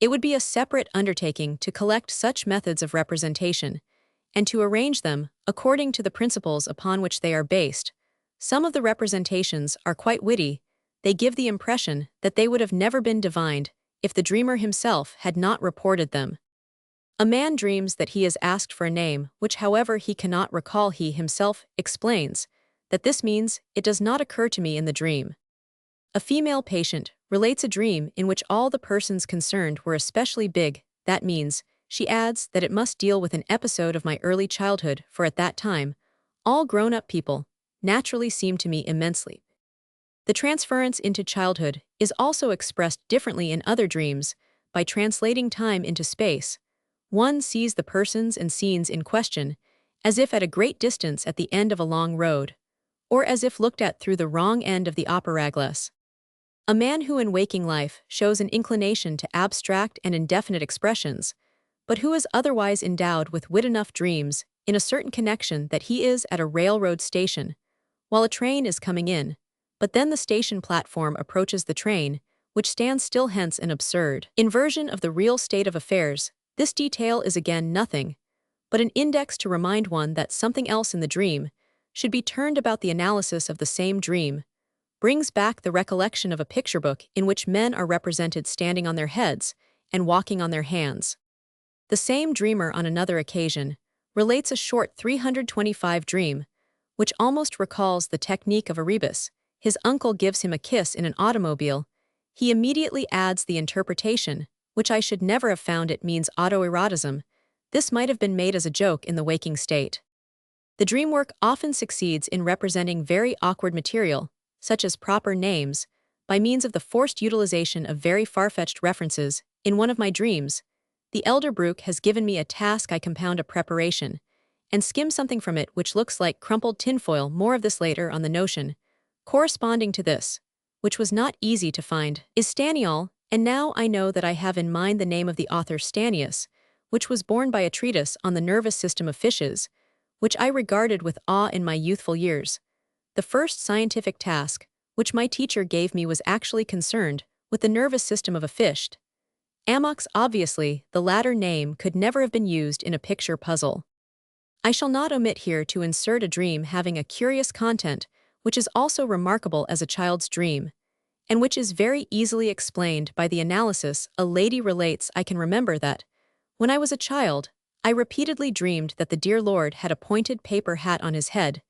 It would be a separate undertaking to collect such methods of representation, and to arrange them according to the principles upon which they are based. Some of the representations are quite witty. They give the impression that they would have never been divined if the dreamer himself had not reported them. A man dreams that he is asked for a name, which however he cannot recall. He himself explains that this means it does not occur to me in the dream. A female patient relates a dream in which all the persons concerned were especially big. That means, she adds, that it must deal with an episode of my early childhood, for at that time, all grown-up people naturally seemed to me immensely. The transference into childhood is also expressed differently in other dreams. By translating time into space, one sees the persons and scenes in question as if at a great distance at the end of a long road, or as if looked at through the wrong end of the opera glass. A man who in waking life shows an inclination to abstract and indefinite expressions, but who is otherwise endowed with wit enough dreams in a certain connection that he is at a railroad station, while a train is coming in, but then the station platform approaches the train, which stands still, hence an absurd inversion of the real state of affairs. This detail is again nothing but an index to remind one that something else in the dream should be turned about. The analysis of the same dream brings back the recollection of a picture book in which men are represented standing on their heads and walking on their hands. The same dreamer on another occasion relates a short 325 dream, which almost recalls the technique of a rebus. His uncle gives him a kiss in an automobile. He immediately adds the interpretation, which I should never have found. It means autoerotism. This might have been made as a joke in the waking state. The dream work often succeeds in representing very awkward material, such as proper names, by means of the forced utilization of very far-fetched references. In one of my dreams, the elder Brooke has given me a task. I compound a preparation and skim something from it which looks like crumpled tinfoil. More of this later on. The notion corresponding to this, which was not easy to find, is Staniol, and now I know that I have in mind the name of the author Stanius, which was born by a treatise on the nervous system of fishes, which I regarded with awe in my youthful years. The first scientific task which my teacher gave me was actually concerned with the nervous system of a fish. Amox. Obviously, the latter name could never have been used in a picture puzzle. I shall not omit here to insert a dream having a curious content, which is also remarkable as a child's dream, and which is very easily explained by the analysis. A lady relates, I can remember that, when I was a child, I repeatedly dreamed that the dear Lord had a pointed paper hat on his head.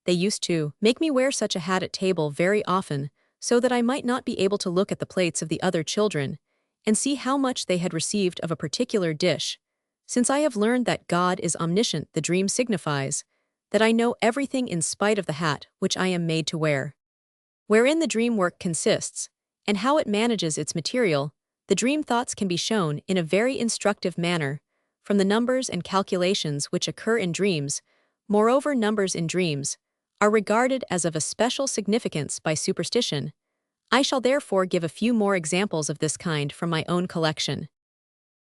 They used to make me wear such a hat at table very often, so that I might not be able to look at the plates of the other children, and see how much they had received of a particular dish. Since I have learned that God is omniscient, the dream signifies that I know everything in spite of the hat which I am made to wear. Wherein the dream work consists, and how it manages its material, the dream thoughts can be shown in a very instructive manner, from the numbers and calculations which occur in dreams. Moreover, numbers in dreams are regarded as of a special significance by superstition. I shall therefore give a few more examples of this kind from my own collection.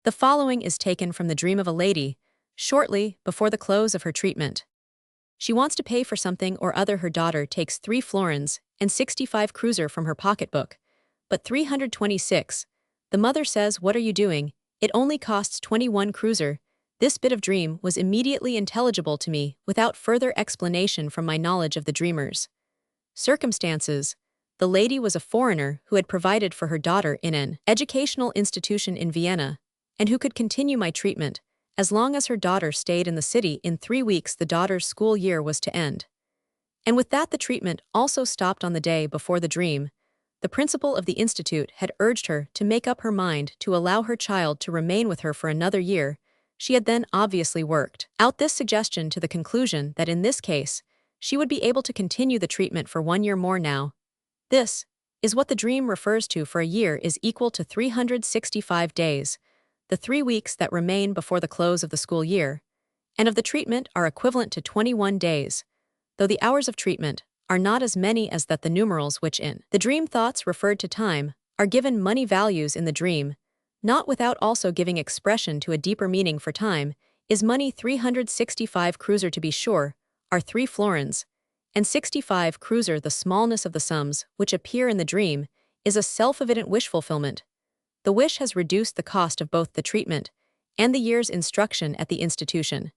The following is taken from the dream of a lady, shortly before the close of her treatment. She wants to pay for something or other. Her daughter takes 3 florins and 65 kreuzer from her pocketbook, but 326. The mother says, "What are you doing? It only costs 21 kreuzer." This bit of dream was immediately intelligible to me without further explanation from my knowledge of the dreamer's circumstances. The lady was a foreigner who had provided for her daughter in an educational institution in Vienna, and who could continue my treatment as long as her daughter stayed in the city. In 3 weeks the daughter's school year was to end. And with that the treatment also stopped on the day before the dream. The principal of the institute had urged her to make up her mind to allow her child to remain with her for another year. She had then obviously worked out this suggestion to the conclusion that in this case, she would be able to continue the treatment for 1 year more. Now, this is what the dream refers to. For a year is equal to 365 days. The 3 weeks that remain before the close of the school year, and of the treatment are equivalent to 21 days, though the hours of treatment are not as many as that. The numerals which in the dream thoughts referred to time are given money values in the dream, not without also giving expression to a deeper meaning. For time is money. 365 kreuzer, to be sure, are 3 florins, and 65 kreuzer. The smallness of the sums which appear in the dream is a self-evident wish fulfillment. The wish has reduced the cost of both the treatment and the year's instruction at the institution.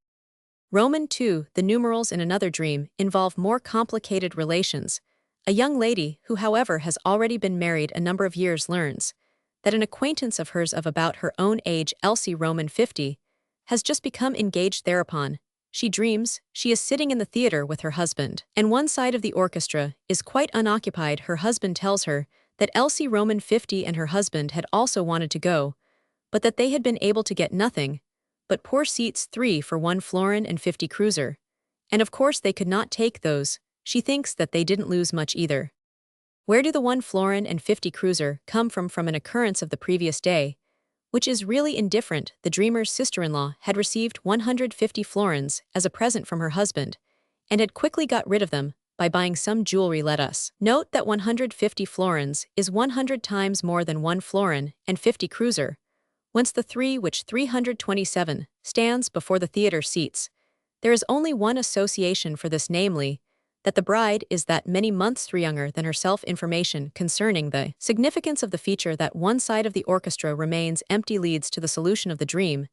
Roman 2. The numerals in another dream involve more complicated relations. A young lady who, however, has already been married a number of years learns that an acquaintance of hers of about her own age, Elsie Roman 50, has just become engaged. Thereupon, she dreams she is sitting in the theater with her husband, and one side of the orchestra is quite unoccupied. Her husband tells her that Elsie Roman 50 and her husband had also wanted to go, but that they had been able to get nothing but poor seats, 3 for 1 florin and 50 cruiser. And of course they could not take those. She thinks that they didn't lose much either. Where do the 1 florin and 50 cruiser come from? From an occurrence of the previous day, which is really indifferent. The dreamer's sister-in-law had received 150 florins as a present from her husband, and had quickly got rid of them by buying some jewelry. Let us note that 150 florins is 100 times more than 1 florin and 50 cruiser, whence the 3 which 327 stands before the theater seats. There is only one association for this, namely, that the bride is that many months younger than herself. Information concerning the significance of the feature that one side of the orchestra remains empty leads to the solution of the dream.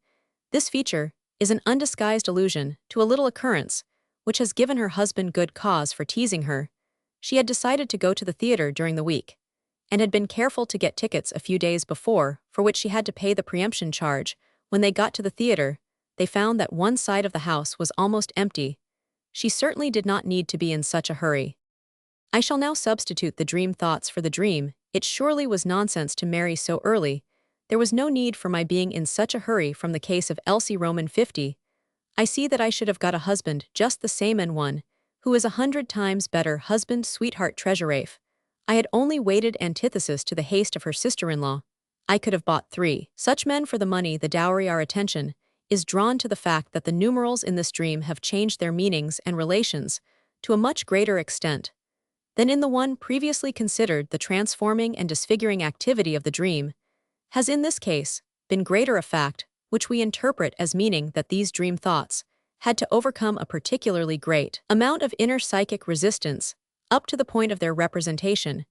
This feature is an undisguised allusion to a little occurrence which has given her husband good cause for teasing her. She had decided to go to the theater during the week, and had been careful to get tickets a few days before, for which she had to pay the preemption charge. When they got to the theater, they found that one side of the house was almost empty. She certainly did not need to be in such a hurry. I shall now substitute the dream thoughts for the dream. It surely was nonsense to marry so early. There was no need for my being in such a hurry. From the case of Elsie Roman 50, I see that I should have got a husband just the same, and one who is 100 times better husband, sweetheart, treasure. I had only waited. Antithesis to the haste of her sister-in-law, I could have bought 3 such men for the money, the dowry. Our attention is drawn to the fact that the numerals in this dream have changed their meanings and relations to a much greater extent than in the one previously considered. The transforming and disfiguring activity of the dream has in this case been greater, a fact which we interpret as meaning that these dream thoughts had to overcome a particularly great amount of inner psychic resistance up to the point of their representation.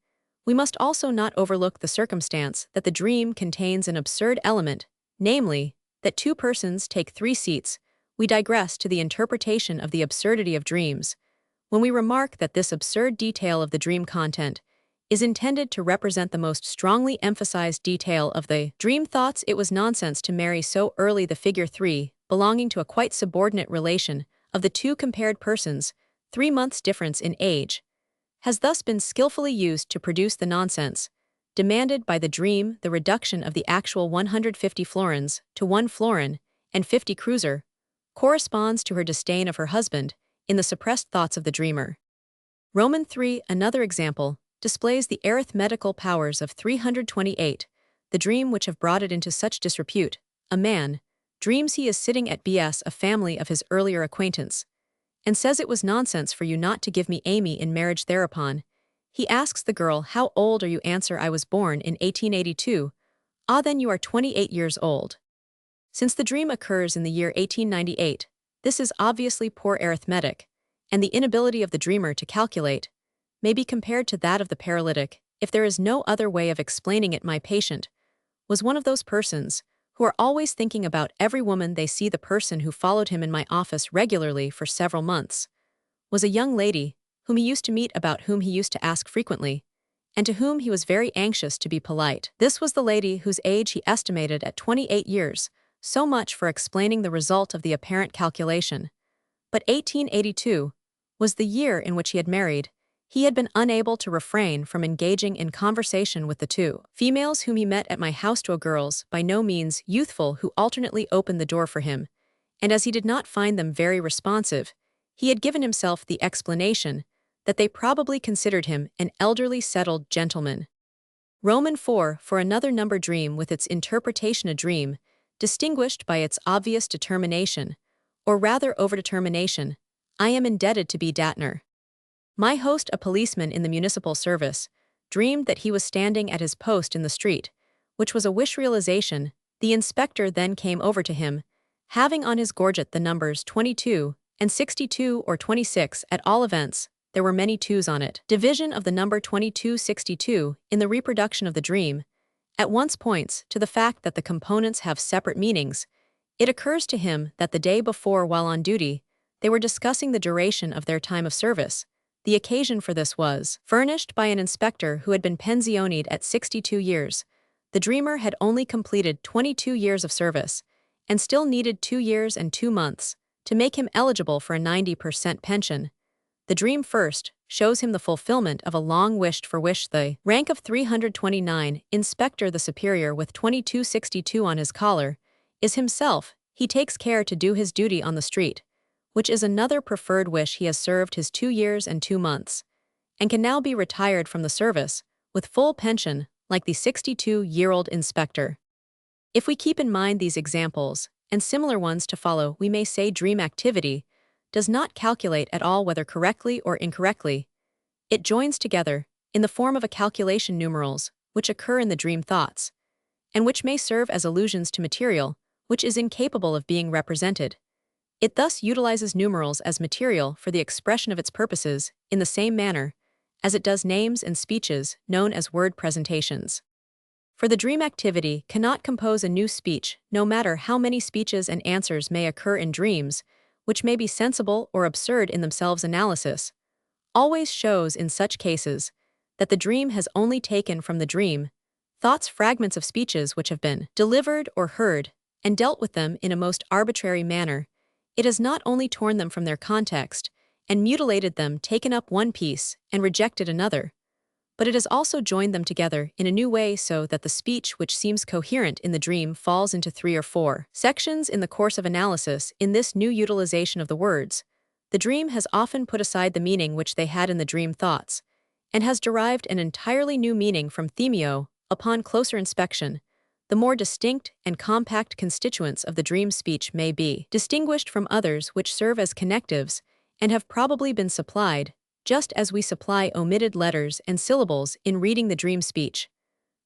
We must also not overlook the circumstance that the dream contains an absurd element, namely, that 2 persons take 3 seats. We digress to the interpretation of the absurdity of dreams when we remark that this absurd detail of the dream content is intended to represent the most strongly emphasized detail of the dream thoughts. It was nonsense to marry so early. The figure 3, belonging to a quite subordinate relation of the 2 compared persons, 3 months difference in age, has thus been skillfully used to produce the nonsense demanded by the dream. The reduction of the actual 150 florins to 1 florin and 50 cruiser corresponds to her disdain of her husband in the suppressed thoughts of the dreamer. Roman 3. Another example displays the arithmetical powers of 328, the dream which have brought it into such disrepute. A man dreams he is sitting at BS a family of his earlier acquaintance, and says it was nonsense for you not to give me Amy in marriage. Thereupon, he asks the girl, "How old are you?" Answer, "I was born in 1882. Ah, then you are 28 years old." Since the dream occurs in the year 1898, this is obviously poor arithmetic, and the inability of the dreamer to calculate may be compared to that of the paralytic, if there is no other way of explaining it. My patient was one of those persons who are always thinking about every woman they see. The person who followed him in my office regularly for several months was a young lady whom he used to meet, about whom he used to ask frequently, and to whom he was very anxious to be polite. This was the lady whose age he estimated at 28 years, so much for explaining the result of the apparent calculation. But 1882 was the year in which he had married. He had been unable to refrain from engaging in conversation with the 2 females whom he met at my house, 2 girls, by no means youthful, who alternately opened the door for him, and as he did not find them very responsive, he had given himself the explanation that they probably considered him an elderly settled gentleman. Roman 4. For another number dream with its interpretation, a dream distinguished by its obvious determination, or rather overdetermination, I am indebted to B. Datner. My host, a policeman in the municipal service, dreamed that he was standing at his post in the street, which was a wish realization. The inspector then came over to him, having on his gorget the numbers 22 and 62 or 26, at all events. There were many 2s on it. Division of the number 2262 in the reproduction of the dream, at once points to the fact that the components have separate meanings. It occurs to him that the day before, while on duty, they were discussing the duration of their time of service. The occasion for this was furnished by an inspector who had been pensioned at 62 years. The dreamer had only completed 22 years of service, and still needed 2 years and 2 months to make him eligible for a 90% pension. The dream first shows him the fulfillment of a long-wished-for wish. The rank of 329, Inspector the Superior with 2262 on his collar, is himself. He takes care to do his duty on the street, which is another preferred wish. He has served his 2 years and 2 months, and can now be retired from the service, with full pension, like the 62-year-old inspector. If we keep in mind these examples, and similar ones to follow, we may say dream activity does not calculate at all, whether correctly or incorrectly. It joins together, in the form of a calculation numerals, which occur in the dream thoughts, and which may serve as allusions to material, which is incapable of being represented. It thus utilizes numerals as material for the expression of its purposes, in the same manner as it does names and speeches, known as word presentations. For the dream activity cannot compose a new speech, no matter how many speeches and answers may occur in dreams, which may be sensible or absurd in themselves. Analysis always shows in such cases that the dream has only taken from the dream thoughts fragments of speeches which have been delivered or heard, and dealt with them in a most arbitrary manner. It has not only torn them from their context and mutilated them, taken up one piece and rejected another, but it has also joined them together in a new way, so that the speech which seems coherent in the dream falls into 3 or 4 sections in the course of analysis. In this new utilization of the words, the dream has often put aside the meaning which they had in the dream thoughts, and has derived an entirely new meaning from themio. Upon closer inspection, the more distinct and compact constituents of the dream speech may be distinguished from others which serve as connectives and have probably been supplied, just as we supply omitted letters and syllables in reading the dream speech.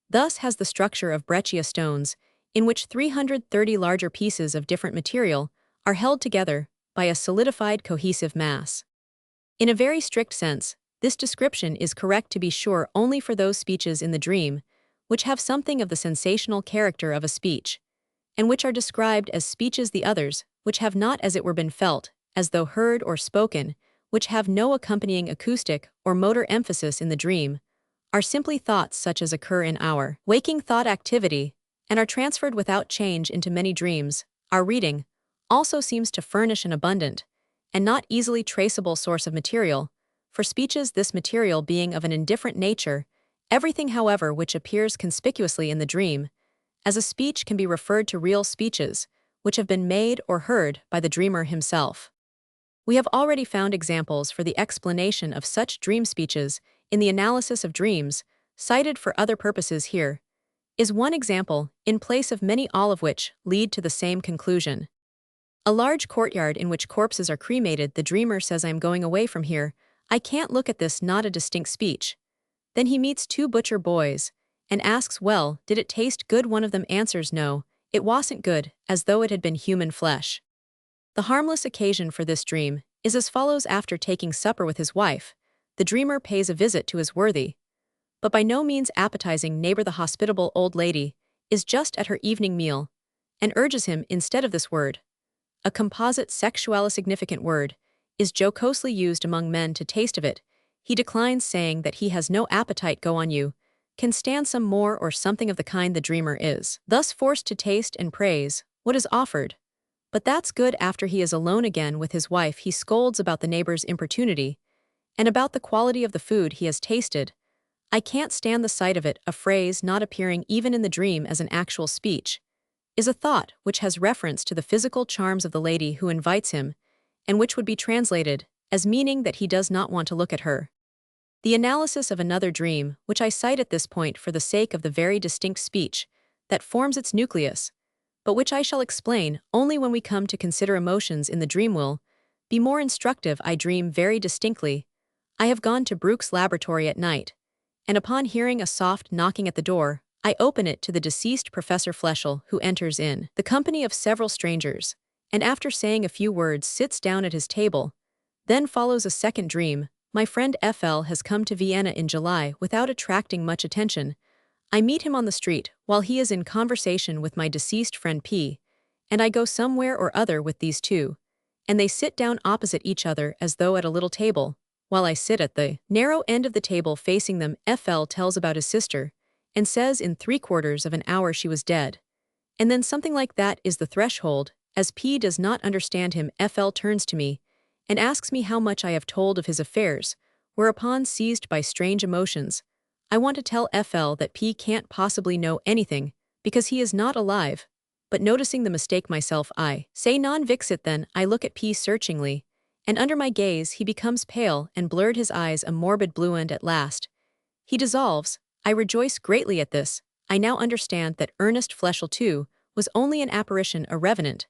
Thus has the structure of breccia stones, in which 330 larger pieces of different material are held together by a solidified cohesive mass. In a very strict sense, this description is correct, to be sure, only for those speeches in the dream which have something of the sensational character of a speech, and which are described as speeches. The others, which have not as it were been felt, as though heard or spoken, which have no accompanying acoustic or motor emphasis in the dream, are simply thoughts such as occur in our waking thought activity, and are transferred without change into many dreams. Our reading also seems to furnish an abundant and not easily traceable source of material for speeches, this material being of an indifferent nature. Everything, however, which appears conspicuously in the dream as a speech can be referred to real speeches which have been made or heard by the dreamer himself. We have already found examples for the explanation of such dream speeches in the analysis of dreams, cited for other purposes. Here is one example, in place of many, all of which lead to the same conclusion. A large courtyard in which corpses are cremated. The dreamer says, "I am going away from here. I can't look at this." Not a distinct speech. Then he meets 2 butcher boys and asks, "Well, did it taste good?" One of them answers, "No, it wasn't good," as though it had been human flesh. The harmless occasion for this dream is as follows. After taking supper with his wife, the dreamer pays a visit to his worthy, but by no means appetizing neighbor. The hospitable old lady is just at her evening meal and urges him, instead of this word, a composite sexually significant word is jocosely used among men, to taste of it. He declines, saying that he has no appetite. "Go on, you can stand some more," or something of the kind. The dreamer is thus forced to taste and praise what is offered. But that's good. After he is alone again with his wife, he scolds about the neighbor's importunity and about the quality of the food he has tasted. "I can't stand the sight of it." A phrase not appearing even in the dream as an actual speech is a thought which has reference to the physical charms of the lady who invites him, and which would be translated as meaning that he does not want to look at her. The analysis of another dream, which I cite at this point for the sake of the very distinct speech that forms its nucleus, but which I shall explain only when we come to consider emotions in the dream, will be more instructive. I dream very distinctly. I have gone to Brooke's laboratory at night, and upon hearing a soft knocking at the door, I open it to the deceased Professor Fleschel, who enters in the company of several strangers, and after saying a few words sits down at his table. Then follows a second dream. My friend FL has come to Vienna in July without attracting much attention. I meet him on the street while he is in conversation with my deceased friend P, and I go somewhere or other with these two, and they sit down opposite each other as though at a little table, while I sit at the narrow end of the table facing them. FL tells about his sister, and says in 3/4 of an hour she was dead. And then something like that is the threshold. As P does not understand him, FL turns to me and asks me how much I have told of his affairs, whereupon, seized by strange emotions, I want to tell FL that P can't possibly know anything because he is not alive, but noticing the mistake myself, I say non-vixit. Then I look at P searchingly, and under my gaze he becomes pale and blurred, his eyes a morbid blue, and at last he dissolves. I rejoice greatly at this. I now understand that Ernest Fleschel too was only an apparition, a revenant,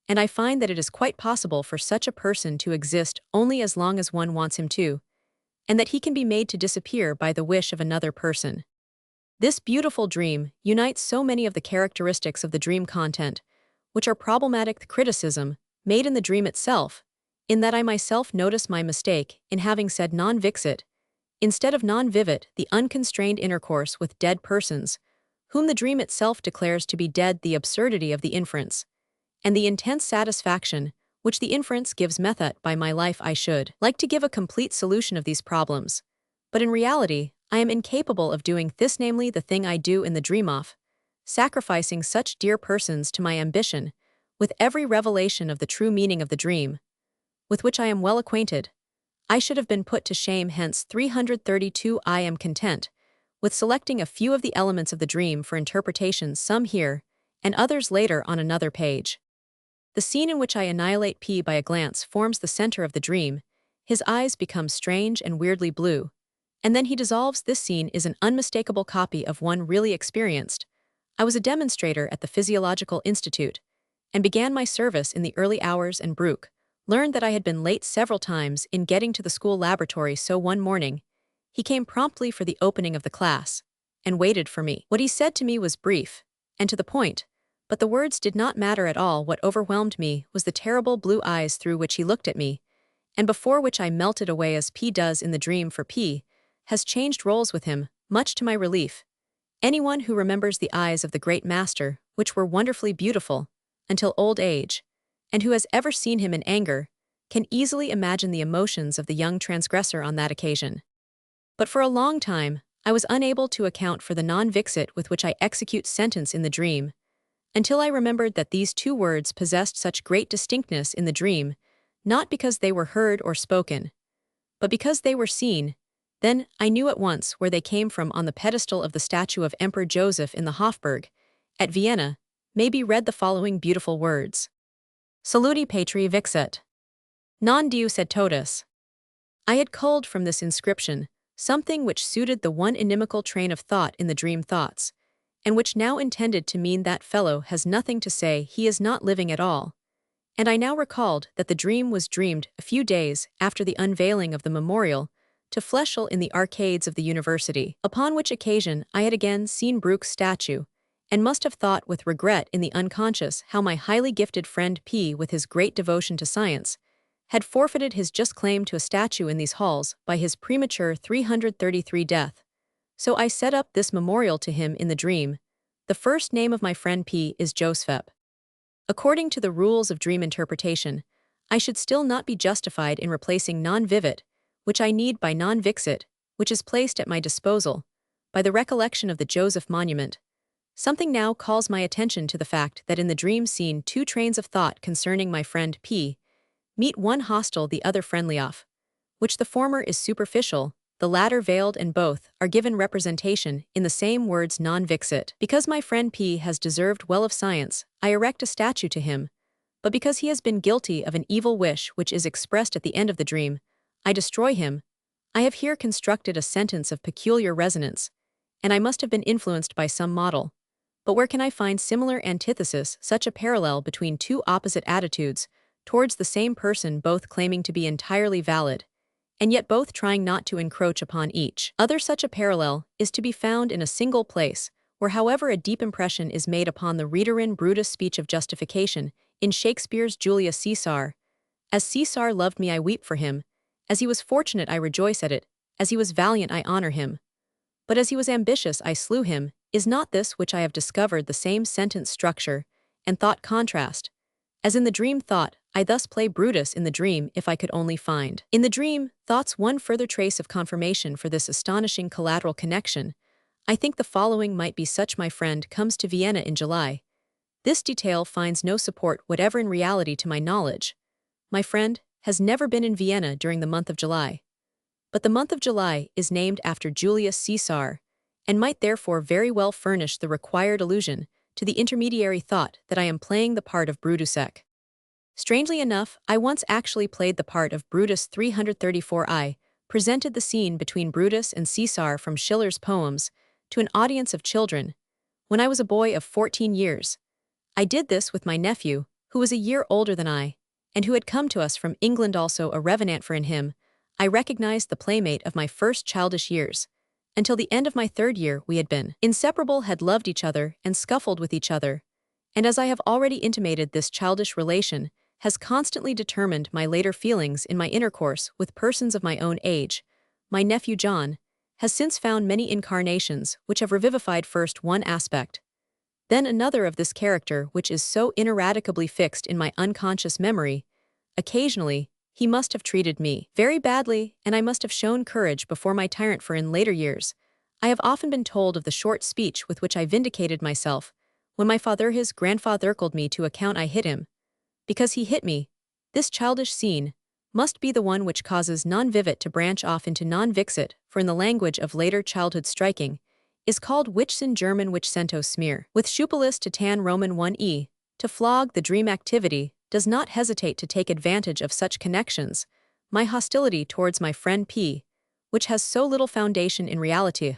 and I find that it is quite possible for such a person to exist only as long as one wants him to, and that he can be made to disappear by the wish of another person. This beautiful dream unites so many of the characteristics of the dream content, which are problematic. The criticism made in the dream itself, in that I myself notice my mistake in having said non-vixit, instead of non-vivid, the unconstrained intercourse with dead persons, whom the dream itself declares to be dead, the absurdity of the inference, and the intense satisfaction which the inference gives. Method by my life, I should like to give a complete solution of these problems, but in reality, I am incapable of doing this, namely the thing I do in the dream of sacrificing such dear persons to my ambition, with every revelation of the true meaning of the dream, with which I am well acquainted. I should have been put to shame. Hence 332. I am content with selecting a few of the elements of the dream for interpretation, some here, and others later on another page. The scene in which I annihilate P by a glance forms the center of the dream. His eyes become strange and weirdly blue, and then he dissolves. This scene is an unmistakable copy of one really experienced. I was a demonstrator at the Physiological Institute, and began my service in the early hours, and Brooke learned that I had been late several times in getting to the school laboratory, so one morning he came promptly for the opening of the class, and waited for me. What he said to me was brief and to the point, but the words did not matter at all. What overwhelmed me was the terrible blue eyes through which he looked at me, and before which I melted away as P does in the dream, for P has changed roles with him, much to my relief. Anyone who remembers the eyes of the great master, which were wonderfully beautiful until old age, and who has ever seen him in anger, can easily imagine the emotions of the young transgressor on that occasion. But for a long time, I was unable to account for the non-vixit with which I execute sentence in the dream, until I remembered that these two words possessed such great distinctness in the dream, not because they were heard or spoken, but because they were seen. Then I knew at once where they came from. On the pedestal of the statue of Emperor Joseph in the Hofburg, at Vienna, may be read the following beautiful words: Saludi Patri vixit. Non Deus et totus. I had culled from this inscription something which suited the one inimical train of thought in the dream thoughts, and which now intended to mean that fellow has nothing to say, he is not living at all. And I now recalled that the dream was dreamed a few days after the unveiling of the memorial to Fleschel in the arcades of the university, upon which occasion I had again seen Brooke's statue, and must have thought with regret in the unconscious how my highly gifted friend P, with his great devotion to science, had forfeited his just claim to a statue in these halls by his premature 333 death. So I set up this memorial to him in the dream. The first name of my friend P is Joseph. According to the rules of dream interpretation, I should still not be justified in replacing non-vivid, which I need, by non-vixit, which is placed at my disposal, by the recollection of the Joseph monument. Something now calls my attention to the fact that in the dream scene two trains of thought concerning my friend P meet, one hostile, the other friendly of, which the former is superficial, the latter veiled, and both are given representation in the same words non-vixit. Because my friend P has deserved well of science, I erect a statue to him, but because he has been guilty of an evil wish which is expressed at the end of the dream, I destroy him. I have here constructed a sentence of peculiar resonance, and I must have been influenced by some model. But where can I find similar antithesis, such a parallel between two opposite attitudes towards the same person, both claiming to be entirely valid, and yet both trying not to encroach upon each other? Such a parallel is to be found in a single place, where however a deep impression is made upon the reader in Brutus' speech of justification, in Shakespeare's Julius Caesar. As Caesar loved me, I weep for him. As he was fortunate, I rejoice at it. As he was valiant, I honor him. But as he was ambitious, I slew him. is not this which I have discovered the same sentence structure and thought contrast, as in the dream thought, I thus play Brutus in the dream if I could only find. In the dream, thought's one further trace of confirmation for this astonishing collateral connection. I think the following might be such: my friend comes to Vienna in July. This detail finds no support whatever in reality to my knowledge. My friend has never been in Vienna during the month of July. But the month of July is named after Julius Caesar, and might therefore very well furnish the required allusion to the intermediary thought that I am playing the part of Brutusek. Strangely enough, I once actually played the part of Brutus 334. I presented the scene between Brutus and Caesar from Schiller's poems to an audience of children when I was a boy of 14 years. I did this with my nephew, who was a year older than I, and who had come to us from England, also a revenant, for in him I recognized the playmate of my first childish years. Until the end of my third year we had been inseparable, had loved each other and scuffled with each other, and as I have already intimated, this childish relation has constantly determined my later feelings in my intercourse with persons of my own age. My nephew John has since found many incarnations which have revivified first one aspect, then another of this character, which is so ineradicably fixed in my unconscious memory. Occasionally, he must have treated me very badly, and I must have shown courage before my tyrant, for in later years I have often been told of the short speech with which I vindicated myself when my father, his grandfather, called me to account. I hit him because he hit me. This childish scene must be the one which causes non-vivit to branch off into non-vixit, for in the language of later childhood, striking is called witchs in German, which cento smear. With schupelis to tan Roman 1e, to flog. The dream activity does not hesitate to take advantage of such connections. My hostility towards my friend P, which has so little foundation in reality,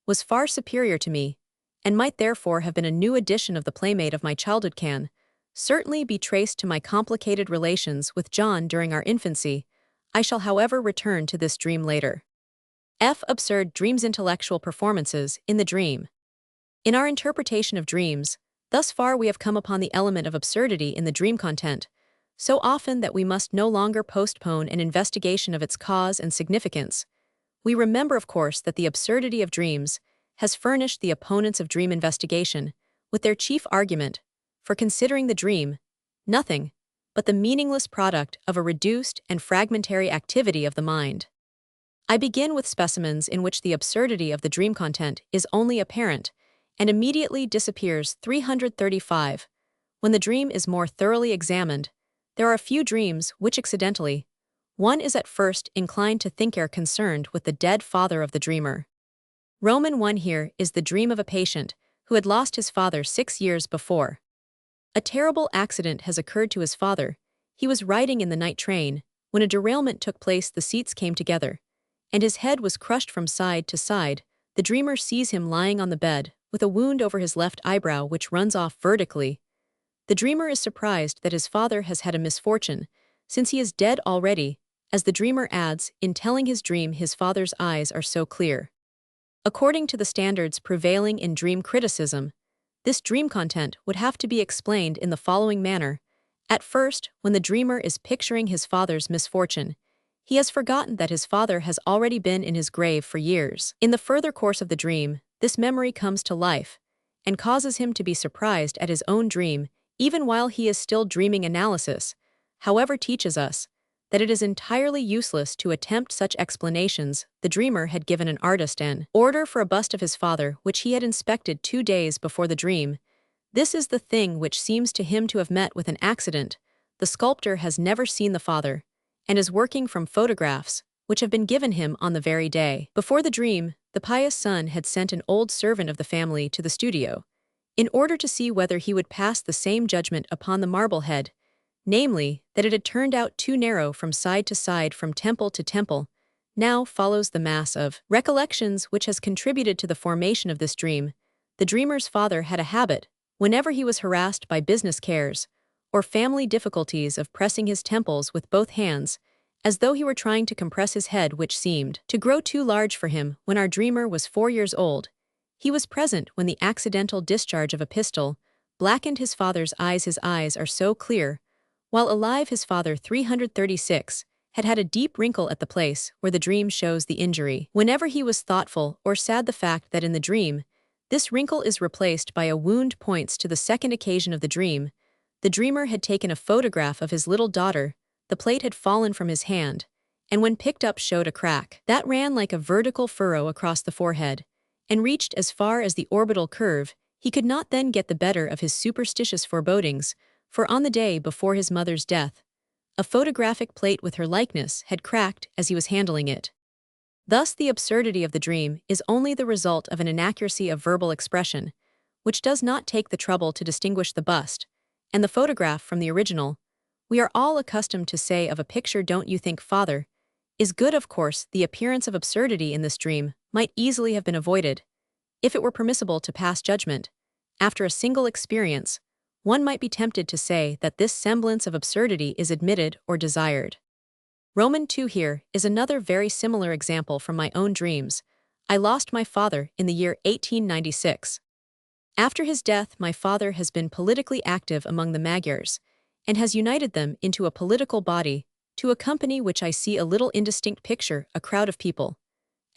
was far superior to me, and might therefore have been a new edition of the playmate of my childhood, can certainly be traced to my complicated relations with John during our infancy. I shall, however, return to this dream later. Absurd dreams. Intellectual performances in the dream. In our interpretation of dreams, thus far we have come upon the element of absurdity in the dream content, so often that we must no longer postpone an investigation of its cause and significance. We remember, of course, that the absurdity of dreams has furnished the opponents of dream investigation with their chief argument for considering the dream nothing but the meaningless product of a reduced and fragmentary activity of the mind. I begin with specimens in which the absurdity of the dream content is only apparent and immediately disappears. 335. When the dream is more thoroughly examined, there are a few dreams which accidentally, one is at first inclined to think are concerned with the dead father of the dreamer. Roman 1 here is the dream of a patient who had lost his father 6 years before. A terrible accident has occurred to his father. He was riding in the night train when a derailment took place. The seats came together, and his head was crushed from side to side. The dreamer sees him lying on the bed, with a wound over his left eyebrow which runs off vertically. The dreamer is surprised that his father has had a misfortune, since he is dead already, as the dreamer adds, in telling his dream his father's eyes are so clear. According to the standards prevailing in dream criticism, this dream content would have to be explained in the following manner. At first, when the dreamer is picturing his father's misfortune, he has forgotten that his father has already been in his grave for years. In the further course of the dream, this memory comes to life and causes him to be surprised at his own dream, even while he is still dreaming. Analysis, however, teaches us that it is entirely useless to attempt such explanations. The dreamer had given an artist an order for a bust of his father, which he had inspected 2 days before the dream. This is the thing which seems to him to have met with an accident. The sculptor has never seen the father, and is working from photographs which have been given him on the very day. Before the dream, the pious son had sent an old servant of the family to the studio, in order to see whether he would pass the same judgment upon the marble head, namely, that it had turned out too narrow from side to side, from temple to temple. Now follows the mass of recollections which has contributed to the formation of this dream. The dreamer's father had a habit, whenever he was harassed by business cares or family difficulties, of pressing his temples with both hands, as though he were trying to compress his head, which seemed to grow too large for him. When our dreamer was 4 years old, he was present when the accidental discharge of a pistol blackened his father's eyes. His eyes are so clear. While alive, his father, 336, had had a deep wrinkle at the place where the dream shows the injury. Whenever he was thoughtful or sad, the fact that in the dream This wrinkle is replaced by a wound points to the second occasion of the dream. The dreamer had taken a photograph of his little daughter, the plate had fallen from his hand, and when picked up showed a crack that ran like a vertical furrow across the forehead, and reached as far as the orbital curve. He could not then get the better of his superstitious forebodings, for on the day before his mother's death, a photographic plate with her likeness had cracked as he was handling it. Thus the absurdity of the dream is only the result of an inaccuracy of verbal expression, which does not take the trouble to distinguish the bust and the photograph from the original. We are all accustomed to say of a picture, "Don't you think, Father?" is good. Of course, the appearance of absurdity in this dream might easily have been avoided. If it were permissible to pass judgment, after a single experience, one might be tempted to say that this semblance of absurdity is admitted or desired. Roman 2 here is another very similar example from my own dreams. I lost my father in the year 1896. After his death, my father has been politically active among the Magyars, and has united them into a political body, to accompany which I see a little indistinct picture, a crowd of people.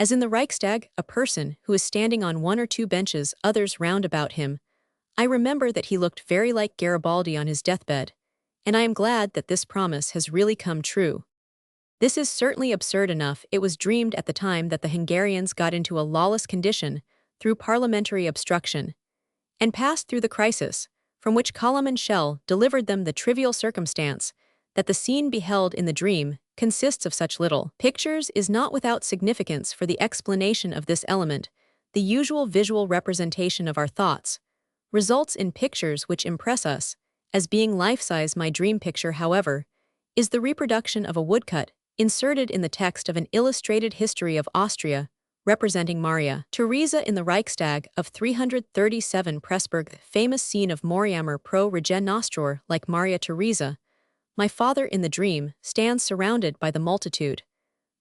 As in the Reichstag, a person who is standing on one or two benches, others round about him. I remember that he looked very like Garibaldi on his deathbed, and I am glad that this promise has really come true. This is certainly absurd enough. It was dreamed at the time that the Hungarians got into a lawless condition through parliamentary obstruction, and passed through the crisis, from which Column and Shell delivered them. The trivial circumstance that the scene beheld in the dream consists of such little pictures is not without significance for the explanation of this element. The usual visual representation of our thoughts results in pictures which impress us as being life-size. My dream picture, however, is the reproduction of a woodcut inserted in the text of an illustrated history of Austria representing Maria Theresa in the Reichstag of 337 Pressburg. The famous scene of Moriamer pro rege nostror. Like Maria Theresa, my father in the dream stands surrounded by the multitude,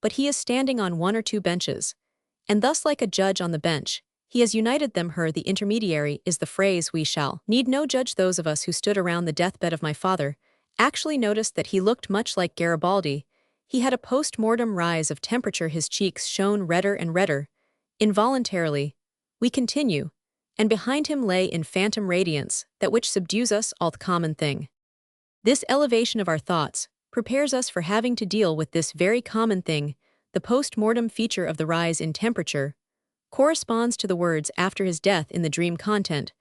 but he is standing on one or two benches, and thus like a judge on the bench, he has united them. Her, the intermediary, is the phrase. We shall need no judge. Those of us who stood around the deathbed of my father actually noticed that he looked much like Garibaldi. He had a post-mortem rise of temperature, his cheeks shone redder and redder. Involuntarily, we continue, and behind him lay in phantom radiance that which subdues us all. The common thing. This elevation of our thoughts prepares us for having to deal with this very common thing. The post-mortem feature of the rise in temperature corresponds to the words after his death in the dream content.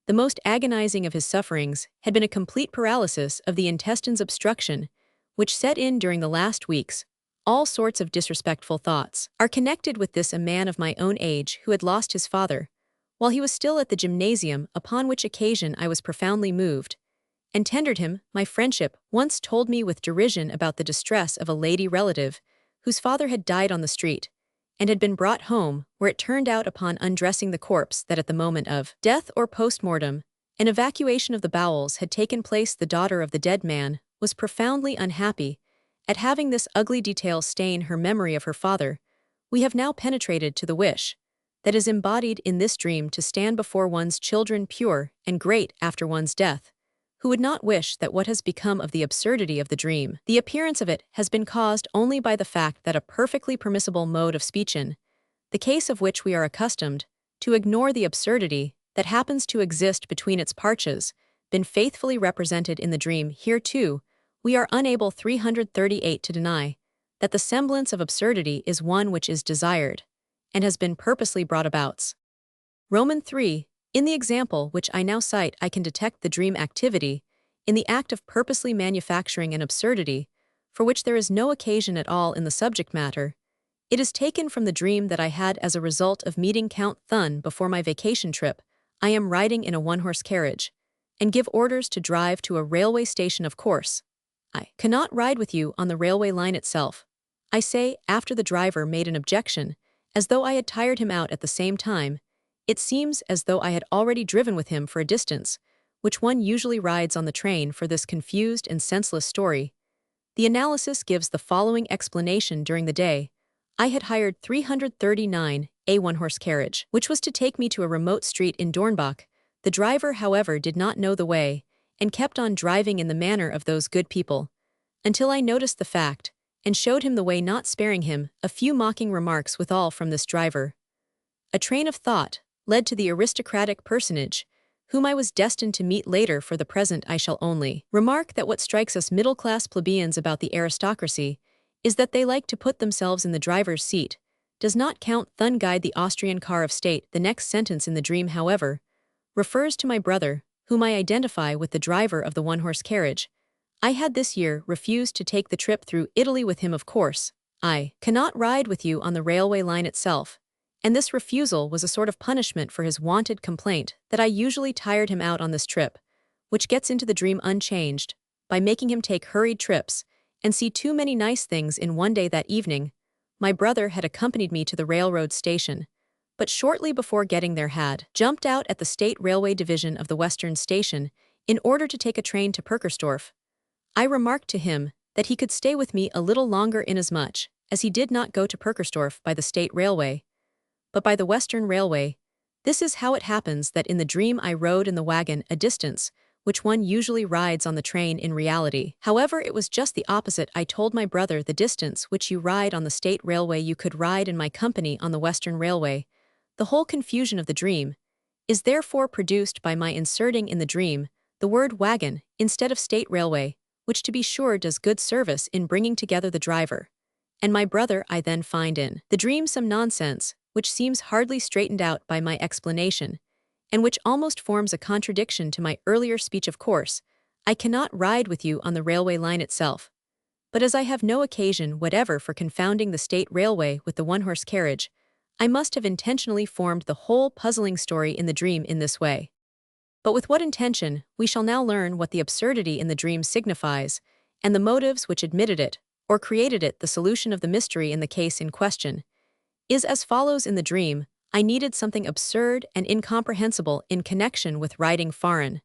The most agonizing of his sufferings had been a complete paralysis of the intestines, obstruction, which set in during the last weeks. All sorts of disrespectful thoughts are connected with this. A man of my own age who had lost his father while he was still at the gymnasium, upon which occasion I was profoundly moved, and tendered him my friendship, once told me with derision about the distress of a lady relative whose father had died on the street, and had been brought home, where it turned out upon undressing the corpse that at the moment of death or post-mortem, an evacuation of the bowels had taken place. The daughter of the dead man was profoundly unhappy at having this ugly detail stain her memory of her father. We have now penetrated to the wish that is embodied in this dream to stand before one's children pure and great after one's death. Who would not wish that what has become of the absurdity of the dream, the appearance of it, has been caused only by the fact that a perfectly permissible mode of speech, in the case of which we are accustomed to ignore the absurdity that happens to exist between its parches, been faithfully represented in the dream? Here too, we are unable 338 to deny that the semblance of absurdity is one which is desired, and has been purposely brought about. Roman 3. In the example which I now cite, I can detect the dream activity in the act of purposely manufacturing an absurdity, for which there is no occasion at all in the subject matter. It is taken from the dream that I had as a result of meeting Count Thun before my vacation trip. I am riding in a one-horse carriage, and give orders to drive to a railway station. Of course, I cannot ride with you on the railway line itself, I say, after the driver made an objection, as though I had tired him out. At the same time, it seems as though I had already driven with him for a distance, which one usually rides on the train. For this confused and senseless story, the analysis gives the following explanation. During the day, I had hired 339 a one-horse carriage, which was to take me to a remote street in Dornbach. The driver, however, did not know the way, and kept on driving in the manner of those good people, until I noticed the fact, and showed him the way, not sparing him a few mocking remarks withal from this driver. A train of thought, led to the aristocratic personage, whom I was destined to meet later. For the present I shall only remark that what strikes us middle-class plebeians about the aristocracy is that they like to put themselves in the driver's seat, does not count Thun guide the Austrian car of state. The next sentence in the dream, however, refers to my brother, whom I identify with the driver of the one-horse carriage. I had this year refused to take the trip through Italy with him. Of course, I cannot ride with you on the railway line itself, and this refusal was a sort of punishment for his wonted complaint that I usually tired him out on this trip, which gets into the dream unchanged, by making him take hurried trips and see too many nice things in one day. That evening, my brother had accompanied me to the railroad station, but shortly before getting there had jumped out at the State Railway Division of the Western Station in order to take a train to Perkersdorf. I remarked to him that he could stay with me a little longer, inasmuch as he did not go to Perkersdorf by the State Railway, but by the Western Railway. This is how it happens that in the dream I rode in the wagon a distance which one usually rides on the train. In reality, however, it was just the opposite. I told my brother, the distance which you ride on the State Railway you could ride in my company on the Western Railway. The whole confusion of the dream is therefore produced by my inserting in the dream the word wagon instead of State Railway, which to be sure does good service in bringing together the driver and my brother. I then find in the dream some nonsense, which seems hardly straightened out by my explanation, and which almost forms a contradiction to my earlier speech. Of course, I cannot ride with you on the railway line itself, but as I have no occasion whatever for confounding the State Railway with the one-horse carriage, I must have intentionally formed the whole puzzling story in the dream in this way. But with what intention, we shall now learn what the absurdity in the dream signifies, and the motives which admitted it, or created it. The solution of the mystery in the case in question is as follows. In the dream, I needed something absurd and incomprehensible in connection with riding foreign,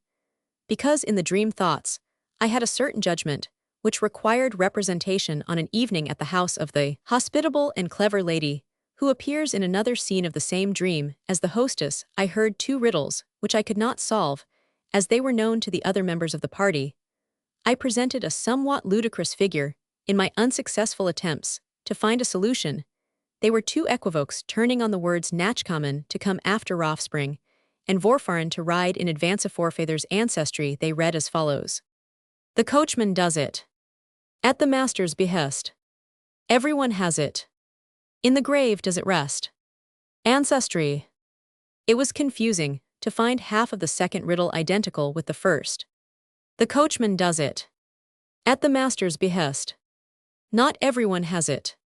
because in the dream thoughts, I had a certain judgment, which required representation on an evening at the house of the hospitable and clever lady, who appears in another scene of the same dream as the hostess. I heard two riddles, which I could not solve, as they were known to the other members of the party. I presented a somewhat ludicrous figure in my unsuccessful attempts to find a solution. They were two equivokes turning on the words Nachkommen to come after offspring, and Vorfahren to ride in advance of forefathers' ancestry. They read as follows: The coachman does it. At the master's behest. Everyone has it. In the grave does it rest. Ancestry. It was confusing to find half of the second riddle identical with the first. The coachman does it. At the master's behest. Not everyone has it.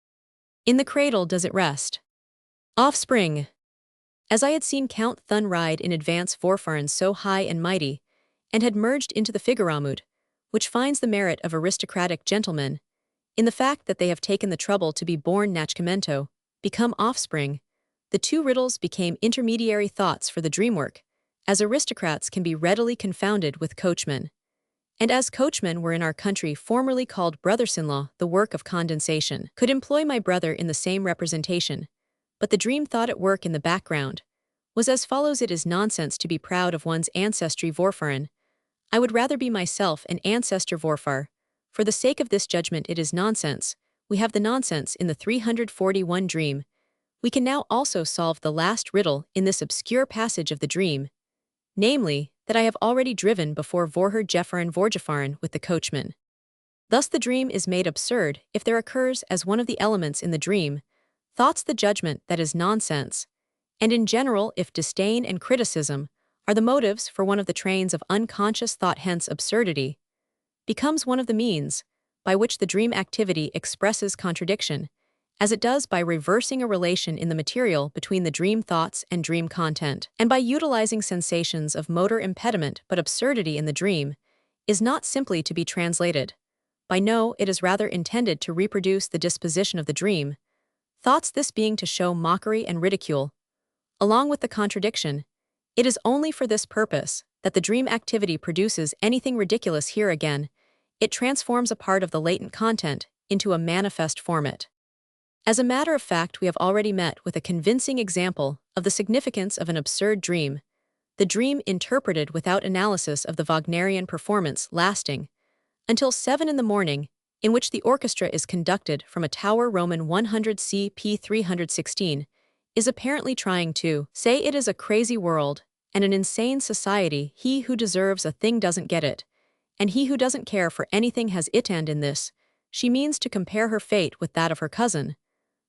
In the cradle does it rest. Offspring. As I had seen Count Thun ride in advance Vorfahren so high and mighty, and had merged into the Figuramut, which finds the merit of aristocratic gentlemen in the fact that they have taken the trouble to be born Nachkomento, become offspring, the two riddles became intermediary thoughts for the dreamwork, as aristocrats can be readily confounded with coachmen. And as coachmen were in our country formerly called brothers-in-law, the work of condensation could employ my brother in the same representation, but the dream thought at work in the background was as follows: It is nonsense to be proud of one's ancestry Vorfahren. I would rather be myself an ancestor Vorfar. For the sake of this judgment it is nonsense. We have the nonsense in the 341 dream. We can now also solve the last riddle in this obscure passage of the dream, namely, that I have already driven before Vorher Jeffahren Vorgefahren with the coachman. Thus the dream is made absurd if there occurs as one of the elements in the dream thoughts the judgment that is nonsense, and in general if disdain and criticism are the motives for one of the trains of unconscious thought. Hence absurdity becomes one of the means by which the dream activity expresses contradiction, as it does by reversing a relation in the material between the dream thoughts and dream content, and by utilizing sensations of motor impediment. But absurdity in the dream is not simply to be translated by no, it is rather intended to reproduce the disposition of the dream thoughts, this being to show mockery and ridicule, along with the contradiction. It is only for this purpose that the dream activity produces anything ridiculous. Here again, it transforms a part of the latent content into a manifest format. As a matter of fact, we have already met with a convincing example of the significance of an absurd dream, the dream interpreted without analysis of the Wagnerian performance lasting until 7 in the morning, in which the orchestra is conducted from a tower. Roman 100 CP 316, is apparently trying to say it is a crazy world and an insane society. He who deserves a thing doesn't get it, and he who doesn't care for anything has it. And in this, she means to compare her fate with that of her cousin.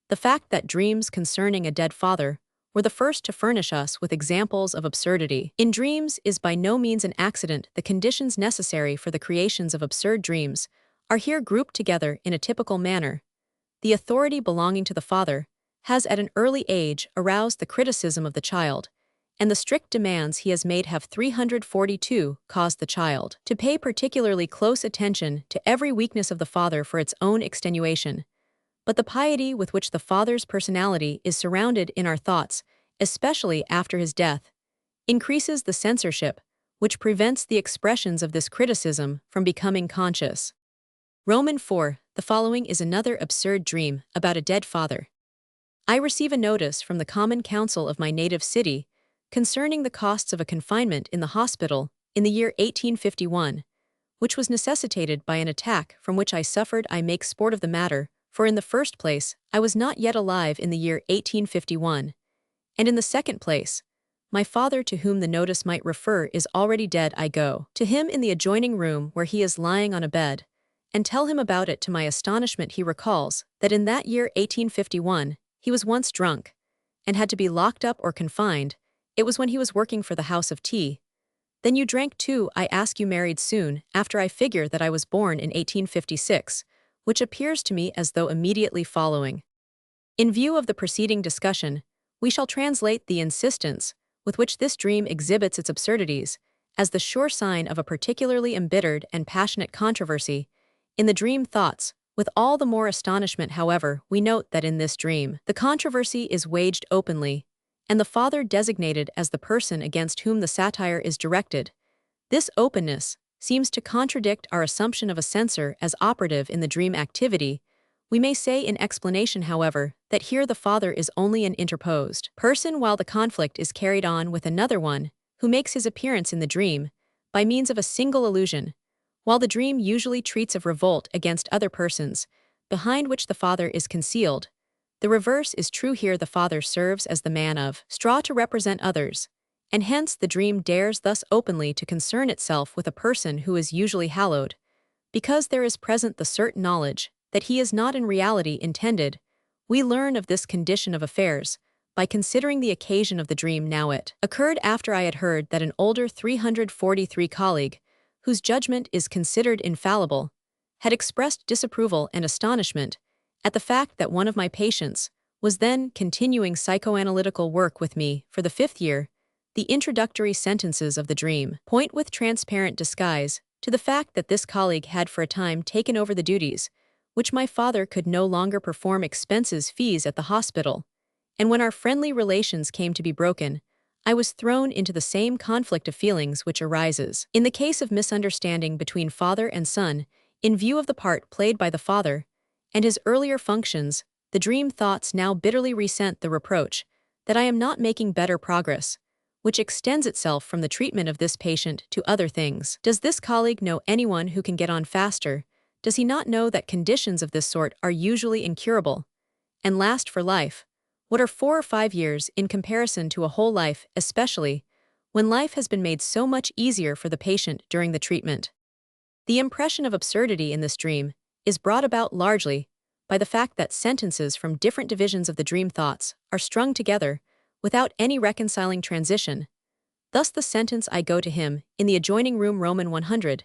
The fact that dreams concerning a dead father were the first to furnish us with examples of absurdity in dreams is by no means an accident. The conditions necessary for the creations of absurd dreams are here grouped together in a typical manner. The authority belonging to the father has at an early age aroused the criticism of the child, and the strict demands he has made have 342 caused the child to pay particularly close attention to every weakness of the father for its own extenuation. But the piety with which the father's personality is surrounded in our thoughts, especially after his death, increases the censorship, which prevents the expressions of this criticism from becoming conscious. Roman 4. The following is another absurd dream about a dead father. I receive a notice from the Common Council of my native city concerning the costs of a confinement in the hospital in the year 1851, which was necessitated by an attack from which I suffered. I make sport of the matter, for in the first place, I was not yet alive in the year 1851, and in the second place, my father to whom the notice might refer is already dead. I go to him in the adjoining room where he is lying on a bed, and tell him about it. To my astonishment he recalls that in that year 1851, he was once drunk, and had to be locked up or confined. It was when he was working for the house of tea. Then you drank too. I ask, you married soon after. I figure that I was born in 1856, which appears to me as though immediately following. In view of the preceding discussion, we shall translate the insistence with which this dream exhibits its absurdities as the sure sign of a particularly embittered and passionate controversy in the dream thoughts. With all the more astonishment, however, we note that in this dream, the controversy is waged openly, and the father designated as the person against whom the satire is directed. This openness seems to contradict our assumption of a censor as operative in the dream activity. We may say in explanation, however, that here the father is only an interposed person while the conflict is carried on with another one, who makes his appearance in the dream by means of a single illusion. While the dream usually treats of revolt against other persons, behind which the father is concealed, the reverse is true here. The father serves as the man of straw to represent others, and hence the dream dares thus openly to concern itself with a person who is usually hallowed, because there is present the certain knowledge that he is not in reality intended. We learn of this condition of affairs by considering the occasion of the dream. Now it occurred after I had heard that an older 343 colleague, whose judgment is considered infallible, had expressed disapproval and astonishment at the fact that one of my patients was then continuing psychoanalytical work with me for the 5th year. The introductory sentences of the dream point with transparent disguise to the fact that this colleague had for a time taken over the duties which my father could no longer perform, expenses, fees at the hospital, and when our friendly relations came to be broken, I was thrown into the same conflict of feelings which arises in the case of misunderstanding between father and son. In view of the part played by the father and his earlier functions, the dream thoughts now bitterly resent the reproach that I am not making better progress, which extends itself from the treatment of this patient to other things. Does this colleague know anyone who can get on faster? Does he not know that conditions of this sort are usually incurable and last for life? What are 4 or 5 years in comparison to a whole life, especially when life has been made so much easier for the patient during the treatment? The impression of absurdity in this dream is brought about largely by the fact that sentences from different divisions of the dream thoughts are strung together without any reconciling transition. Thus the sentence "I go to him in the adjoining room" Roman 100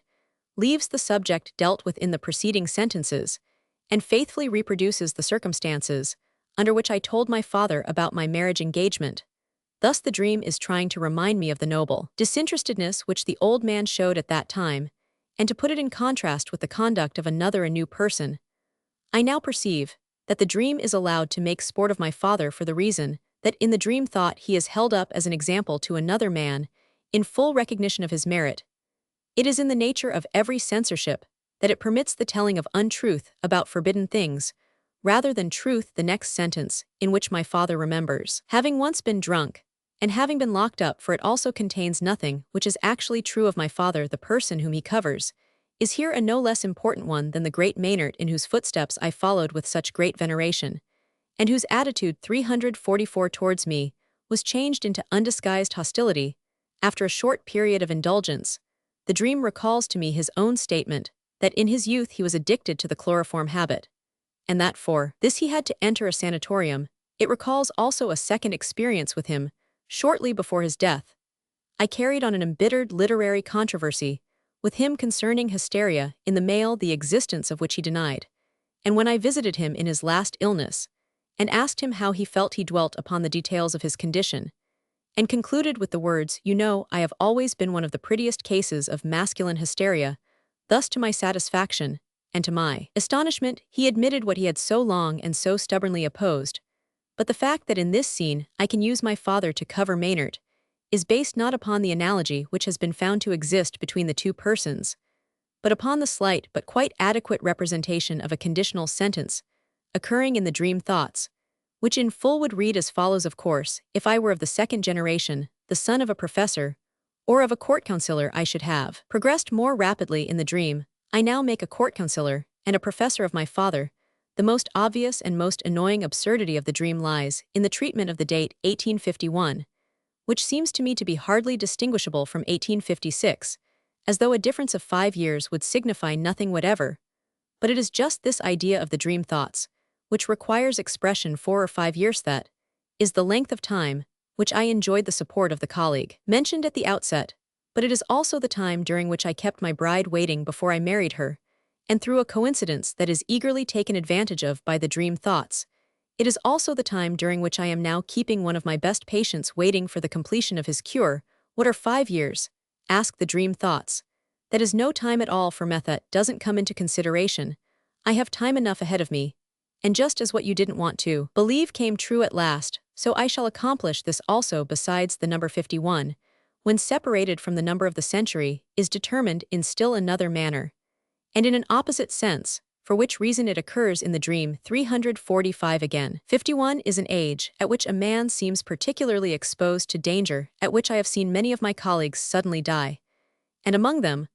leaves the subject dealt with in the preceding sentences and faithfully reproduces the circumstances under which I told my father about my marriage engagement. Thus the dream is trying to remind me of the noble disinterestedness which the old man showed at that time, and to put it in contrast with the conduct of another, a new person. I now perceive that the dream is allowed to make sport of my father for the reason that in the dream thought he is held up as an example to another man in full recognition of his merit. It is in the nature of every censorship that it permits the telling of untruth about forbidden things, rather than truth. The next sentence, in which my father remembers having once been drunk, and having been locked up, for it also contains nothing which is actually true of my father, the person whom he covers, is here a no less important one than the great Maynard in whose footsteps I followed with such great veneration, and whose attitude 344 towards me was changed into undisguised hostility after a short period of indulgence. The dream recalls to me his own statement that in his youth he was addicted to the chloroform habit, and that for this he had to enter a sanatorium. It recalls also a second experience with him, shortly before his death. I carried on an embittered literary controversy with him concerning hysteria in the male, the existence of which he denied, and when I visited him in his last illness, and asked him how he felt, he dwelt upon the details of his condition, and concluded with the words, "You know, I have always been one of the prettiest cases of masculine hysteria." Thus, to my satisfaction, and to my astonishment, he admitted what he had so long and so stubbornly opposed. But the fact that in this scene I can use my father to cover Maynard is based not upon the analogy which has been found to exist between the two persons, but upon the slight but quite adequate representation of a conditional sentence occurring in the dream thoughts, which in full would read as follows. Of course, if I were of the second generation, the son of a professor, or of a court councillor, I should have progressed more rapidly in the dream. I now make a court councillor and a professor of my father. The most obvious and most annoying absurdity of the dream lies in the treatment of the date 1851, which seems to me to be hardly distinguishable from 1856, as though a difference of 5 years would signify nothing whatever. But it is just this idea of the dream thoughts, which requires expression 4 or 5 years, that is the length of time which I enjoyed the support of the colleague mentioned at the outset, but it is also the time during which I kept my bride waiting before I married her, and through a coincidence that is eagerly taken advantage of by the dream thoughts, it is also the time during which I am now keeping one of my best patients waiting for the completion of his cure. What are 5 years? Ask the dream thoughts. That is no time at all for method doesn't come into consideration. I have time enough ahead of me. And just as what you didn't want to believe came true at last, so I shall accomplish this also. Besides, the number 51, when separated from the number of the century, is determined in still another manner, and in an opposite sense, for which reason it occurs in the dream 345 again. 51 is an age at which a man seems particularly exposed to danger, at which I have seen many of my colleagues suddenly die, and among them,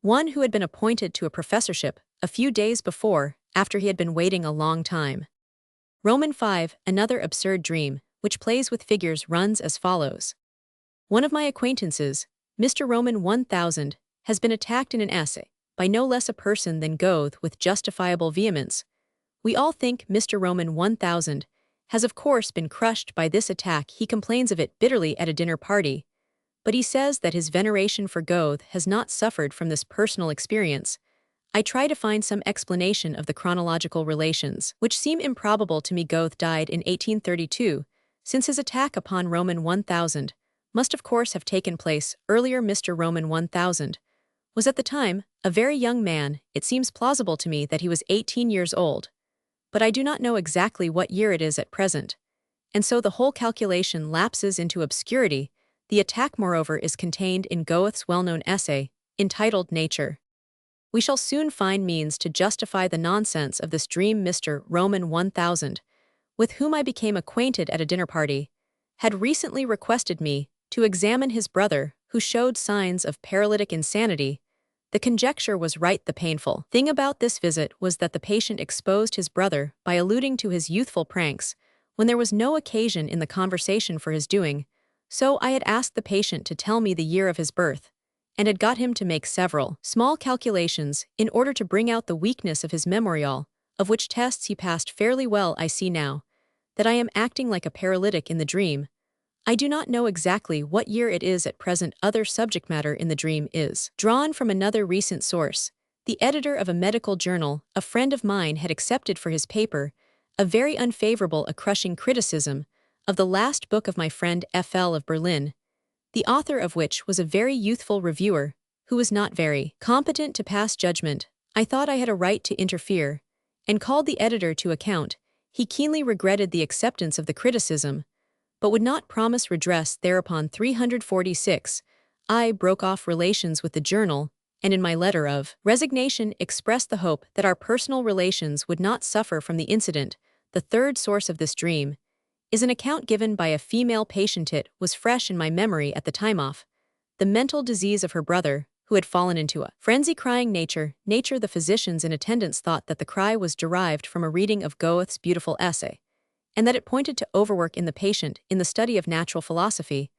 one who had been appointed to a professorship a few days before, after he had been waiting a long time. Roman 5, another absurd dream, which plays with figures, runs as follows. One of my acquaintances, Mr. Roman 1000, has been attacked in an essay by no less a person than Goethe with justifiable vehemence. We all think Mr. Roman 1000 has of course been crushed by this attack. He complains of it bitterly at a dinner party, but he says that his veneration for Goethe has not suffered from this personal experience. I try to find some explanation of the chronological relations, which seem improbable to me. Goethe died in 1832, since his attack upon Roman 1000 must of course have taken place earlier. Mr. Roman 1000 was at the time a very young man. It seems plausible to me that he was 18 years old, but I do not know exactly what year it is at present, and so the whole calculation lapses into obscurity. The attack, moreover, is contained in Goethe's well-known essay, entitled Nature. We shall soon find means to justify the nonsense of this dream. Mr. Roman 1000, with whom I became acquainted at a dinner party, had recently requested me to examine his brother, who showed signs of paralytic insanity. The conjecture was right. The painful thing about this visit was that the patient exposed his brother by alluding to his youthful pranks, when there was no occasion in the conversation for his doing so. I had asked the patient to tell me the year of his birth, and had got him to make several small calculations in order to bring out the weakness of his memorial, of which tests he passed fairly well. I see now that I am acting like a paralytic in the dream. I do not know exactly what year it is at present. Other subject matter in the dream is drawn from another recent source. The editor of a medical journal, a friend of mine, had accepted for his paper a very unfavorable, a crushing criticism of the last book of my friend F.L. of Berlin, the author of which was a very youthful reviewer, who was not very competent to pass judgment. I thought I had a right to interfere, and called the editor to account. He keenly regretted the acceptance of the criticism, but would not promise redress thereupon. 346, I broke off relations with the journal, and in my letter of resignation expressed the hope that our personal relations would not suffer from the incident. The third source of this dream is an account given by a female patient. It was fresh in my memory at the time of the mental disease of her brother, who had fallen into a frenzy crying, "Nature, nature." The physicians in attendance thought that the cry was derived from a reading of Goethe's beautiful essay, and that it pointed to overwork in the patient in the study of natural philosophy,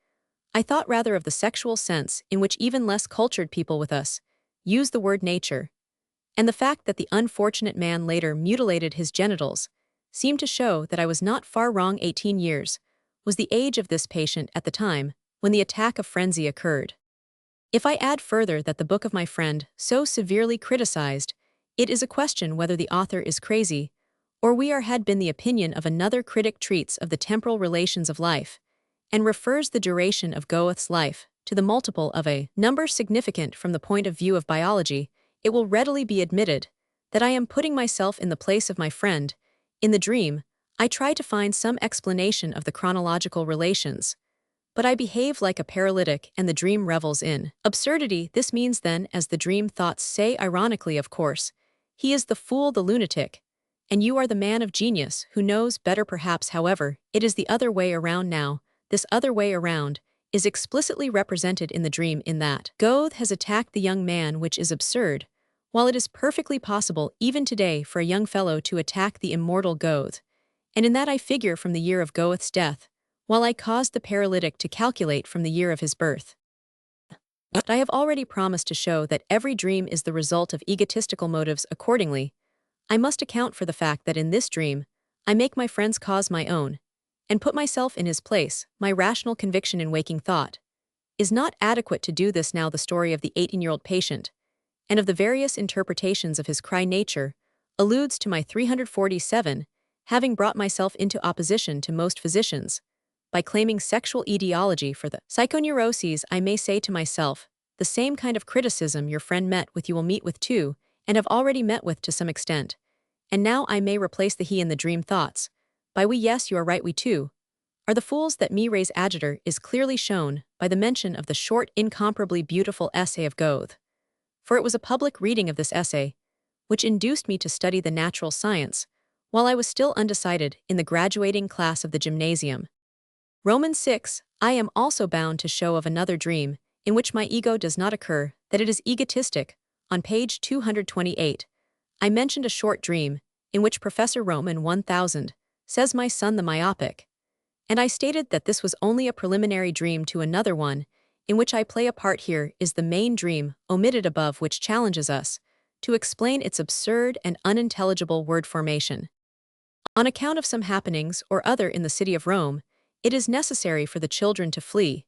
I thought rather of the sexual sense in which even less cultured people with us use the word nature, and the fact that the unfortunate man later mutilated his genitals seemed to show that I was not far wrong. 18 years was the age of this patient at the time when the attack of frenzy occurred. If I add further that the book of my friend so severely criticized, it is a question whether the author is crazy, or we are had been the opinion of another critic treats of the temporal relations of life, and refers the duration of Goethe's life to the multiple of a number significant from the point of view of biology, it will readily be admitted that I am putting myself in the place of my friend. In the dream, I try to find some explanation of the chronological relations, but I behave like a paralytic and the dream revels in absurdity. This means then, as the dream thoughts say ironically, of course, he is the fool, the lunatic, and you are the man of genius who knows better. Perhaps, however, it is the other way around now. This other way around is explicitly represented in the dream in that Goethe has attacked the young man, which is absurd, while it is perfectly possible even today for a young fellow to attack the immortal Goethe, and in that I figure from the year of Goethe's death, while I caused the paralytic to calculate from the year of his birth. But I have already promised to show that every dream is the result of egotistical motives. Accordingly, I must account for the fact that in this dream, I make my friend's cause my own, and put myself in his place. My rational conviction in waking thought is not adequate to do this. Now the story of the 18-year-old patient, and of the various interpretations of his cry nature, alludes to my 347, having brought myself into opposition to most physicians, by claiming sexual etiology for the psychoneuroses. I may say to myself, the same kind of criticism your friend met with you will meet with too, and have already met with to some extent. And now I may replace the he in the dream thoughts by we. Yes, you are right, we too are the fools. That me res agiter is clearly shown by the mention of the short, incomparably beautiful essay of Goethe. For it was a public reading of this essay which induced me to study the natural science, while I was still undecided in the graduating class of the gymnasium. Romans 6, I am also bound to show of another dream, in which my ego does not occur, that it is egotistic. On page 228, I mentioned a short dream, in which Professor Roman 1000 says my son the myopic, and I stated that this was only a preliminary dream to another one, in which I play a part. Here is the main dream, omitted above, which challenges us to explain its absurd and unintelligible word formation. On account of some happenings or other in the city of Rome, it is necessary for the children to flee,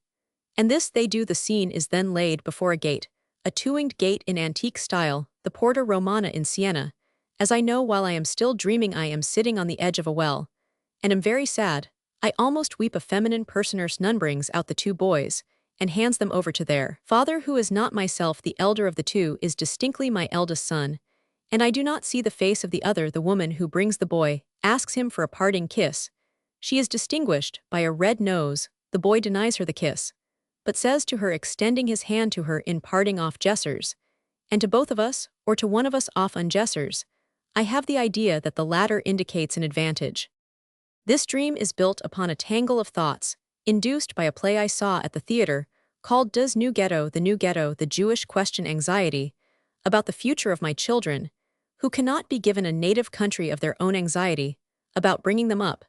and this they do. The scene is then laid before a gate, a two-winged gate in antique style, the Porta Romana in Siena. As I know, while I am still dreaming, I am sitting on the edge of a well, and am very sad. I almost weep. A feminine person nun brings out the two boys, and hands them over to their father, who is not myself. The elder of the two is distinctly my eldest son, and I do not see the face of the other. The woman who brings the boy asks him for a parting kiss. She is distinguished by a red nose. The boy denies her the kiss, but says to her, extending his hand to her in parting, off gessers, and to both of us, or to one of us, off ungessers. I have the idea that the latter indicates an advantage. This dream is built upon a tangle of thoughts, induced by a play I saw at the theater, called Does New Ghetto, the Jewish question, anxiety about the future of my children, who cannot be given a native country of their own, anxiety about bringing them up,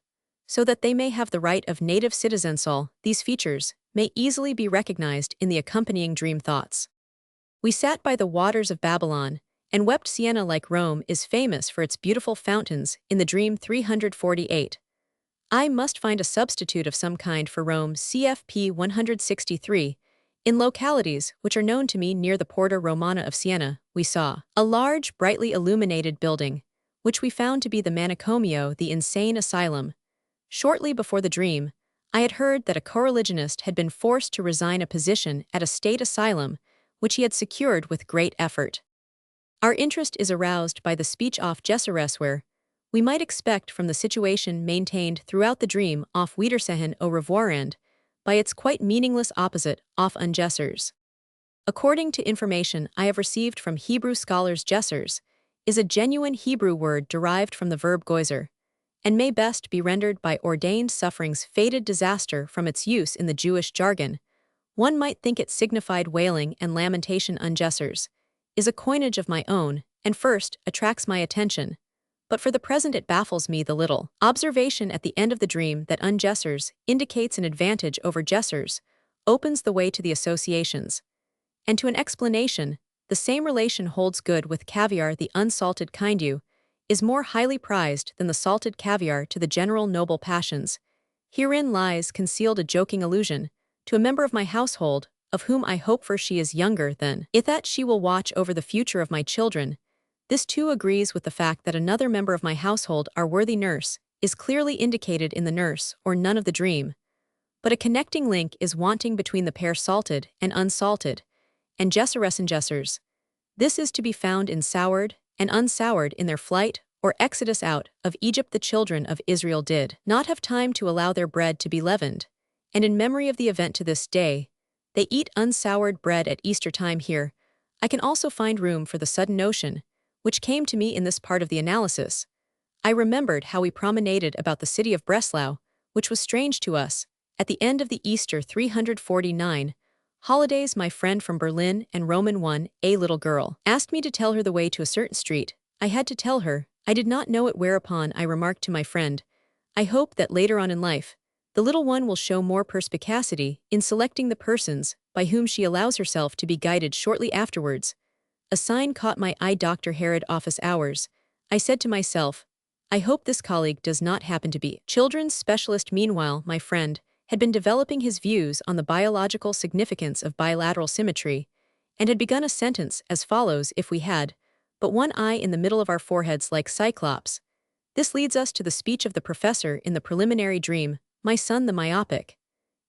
so that they may have the right of native citizenship. These features may easily be recognized in the accompanying dream thoughts. We sat by the waters of Babylon, and wept. Siena, like Rome, is famous for its beautiful fountains. In the dream 348, I must find a substitute of some kind for Rome. CFP 163. In localities which are known to me near the Porta Romana of Siena, we saw a large, brightly illuminated building, which we found to be the manicomio, the insane asylum. Shortly before the dream, I had heard that a co-religionist had been forced to resign a position at a state asylum, which he had secured with great effort. Our interest is aroused by the speech off Gesseres, where we might expect from the situation maintained throughout the dream off Wiedersehen au revoirand, by its quite meaningless opposite, off ungessers. According to information I have received from Hebrew scholars, gessers is a genuine Hebrew word derived from the verb geuser, and may best be rendered by ordained sufferings, fated disaster. From its use in the Jewish jargon, one might think it signified wailing and lamentation. Ungessers is a coinage of my own, and first attracts my attention, But for the present it baffles me the little observation at the end of the dream that ungessers indicates an advantage over gessers, opens the way to the associations. And to an explanation, the same relation holds good with caviar. The unsalted kindu is more highly prized than the salted caviar to the general noble passions. Herein lies concealed a joking allusion to a member of my household, of whom I hope for she is younger than if that she will watch over the future of my children. This too agrees with the fact that another member of my household, our worthy nurse, is clearly indicated in the nurse or none of the dream. But a connecting link is wanting between the pair salted and unsalted, and gesseres and gessers. This is to be found in soured and unsoured. In their flight or exodus out of Egypt, the children of Israel did not have time to allow their bread to be leavened, and in memory of the event to this day, they eat unsoured bread at Easter time. Here, I can also find room for the sudden notion, which came to me in this part of the analysis. I remembered how we promenaded about the city of Breslau, which was strange to us, at the end of the Easter 349 holidays. My friend from Berlin and Roman 1, a little girl, asked me to tell her the way to a certain street. I had to tell her, I did not know it, whereupon I remarked to my friend, I hope that later on in life, the little one will show more perspicacity in selecting the persons by whom she allows herself to be guided. Shortly afterwards, a sign caught my eye: Dr. Herod, office hours. I said to myself, I hope this colleague does not happen to be children's specialist. Meanwhile, my friend had been developing his views on the biological significance of bilateral symmetry, and had begun a sentence as follows: if we had but one eye in the middle of our foreheads like Cyclops. This leads us to the speech of the professor in the preliminary dream, my son the myopic.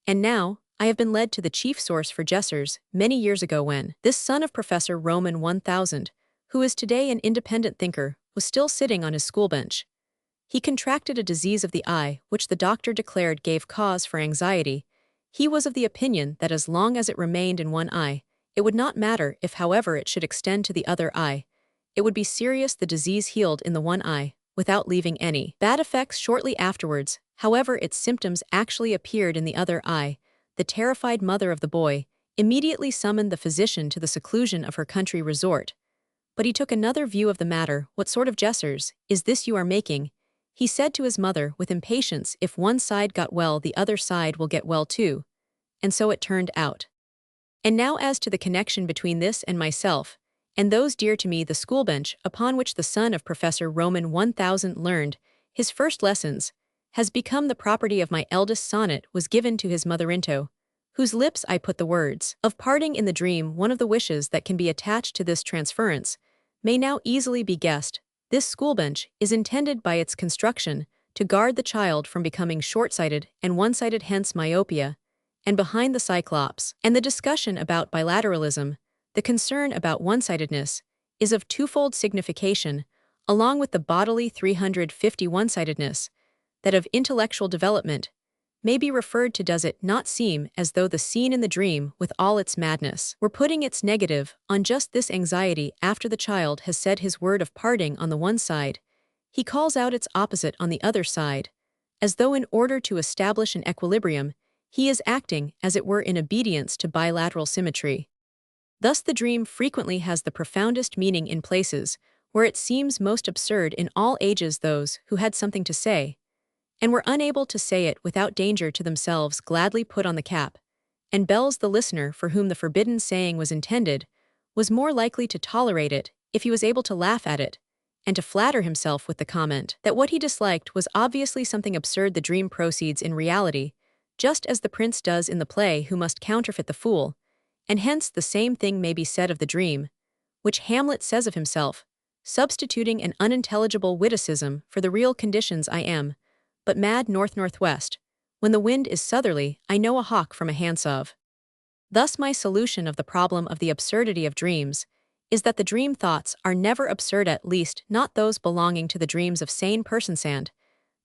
And now, I have been led to the chief source for gessers many years ago, when this son of Professor Roman 1000, who is today an independent thinker, was still sitting on his school bench. He contracted a disease of the eye, which the doctor declared gave cause for anxiety. He was of the opinion that as long as it remained in one eye, it would not matter if, however, it should extend to the other eye. It would be serious. The disease healed in the one eye, without leaving any bad effects. Shortly afterwards, however, its symptoms actually appeared in the other eye. The terrified mother of the boy immediately summoned the physician to the seclusion of her country resort. But he took another view of the matter. What sort of gessers is this you are making? He said to his mother with impatience. If one side got well, the other side will get well too. And so it turned out. And now as to the connection between this and myself, and those dear to me, the schoolbench upon which the son of Professor Roman 1000 learned his first lessons, has become the property of my eldest. Sonnet was given to his mother, into whose lips I put the words of parting in the dream. One of the wishes that can be attached to this transference may now easily be guessed. This schoolbench is intended by its construction to guard the child from becoming short-sighted and one-sided, hence myopia, and behind the Cyclops. And the discussion about bilateralism, the concern about one-sidedness, is of twofold signification, along with the bodily 350 one-sidedness, that of intellectual development, may be referred to. Does it not seem as though the scene in the dream, with all its madness, were putting its negative on just this anxiety? After the child has said his word of parting on the one side, he calls out its opposite on the other side, as though in order to establish an equilibrium, he is acting, as it were, in obedience to bilateral symmetry. Thus the dream frequently has the profoundest meaning in places where it seems most absurd. In all ages those who had something to say, and were unable to say it without danger to themselves, gladly put on the cap and bells. The listener for whom the forbidden saying was intended was more likely to tolerate it if he was able to laugh at it, and to flatter himself with the comment that what he disliked was obviously something absurd. The dream proceeds in reality, just as the prince does in the play who must counterfeit the fool, and hence the same thing may be said of the dream, which Hamlet says of himself, substituting an unintelligible witticism for the real conditions: I am but mad north-northwest. When the wind is southerly, I know a hawk from a handsaw. Thus my solution of the problem of the absurdity of dreams is that the dream thoughts are never absurd, at least not those belonging to the dreams of sane persons, and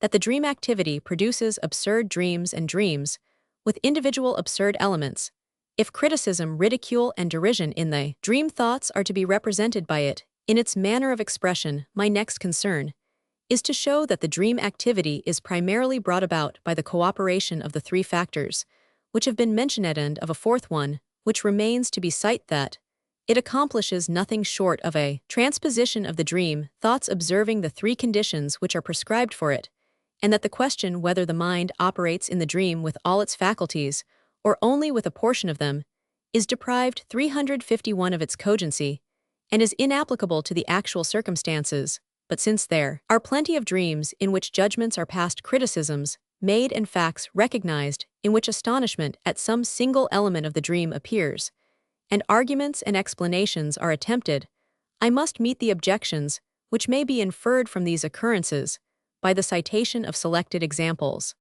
that the dream activity produces absurd dreams and dreams with individual absurd elements. If criticism, ridicule, and derision in the dream thoughts are to be represented by it in its manner of expression, my next concern is to show that the dream activity is primarily brought about by the cooperation of the three factors, which have been mentioned, and of a fourth one, which remains to be cited, that It accomplishes nothing short of a transposition of the dream, thoughts observing the three conditions which are prescribed for it, and that the question whether the mind operates in the dream with all its faculties, or only with a portion of them, is deprived 351 of its cogency, and is inapplicable to the actual circumstances. But since there are plenty of dreams in which judgments are past criticisms made and facts recognized, in which astonishment at some single element of the dream appears, and arguments and explanations are attempted, I must meet the objections, which may be inferred from these occurrences, by the citation of selected examples.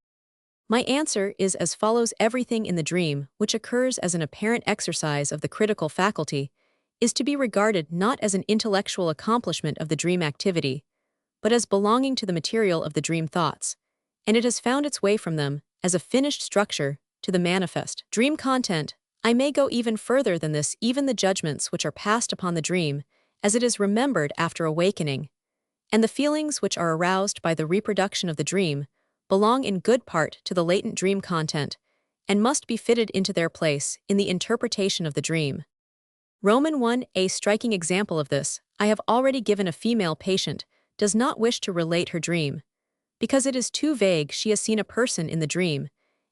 My answer is as follows: everything in the dream, which occurs as an apparent exercise of the critical faculty, is to be regarded not as an intellectual accomplishment of the dream activity, but as belonging to the material of the dream thoughts, and it has found its way from them, as a finished structure, to the manifest dream content. I may go even further than this: even the judgments which are passed upon the dream, as it is remembered after awakening, and the feelings which are aroused by the reproduction of the dream, belong in good part to the latent dream content, and must be fitted into their place in the interpretation of the dream. Roman 1. A striking example of this, I have already given. A female patient does not wish to relate her dream, because it is too vague. She has seen a person in the dream,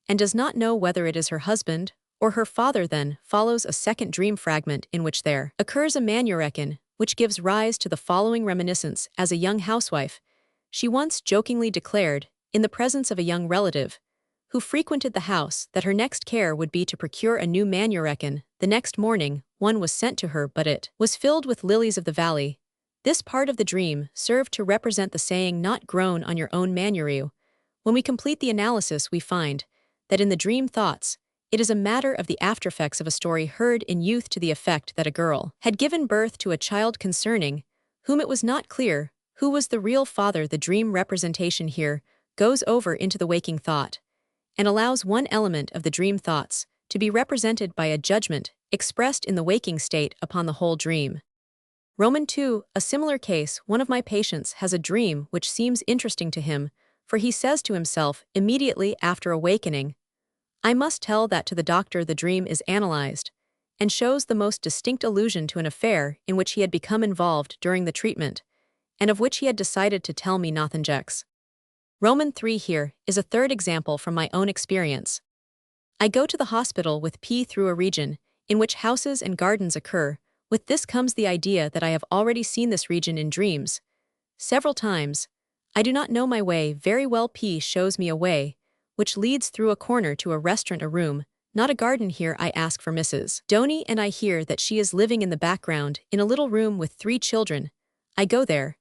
and does not know whether it is her husband or her father. Then follows a second dream fragment in which there occurs a mannequin, which gives rise to the following reminiscence. As a young housewife, she once jokingly declared, in the presence of a young relative, who frequented the house, that her next care would be to procure a new mannequin. The next morning, one was sent to her, but it was filled with lilies of the valley. This part of the dream served to represent the saying, "Not grown on your own manure." When we complete the analysis, we find that in the dream thoughts, it is a matter of the aftereffects of a story heard in youth, to the effect that a girl had given birth to a child concerning whom it was not clear who was the real father. The dream representation here goes over into the waking thought, and allows one element of the dream thoughts to be represented by a judgment expressed in the waking state upon the whole dream. Roman 2. A similar case. One of my patients has a dream which seems interesting to him, for he says to himself immediately after awakening, "I must tell that to the doctor." The dream is analyzed, and shows the most distinct allusion to an affair in which he had become involved during the treatment, and of which he had decided to tell me nothing. Roman 3. Here is a third example from my own experience. I go to the hospital with P through a region in which houses and gardens occur. With this comes the idea that I have already seen this region in dreams several times. I do not know my way very well. P shows me a way which leads through a corner to a restaurant, a room, not a garden. Here I ask for Mrs. Doney, and I hear that she is living in the background in a little room with 3 children. I go there,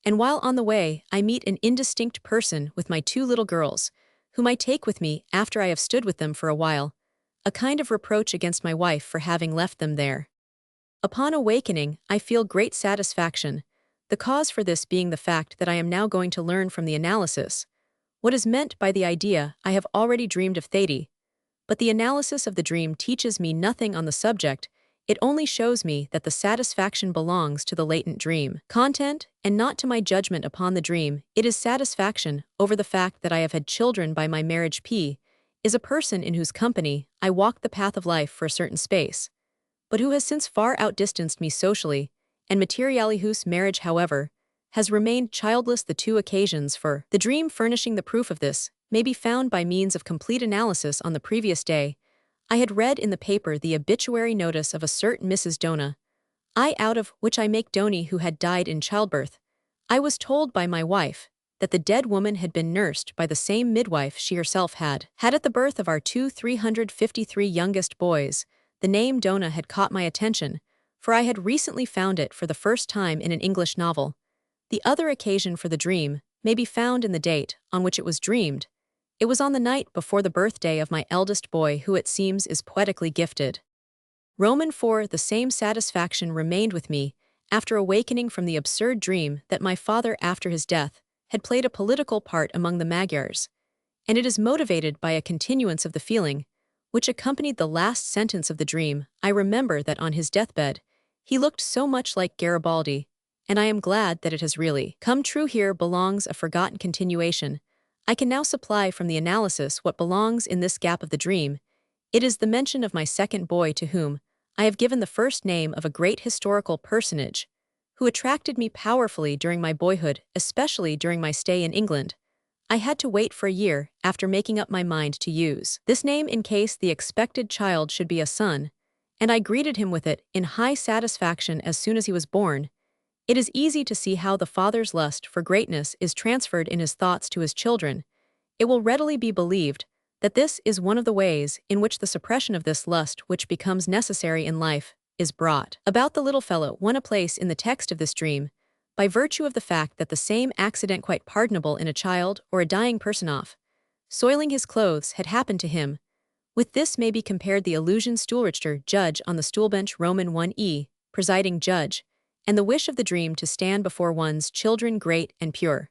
and while on the way, I meet an indistinct person with my 2 little girls, whom I take with me after I have stood with them for a while, a kind of reproach against my wife for having left them there. Upon awakening, I feel great satisfaction, the cause for this being the fact that I am now going to learn from the analysis what is meant by the idea I have already dreamed of Thady. But the analysis of the dream teaches me nothing on the subject. It only shows me that the satisfaction belongs to the latent dream content, and not to my judgment upon the dream. It is satisfaction over the fact that I have had children by my marriage. P is a person in whose company I walked the path of life for a certain space, but who has since far outdistanced me socially and materially, whose marriage, however, has remained childless. The 2 occasions for the dream furnishing the proof of this may be found by means of complete analysis. On the previous day, I had read in the paper the obituary notice of a certain Mrs. Dona, out of which I make Doney, who had died in childbirth. I was told by my wife that the dead woman had been nursed by the same midwife she herself had at the birth of our 353 youngest boys. The name Dona had caught my attention, for I had recently found it for the first time in an English novel. The other occasion for the dream may be found in the date on which it was dreamed. It was on the night before the birthday of my eldest boy, who it seems is poetically gifted. Roman 4. The same satisfaction remained with me after awakening from the absurd dream that my father, after his death, had played a political part among the Magyars, and it is motivated by a continuance of the feeling which accompanied the last sentence of the dream. I remember that on his deathbed, he looked so much like Garibaldi, and I am glad that it has really come true. Here belongs a forgotten continuation. I can now supply from the analysis what belongs in this gap of the dream. It is the mention of my second boy, to whom I have given the first name of a great historical personage who attracted me powerfully during my boyhood, especially during my stay in England. I had to wait for a year after making up my mind to use this name in case the expected child should be a son, and I greeted him with it in high satisfaction as soon as he was born. It is easy to see how the father's lust for greatness is transferred in his thoughts to his children. It will readily be believed that this is one of the ways in which the suppression of this lust which becomes necessary in life is brought about. The little fellow won a place in the text of this dream by virtue of the fact that the same accident quite pardonable in a child or a dying person off soiling his clothes had happened to him. With this may be compared the illusion Stuhlrichter, judge on the stoolbench Roman 1e, presiding judge, and the wish of the dream to stand before one's children great and pure.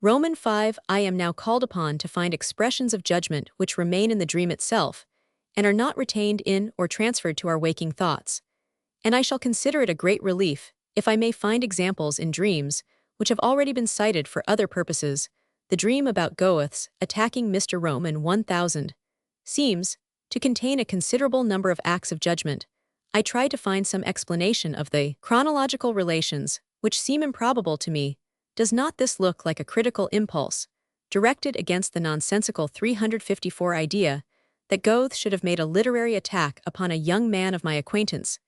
Roman 5 I am now called upon to find expressions of judgment which remain in the dream itself, and are not retained in or transferred to our waking thoughts. And I shall consider it a great relief if I may find examples in dreams which have already been cited for other purposes. The dream about Goeth's attacking Mr. Roman 1000 seems to contain a considerable number of acts of judgment. I tried to find some explanation of the chronological relations, which seem improbable to me. Does not this look like a critical impulse, directed against the nonsensical 354 idea that Goethe should have made a literary attack upon a young man of my acquaintance?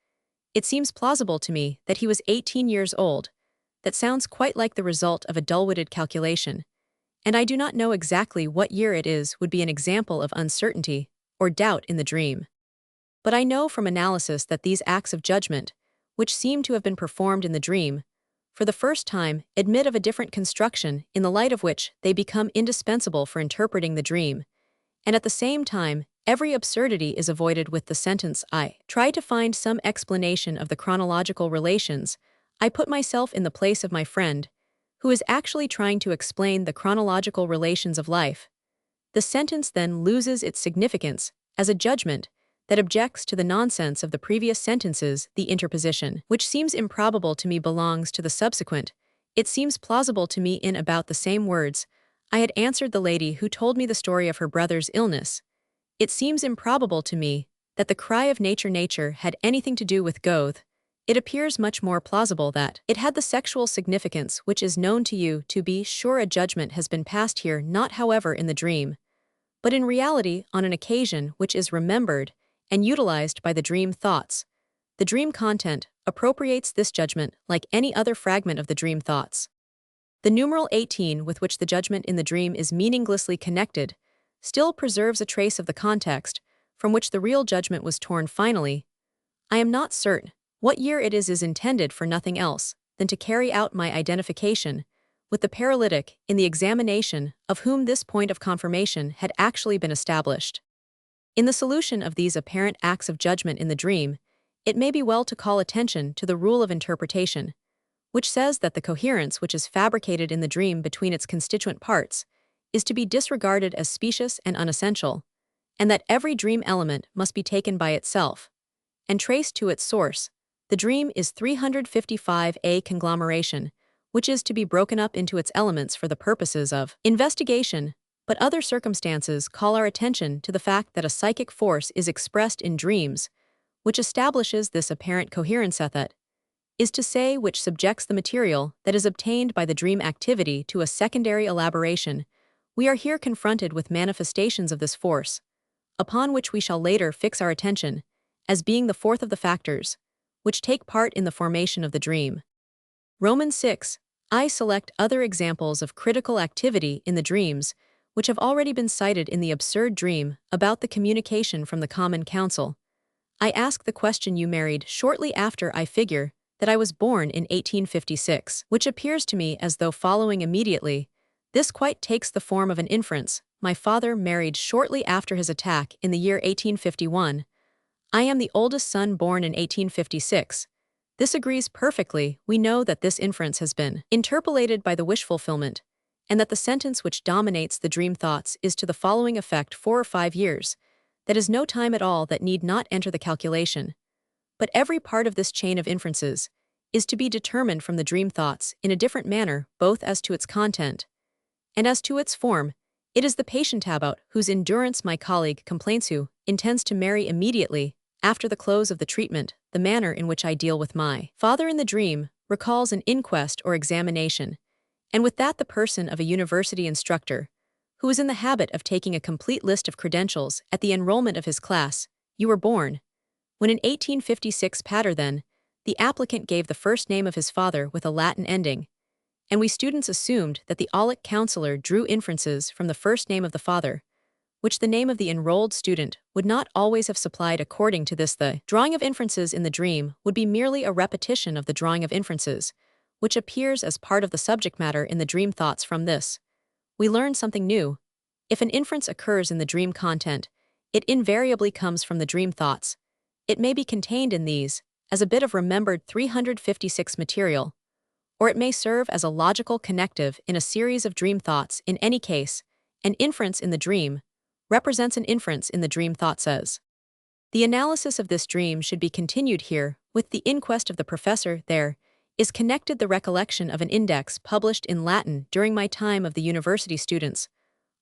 It seems plausible to me that he was 18 years old. That sounds quite like the result of a dull-witted calculation, and I do not know exactly what year it is would be an example of uncertainty or doubt in the dream. But I know from analysis that these acts of judgment, which seem to have been performed in the dream, for the first time admit of a different construction in the light of which they become indispensable for interpreting the dream, and at the same time every absurdity is avoided with the sentence I try to find some explanation of the chronological relations. I put myself in the place of my friend, who is actually trying to explain the chronological relations of life. The sentence then loses its significance as a judgment that objects to the nonsense of the previous sentences. The interposition, which seems improbable to me, belongs to the subsequent. It seems plausible to me in about the same words I had answered the lady who told me the story of her brother's illness. It seems improbable to me that the cry of nature had anything to do with Goethe. It appears much more plausible that it had the sexual significance which is known to you. To be sure, a judgment has been passed here, not however in the dream, but in reality on an occasion which is remembered and utilized by the dream thoughts. The dream content appropriates this judgment like any other fragment of the dream thoughts. The numeral 18 with which the judgment in the dream is meaninglessly connected still preserves a trace of the context from which the real judgment was torn. Finally, I am not certain what year it is intended for nothing else than to carry out my identification with the paralytic in the examination of whom this point of confirmation had actually been established. In the solution of these apparent acts of judgment in the dream, it may be well to call attention to the rule of interpretation, which says that the coherence which is fabricated in the dream between its constituent parts is to be disregarded as specious and unessential, and that every dream element must be taken by itself and traced to its source. The dream is 355 a conglomeration, which is to be broken up into its elements for the purposes of investigation, but other circumstances call our attention to the fact that a psychic force is expressed in dreams, which establishes this apparent coherence, that is to say, which subjects the material that is obtained by the dream activity to a secondary elaboration. We are here confronted with manifestations of this force, upon which we shall later fix our attention, as being the fourth of the factors which take part in the formation of the dream. Roman 6. I select other examples of critical activity in the dreams, which have already been cited in the absurd dream about the communication from the Common Council. I ask the question: you married shortly after I figure that I was born in 1856, which appears to me as though following immediately. This quite takes the form of an inference. My father married shortly after his attack in the year 1851. I am the oldest son born in 1856. This agrees perfectly. We know that this inference has been interpolated by the wish fulfillment, and that the sentence which dominates the dream thoughts is to the following effect: 4 or 5 years. That is no time at all that need not enter the calculation. But every part of this chain of inferences is to be determined from the dream thoughts in a different manner, both as to its content and as to its form. It is the patient about whose endurance my colleague complains, who intends to marry immediately after the close of the treatment, the manner in which I deal with my father in the dream recalls an inquest or examination, and with that the person of a university instructor, who is in the habit of taking a complete list of credentials at the enrollment of his class. You were born when in 1856 patter then, the applicant gave the first name of his father with a Latin ending, and we students assumed that the aulic counselor drew inferences from the first name of the father, which the name of the enrolled student would not always have supplied. According to this, the drawing of inferences in the dream would be merely a repetition of the drawing of inferences, which appears as part of the subject matter in the dream thoughts. From this, we learn something new. If an inference occurs in the dream content, it invariably comes from the dream thoughts. It may be contained in these, as a bit of remembered 356 material, or it may serve as a logical connective in a series of dream thoughts. In any case, an inference in the dream represents an inference in the dream thought says. The analysis of this dream should be continued here. With the inquest of the professor, there is connected the recollection of an index published in Latin during my time of the university students,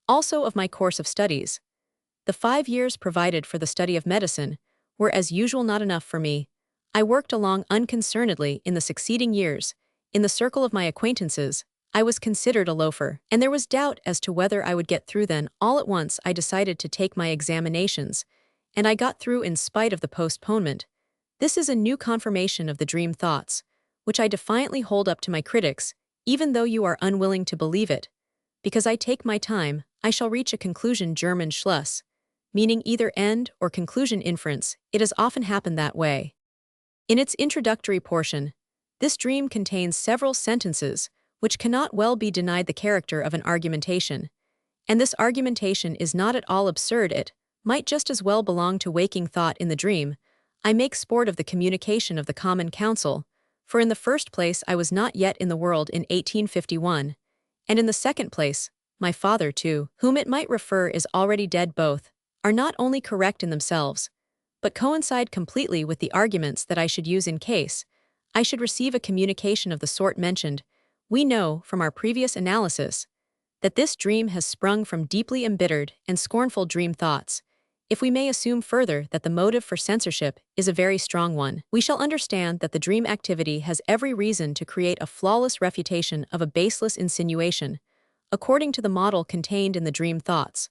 also of my course of studies. The 5 years provided for the study of medicine were as usual not enough for me. I worked along unconcernedly in the succeeding years. In the circle of my acquaintances, I was considered a loafer, and there was doubt as to whether I would get through. Then, all at once, I decided to take my examinations, and I got through in spite of the postponement. This is a new confirmation of the dream thoughts, which I defiantly hold up to my critics, even though you are unwilling to believe it. Because I take my time, I shall reach a conclusion. German Schluss, meaning either end or conclusion inference. It has often happened that way. In its introductory portion, this dream contains several sentences which cannot well be denied the character of an argumentation, and this argumentation is not at all absurd. It might just as well belong to waking thought. In the dream, I make sport of the communication of the Common Council, for in the first place I was not yet in the world in 1851, and in the second place, my father, to whom it might refer, is already dead. Both are not only correct in themselves, but coincide completely with the arguments that I should use in case I should receive a communication of the sort mentioned. We know, from our previous analysis, that this dream has sprung from deeply embittered and scornful dream thoughts. If we may assume further that the motive for censorship is a very strong one, we shall understand that the dream activity has every reason to create a flawless refutation of a baseless insinuation, according to the model contained in the dream thoughts.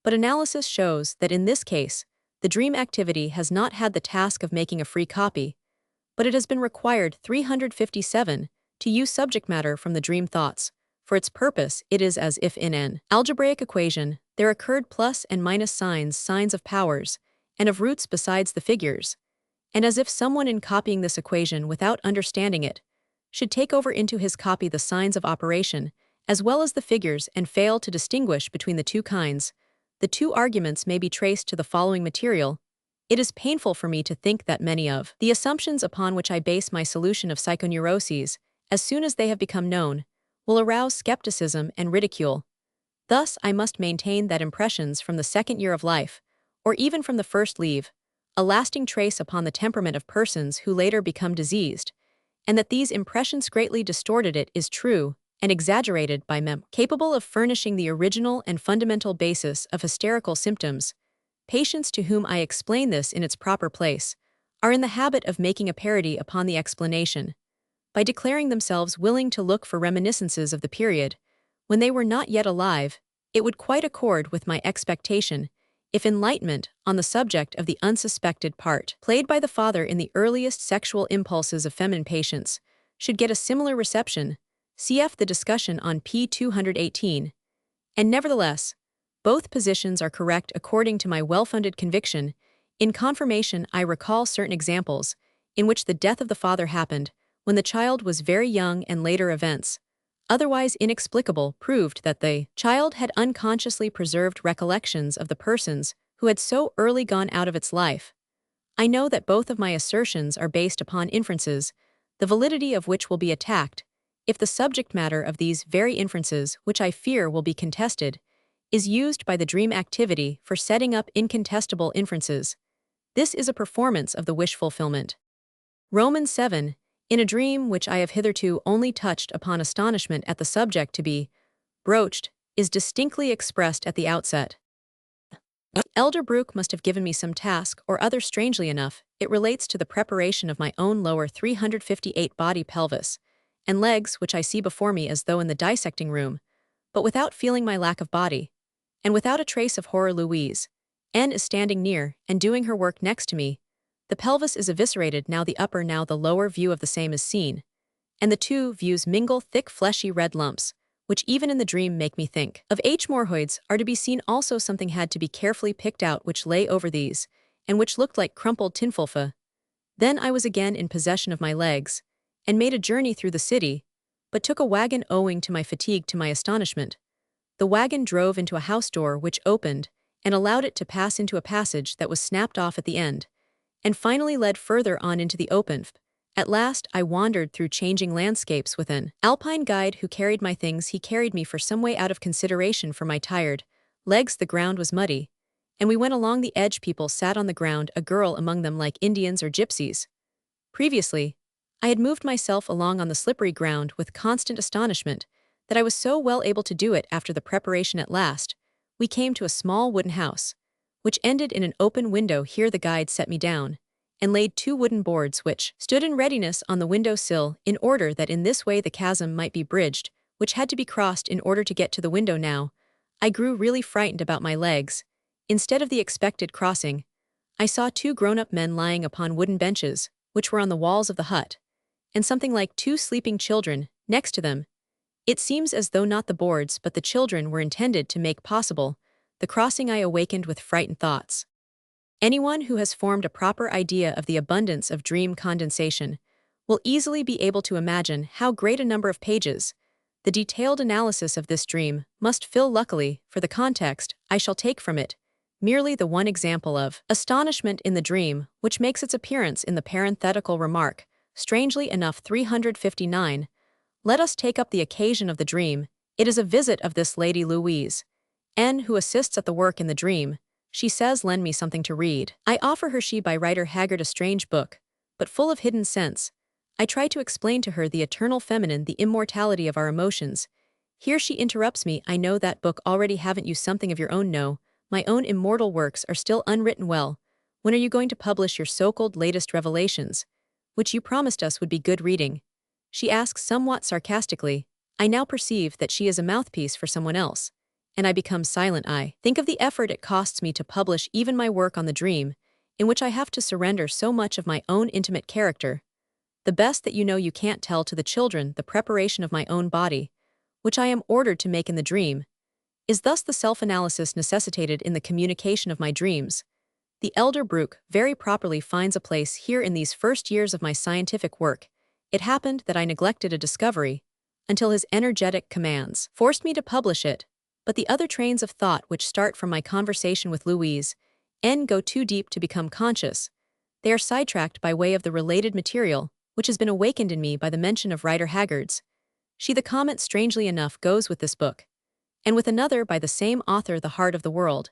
But analysis shows that in this case, the dream activity has not had the task of making a free copy, but it has been required 357 to use subject matter from the dream thoughts. For its purpose, it is as if in an algebraic equation there occurred plus and minus signs of powers, and of roots besides the figures, and as if someone in copying this equation without understanding it should take over into his copy the signs of operation, as well as the figures, and fail to distinguish between the two kinds. The two arguments may be traced to the following material. It is painful for me to think that many of the assumptions upon which I base my solution of psychoneuroses, as soon as they have become known, will arouse skepticism and ridicule. Thus, I must maintain that impressions from the second year of life, or even from the first leave, a lasting trace upon the temperament of persons who later become diseased, and that these impressions greatly distorted it is true, and exaggerated by capable of furnishing the original and fundamental basis of hysterical symptoms. Patients to whom I explain this in its proper place are in the habit of making a parody upon the explanation, by declaring themselves willing to look for reminiscences of the period when they were not yet alive. It would quite accord with my expectation if enlightenment on the subject of the unsuspected part played by the father in the earliest sexual impulses of feminine patients should get a similar reception. Cf. the discussion on p. 218. And nevertheless, both positions are correct according to my well-founded conviction. In confirmation, I recall certain examples in which the death of the father happened when the child was very young, and later events, otherwise inexplicable, proved that the child had unconsciously preserved recollections of the persons who had so early gone out of its life. I know that both of my assertions are based upon inferences, the validity of which will be attacked if the subject matter of these very inferences, which I fear will be contested, is used by the dream activity for setting up incontestable inferences. This is a performance of the wish fulfillment. Romans 7. In a dream which I have hitherto only touched upon, astonishment at the subject to be broached is distinctly expressed at the outset. Elder Brooke must have given me some task or other. Strangely enough, it relates to the preparation of my own lower 358 body pelvis and legs, which I see before me as though in the dissecting room, but without feeling my lack of body, and without a trace of horror. Louise N is standing near and doing her work next to me. The pelvis is eviscerated, now the upper, now the lower view of the same is seen, and the two views mingle. Thick fleshy red lumps, which even in the dream make me think of hemorrhoids, are to be seen also. Something had to be carefully picked out which lay over these, and which looked like crumpled tinfolfa. Then I was again in possession of my legs, and made a journey through the city, but took a wagon owing to my fatigue. To my astonishment, the wagon drove into a house door which opened and allowed it to pass into a passage that was snapped off at the end, and finally led further on into the open. At last I wandered through changing landscapes with an alpine guide who carried my things. He carried me for some way out of consideration for my tired legs. The ground was muddy, and we went along the edge. People sat on the ground, a girl among them, like Indians or gypsies. Previously, I had moved myself along on the slippery ground with constant astonishment that I was so well able to do it. After the preparation, at last, we came to a small wooden house, which ended in an open window. Here the guide set me down and laid two wooden boards which stood in readiness on the window sill, in order that in this way the chasm might be bridged, which had to be crossed in order to get to the window. Now, I grew really frightened about my legs. Instead of the expected crossing, I saw two grown-up men lying upon wooden benches, which were on the walls of the hut, and something like two sleeping children next to them. It seems as though not the boards but the children were intended to make possible the crossing. I awakened with frightened thoughts. Anyone who has formed a proper idea of the abundance of dream condensation will easily be able to imagine how great a number of pages the detailed analysis of this dream must fill. Luckily, for the context, I shall take from it merely the one example of astonishment in the dream which makes its appearance in the parenthetical remark. Strangely enough, 359. Let us take up the occasion of the dream. It is a visit of this lady Louise N, who assists at the work in the dream. She says, "Lend me something to read." I offer her She by Rider Haggard, a strange book, but full of hidden sense. I try to explain to her the eternal feminine, the immortality of our emotions. Here she interrupts me. "I know that book already. Haven't you something of your own?" "No, my own immortal works are still unwritten." "Well, when are you going to publish your so-called latest revelations, which you promised us would be good reading?" She asks somewhat sarcastically. I now perceive that she is a mouthpiece for someone else, and I become silent. I think of the effort it costs me to publish even my work on the dream, in which I have to surrender so much of my own intimate character. The best that you know you can't tell to the children. The preparation of my own body, which I am ordered to make in the dream, is thus the self-analysis necessitated in the communication of my dreams. The elder Brooke very properly finds a place here. In these first years of my scientific work, it happened that I neglected a discovery until his energetic commands forced me to publish it. But the other trains of thought which start from my conversation with Louise N go too deep to become conscious. They are sidetracked by way of the related material, which has been awakened in me by the mention of Rider Haggard's She. The comment, strangely enough, goes with this book, and with another by the same author, The Heart of the World,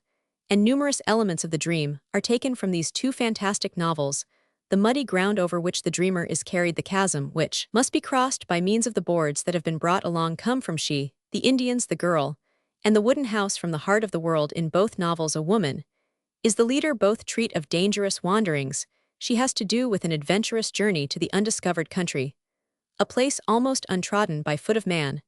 and numerous elements of the dream are taken from these two fantastic novels. The muddy ground over which the dreamer is carried, the chasm which must be crossed by means of the boards that have been brought along, come from She, the Indians, the girl, and the wooden house. From The Heart of the World, in both novels a woman is the leader. Both treat of dangerous wanderings. She has to do with an adventurous journey to the undiscovered country, a place almost untrodden by foot of man.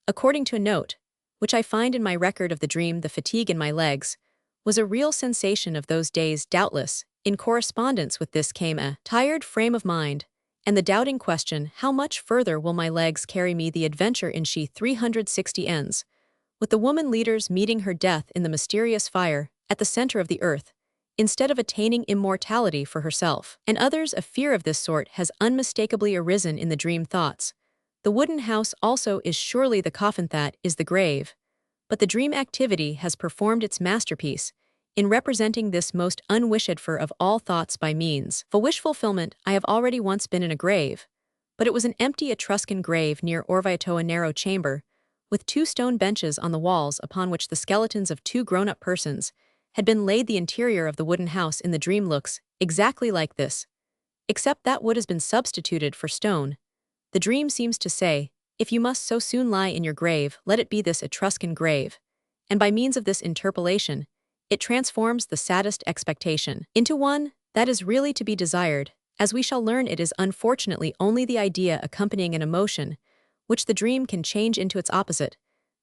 According to a note, which I find in my record of the dream, the fatigue in my legs was a real sensation of those days. Doubtless, in correspondence with this came a tired frame of mind, and the doubting question, how much further will my legs carry me? The adventure in She 360 ends with the woman leaders meeting her death in the mysterious fire at the center of the earth, instead of attaining immortality for herself and others. A fear of this sort has unmistakably arisen in the dream thoughts. The wooden house also is surely the coffin, that is the grave. But the dream activity has performed its masterpiece in representing this most unwished for of all thoughts by means of wish fulfillment. I have already once been in a grave, but it was an empty Etruscan grave near Orvieto, a narrow chamber, with two stone benches on the walls upon which the skeletons of two grown-up persons had been laid. The interior of the wooden house in the dream looks exactly like this, except that wood has been substituted for stone. The dream seems to say, if you must so soon lie in your grave, let it be this Etruscan grave. And by means of this interpolation, it transforms the saddest expectation into one that is really to be desired. As we shall learn, it is unfortunately only the idea accompanying an emotion, which the dream can change into its opposite,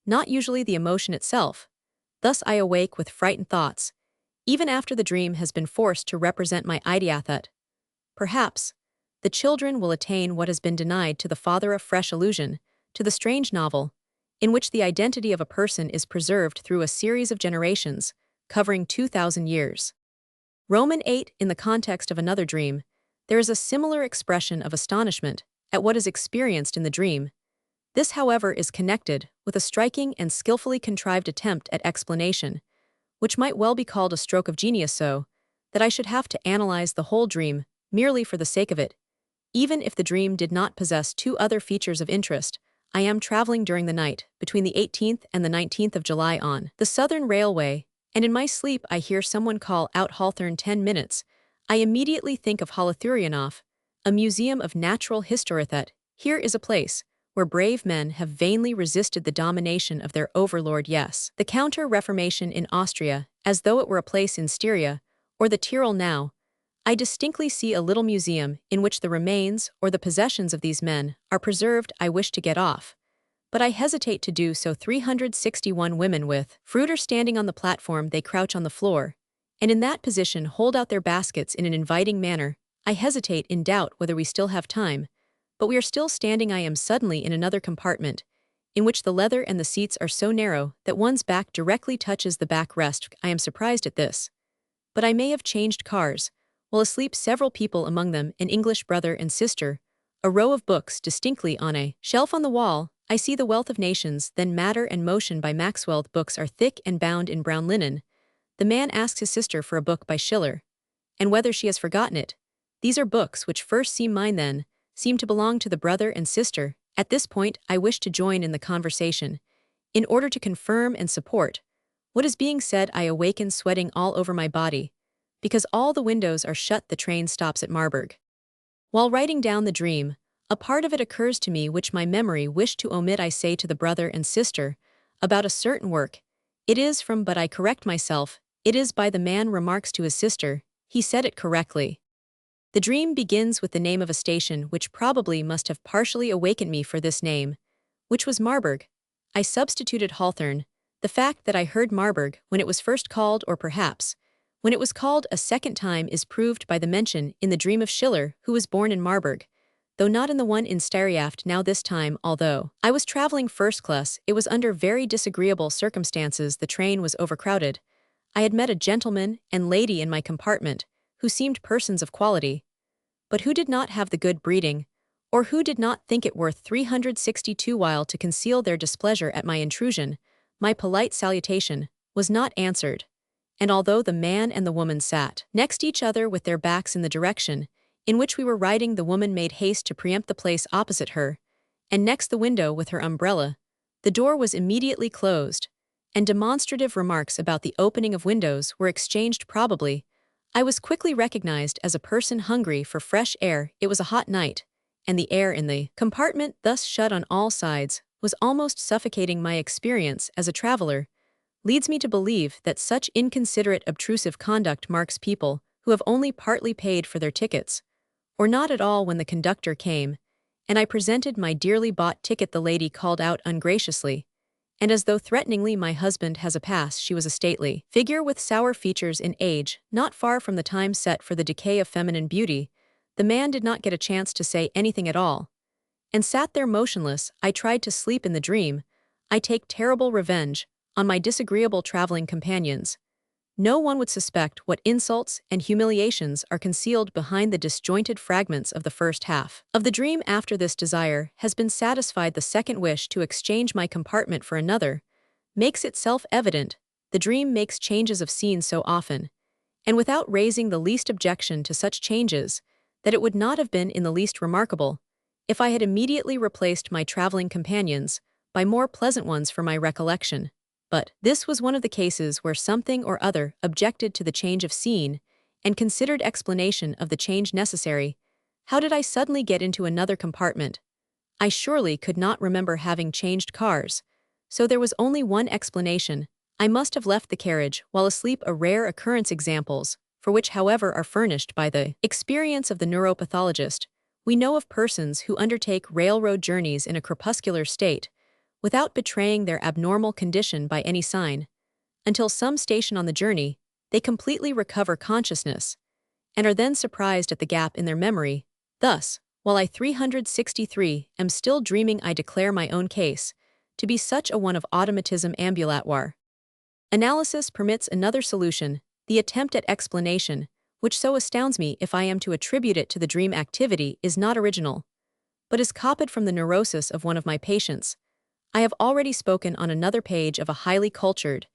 not usually the emotion itself. Thus I awake with frightened thoughts, even after the dream has been forced to represent my idiothat. Perhaps the children will attain what has been denied to the father, a fresh allusion to the strange novel, in which the identity of a person is preserved through a series of generations, covering 2,000 years. Roman 8. In the context of another dream, there is a similar expression of astonishment at what is experienced in the dream. This, however, is connected with a striking and skillfully contrived attempt at explanation, which might well be called a stroke of genius, so that I should have to analyze the whole dream merely for the sake of it. Even if the dream did not possess two other features of interest, I am traveling during the night, between the 18th and the 19th of July on the Southern Railway, and in my sleep I hear someone call out Hawthorne 10 minutes. I immediately think of Holothurianov, a museum of natural history. That here is a place where brave men have vainly resisted the domination of their overlord. Yes, the Counter-Reformation in Austria, as though it were a place in Styria, or the Tyrol now. I distinctly see a little museum in which the remains or the possessions of these men are preserved. I wish to get off, but I hesitate to do so. 361 women with fruit are standing on the platform. They crouch on the floor, and in that position hold out their baskets in an inviting manner. I hesitate, in doubt whether we still have time, but we are still standing. I am suddenly in another compartment, in which the leather and the seats are so narrow that one's back directly touches the backrest. I am surprised at this, but I may have changed cars. While asleep, several people, among them an English brother and sister, a row of books distinctly on a shelf on the wall. I see The Wealth of Nations, then Matter and Motion by Maxwell. The books are thick and bound in brown linen. The man asks his sister for a book by Schiller, and whether she has forgotten it. These are books which first seem mine, then seem to belong to the brother and sister. At this point, I wish to join in the conversation, in order to confirm and support what is being said. I awaken sweating all over my body, because all the windows are shut. The train stops at Marburg. While writing down the dream, a part of it occurs to me which my memory wished to omit. I say to the brother and sister about a certain work, "It is from," but I correct myself, "It is by." The man remarks to his sister, "He said it correctly." The dream begins with the name of a station which probably must have partially awakened me, for this name, which was Marburg, I substituted Hawthorne. The fact that I heard Marburg when it was first called, or perhaps when it was called a second time, is proved by the mention in the dream of Schiller, who was born in Marburg, though not in the one in Styriaft. Now this time, although I was traveling first class, it was under very disagreeable circumstances. The train was overcrowded. I had met a gentleman and lady in my compartment who seemed persons of quality, but who did not have the good breeding, or who did not think it worth 362 while to conceal their displeasure at my intrusion. My polite salutation was not answered, and although the man and the woman sat next each other with their backs in the direction in which we were riding, the woman made haste to preempt the place opposite her, and next the window with her umbrella. The door was immediately closed, and demonstrative remarks about the opening of windows were exchanged. Probably I was quickly recognized as a person hungry for fresh air. It was a hot night, and the air in the compartment, thus shut on all sides, was almost suffocating. My experience as a traveler leads me to believe that such inconsiderate, obtrusive conduct marks people who have only partly paid for their tickets, or not at all. When the conductor came, and I presented my dearly bought ticket, the lady called out ungraciously, and as though threateningly, "My husband has a pass." She was a stately figure with sour features, in age not far from the time set for the decay of feminine beauty. The man did not get a chance to say anything at all, and sat there motionless. I tried to sleep in the dream. I take terrible revenge on my disagreeable traveling companions. No one would suspect what insults and humiliations are concealed behind the disjointed fragments of the first half of the dream. After this desire has been satisfied, the second wish to exchange my compartment for another makes itself evident. The dream makes changes of scene so often, and without raising the least objection to such changes, that it would not have been in the least remarkable if I had immediately replaced my traveling companions by more pleasant ones for my recollection. But this was one of the cases where something or other objected to the change of scene and considered explanation of the change necessary. How did I suddenly get into another compartment? I surely could not remember having changed cars, so there was only one explanation. I must have left the carriage while asleep, a rare occurrence. Examples, for which however are furnished by the experience of the neuropathologist. We know of persons who undertake railroad journeys in a crepuscular state, without betraying their abnormal condition by any sign. Until some station on the journey, they completely recover consciousness, and are then surprised at the gap in their memory. Thus, while I 363 am still dreaming, I declare my own case to be such a one of automatism ambulatoire. Analysis permits another solution, the attempt at explanation, which so astounds me if I am to attribute it to the dream activity, is not original, but is copied from the neurosis of one of my patients. I have already spoken on another page of a highly cultured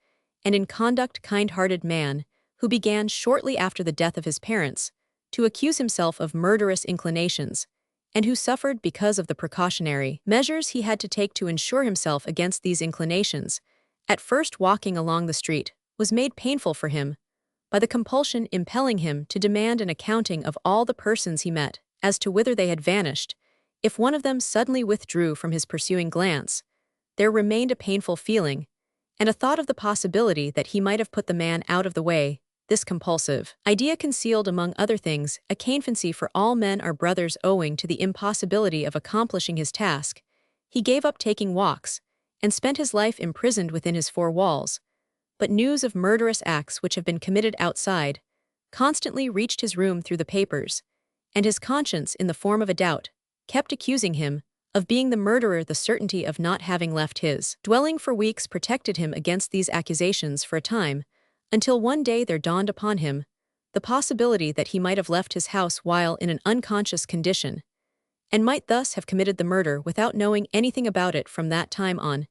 and in conduct kind-hearted man who began shortly after the death of his parents to accuse himself of murderous inclinations, and who suffered because of the precautionary measures he had to take to ensure himself against these inclinations. At first, walking along the street was made painful for him by the compulsion impelling him to demand an accounting of all the persons he met as to whither they had vanished. If one of them suddenly withdrew from his pursuing glance, there remained a painful feeling, and a thought of the possibility that he might have put the man out of the way. This compulsive idea concealed, among other things, a keen fancy for all men are brothers. Owing to the impossibility of accomplishing his task, he gave up taking walks, and spent his life imprisoned within his four walls. But news of murderous acts which have been committed outside constantly reached his room through the papers, and his conscience, in the form of a doubt, kept accusing him of being the murderer. The certainty of not having left his dwelling for weeks protected him against these accusations for a time, until one day there dawned upon him the possibility that he might have left his house while in an unconscious condition, and might thus have committed the murder without knowing anything about it. From that time on,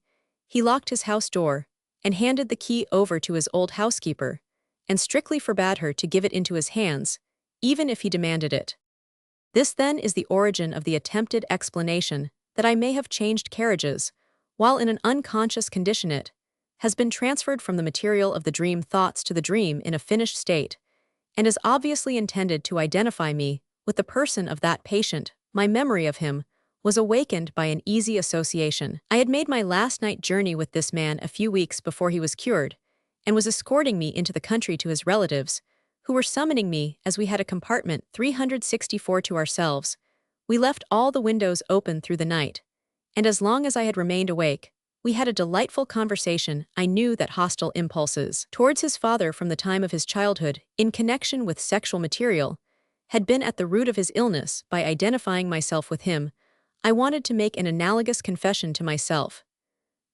he locked his house door and handed the key over to his old housekeeper, and strictly forbade her to give it into his hands, even if he demanded it. This then is the origin of the attempted explanation that I may have changed carriages while in an unconscious condition. It has been transferred from the material of the dream thoughts to the dream in a finished state, and is obviously intended to identify me with the person of that patient. My memory of him was awakened by an easy association. I had made my last night journey with this man a few weeks before he was cured, and was escorting me into the country to his relatives, who were summoning me as we had a compartment 364 to ourselves. We left all the windows open through the night, and as long as I had remained awake, we had a delightful conversation. I knew that hostile impulses towards his father from the time of his childhood, in connection with sexual material, had been at the root of his illness. By identifying myself with him, I wanted to make an analogous confession to myself.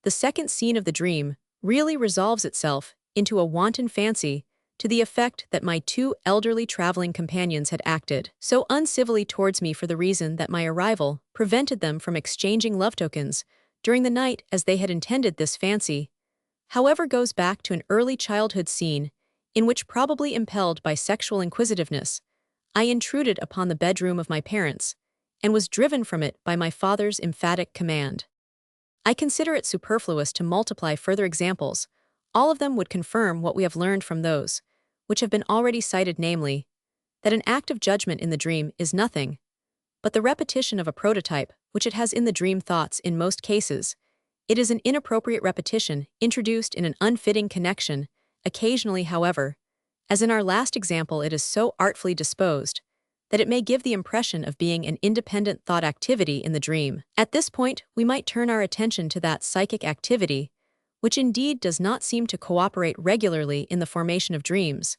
The second scene of the dream really resolves itself into a wanton fancy to the effect that my two elderly traveling companions had acted so uncivilly towards me for the reason that my arrival prevented them from exchanging love tokens during the night as they had intended. This fancy, however, goes back to an early childhood scene in which, probably impelled by sexual inquisitiveness, I intruded upon the bedroom of my parents and was driven from it by my father's emphatic command. I consider it superfluous to multiply further examples. All of them would confirm what we have learned from those which have been already cited, namely, that an act of judgment in the dream is nothing but the repetition of a prototype which it has in the dream thoughts. In most cases, it is an inappropriate repetition introduced in an unfitting connection. Occasionally, however, as in our last example, it is so artfully disposed that it may give the impression of being an independent thought activity in the dream. At this point, we might turn our attention to that psychic activity which indeed does not seem to cooperate regularly in the formation of dreams,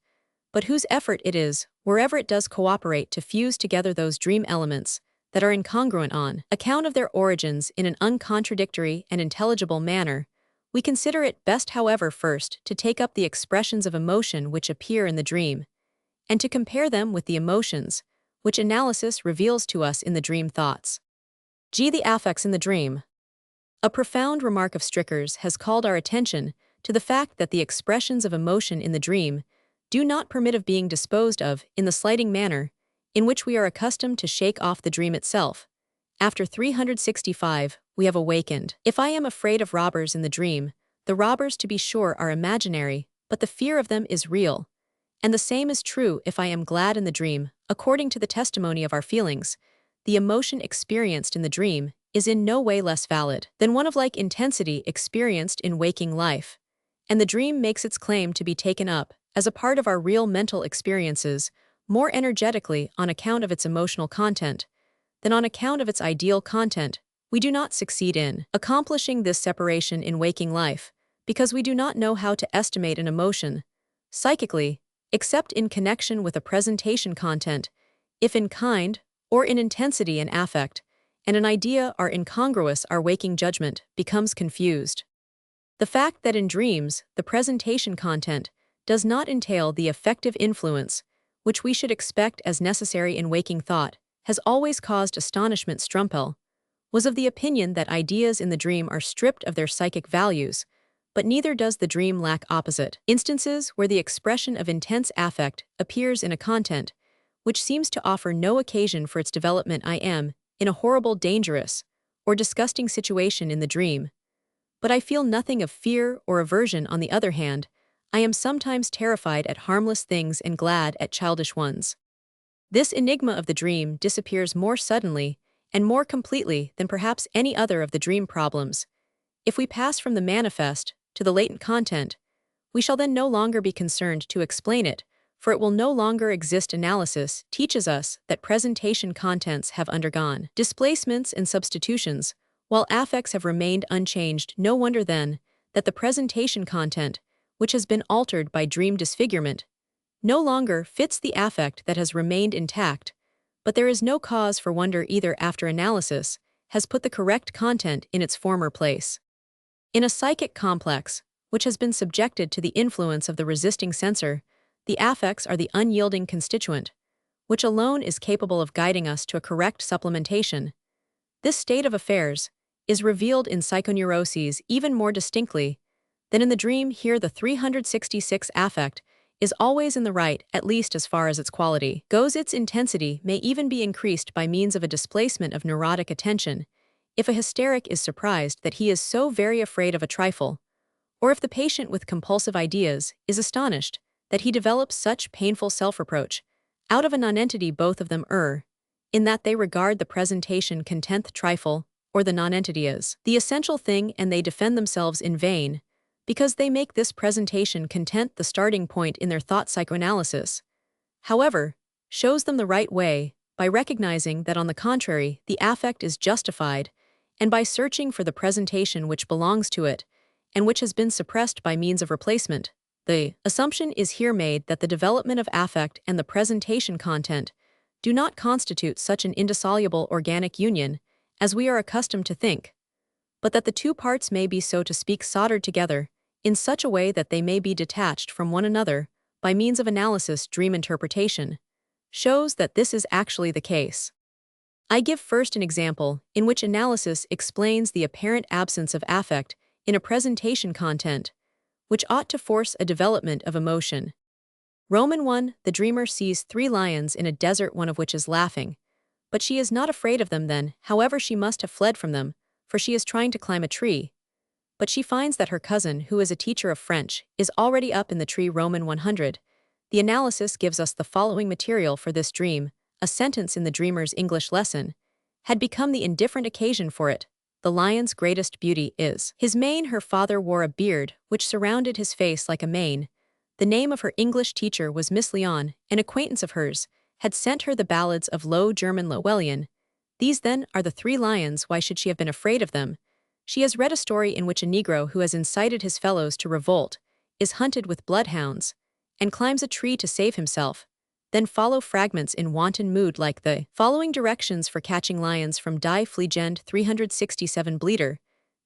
but whose effort it is, wherever it does cooperate, to fuse together those dream elements that are incongruent on account of their origins in an uncontradictory and intelligible manner. We consider it best, however, first to take up the expressions of emotion which appear in the dream, and to compare them with the emotions which analysis reveals to us in the dream thoughts. The affects in the dream. A profound remark of Stricker's has called our attention to the fact that the expressions of emotion in the dream do not permit of being disposed of in the slighting manner in which we are accustomed to shake off the dream itself. After 365, we have awakened. If I am afraid of robbers in the dream, the robbers, to be sure, are imaginary, but the fear of them is real. And the same is true if I am glad in the dream. According to the testimony of our feelings, the emotion experienced in the dream is in no way less valid than one of like intensity experienced in waking life, and the dream makes its claim to be taken up as a part of our real mental experiences more energetically on account of its emotional content than on account of its ideal content, we do not succeed in accomplishing this separation in waking life because we do not know how to estimate an emotion, psychically, except in connection with a presentation content, if in kind or in intensity and affect, and an idea are incongruous, our waking judgment becomes confused. The fact that in dreams, the presentation content does not entail the affective influence, which we should expect as necessary in waking thought, has always caused astonishment. Strumpel was of the opinion that ideas in the dream are stripped of their psychic values, but neither does the dream lack opposite instances where the expression of intense affect appears in a content, which seems to offer no occasion for its development. I am in a horrible, dangerous, or disgusting situation in the dream, but I feel nothing of fear or aversion. On the other hand, I am sometimes terrified at harmless things and glad at childish ones. This enigma of the dream disappears more suddenly and more completely than perhaps any other of the dream problems. If we pass from the manifest to the latent content, we shall then no longer be concerned to explain it, for it will no longer exist. Analysis teaches us that presentation contents have undergone displacements and substitutions, while affects have remained unchanged. No wonder then that the presentation content, which has been altered by dream disfigurement, no longer fits the affect that has remained intact, but there is no cause for wonder either after analysis has put the correct content in its former place. In a psychic complex, which has been subjected to the influence of the resisting censor, the affects are the unyielding constituent, which alone is capable of guiding us to a correct supplementation. This state of affairs is revealed in psychoneuroses even more distinctly than in the dream. Here the 366 affect is always in the right, at least as far as its quality goes. Its intensity may even be increased by means of a displacement of neurotic attention, if a hysteric is surprised that he is so very afraid of a trifle, or if the patient with compulsive ideas is astonished that he develops such painful self-reproach. Out of a nonentity both of them err, in that they regard the presentation content trifle, or the nonentity as the essential thing, and they defend themselves in vain, because they make this presentation content the starting point in their thought. Psychoanalysis, however, shows them the right way by recognizing that on the contrary the affect is justified, and by searching for the presentation which belongs to it, and which has been suppressed by means of replacement. The assumption is here made that the development of affect and the presentation content do not constitute such an indissoluble organic union as we are accustomed to think, but that the two parts may be, so to speak, soldered together in such a way that they may be detached from one another by means of analysis. Dream interpretation shows that this is actually the case. I give first an example in which analysis explains the apparent absence of affect in a presentation content, which ought to force a development of emotion. Roman 1. The dreamer sees 3 lions in a desert, one of which is laughing, but she is not afraid of them then, however she must have fled from them, for she is trying to climb a tree. But she finds that her cousin, who is a teacher of French, is already up in the tree. Roman 100. The analysis gives us the following material for this dream. A sentence in the dreamer's English lesson had become the indifferent occasion for it. The lion's greatest beauty is his mane. Her father wore a beard which surrounded his face like a mane. The name of her English teacher was Miss Leon. An acquaintance of hers had sent her the ballads of Low German Lowellian. These then are the 3 lions. Why should she have been afraid of them? She has read a story in which a Negro who has incited his fellows to revolt is hunted with bloodhounds and climbs a tree to save himself. Then follow fragments in wanton mood like the following directions for catching lions from Die Fliegend 367 Bleeder.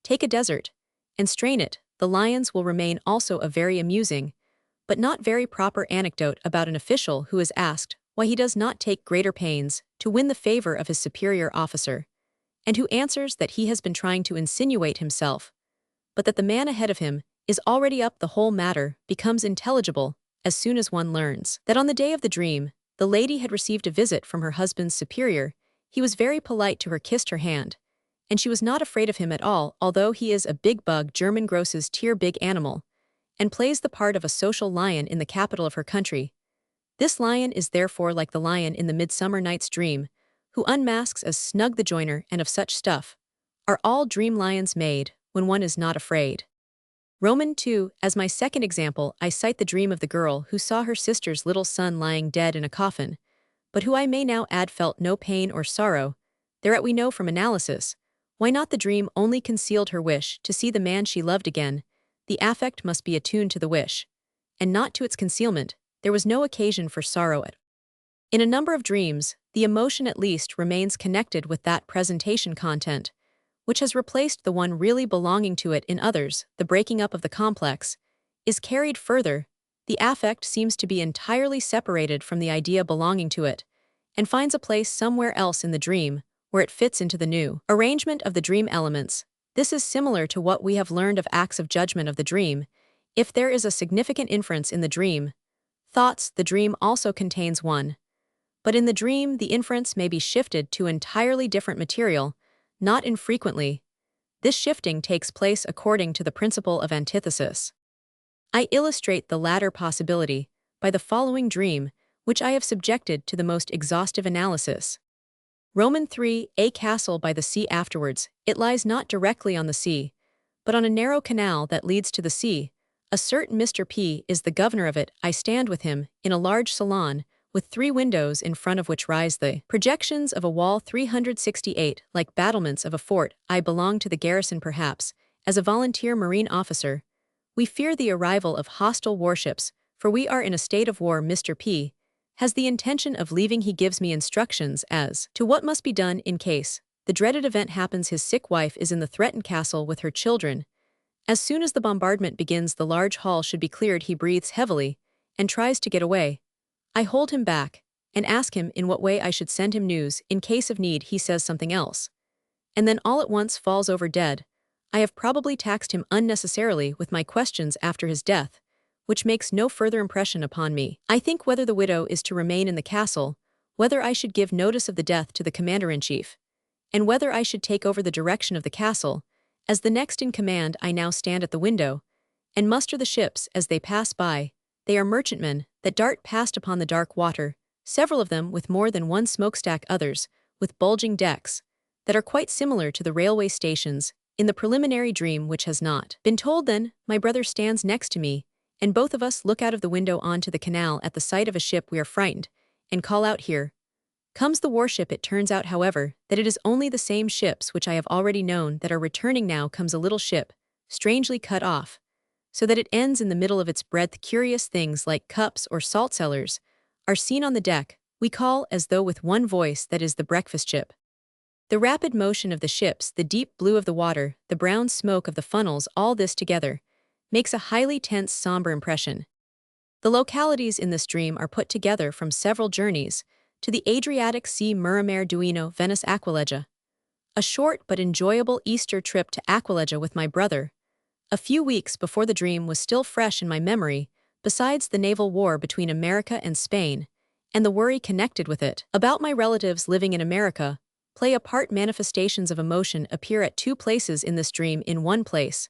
Take a desert and strain it. The lions will remain. Also a very amusing, but not very proper anecdote about an official who is asked why he does not take greater pains to win the favor of his superior officer, and who answers that he has been trying to insinuate himself, but that the man ahead of him is already up. The whole matter becomes intelligible as soon as one learns that on the day of the dream, the lady had received a visit from her husband's superior. He was very polite to her, kissed her hand, and she was not afraid of him at all, although he is a big bug, German Gross's tier big animal, and plays the part of a social lion in the capital of her country. This lion is therefore like the lion in the Midsummer Night's Dream, who unmasks as Snug the Joiner, and of such stuff are all dream lions made when one is not afraid. Roman 2, as my second example, I cite the dream of the girl who saw her sister's little son lying dead in a coffin, but who I may now add felt no pain or sorrow. Thereat we know from analysis. Why not the dream only concealed her wish to see the man she loved again? The affect must be attuned to the wish, and not to its concealment. There was no occasion for sorrow. In a number of dreams, the emotion at least remains connected with that presentation content, which has replaced the one really belonging to it. In others, the breaking up of the complex is carried further. The affect seems to be entirely separated from the idea belonging to it, and finds a place somewhere else in the dream, where it fits into the new arrangement of the dream elements. This is similar to what we have learned of acts of judgment of the dream. If there is a significant inference in the dream thoughts, the dream also contains one. But in the dream, the inference may be shifted to entirely different material. Not infrequently, this shifting takes place according to the principle of antithesis. I illustrate the latter possibility by the following dream, which I have subjected to the most exhaustive analysis. Roman 3, a castle by the sea. Afterwards, it lies not directly on the sea, but on a narrow canal that leads to the sea. A certain Mr. P is the governor of it. I stand with him in a large salon, with 3 windows in front of which rise the projections of a wall 368, like battlements of a fort. I belong to the garrison perhaps, as a volunteer marine officer. We fear the arrival of hostile warships, for we are in a state of war. Mr. P has the intention of leaving. He gives me instructions as to what must be done in case the dreaded event happens. His sick wife is in the threatened castle with her children. As soon as the bombardment begins, the large hall should be cleared. He breathes heavily and tries to get away. I hold him back and ask him in what way I should send him news. In case of need, he says something else, and then all at once falls over dead. I have probably taxed him unnecessarily with my questions after his death, which makes no further impression upon me. I think whether the widow is to remain in the castle, whether I should give notice of the death to the commander-in-chief, and whether I should take over the direction of the castle. As the next in command, I now stand at the window and muster the ships as they pass by. They are merchantmen that dart past upon the dark water, several of them with more than one smokestack, others with bulging decks, that are quite similar to the railway stations in the preliminary dream which has not been told. Then, my brother stands next to me, and both of us look out of the window onto the canal. At the sight of a ship we are frightened, and call out, "Here comes the warship." It turns out, however, that it is only the same ships which I have already known that are returning. Now comes a little ship, strangely cut off, so that it ends in the middle of its breadth. Curious things like cups or salt cellars are seen on the deck. We call as though with one voice, that is the breakfast ship. The rapid motion of the ships, the deep blue of the water, the brown smoke of the funnels, all this together makes a highly tense, somber impression. The localities in this dream are put together from several journeys to the Adriatic Sea, Murrumere, Duino, Venice, Aquilegia. A short but enjoyable Easter trip to Aquilegia with my brother. A few weeks before the dream was still fresh in my memory. Besides the naval war between America and Spain, and the worry connected with it about my relatives living in America, play a part. Manifestations of emotion appear at 2 places in this dream. In one place,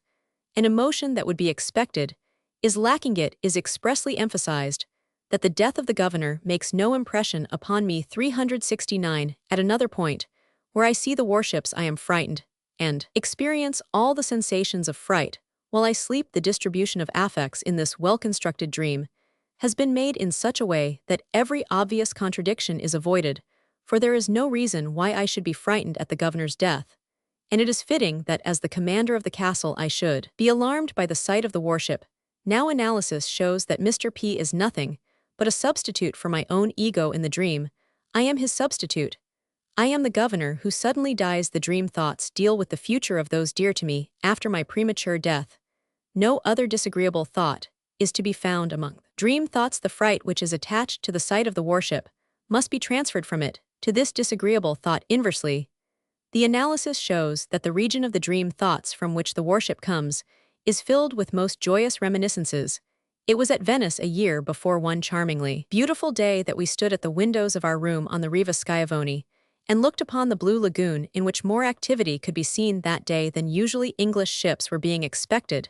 an emotion that would be expected is lacking. It is expressly emphasized that the death of the governor makes no impression upon me. 369. At another point, where I see the warships, I am frightened, and experience all the sensations of fright. While I sleep, the distribution of affects in this well-constructed dream has been made in such a way that every obvious contradiction is avoided, for there is no reason why I should be frightened at the governor's death, and it is fitting that as the commander of the castle I should be alarmed by the sight of the warship. Now analysis shows that Mr. P is nothing but a substitute for my own ego in the dream. I am his substitute. I am the governor who suddenly dies. The dream thoughts deal with the future of those dear to me after my premature death. No other disagreeable thought is to be found among dream thoughts. The fright which is attached to the sight of the warship must be transferred from it to this disagreeable thought. Inversely, the analysis shows that the region of the dream thoughts from which the warship comes is filled with most joyous reminiscences. It was at Venice a year before one charmingly beautiful day that we stood at the windows of our room on the Riva Schiavoni and looked upon the blue lagoon, in which more activity could be seen that day than usually. English ships were being expected.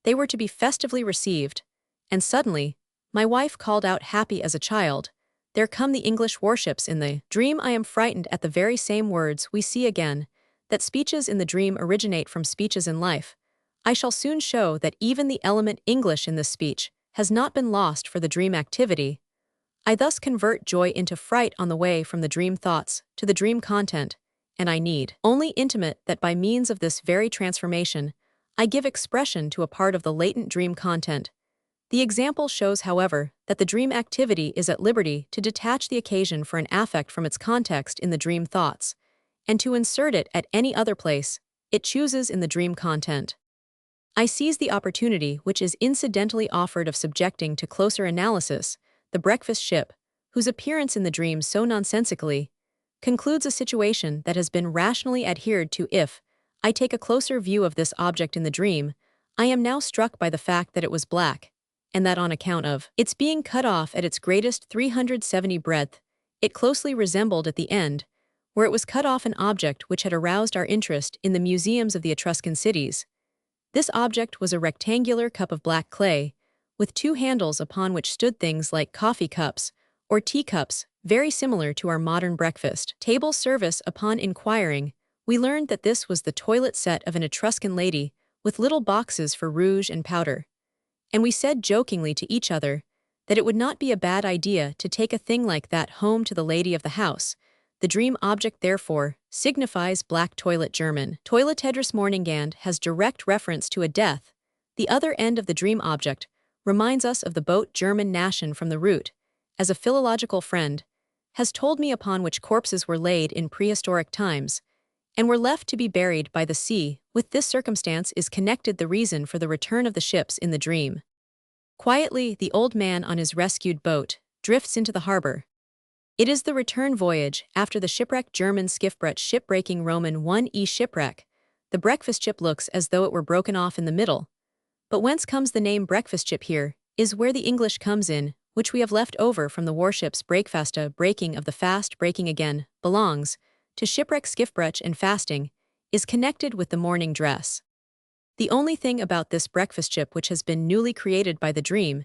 They were to be festively received, and suddenly, my wife called out, happy as a child, "There come the English warships!" In the dream I am frightened at the very same words. We see again that speeches in the dream originate from speeches in life. I shall soon show that even the element English in this speech has not been lost for the dream activity. I thus convert joy into fright on the way from the dream thoughts to the dream content, and I need only intimate that by means of this very transformation, I give expression to a part of the latent dream content. The example shows, however, that the dream activity is at liberty to detach the occasion for an affect from its context in the dream thoughts, and to insert it at any other place it chooses in the dream content. I seize the opportunity which is incidentally offered of subjecting to closer analysis the breakfast ship, whose appearance in the dream so nonsensically concludes a situation that has been rationally adhered to. If I take a closer view of this object in the dream, I am now struck by the fact that it was black, and that on account of its being cut off at its greatest 370 breadth, it closely resembled at the end, where it was cut off, an object which had aroused our interest in the museums of the Etruscan cities. This object was a rectangular cup of black clay, with two handles upon which stood things like coffee cups or teacups, very similar to our modern breakfast table service. Upon inquiring, we learned that this was the toilet set of an Etruscan lady, with little boxes for rouge and powder. And we said jokingly to each other that it would not be a bad idea to take a thing like that home to the lady of the house. The dream object, therefore, signifies black toilet. German Toiletedris Morningand has direct reference to a death. The other end of the dream object reminds us of the boat German Nation from the root, as a philological friend has told me, upon which corpses were laid in prehistoric times, and were left to be buried by the sea. With this circumstance is connected the reason for the return of the ships in the dream. Quietly, the old man on his rescued boat drifts into the harbor. It is the return voyage after the shipwreck. German Skiffbrett shipbreaking Roman 1e shipwreck. The breakfast ship looks as though it were broken off in the middle. But whence comes the name breakfast ship? Here is where the English comes in, which we have left over from the warship's breakfasta, breaking of the fast, breaking again, belongs to shipwreck. Skiffbrett and fasting is connected with the morning dress. The only thing about this breakfast ship which has been newly created by the dream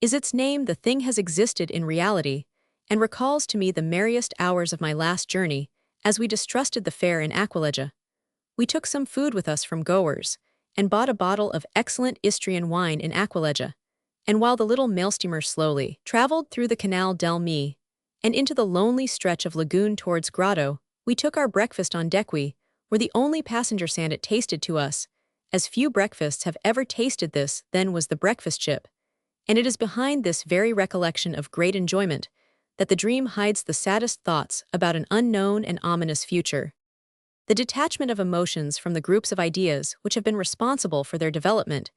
is its name. The thing has existed in reality, and recalls to me the merriest hours of my last journey, as we distrusted the fare in Aquilegia. We took some food with us from Goers, and bought a bottle of excellent Istrian wine in Aquilegia, and while the little mailsteamer slowly traveled through the Canal del Me, and into the lonely stretch of lagoon towards Grotto, we took our breakfast on deck. We were the only passenger, and it tasted to us as few breakfasts have ever tasted. This, then, was the breakfast ship, and it is behind this very recollection of great enjoyment that the dream hides the saddest thoughts about an unknown and ominous future. The detachment of emotions from the groups of ideas which have been responsible for their development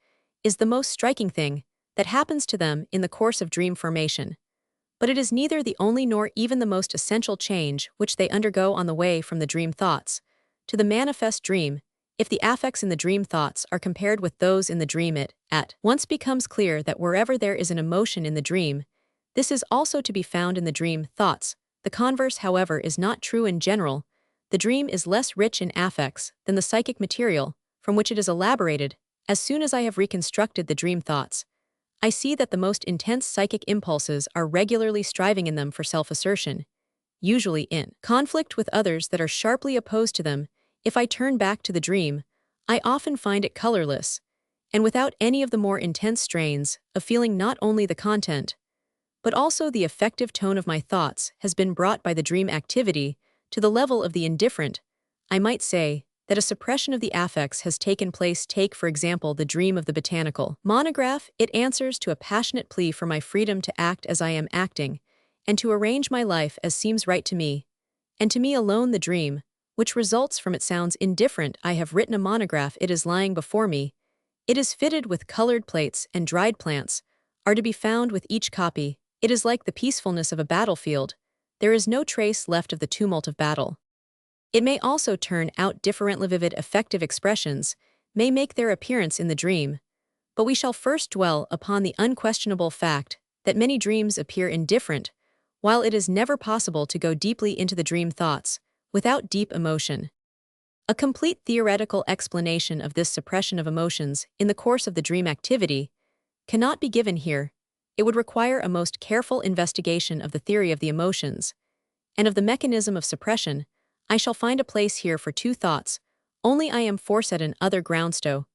is the most striking thing that happens to them in the course of dream formation. But it is neither the only nor even the most essential change which they undergo on the way from the dream thoughts to the manifest dream. If the affects in the dream thoughts are compared with those in the dream, it at once becomes clear that wherever there is an emotion in the dream, this is also to be found in the dream thoughts. The converse, however, is not true in general. The dream is less rich in affects than the psychic material from which it is elaborated. As soon as I have reconstructed the dream thoughts, I see that the most intense psychic impulses are regularly striving in them for self-assertion, usually in conflict with others that are sharply opposed to them. If I turn back to the dream, I often find it colorless, and without any of the more intense strains of feeling. Not only the content, but also the effective tone of my thoughts has been brought by the dream activity to the level of the indifferent. I might say that a suppression of the affects has taken place. Take, for example, the dream of the botanical monograph. It answers to a passionate plea for my freedom to act as I am acting, and to arrange my life as seems right to me, and to me alone. The dream, which results from it, sounds indifferent. I have written a monograph. It is lying before me. It is fitted with colored plates, and dried plants are to be found with each copy. It is like the peacefulness of a battlefield. There is no trace left of the tumult of battle. It may also turn out differently. Vivid effective expressions may make their appearance in the dream, but we shall first dwell upon the unquestionable fact that many dreams appear indifferent, while it is never possible to go deeply into the dream thoughts without deep emotion. A complete theoretical explanation of this suppression of emotions in the course of the dream activity cannot be given here. It would require a most careful investigation of the theory of the emotions and of the mechanism of suppression. I shall find a place here for two thoughts only. I am foresaid in other groundsto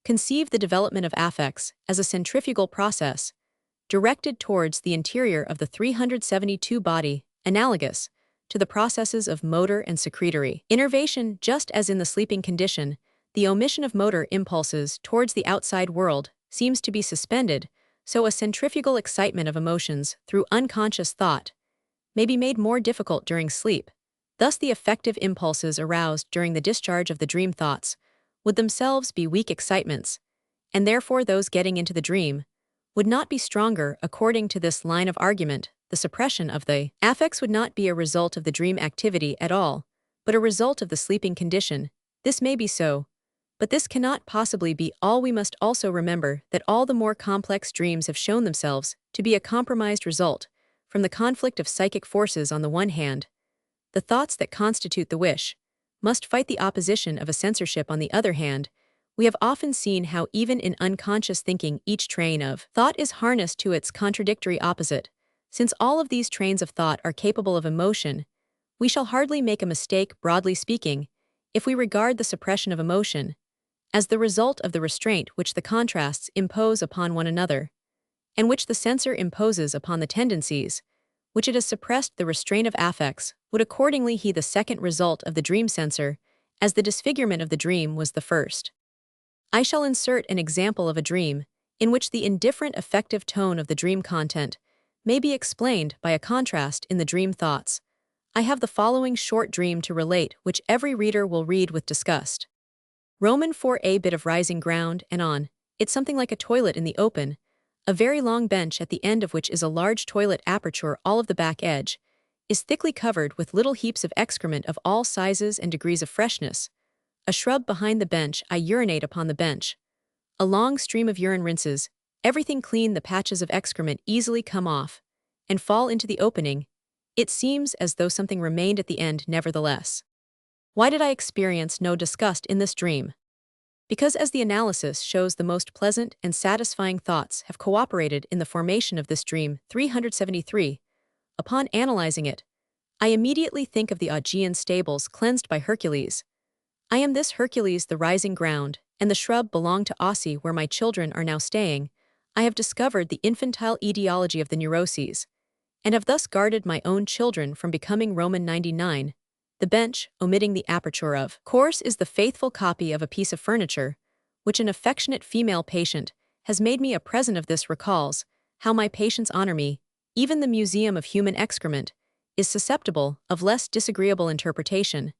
conceive the development of affects as a centrifugal process, directed towards the interior of the 372 body, analogous to the processes of motor and secretory innervation. Just as in the sleeping condition, the omission of motor impulses towards the outside world seems to be suspended, so a centrifugal excitement of emotions through unconscious thought may be made more difficult during sleep. Thus the affective impulses aroused during the discharge of the dream thoughts would themselves be weak excitements, and therefore those getting into the dream would not be stronger. According to this line of argument, the suppression of the affects would not be a result of the dream activity at all, but a result of the sleeping condition. This may be so, but this cannot possibly be all. We must also remember that all the more complex dreams have shown themselves to be a compromised result from the conflict of psychic forces. On the one hand, the thoughts that constitute the wish must fight the opposition of a censorship. On the other hand, we have often seen how even in unconscious thinking each train of thought is harnessed to its contradictory opposite. Since all of these trains of thought are capable of emotion, we shall hardly make a mistake, broadly speaking, if we regard the suppression of emotion as the result of the restraint which the contrasts impose upon one another, and which the censor imposes upon the tendencies which it has suppressed. The restraint of affects would accordingly be the second result of the dream censor, as the disfigurement of the dream was the first. I shall insert an example of a dream in which the indifferent affective tone of the dream content may be explained by a contrast in the dream thoughts. I have the following short dream to relate, which every reader will read with disgust. Roman 4a bit of rising ground, and on it's something like a toilet in the open, a very long bench at the end of which is a large toilet aperture. All of the back edge is thickly covered with little heaps of excrement of all sizes and degrees of freshness. A shrub behind the bench. I urinate upon the bench. A long stream of urine rinses everything clean. The patches of excrement easily come off and fall into the opening. It seems as though something remained at the end nevertheless. Why did I experience no disgust in this dream? Because, as the analysis shows, the most pleasant and satisfying thoughts have cooperated in the formation of this dream. 373. Upon analyzing it, I immediately think of the Augean stables cleansed by Hercules. I am this Hercules. The rising ground and the shrub belong to Ossi, where my children are now staying. I have discovered the infantile etiology of the neuroses, and have thus guarded my own children from becoming Roman 99. The bench, omitting the aperture of course, is the faithful copy of a piece of furniture, which an affectionate female patient has made me a present of. This recalls how my patients honor me. Even the museum of human excrement is susceptible of less disagreeable interpretation.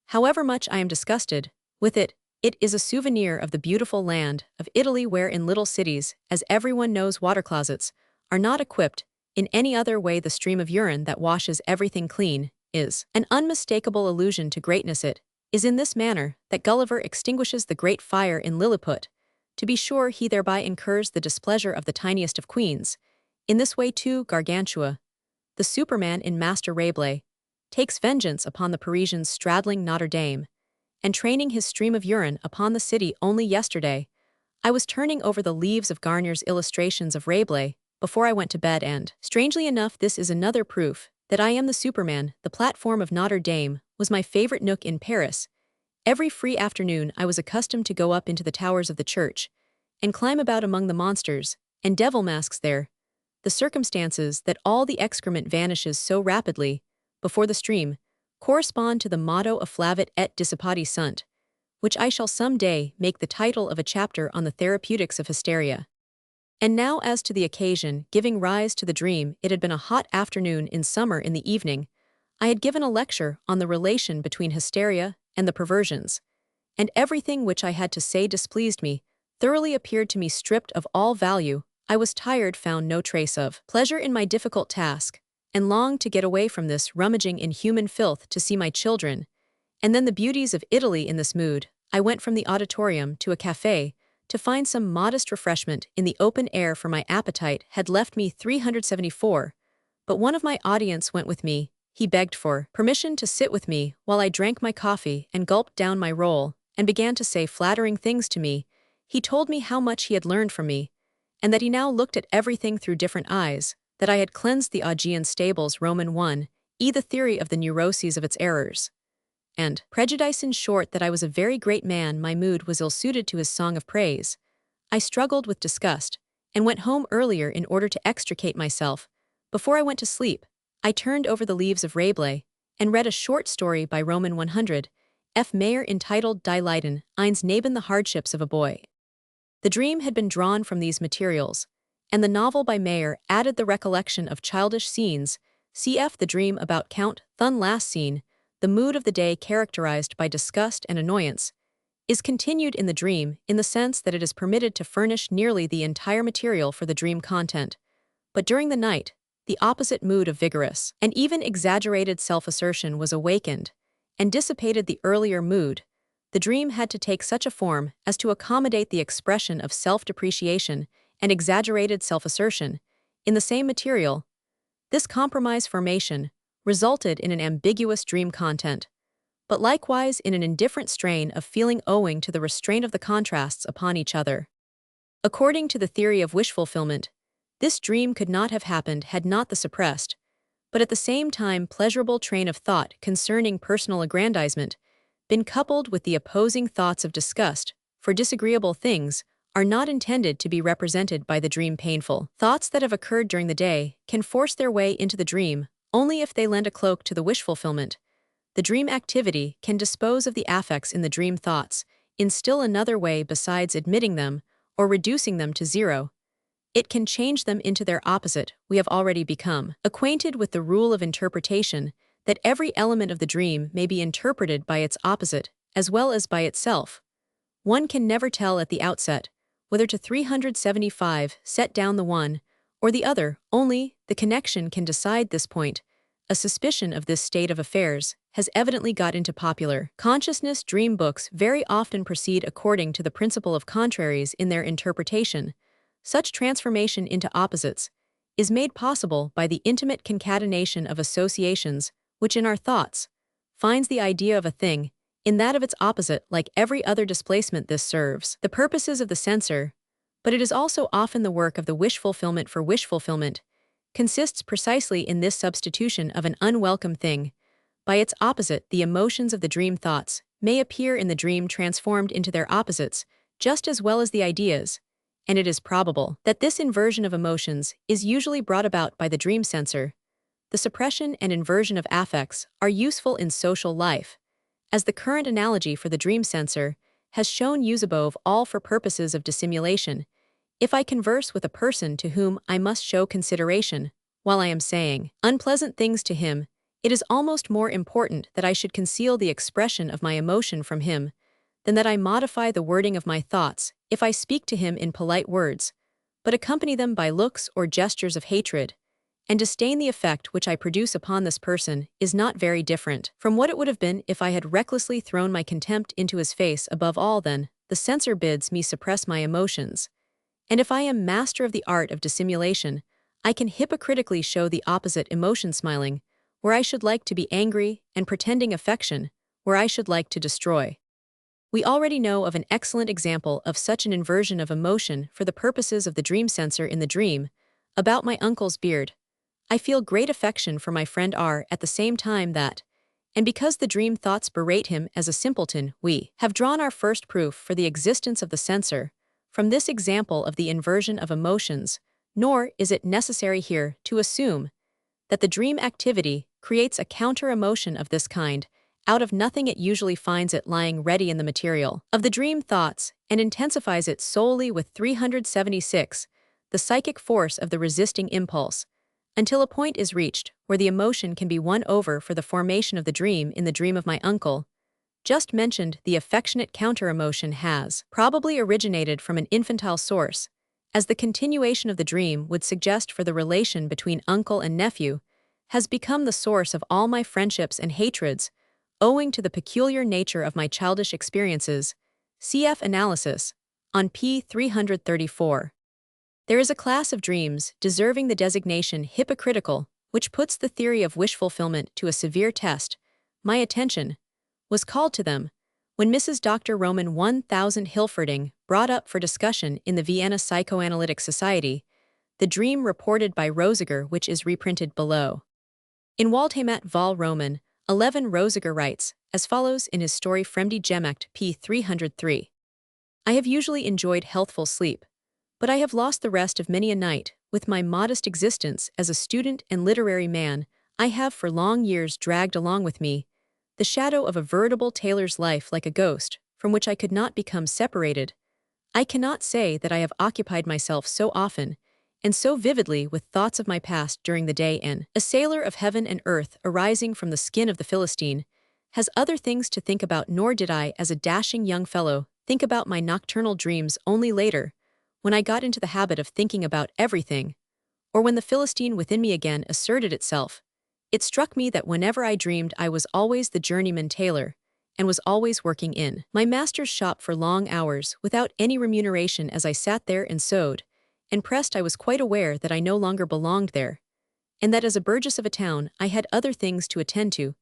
However much I am disgusted with it, it is a souvenir of the beautiful land of Italy, where in little cities, as everyone knows, water closets are not equipped in any other way. The stream of urine that washes everything clean is an unmistakable allusion to greatness. It is in this manner that Gulliver extinguishes the great fire in Lilliput. To be sure, he thereby incurs the displeasure of the tiniest of queens. In this way too, Gargantua, the Superman in Master Rabelais, takes vengeance upon the Parisians straddling Notre Dame and training his stream of urine upon the city. Only yesterday, I was turning over the leaves of Garnier's illustrations of Rabelais before I went to bed, and, strangely enough, this is another proof that I am the Superman. The platform of Notre Dame was my favorite nook in Paris. Every free afternoon I was accustomed to go up into the towers of the church and climb about among the monsters and devil masks there. The circumstances that all the excrement vanishes so rapidly before the stream correspond to the motto of Flavit et dissipati sunt, which I shall some day make the title of a chapter on the therapeutics of hysteria. And now as to the occasion giving rise to the dream. It had been a hot afternoon in summer. In the evening, I had given a lecture on the relation between hysteria and the perversions, and everything which I had to say displeased me, thoroughly appeared to me stripped of all value. I was tired, found no trace of pleasure in my difficult task, and longed to get away from this rummaging in human filth to see my children, and then the beauties of Italy. In this mood, I went from the auditorium to a café, to find some modest refreshment in the open air, for my appetite had left me. 374. But one of my audience went with me. He begged for permission to sit with me while I drank my coffee and gulped down my roll, and began to say flattering things to me. He told me how much he had learned from me, and that he now looked at everything through different eyes, that I had cleansed the Augean stables. Roman 1, the theory of the neuroses of its errors, and prejudice in short that I was a very great man. My mood was ill-suited to his song of praise. I struggled with disgust, and went home earlier in order to extricate myself. Before I went to sleep, I turned over the leaves of Rabelais, and read a short story by Roman 100, F. Mayer entitled Die Leiden, eins neben the hardships of a boy. The dream had been drawn from these materials, and the novel by Mayer added the recollection of childish scenes, cf. The dream about Count Thun. Last scene, the mood of the day characterized by disgust and annoyance, is continued in the dream in the sense that it is permitted to furnish nearly the entire material for the dream content. But during the night, the opposite mood of vigorous and even exaggerated self-assertion was awakened, and dissipated the earlier mood. The dream had to take such a form as to accommodate the expression of self-depreciation and exaggerated self-assertion in the same material. This compromise formation resulted in an ambiguous dream content, but likewise in an indifferent strain of feeling owing to the restraint of the contrasts upon each other. According to the theory of wish fulfillment, this dream could not have happened had not the suppressed, but at the same time pleasurable train of thought concerning personal aggrandizement been coupled with the opposing thoughts of disgust for disagreeable things are not intended to be represented by the dream. Painful thoughts that have occurred during the day can force their way into the dream only if they lend a cloak to the wish fulfillment. The dream activity can dispose of the affects in the dream thoughts in still another way besides admitting them or reducing them to zero. It can change them into their opposite. We have already become acquainted with the rule of interpretation that every element of the dream may be interpreted by its opposite as well as by itself. One can never tell at the outset whether to 375 set down the one or the other, only the connection can decide this point. A suspicion of this state of affairs has evidently got into popular consciousness. Dream books very often proceed according to the principle of contraries in their interpretation. Such transformation into opposites is made possible by the intimate concatenation of associations which in our thoughts finds the idea of a thing in that of its opposite. Like every other displacement, this serves the purposes of the censor, but it is also often the work of the wish fulfillment, for wish fulfillment consists precisely in this substitution of an unwelcome thing by its opposite. The emotions of the dream thoughts may appear in the dream transformed into their opposites just as well as the ideas, and it is probable that this inversion of emotions is usually brought about by the dream censor. The suppression and inversion of affects are useful in social life, as the current analogy for the dream censor has shown use above all for purposes of dissimulation. If I converse with a person to whom I must show consideration, while I am saying unpleasant things to him, it is almost more important that I should conceal the expression of my emotion from him than that I modify the wording of my thoughts if I speak to him in polite words, but accompany them by looks or gestures of hatred and disdain. The effect which I produce upon this person is not very different from what it would have been if I had recklessly thrown my contempt into his face. Above all, then, the censor bids me suppress my emotions, and if I am master of the art of dissimulation, I can hypocritically show the opposite emotion, smiling where I should like to be angry and pretending affection where I should like to destroy. We already know of an excellent example of such an inversion of emotion for the purposes of the dream censor in the dream about my uncle's beard. I feel great affection for my friend R at the same time that, and because the dream thoughts berate him as a simpleton, we have drawn our first proof for the existence of the censor from this example of the inversion of emotions. Nor is it necessary here to assume that the dream activity creates a counter-emotion of this kind out of nothing. It usually finds it lying ready in the material of the dream thoughts and intensifies it solely with 376, the psychic force of the resisting impulse, until a point is reached where the emotion can be won over for the formation of the dream. In the dream of my uncle, just mentioned, the affectionate counter-emotion has probably originated from an infantile source, as the continuation of the dream would suggest, for the relation between uncle and nephew has become the source of all my friendships and hatreds, owing to the peculiar nature of my childish experiences. Cf. Analysis on p. 334. There is a class of dreams deserving the designation hypocritical, which puts the theory of wish fulfillment to a severe test. My attention was called to them when Mrs. Dr. Roman 1000 Hilferding brought up for discussion in the Vienna Psychoanalytic Society the dream reported by Rosiger, which is reprinted below. In Waldheimat Vol. Roman 11, Rosiger writes, as follows in his story Fremdi Gemacht p. 303. I have usually enjoyed healthful sleep, but I have lost the rest of many a night. With my modest existence as a student and literary man, I have for long years dragged along with me the shadow of a veritable tailor's life like a ghost, from which I could not become separated. I cannot say that I have occupied myself so often and so vividly with thoughts of my past during the day in A Sailor of Heaven and Earth arising from the skin of the Philistine has other things to think about, nor did I, as a dashing young fellow, think about my nocturnal dreams only later, when I got into the habit of thinking about everything, or when the Philistine within me again asserted itself. It struck me that whenever I dreamed I was always the journeyman tailor, and was always working in my master's shop for long hours without any remuneration as I sat there and sewed, and pressed. I was quite aware that I no longer belonged there, and that as a burgess of a town I had other things to attend to,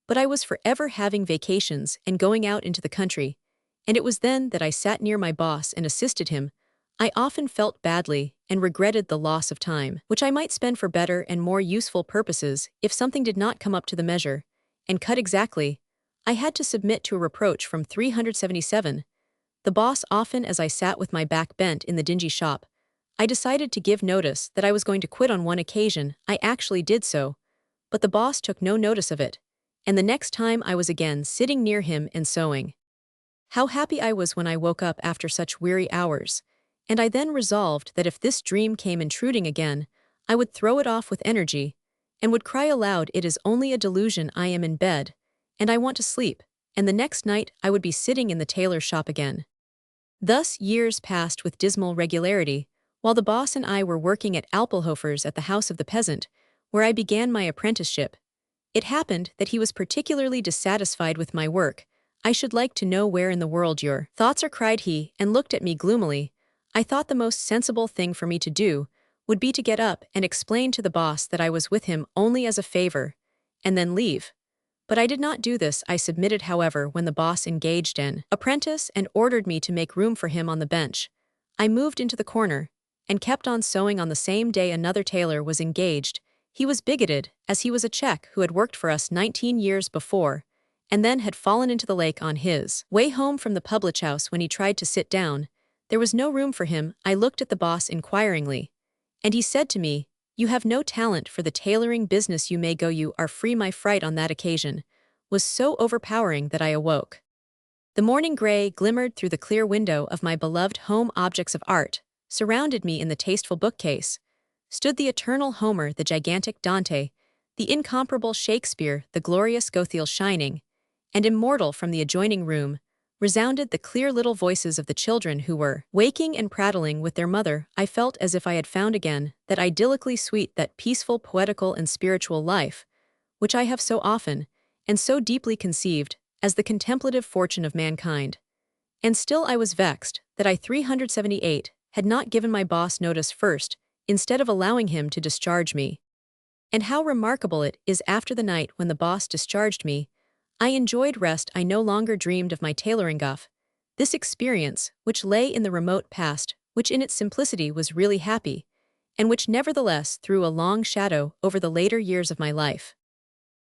but I was forever having vacations and going out into the country, and it was then that I sat near my boss and assisted him. I often felt badly and regretted the loss of time, which I might spend for better and more useful purposes if something did not come up to the measure, and cut exactly. I had to submit to a reproach from 377. The boss often as I sat with my back bent in the dingy shop. I decided to give notice that I was going to quit on one occasion. I actually did so, but the boss took no notice of it, and the next time I was again sitting near him and sewing. How happy I was when I woke up after such weary hours, and I then resolved that if this dream came intruding again, I would throw it off with energy, and would cry aloud, "It is only a delusion, I am in bed, and I want to sleep," and the next night I would be sitting in the tailor's shop again. Thus years passed with dismal regularity, while the boss and I were working at Alpelhofer's at the house of the peasant, where I began my apprenticeship. It happened that he was particularly dissatisfied with my work. "I should like to know where in the world your thoughts are," cried he, and looked at me gloomily. I thought the most sensible thing for me to do would be to get up and explain to the boss that I was with him only as a favor, and then leave. But I did not do this. I submitted, however, when the boss engaged an apprentice and ordered me to make room for him on the bench. I moved into the corner, and kept on sewing. On the same day another tailor was engaged. He was bigoted, as he was a Czech who had worked for us 19 years before, and then had fallen into the lake on his way home from the public house. When he tried to sit down, there was no room for him. I looked at the boss inquiringly, and he said to me, "You have no talent for the tailoring business, you may go, you are free." My fright on that occasion was so overpowering that I awoke. The morning gray glimmered through the clear window of my beloved home. Objects of art surrounded me. In the tasteful bookcase stood the eternal Homer, the gigantic Dante, the incomparable Shakespeare, the glorious Goethe. Shining and immortal from the adjoining room resounded the clear little voices of the children who were waking and prattling with their mother. I felt as if I had found again that idyllically sweet, that peaceful, poetical, and spiritual life, which I have so often and so deeply conceived as the contemplative fortune of mankind. And still I was vexed that I 378 had not given my boss notice first, instead of allowing him to discharge me. And how remarkable it is, after the night when the boss discharged me, I enjoyed rest. I no longer dreamed of my tailoring guff. This experience, which lay in the remote past, which in its simplicity was really happy, and which nevertheless threw a long shadow over the later years of my life.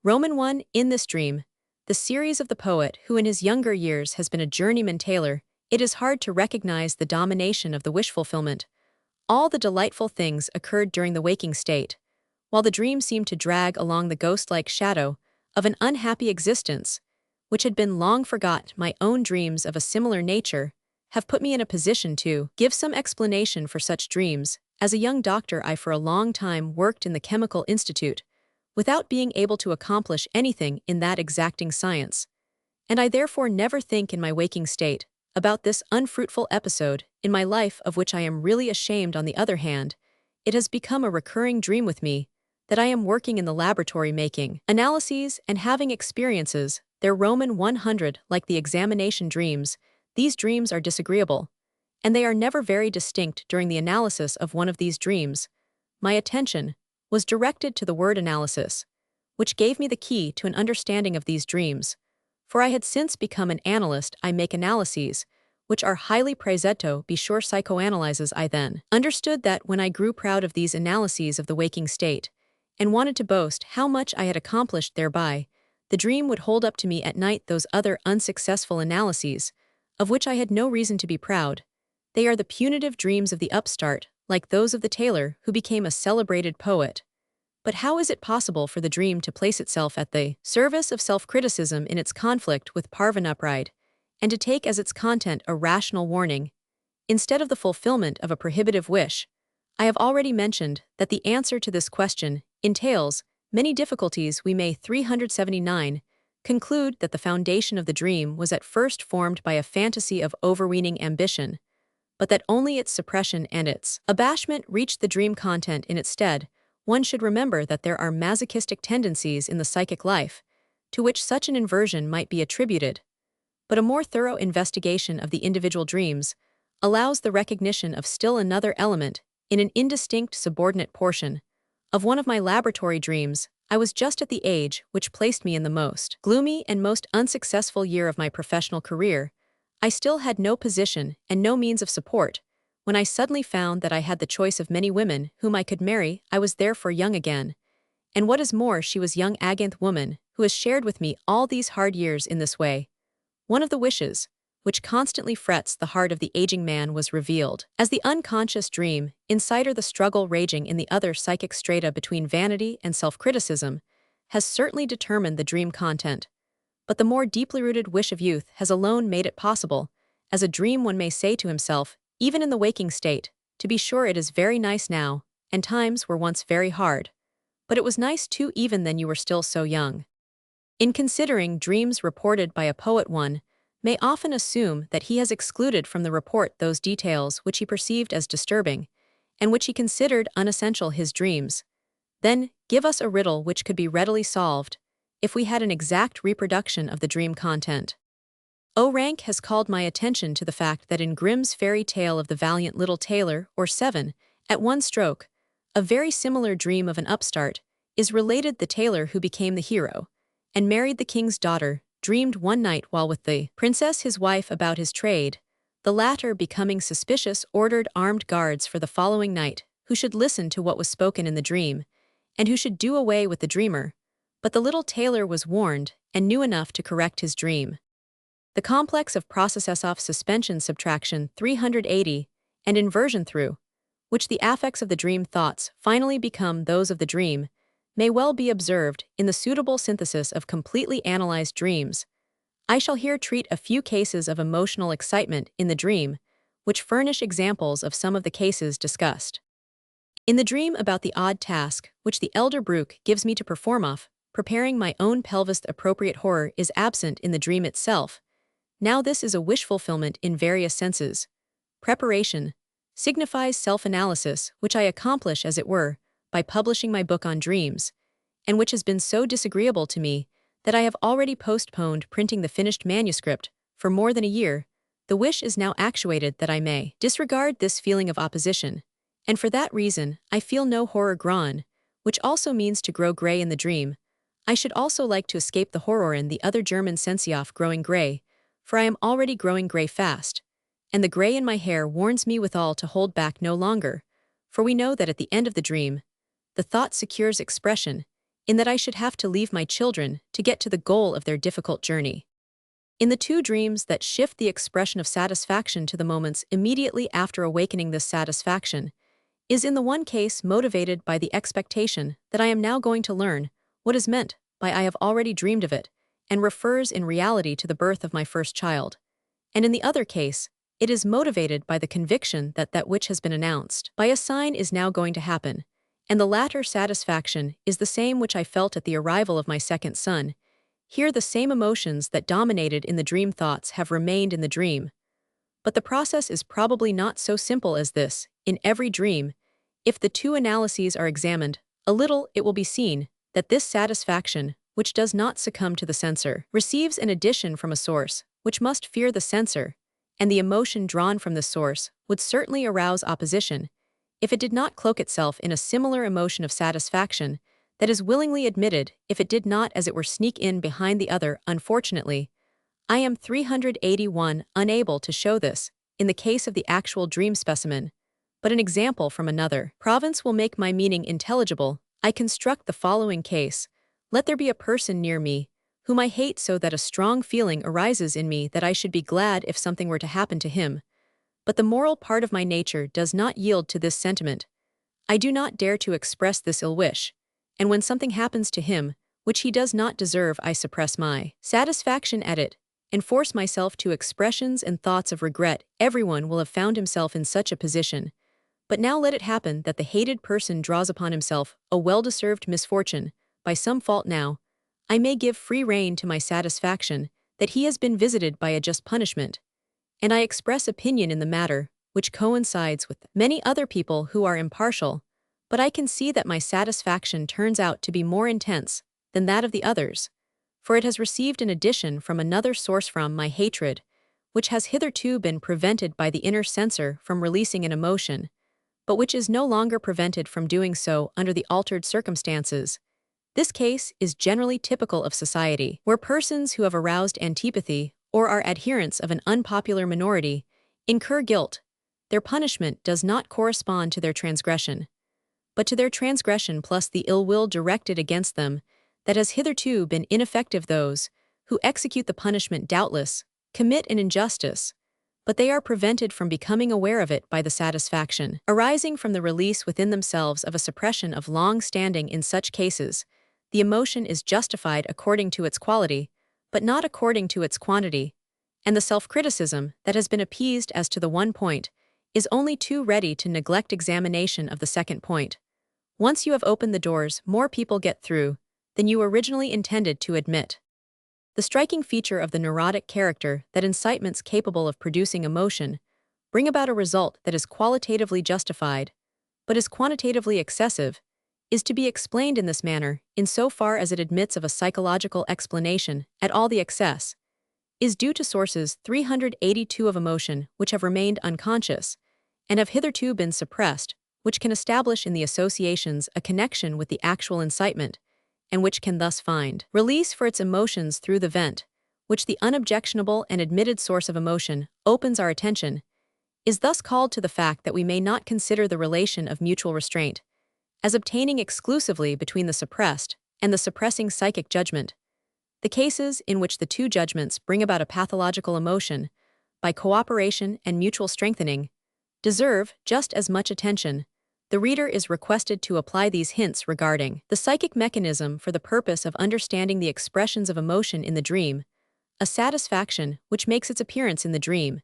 Roman 1. In this dream, the series of the poet who in his younger years has been a journeyman tailor, it is hard to recognize the domination of the wish fulfillment. All the delightful things occurred during the waking state, while the dream seemed to drag along the ghost-like shadow of an unhappy existence, which had been long forgot. My own dreams of a similar nature have put me in a position to give some explanation for such dreams. As a young doctor, I for a long time worked in the Chemical Institute, without being able to accomplish anything in that exacting science, and I therefore never think in my waking state about this unfruitful episode in my life, of which I am really ashamed. On the other hand, it has become a recurring dream with me that I am working in the laboratory making analyses and having experiences. They're Roman 100. Like the examination dreams, these dreams are disagreeable, and they are never very distinct. During the analysis of one of these dreams, my attention was directed to the word analysis, which gave me the key to an understanding of these dreams. For I had since become an analyst. I make analyses, which are highly prosato, be sure psychoanalyzes. I then understood that when I grew proud of these analyses of the waking state, and wanted to boast how much I had accomplished thereby, the dream would hold up to me at night those other unsuccessful analyses, of which I had no reason to be proud. They are the punitive dreams of the upstart, like those of the tailor who became a celebrated poet. But how is it possible for the dream to place itself at the service of self-criticism in its conflict with Parvanupride, and to take as its content a rational warning, instead of the fulfillment of a prohibitive wish? I have already mentioned that the answer to this question entails many difficulties. We may 379 conclude that the foundation of the dream was at first formed by a fantasy of overweening ambition, but that only its suppression and its abashment reached the dream content in its stead. One should remember that there are masochistic tendencies in the psychic life, to which such an inversion might be attributed. But a more thorough investigation of the individual dreams allows the recognition of still another element in an indistinct subordinate portion. Of one of my laboratory dreams, I was just at the age which placed me in the most gloomy and most unsuccessful year of my professional career. I still had no position and no means of support. When I suddenly found that I had the choice of many women whom I could marry, I was therefore young again. And what is more, she was young Againth woman, who has shared with me all these hard years in this way. One of the wishes, which constantly frets the heart of the aging man, was revealed as the unconscious dream, inside the struggle raging in the other psychic strata between vanity and self-criticism, has certainly determined the dream content. But the more deeply rooted wish of youth has alone made it possible. As a dream, one may say to himself, even in the waking state, to be sure it is very nice now, and times were once very hard. But it was nice too even then you were still so young. In considering dreams reported by a poet, one may often assume that he has excluded from the report those details which he perceived as disturbing, and which he considered unessential his dreams. Then, give us a riddle which could be readily solved, if we had an exact reproduction of the dream content. O. Rank has called my attention to the fact that in Grimm's fairy tale of the valiant little tailor, or Seven, at one stroke, a very similar dream of an upstart is related. The tailor who became the hero, and married the king's daughter, dreamed one night while with the princess his wife about his trade. The latter, becoming suspicious, ordered armed guards for the following night, who should listen to what was spoken in the dream, and who should do away with the dreamer. But the little tailor was warned, and knew enough to correct his dream. The complex of process off suspension subtraction 380 and inversion through, which the affects of the dream thoughts finally become those of the dream, may well be observed in the suitable synthesis of completely analyzed dreams. I shall here treat a few cases of emotional excitement in the dream, which furnish examples of some of the cases discussed. In the dream about the odd task which the elder Brooke gives me to perform off, preparing my own pelvis, the appropriate horror is absent in the dream itself. Now this is a wish fulfillment in various senses. Preparation signifies self-analysis, which I accomplish, as it were, by publishing my book on dreams, and which has been so disagreeable to me that I have already postponed printing the finished manuscript for more than a year. The wish is now actuated that I may disregard this feeling of opposition, and for that reason I feel no horror grown, which also means to grow gray in the dream. I should also like to escape the horror in the other German sense of growing gray, for I am already growing gray fast, and the gray in my hair warns me withal to hold back no longer, for we know that at the end of the dream, the thought secures expression, in that I should have to leave my children to get to the goal of their difficult journey. In the two dreams that shift the expression of satisfaction to the moments immediately after awakening, this satisfaction is in the one case motivated by the expectation that I am now going to learn what is meant by I have already dreamed of it, and refers in reality to the birth of my first child. And in the other case, it is motivated by the conviction that that which has been announced by a sign is now going to happen, and the latter satisfaction is the same which I felt at the arrival of my second son. Here the same emotions that dominated in the dream thoughts have remained in the dream. But the process is probably not so simple as this. In every dream, if the two analyses are examined a little, it will be seen that this satisfaction, which does not succumb to the censor, receives an addition from a source which must fear the censor, and the emotion drawn from this source would certainly arouse opposition if it did not cloak itself in a similar emotion of satisfaction that is willingly admitted if it did not, as it were, sneak in behind the other. Unfortunately, I am 381 unable to show this in the case of the actual dream specimen, but an example from another province will make my meaning intelligible. I construct the following case. Let there be a person near me whom I hate, so that a strong feeling arises in me that I should be glad if something were to happen to him. But the moral part of my nature does not yield to this sentiment. I do not dare to express this ill wish, and when something happens to him, which he does not deserve, I suppress my satisfaction at it, and force myself to expressions and thoughts of regret. Everyone will have found himself in such a position. But now let it happen that the hated person draws upon himself a well-deserved misfortune, by some fault now. I may give free rein to my satisfaction that he has been visited by a just punishment, and I express opinion in the matter, which coincides with many other people who are impartial, but I can see that my satisfaction turns out to be more intense than that of the others, for it has received an addition from another source from my hatred, which has hitherto been prevented by the inner censor from releasing an emotion, but which is no longer prevented from doing so under the altered circumstances. This case is generally typical of society, where persons who have aroused antipathy or are adherents of an unpopular minority incur guilt. Their punishment does not correspond to their transgression, but to their transgression plus the ill will directed against them that has hitherto been ineffective. Those who execute the punishment doubtless commit an injustice, but they are prevented from becoming aware of it by the satisfaction arising from the release within themselves of a suppression of long standing. In such cases, the emotion is justified according to its quality, but not according to its quantity, and the self-criticism that has been appeased as to the one point is only too ready to neglect examination of the second point. Once you have opened the doors, more people get through than you originally intended to admit. The striking feature of the neurotic character that incitements capable of producing emotion bring about a result that is qualitatively justified, but is quantitatively excessive, is to be explained in this manner, in so far as it admits of a psychological explanation at all. The excess is due to sources 382 of emotion which have remained unconscious and have hitherto been suppressed, which can establish in the associations a connection with the actual incitement, and which can thus find release for its emotions through the vent, which the unobjectionable and admitted source of emotion opens our attention, is thus called to the fact that we may not consider the relation of mutual restraint as obtaining exclusively between the suppressed and the suppressing psychic judgment. The cases in which the two judgments bring about a pathological emotion, by cooperation and mutual strengthening, deserve just as much attention. The reader is requested to apply these hints regarding the psychic mechanism for the purpose of understanding the expressions of emotion in the dream, a satisfaction which makes its appearance in the dream,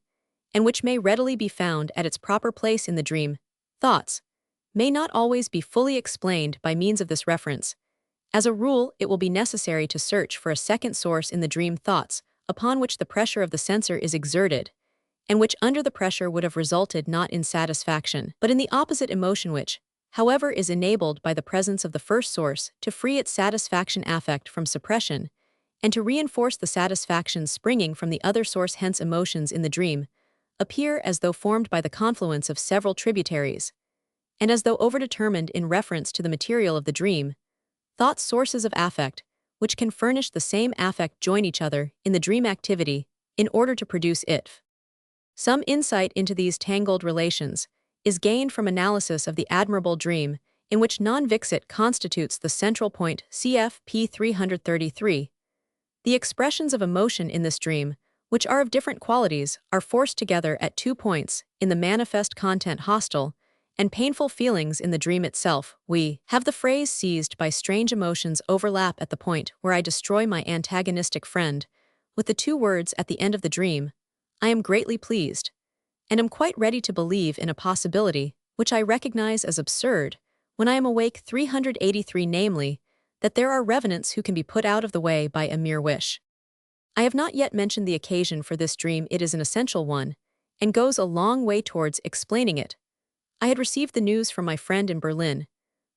and which may readily be found at its proper place in the dream. Thoughts may not always be fully explained by means of this reference. As a rule, it will be necessary to search for a second source in the dream thoughts, upon which the pressure of the censor is exerted, and which under the pressure would have resulted not in satisfaction, but in the opposite emotion which, however, is enabled by the presence of the first source to free its satisfaction affect from suppression, and to reinforce the satisfaction springing from the other source. Hence emotions in the dream appear as though formed by the confluence of several tributaries, and as though overdetermined in reference to the material of the dream. Thoughts, sources of affect, which can furnish the same affect, join each other in the dream activity in order to produce it. Some insight into these tangled relations is gained from analysis of the admirable dream, in which non-vixit constitutes the central point. Cf. p. 333. The expressions of emotion in this dream, which are of different qualities, are forced together at 2 points in the manifest content. Hostile and painful feelings in the dream itself. We have the phrase seized by strange emotions overlap at the point where I destroy my antagonistic friend, with the 2 words at the end of the dream, I am greatly pleased, and am quite ready to believe in a possibility which I recognize as absurd when I am awake. 383, namely, that there are revenants who can be put out of the way by a mere wish. I have not yet mentioned the occasion for this dream. It is an essential one, and goes a long way towards explaining it. I had received the news from my friend in Berlin,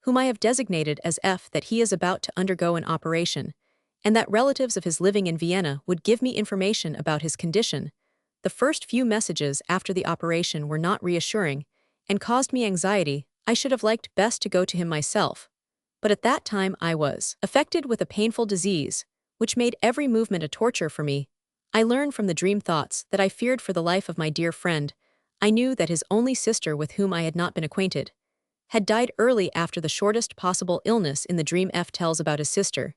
whom I have designated as F, that he is about to undergo an operation, and that relatives of his living in Vienna would give me information about his condition. The first few messages after the operation were not reassuring, and caused me anxiety. I should have liked best to go to him myself, but at that time I was affected with a painful disease, which made every movement a torture for me. I learned from the dream thoughts that I feared for the life of my dear friend. I knew that his only sister, with whom I had not been acquainted, had died early after the shortest possible illness in the dream. F tells about his sister,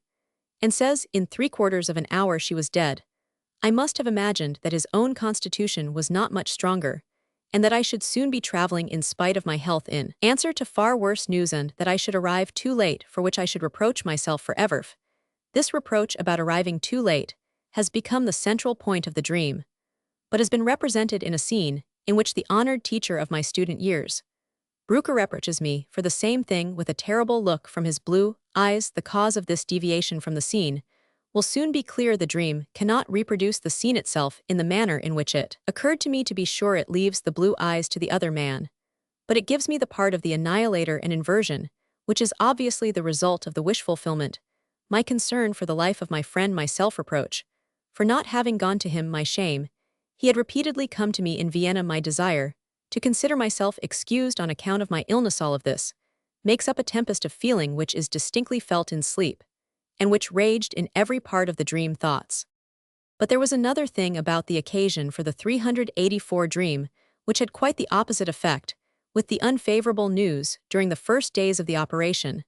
and says in 3/4 of an hour she was dead, I must have imagined that his own constitution was not much stronger, and that I should soon be traveling in spite of my health in answer to far worse news, and that I should arrive too late, for which I should reproach myself forever. This reproach about arriving too late has become the central point of the dream, but has been represented in a scene in which the honored teacher of my student years, Brucker, reproaches me for the same thing with a terrible look from his blue eyes. The cause of this deviation from the scene will soon be clear. The dream cannot reproduce the scene itself in the manner in which it occurred to me. To be sure, it leaves the blue eyes to the other man, but it gives me the part of the annihilator and inversion, which is obviously the result of the wish fulfillment, my concern for the life of my friend, my self-reproach for not having gone to him, my shame. He had repeatedly come to me in Vienna. My desire to consider myself excused on account of my illness. All of this makes up a tempest of feeling which is distinctly felt in sleep, and which raged in every part of the dream thoughts. But there was another thing about the occasion for the 384 dream which had quite the opposite effect. With the unfavorable news during the first days of the operation,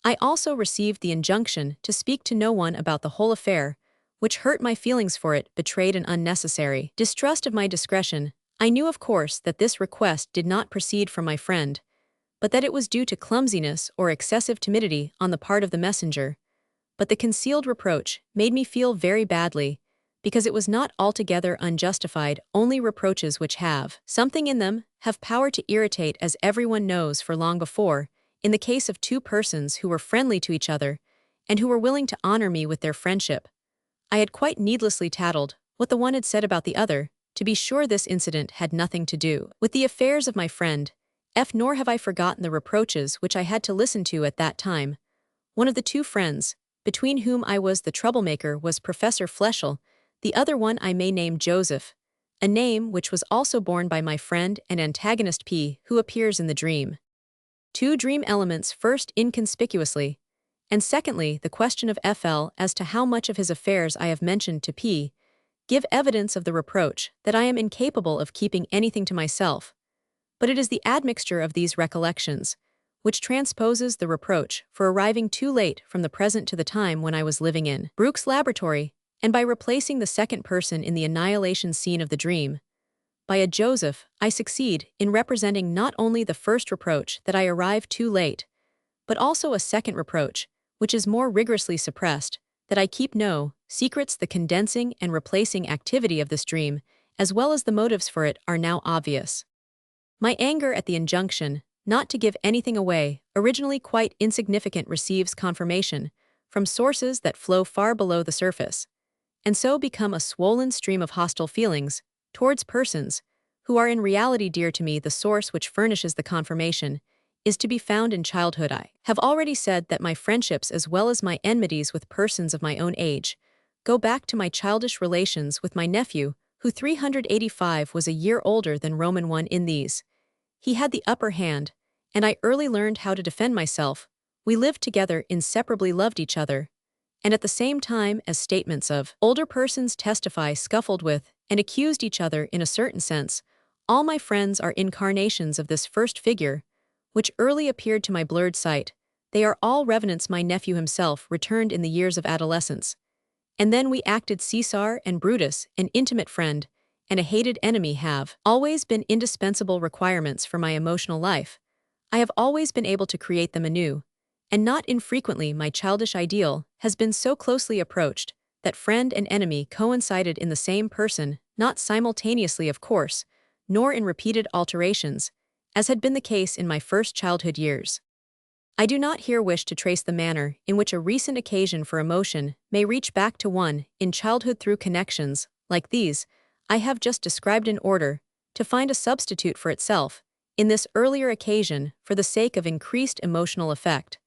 I also received the injunction to speak to no one about the whole affair, which hurt my feelings, for it betrayed an unnecessary distrust of my discretion. I knew, of course, that this request did not proceed from my friend, but that it was due to clumsiness or excessive timidity on the part of the messenger. But the concealed reproach made me feel very badly, because it was not altogether unjustified. Only reproaches which have something in them have power to irritate, as everyone knows, for long before, in the case of two persons who were friendly to each other, and who were willing to honor me with their friendship, I had quite needlessly tattled what the one had said about the other. To be sure, this incident had nothing to do with the affairs of my friend F, nor have I forgotten the reproaches which I had to listen to at that time. One of the two friends, between whom I was the troublemaker, was Professor Fleschel. The other one I may name Joseph, a name which was also borne by my friend and antagonist P, who appears in the dream. Two dream elements: first, inconspicuously, and secondly, the question of FL as to how much of his affairs I have mentioned to P, give evidence of the reproach that I am incapable of keeping anything to myself. But it is the admixture of these recollections which transposes the reproach for arriving too late from the present to the time when I was living in Bruck's laboratory, and by replacing the second person in the annihilation scene of the dream by a Joseph, I succeed in representing not only the first reproach, that I arrive too late, but also a second reproach, which is more rigorously suppressed, that I keep no secrets. The condensing and replacing activity of this dream, as well as the motives for it, are now obvious. My anger at the injunction not to give anything away, originally quite insignificant, receives confirmation from sources that flow far below the surface, and so become a swollen stream of hostile feelings towards persons who are in reality dear to me. The source which furnishes the confirmation is to be found in childhood. I have already said that my friendships, as well as my enmities with persons of my own age, go back to my childish relations with my nephew, who 385 was a year older than Roman I. In these, he had the upper hand, and I early learned how to defend myself. We lived together, inseparably loved each other, and at the same time, as statements of older persons testify, scuffled with and accused each other. In a certain sense, all my friends are incarnations of this first figure, which early appeared to my blurred sight. They are all revenants. My nephew himself returned in the years of adolescence, and then we acted Caesar and Brutus. An intimate friend and a hated enemy have always been indispensable requirements for my emotional life. I have always been able to create them anew, and not infrequently my childish ideal has been so closely approached that friend and enemy coincided in the same person, not simultaneously, of course, nor in repeated alterations, as had been the case in my first childhood years. I do not here wish to trace the manner in which a recent occasion for emotion may reach back to one in childhood through connections like these I have just described, in order to find a substitute for itself in this earlier occasion for the sake of increased emotional effect.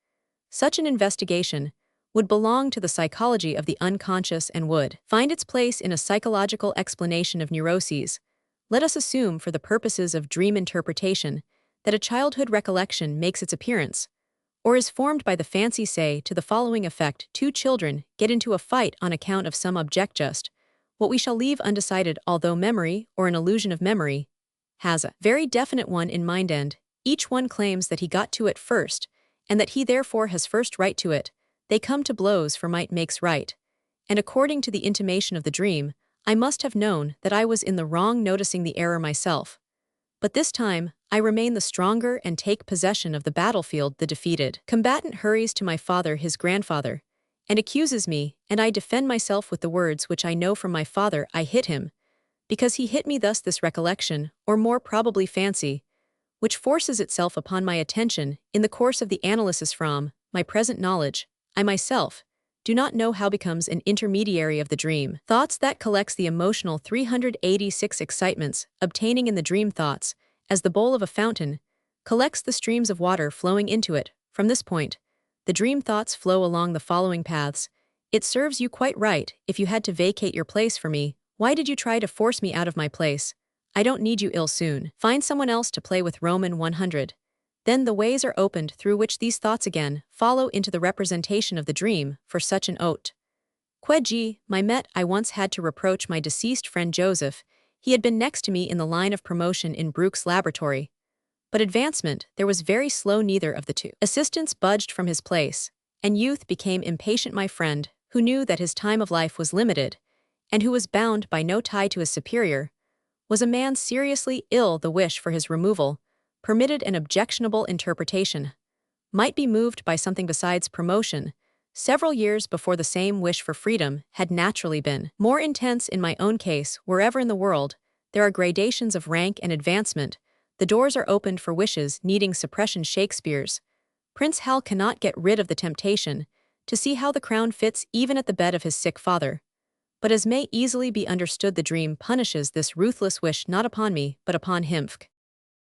Such an investigation would belong to the psychology of the unconscious and would find its place in a psychological explanation of neuroses. Let us assume, for the purposes of dream interpretation, that a childhood recollection makes its appearance, or is formed by the fancy, say, to the following effect: two children get into a fight on account of some object, just what we shall leave undecided, although memory, or an illusion of memory, has a very definite one in mind, and each one claims that he got to it first, and that he therefore has first right to it. They come to blows for might makes right. And according to the intimation of the dream, I must have known that I was in the wrong noticing the error myself. But this time, I remain the stronger and take possession of the battlefield the defeated. Combatant hurries to my father his grandfather, and accuses me, and I defend myself with the words which I know from my father I hit him, because he hit me thus this recollection, or more probably fancy, which forces itself upon my attention in the course of the analysis from my present knowledge, I myself do not know how becomes an intermediary of the dream. Thoughts that collects the emotional 386 excitements obtaining in the dream thoughts, as the bowl of a fountain, collects the streams of water flowing into it. From this point, the dream thoughts flow along the following paths. It serves you quite right if you had to vacate your place for me. Why did you try to force me out of my place? I don't need you ill soon. Find someone else to play with Roman 100. Then the ways are opened through which these thoughts again follow into the representation of the dream for such an oat. Quedji, my met I once had to reproach my deceased friend Joseph. He had been next to me in the line of promotion in Brooks' laboratory. But advancement, there was very slow neither of the two. Assistants budged from his place, and youth became impatient my friend, who knew that his time of life was limited, and who was bound by no tie to his superior, was a man seriously ill. The wish for his removal, permitted an objectionable interpretation, might be moved by something besides promotion. Several years before the same wish for freedom had naturally been more intense in my own case. Wherever in the world there are gradations of rank and advancement, the doors are opened for wishes needing suppression. Shakespeare's Prince Hal cannot get rid of the temptation to see how the crown fits even at the bed of his sick father. But as may easily be understood, the dream punishes this ruthless wish not upon me, but upon him.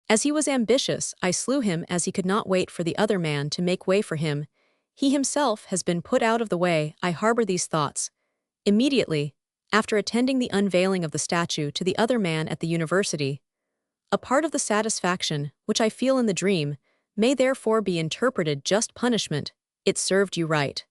As he was ambitious, I slew him as he could not wait for the other man to make way for him. He himself has been put out of the way. I harbor these thoughts. Immediately, after attending the unveiling of the statue to the other man at the university, a part of the satisfaction which I feel in the dream may therefore be interpreted just punishment. It served you right.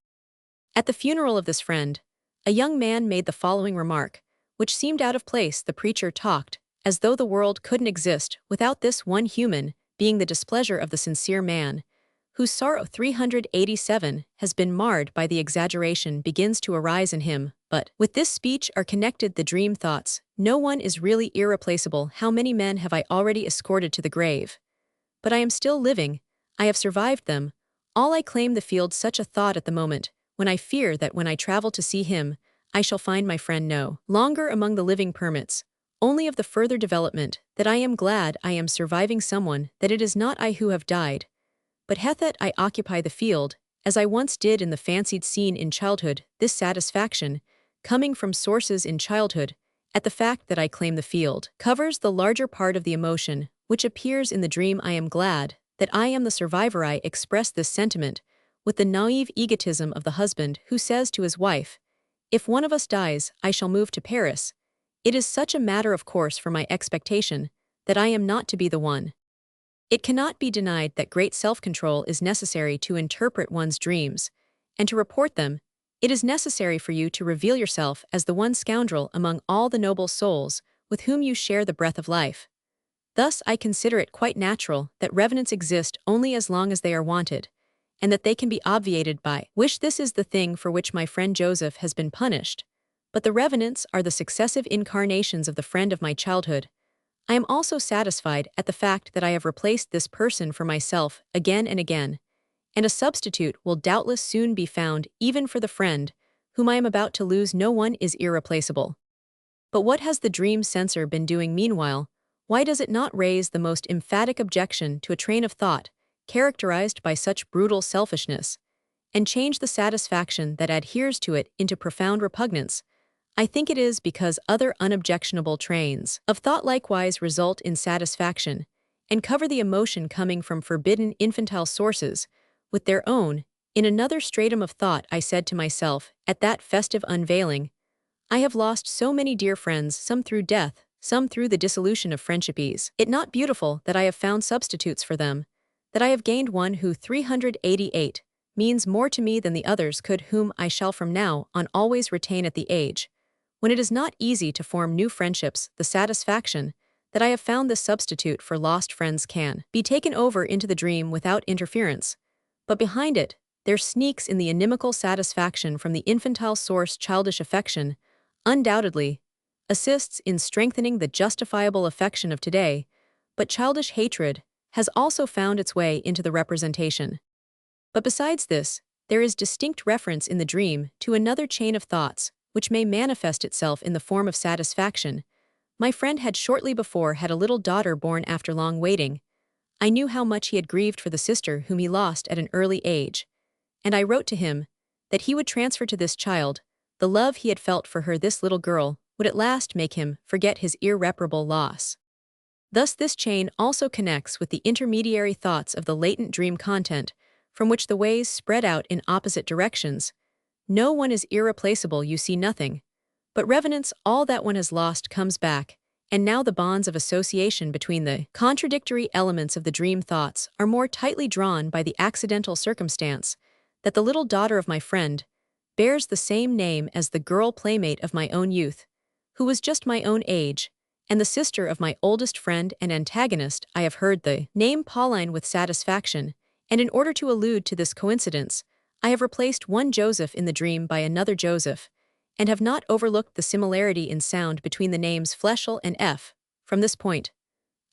At the funeral of this friend, a young man made the following remark, which seemed out of place. The preacher talked as though the world couldn't exist without this one human being, the displeasure of the sincere man, whose sorrow 387 has been marred by the exaggeration, begins to arise in him. But with this speech are connected the dream thoughts. No one is really irreplaceable. How many men have I already escorted to the grave? But I am still living. I have survived them. All I claim the field such a thought at the moment, when I fear that when I travel to see him, I shall find my friend no longer among the living. Permits only of the further development, that I am glad I am surviving someone, that it is not I who have died, but that I occupy the field, as I once did in the fancied scene in childhood. This satisfaction, coming from sources in childhood, at the fact that I claim the field, covers the larger part of the emotion, which appears in the dream. I am glad that I am the survivor. I express this sentiment with the naive egotism of the husband who says to his wife, "If one of us dies, I shall move to Paris." It is such a matter of course for my expectation that I am not to be the one. It cannot be denied that great self-control is necessary to interpret one's dreams, and to report them. It is necessary for you to reveal yourself as the one scoundrel among all the noble souls with whom you share the breath of life. Thus I consider it quite natural that revenants exist only as long as they are wanted, and that they can be obviated by wish. This is the thing for which my friend Joseph has been punished. But the revenants are the successive incarnations of the friend of my childhood. I am also satisfied at the fact that I have replaced this person for myself again and again, and a substitute will doubtless soon be found even for the friend whom I am about to lose. No one is irreplaceable. But what has the dream censor been doing meanwhile? Why does it not raise the most emphatic objection to a train of thought characterized by such brutal selfishness, and change the satisfaction that adheres to it into profound repugnance? I think it is because other unobjectionable trains of thought likewise result in satisfaction, and cover the emotion coming from forbidden infantile sources with their own. In another stratum of thought I said to myself, at that festive unveiling, I have lost so many dear friends, some through death, some through the dissolution of friendship. Is it not beautiful that I have found substitutes for them, that I have gained one who 388 means more to me than the others could, whom I shall from now on always retain at the age when it is not easy to form new friendships? The satisfaction that I have found this substitute for lost friends can be taken over into the dream without interference, but behind it there sneaks in the inimical satisfaction from the infantile source. Childish affection, undoubtedly, assists in strengthening the justifiable affection of today, but childish hatred has also found its way into the representation. But besides this, there is distinct reference in the dream to another chain of thoughts, which may manifest itself in the form of satisfaction. My friend had shortly before had a little daughter born after long waiting. I knew how much he had grieved for the sister whom he lost at an early age, and I wrote to him that he would transfer to this child the love he had felt for her. This little girl would at last make him forget his irreparable loss. Thus this chain also connects with the intermediary thoughts of the latent dream content, from which the ways spread out in opposite directions. No one is irreplaceable, you see nothing. But revenants, all that one has lost comes back, and now the bonds of association between the contradictory elements of the dream thoughts are more tightly drawn by the accidental circumstance that the little daughter of my friend bears the same name as the girl playmate of my own youth, who was just my own age, and the sister of my oldest friend and antagonist. I have heard the name Pauline with satisfaction, and in order to allude to this coincidence, I have replaced one Joseph in the dream by another Joseph, and have not overlooked the similarity in sound between the names Fleschel and F. From this point,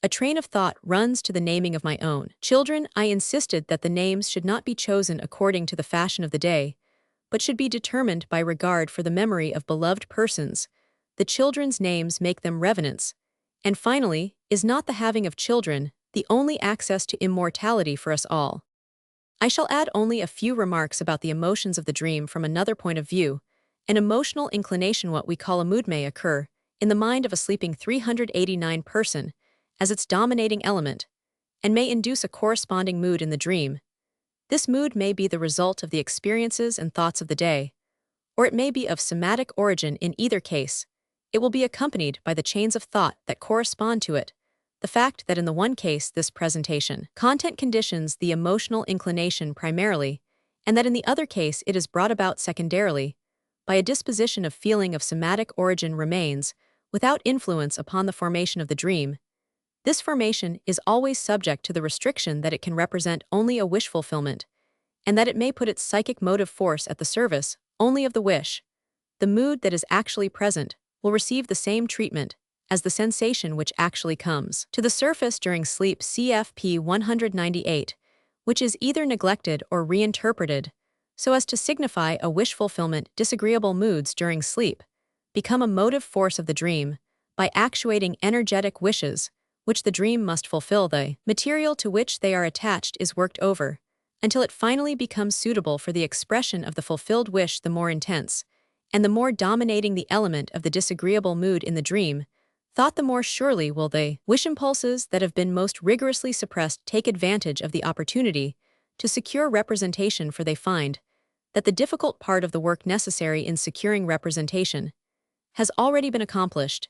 a train of thought runs to the naming of my own children. I insisted that the names should not be chosen according to the fashion of the day, but should be determined by regard for the memory of beloved persons. The children's names make them revenants. And finally, is not the having of children the only access to immortality for us all? I shall add only a few remarks about the emotions of the dream from another point of view. An emotional inclination, what we call a mood, may occur in the mind of a sleeping 389 person as its dominating element, and may induce a corresponding mood in the dream. This mood may be the result of the experiences and thoughts of the day, or it may be of somatic origin. In either case, it will be accompanied by the chains of thought that correspond to it. The fact that in the one case this presentation content conditions the emotional inclination primarily, and that in the other case it is brought about secondarily, by a disposition of feeling of somatic origin remains, without influence upon the formation of the dream. This formation is always subject to the restriction that it can represent only a wish fulfillment, and that it may put its psychic motive force at the service only of the wish. The mood that is actually present will receive the same treatment as the sensation which actually comes to the surface during sleep. CFP 198, which is either neglected or reinterpreted so as to signify a wish fulfillment. Disagreeable moods during sleep become a motive force of the dream by actuating energetic wishes which the dream must fulfill. The material to which they are attached is worked over until it finally becomes suitable for the expression of the fulfilled wish. The more intense and the more dominating the element of the disagreeable mood in the dream thought, the more surely will the wish impulses that have been most rigorously suppressed take advantage of the opportunity to secure representation, for they find that the difficult part of the work necessary in securing representation has already been accomplished,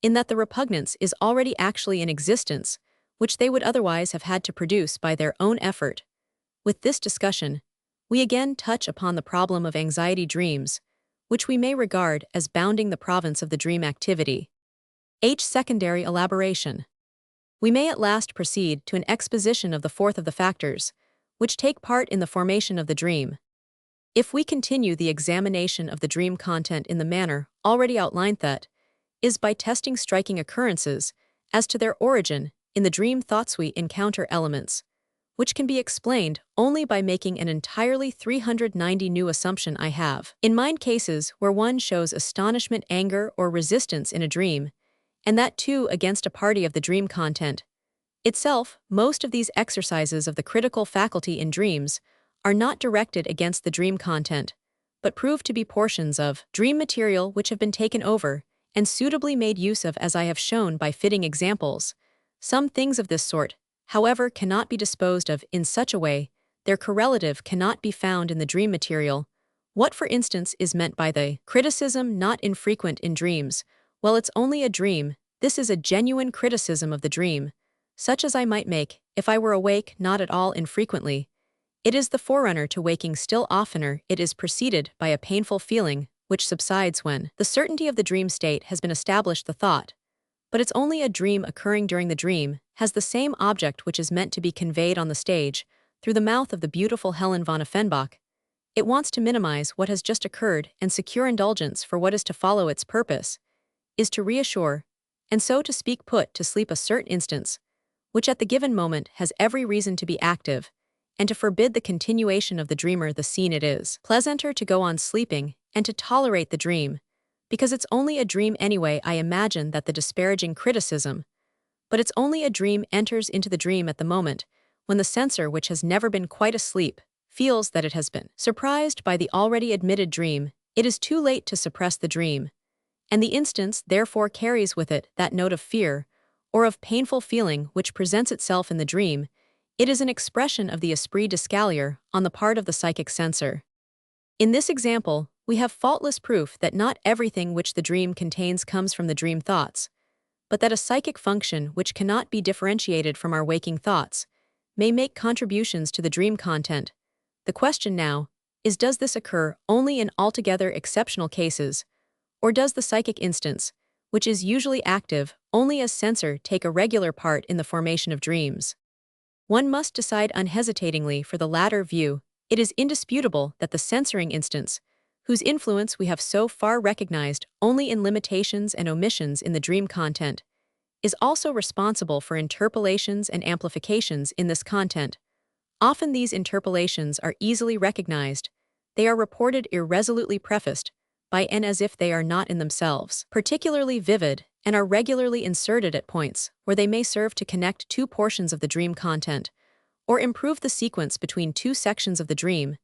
in that the repugnance is already actually in existence, which they would otherwise have had to produce by their own effort. With this discussion, we again touch upon the problem of anxiety dreams, which we may regard as bounding the province of the dream activity. Secondary elaboration. We may at last proceed to an exposition of the fourth of the factors, which take part in the formation of the dream. If we continue the examination of the dream content in the manner already outlined, that is, by testing striking occurrences as to their origin in the dream thoughts, we encounter elements which can be explained only by making an entirely 390 new assumption. I have in mind cases where one shows astonishment, anger, or resistance in a dream, and that too against a party of the dream content itself. Most of these exercises of the critical faculty in dreams are not directed against the dream content, but prove to be portions of dream material which have been taken over and suitably made use of, as I have shown by fitting examples. Some things of this sort, however, cannot be disposed of in such a way their correlative cannot be found in the dream material. What, for instance, is meant by the criticism not infrequent in dreams? Well, it's only a dream. This is a genuine criticism of the dream, such as I might make if I were awake, not at all infrequently. It is the forerunner to waking. Still oftener, it is preceded by a painful feeling, which subsides when the certainty of the dream state has been established. The thought, but it's only a dream occurring during the dream, has the same object which is meant to be conveyed on the stage through the mouth of the beautiful Helen von Offenbach. It wants to minimize what has just occurred and secure indulgence for what is to follow. Its purpose is to reassure, and so to speak put to sleep a certain instance, which at the given moment has every reason to be active, and to forbid the continuation of the dreamer the scene. It is pleasanter to go on sleeping and to tolerate the dream, because it's only a dream anyway. I imagine that the disparaging criticism, but it's only a dream, enters into the dream at the moment when the censor, which has never been quite asleep, feels that it has been surprised by the already admitted dream. It is too late to suppress the dream, and the instance therefore carries with it that note of fear or of painful feeling which presents itself in the dream. It is an expression of the esprit d'escalier on the part of the psychic censor. In this example, we have faultless proof that not everything which the dream contains comes from the dream thoughts, but that a psychic function which cannot be differentiated from our waking thoughts may make contributions to the dream content. The question now is, does this occur only in altogether exceptional cases, or does the psychic instance, which is usually active only as censor, take a regular part in the formation of dreams? One must decide unhesitatingly for the latter view. It is indisputable that the censoring instance, whose influence we have so far recognized only in limitations and omissions in the dream content, is also responsible for interpolations and amplifications in this content. Often these interpolations are easily recognized. They are reported irresolutely prefaced by and as if they are not in themselves particularly vivid, and are regularly inserted at points where they may serve to connect two portions of the dream content, or improve the sequence between two sections of the dream.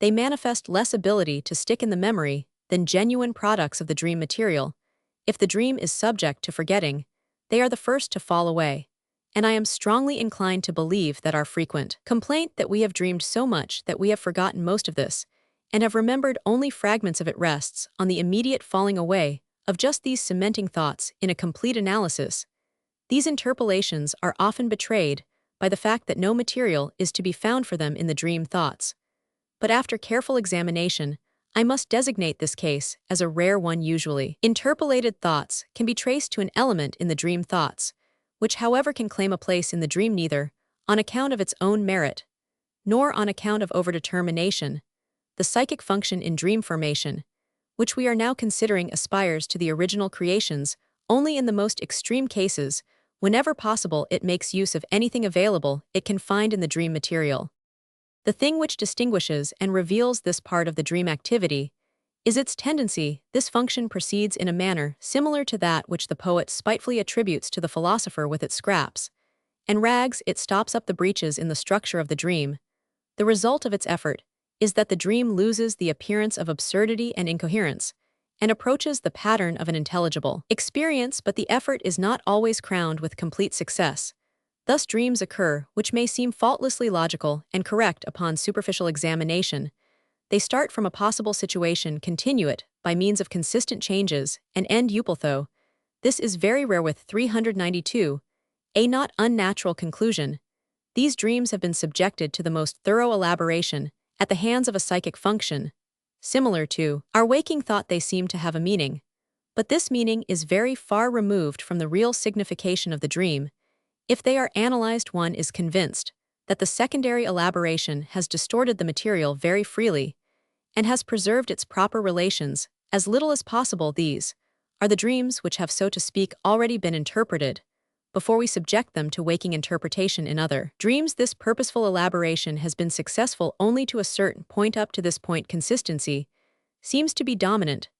They manifest less ability to stick in the memory than genuine products of the dream material. If the dream is subject to forgetting, they are the first to fall away, and I am strongly inclined to believe that our frequent complaint that we have dreamed so much that we have forgotten most of this, and have remembered only fragments of it, rests on the immediate falling away of just these cementing thoughts in a complete analysis. These interpolations are often betrayed by the fact that no material is to be found for them in the dream thoughts. But after careful examination, I must designate this case as a rare one. Usually, interpolated thoughts can be traced to an element in the dream thoughts, which however can claim a place in the dream neither on account of its own merit, nor on account of overdetermination. The psychic function in dream formation, which we are now considering, aspires to the original creations only in the most extreme cases. Whenever possible, it makes use of anything available it can find in the dream material. The thing which distinguishes and reveals this part of the dream activity is its tendency. This function proceeds in a manner similar to that which the poet spitefully attributes to the philosopher with its scraps and rags. It stops up the breaches in the structure of the dream. The result of its effort is that the dream loses the appearance of absurdity and incoherence, and approaches the pattern of an intelligible experience, but the effort is not always crowned with complete success. Thus dreams occur which may seem faultlessly logical and correct upon superficial examination. They start from a possible situation, continue it by means of consistent changes, and end eupoltho. This is very rare with 392, a not unnatural conclusion. These dreams have been subjected to the most thorough elaboration at the hands of a psychic function. Similar to our waking thought, they seem to have a meaning, but this meaning is very far removed from the real signification of the dream. If they are analyzed, one is convinced that the secondary elaboration has distorted the material very freely and has preserved its proper relations as little as possible. These are the dreams which have, so to speak, already been interpreted before we subject them to waking interpretation in other dreams. This purposeful elaboration has been successful only to a certain point. Up to this point, consistency seems to be dominant.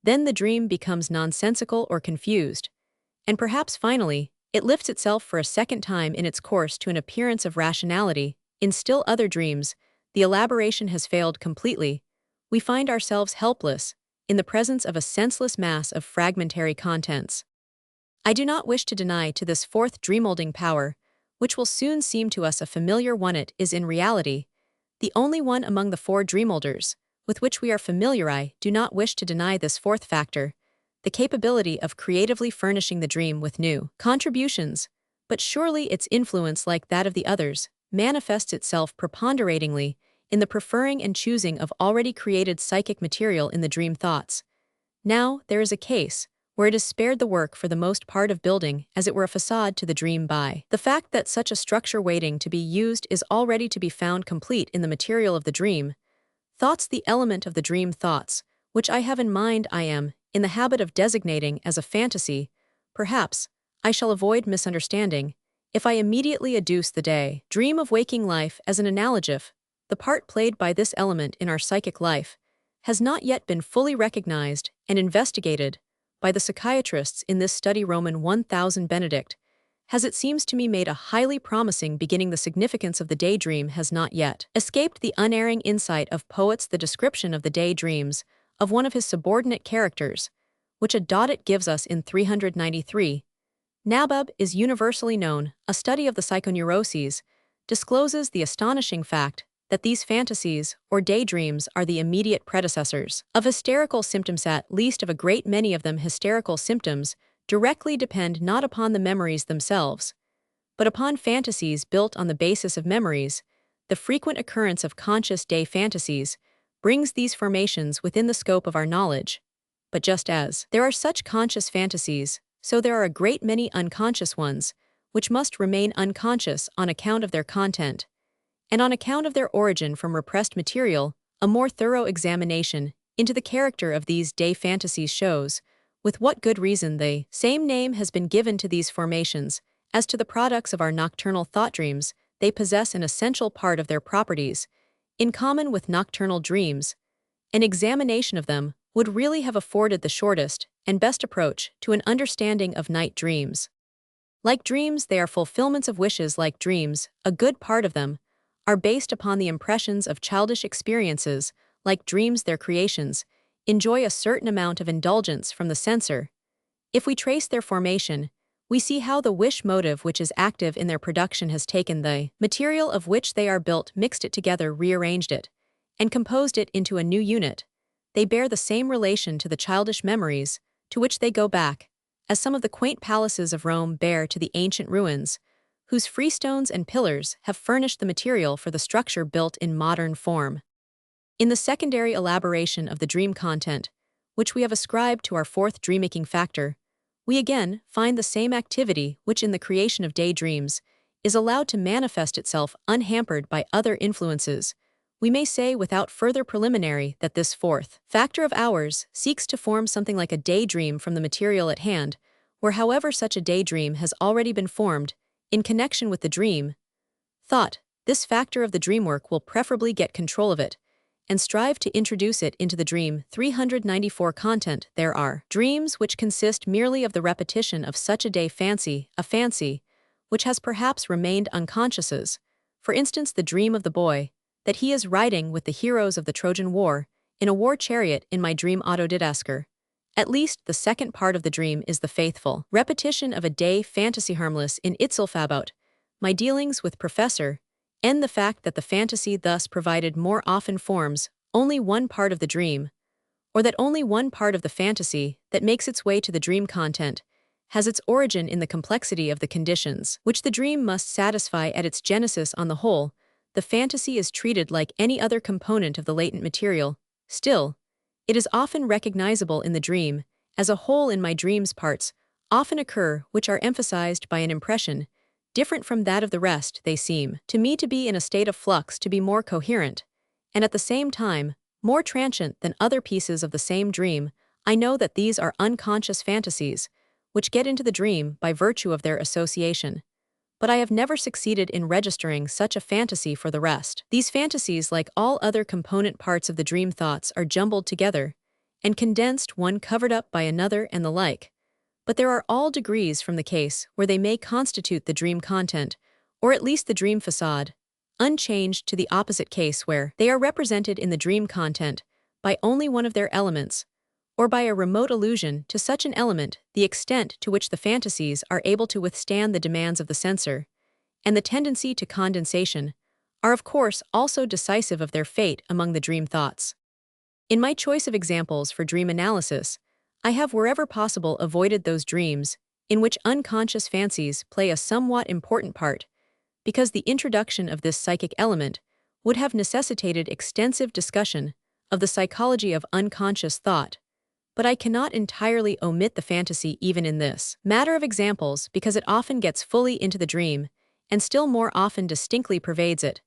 Then the dream becomes nonsensical or confused, and perhaps finally, it lifts itself for a second time in its course to an appearance of rationality. In still other dreams, the elaboration has failed completely. We find ourselves helpless in the presence of a senseless mass of fragmentary contents. I do not wish to deny to this fourth dreamholding power, which will soon seem to us a familiar one. It is in reality the only one among the four dreamholders with which we are familiar. I do not wish to deny this fourth factor, the capability of creatively furnishing the dream with new contributions, but surely its influence, like that of the others, manifests itself preponderatingly in the preferring and choosing of already created psychic material in the dream thoughts. Now, there is a case where it is spared the work for the most part of building, as it were, a facade to the dream by the fact that such a structure waiting to be used is already to be found complete in the material of the dream. Thoughts, the element of the dream thoughts, which I have in mind I am in the habit of designating as a fantasy. Perhaps I shall avoid misunderstanding if I immediately adduce the day dream of waking life as an analogive. The part played by this element in our psychic life has not yet been fully recognized and investigated by the psychiatrists in this study. Roman 1000 Benedict has, it seems to me, made a highly promising beginning. The significance of the daydream has not yet escaped the unerring insight of poets. The description of the daydreams of one of his subordinate characters, which a Daudet gives us in 393, Nabab, is universally known. A study of the psychoneuroses discloses the astonishing fact that these fantasies or daydreams are the immediate predecessors of hysterical symptoms. At least of a great many of them, hysterical symptoms directly depend not upon the memories themselves, but upon fantasies built on the basis of memories. The frequent occurrence of conscious day fantasies brings these formations within the scope of our knowledge. But just as there are such conscious fantasies, so there are a great many unconscious ones, which must remain unconscious on account of their content, and on account of their origin from repressed material. A more thorough examination into the character of these day fantasies shows with what good reason the same name has been given to these formations as to the products of our nocturnal thought dreams. They possess an essential part of their properties in common with nocturnal dreams. An examination of them would really have afforded the shortest and best approach to an understanding of night dreams. Like dreams, they are fulfillments of wishes. Like dreams, a good part of them are based upon the impressions of childish experiences. Like dreams, their creations enjoy a certain amount of indulgence from the censor. If we trace their formation, we see how the wish motive which is active in their production has taken the material of which they are built, mixed it together, rearranged it, and composed it into a new unit. They bear the same relation to the childish memories to which they go back, as some of the quaint palaces of Rome bear to the ancient ruins, whose freestones and pillars have furnished the material for the structure built in modern form. In the secondary elaboration of the dream content, which we have ascribed to our fourth dream-making factor, we again find the same activity which in the creation of daydreams is allowed to manifest itself unhampered by other influences. We may say without further preliminary that this fourth factor of ours seeks to form something like a daydream from the material at hand, where however such a daydream has already been formed in connection with the dream thought. This factor of the dreamwork will preferably get control of it and strive to introduce it into the dream. 394 Content. There are dreams which consist merely of the repetition of such a day fancy, a fancy which has perhaps remained unconscious. For instance, the dream of the boy that he is riding with the heroes of the Trojan War in a war chariot. In my dream autodidasker, at least the second part of the dream is the faithful repetition of a day fantasy, harmless in itself. About my dealings with Professor N, the fact that the fantasy thus provided more often forms only one part of the dream, or that only one part of the fantasy that makes its way to the dream content has its origin in the complexity of the conditions which the dream must satisfy at its genesis. On the whole, the fantasy is treated like any other component of the latent material. Still, it is often recognizable in the dream as a whole. In my dreams, parts often occur which are emphasized by an impression different from that of the rest. They seem to me to be in a state of flux, to be more coherent, and at the same time more transient than other pieces of the same dream. I know that these are unconscious fantasies, which get into the dream by virtue of their association, but I have never succeeded in registering such a fantasy for the rest. These fantasies, like all other component parts of the dream thoughts, are jumbled together and condensed, one covered up by another and the like. But there are all degrees from the case where they may constitute the dream content, or at least the dream facade, unchanged, to the opposite case where they are represented in the dream content by only one of their elements, or by a remote allusion to such an element. The extent to which the fantasies are able to withstand the demands of the censor, and the tendency to condensation, are of course also decisive of their fate among the dream thoughts. In my choice of examples for dream analysis, I have wherever possible avoided those dreams in which unconscious fancies play a somewhat important part, because the introduction of this psychic element would have necessitated extensive discussion of the psychology of unconscious thought. But I cannot entirely omit the fantasy even in this matter of examples, because it often gets fully into the dream, and still more often distinctly pervades it.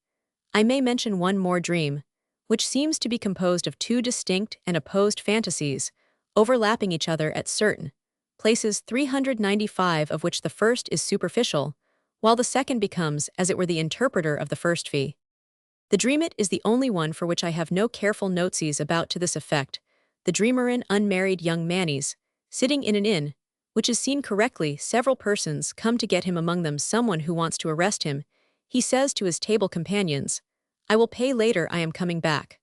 I may mention one more dream, which seems to be composed of two distinct and opposed fantasies, overlapping each other at certain places 395 of which the first is superficial, while the second becomes, as it were, the interpreter of the first fee. The dreamit is the only one for which I have no careful notices about to this effect. The dreamerin unmarried young manis, sitting in an inn, which is seen correctly, several persons come to get him, among them someone who wants to arrest him. He says to his table companions, "I will pay later, I am coming back."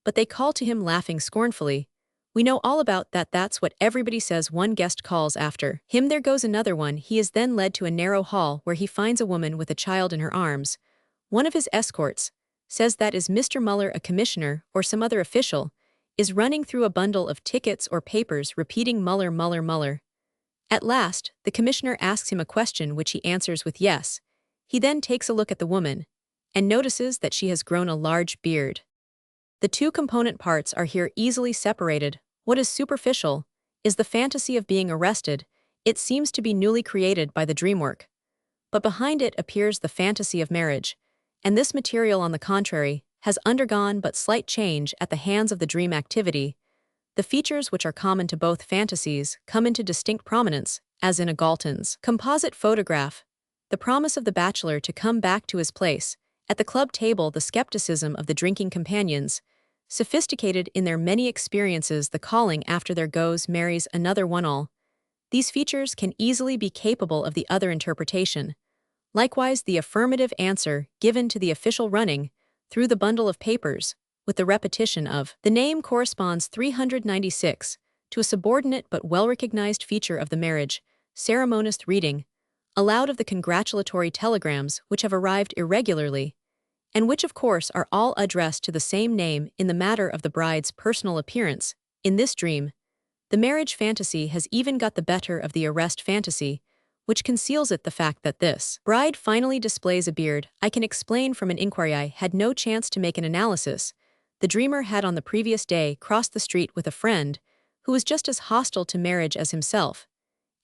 But they call to him laughing scornfully, "We know all about that, that's what everybody says." One guest calls after him, "There goes another one." He is then led to a narrow hall where he finds a woman with a child in her arms. One of his escorts says that is Mr. Muller, a commissioner or some other official, is running through a bundle of tickets or papers repeating Muller, Muller, Muller. At last, the commissioner asks him a question which he answers with yes. He then takes a look at the woman and notices that she has grown a large beard. The two component parts are here easily separated. What is superficial is the fantasy of being arrested. It seems to be newly created by the dreamwork. But behind it appears the fantasy of marriage, and this material, on the contrary, has undergone but slight change at the hands of the dream activity. The features which are common to both fantasies come into distinct prominence, as in a Galton's composite photograph. The promise of the bachelor to come back to his place at the club table, the skepticism of the drinking companions, sophisticated in their many experiences, the calling after their goes marries another one. All these features can easily be capable of the other interpretation. Likewise, the affirmative answer given to the official running through the bundle of papers, with the repetition of the name, corresponds 396 to a subordinate but well-recognized feature of the marriage, ceremonious reading aloud of the congratulatory telegrams which have arrived irregularly, and which of course are all addressed to the same name in the matter of the bride's personal appearance. In this dream, the marriage fantasy has even got the better of the arrest fantasy, which conceals it the fact that this bride finally displays a beard. I can explain from an inquiry I had no chance to make an analysis. The dreamer had on the previous day crossed the street with a friend who was just as hostile to marriage as himself,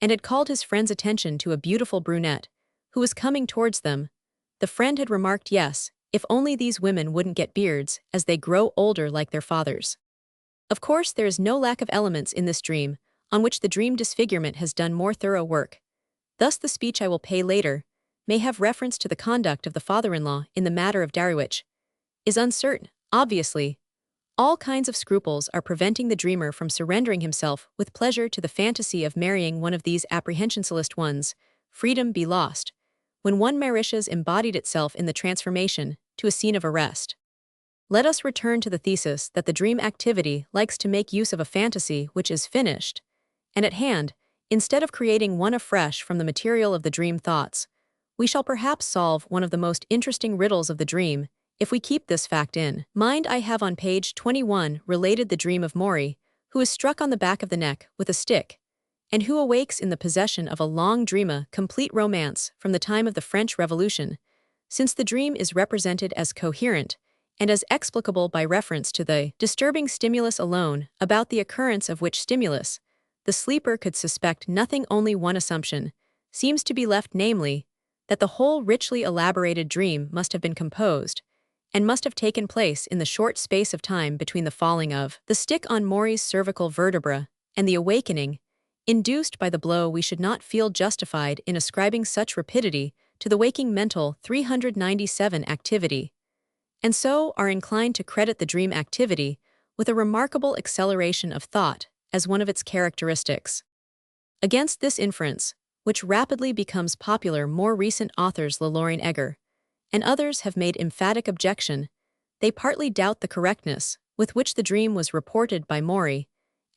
and had called his friend's attention to a beautiful brunette who was coming towards them. The friend had remarked, yes, if only these women wouldn't get beards as they grow older like their fathers. Of course, there is no lack of elements in this dream on which the dream disfigurement has done more thorough work. Thus the speech "I will pay later" may have reference to the conduct of the father-in-law in the matter of dowry, which is uncertain. Obviously, all kinds of scruples are preventing the dreamer from surrendering himself with pleasure to the fantasy of marrying one of these apprehensionless ones. Freedom be lost when one marriages embodied itself in the transformation to a scene of arrest. Let us return to the thesis that the dream activity likes to make use of a fantasy which is finished and at hand, instead of creating one afresh from the material of the dream thoughts. We shall perhaps solve one of the most interesting riddles of the dream if we keep this fact in mind. I have on page 21 related the dream of Maury, who is struck on the back of the neck with a stick, and who awakes in the possession of a long dream, a complete romance from the time of the French Revolution. Since the dream is represented as coherent and as explicable by reference to the disturbing stimulus alone, about the occurrence of which stimulus the sleeper could suspect nothing, only one assumption seems to be left, namely, that the whole richly elaborated dream must have been composed and must have taken place in the short space of time between the falling of the stick on Maury's cervical vertebra and the awakening induced by the blow. We should not feel justified in ascribing such rapidity to the waking mental 397 activity, and so are inclined to credit the dream activity with a remarkable acceleration of thought as one of its characteristics. Against this inference, which rapidly becomes popular, more recent authors, Lorraine Egger and others, have made emphatic objection. They partly doubt the correctness with which the dream was reported by Maury,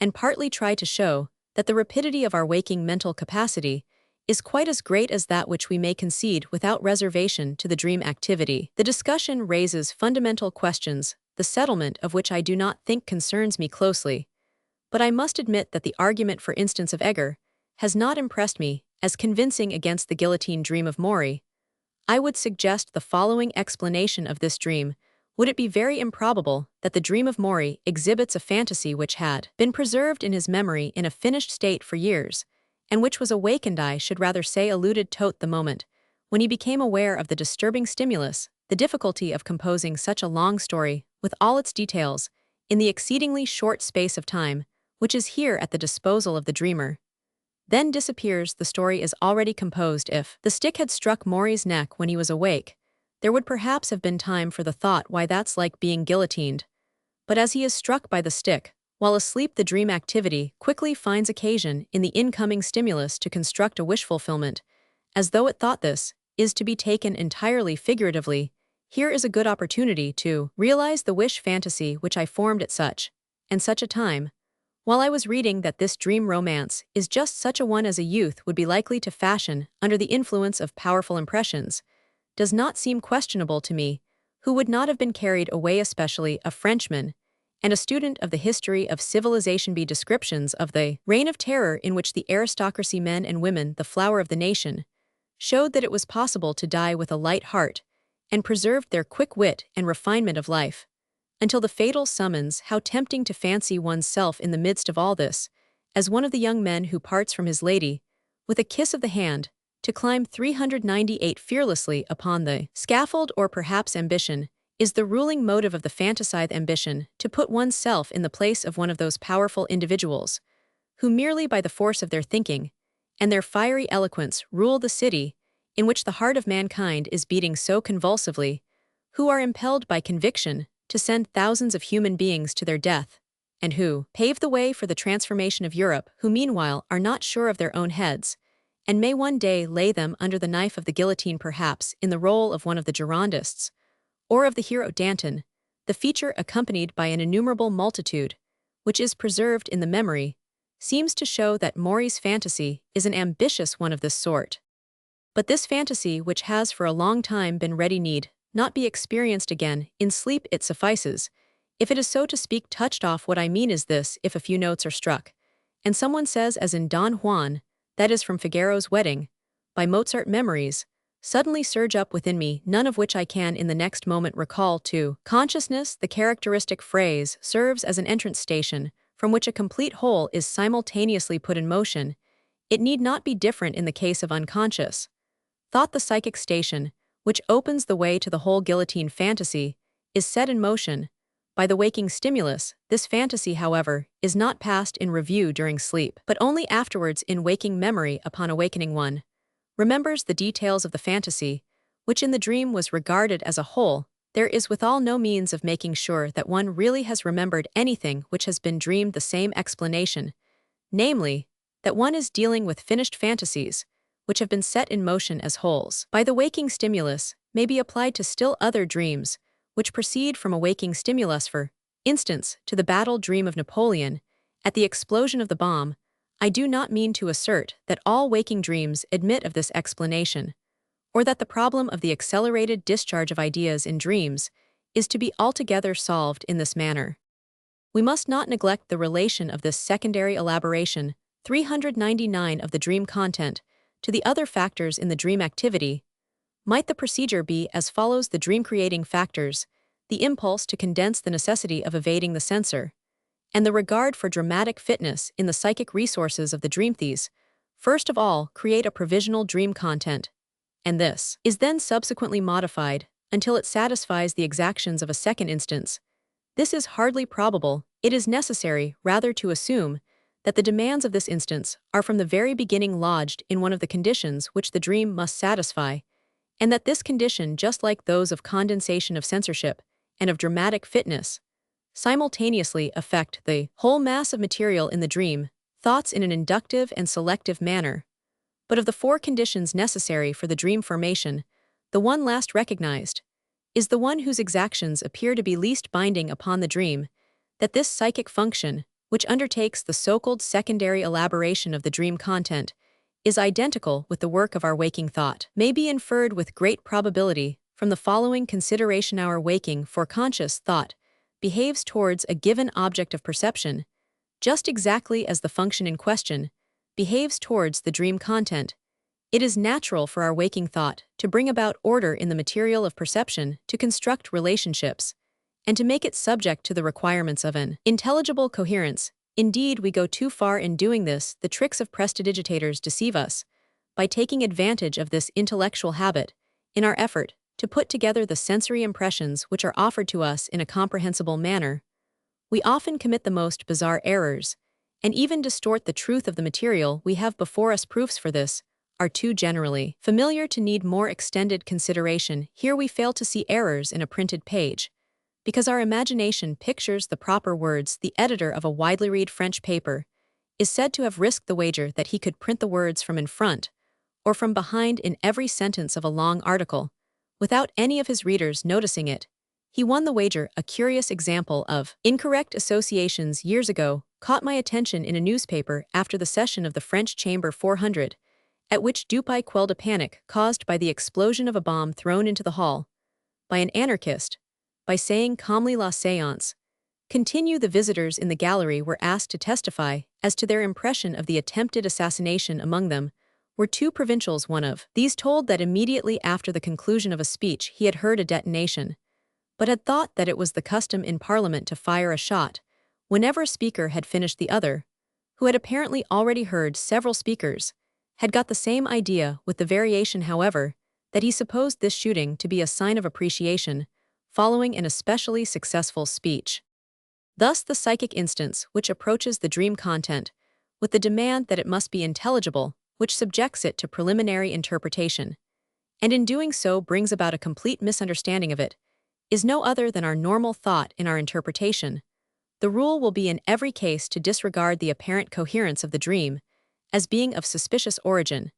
and partly try to show that the rapidity of our waking mental capacity is quite as great as that which we may concede without reservation to the dream activity. The discussion raises fundamental questions, the settlement of which I do not think concerns me closely, but I must admit that the argument, for instance, of Egger has not impressed me as convincing against the guillotine dream of Maury. I would suggest the following explanation of this dream. Would it be very improbable that the dream of Maury exhibits a fantasy which had been preserved in his memory in a finished state for years, and which was awakened, I should rather say eluded, tot the moment when he became aware of the disturbing stimulus? The difficulty of composing such a long story with all its details, in the exceedingly short space of time, which is here at the disposal of the dreamer. Then disappears. The story is already composed. If the stick had struck Maury's neck when he was awake, there would perhaps have been time for the thought, why, that's like being guillotined. But as he is struck by the stick, while asleep, the dream activity quickly finds occasion in the incoming stimulus to construct a wish fulfillment, as though it thought this is to be taken entirely figuratively. Here is a good opportunity to realize the wish fantasy which I formed at such and such a time, while I was reading that this dream romance is just such a one as a youth would be likely to fashion under the influence of powerful impressions, does not seem questionable to me, who would not have been carried away, especially a Frenchman and a student of the history of civilization. Be descriptions of the reign of terror in which the aristocracy, men and women, the flower of the nation, showed that it was possible to die with a light heart, and preserved their quick wit and refinement of life, until the fatal summons. How tempting to fancy one's self in the midst of all this, as one of the young men who parts from his lady, with a kiss of the hand, to climb 398 fearlessly upon the scaffold. Or perhaps ambition is the ruling motive of the fantasized ambition to put one's self in the place of one of those powerful individuals, who merely by the force of their thinking and their fiery eloquence rule the city in which the heart of mankind is beating so convulsively, who are impelled by conviction to send thousands of human beings to their death, and who pave the way for the transformation of Europe, who meanwhile are not sure of their own heads, and may one day lay them under the knife of the guillotine, perhaps in the role of one of the Girondists, or of the hero Danton, the feature accompanied by an innumerable multitude, which is preserved in the memory, seems to show that Maury's fantasy is an ambitious one of this sort. But this fantasy, which has for a long time been ready, need not be experienced again in sleep. It suffices, if it is so to speak, touched off. What I mean is this: if a few notes are struck, and someone says, as in Don Juan, that is from Figaro's Wedding, by Mozart, memories suddenly surge up within me, none of which I can in the next moment recall to consciousness. The characteristic phrase serves as an entrance station from which a complete whole is simultaneously put in motion. It need not be different in the case of unconscious thought. The psychic station, which opens the way to the whole guillotine fantasy, is set in motion by the waking stimulus. This fantasy, however, is not passed in review during sleep, but only afterwards in waking memory. Upon awakening, one remembers the details of the fantasy, which in the dream was regarded as a whole. There is withal no means of making sure that one really has remembered anything which has been dreamed. The same explanation, namely, that one is dealing with finished fantasies, which have been set in motion as wholes by the waking stimulus, may be applied to still other dreams, which proceed from a waking stimulus. For instance, to the battle dream of Napoleon, at the explosion of the bomb. I do not mean to assert that all waking dreams admit of this explanation, or that the problem of the accelerated discharge of ideas in dreams is to be altogether solved in this manner. We must not neglect the relation of this secondary elaboration, 399, of the dream content to the other factors in the dream activity. Might the procedure be as follows: the dream-creating factors, the impulse to condense, the necessity of evading the censor, and the regard for dramatic fitness in the psychic resources of the dream. These, first of all, create a provisional dream content, and this is then subsequently modified until it satisfies the exactions of a second instance. This is hardly probable. It is necessary rather to assume that the demands of this instance are from the very beginning lodged in one of the conditions which the dream must satisfy, and that this condition, just like those of condensation, of censorship, and of dramatic fitness, simultaneously affect the whole mass of material in the dream, thoughts in an inductive and selective manner. But of the four conditions necessary for the dream formation, the one last recognized is the one whose exactions appear to be least binding upon the dream, that this psychic function, which undertakes the so-called secondary elaboration of the dream content, is identical with the work of our waking thought, may be inferred with great probability from the following consideration: our waking for conscious thought behaves towards a given object of perception, just exactly as the function in question behaves towards the dream content. It is natural for our waking thought to bring about order in the material of perception, to construct relationships, and to make it subject to the requirements of an intelligible coherence. Indeed, we go too far in doing this. The tricks of prestidigitators deceive us by taking advantage of this intellectual habit in our effort to put together the sensory impressions which are offered to us in a comprehensible manner, we often commit the most bizarre errors, and even distort the truth of the material we have before us. Proofs for this are too generally familiar to need more extended consideration. Here we fail to see errors in a printed page, because our imagination pictures the proper words. The editor of a widely read French paper is said to have risked the wager that he could print the words from in front or from behind in every sentence of a long article, without any of his readers noticing it. He won the wager. A curious example of incorrect associations years ago caught my attention in a newspaper after the session of the French Chamber 400, at which Dupuy quelled a panic caused by the explosion of a bomb thrown into the hall by an anarchist, by saying calmly "La séance." Continue. The visitors in the gallery were asked to testify as to their impression of the attempted assassination. Among them were two provincials. One of these told that immediately after the conclusion of a speech he had heard a detonation, but had thought that it was the custom in Parliament to fire a shot whenever a speaker had finished. The other, who had apparently already heard several speakers, had got the same idea, with the variation, however, that he supposed this shooting to be a sign of appreciation following an especially successful speech. Thus the psychic instance which approaches the dream content with the demand that it must be intelligible, which subjects it to preliminary interpretation, and in doing so brings about a complete misunderstanding of it, is no other than our normal thought in our interpretation. The rule will be in every case to disregard the apparent coherence of the dream as being of suspicious origin,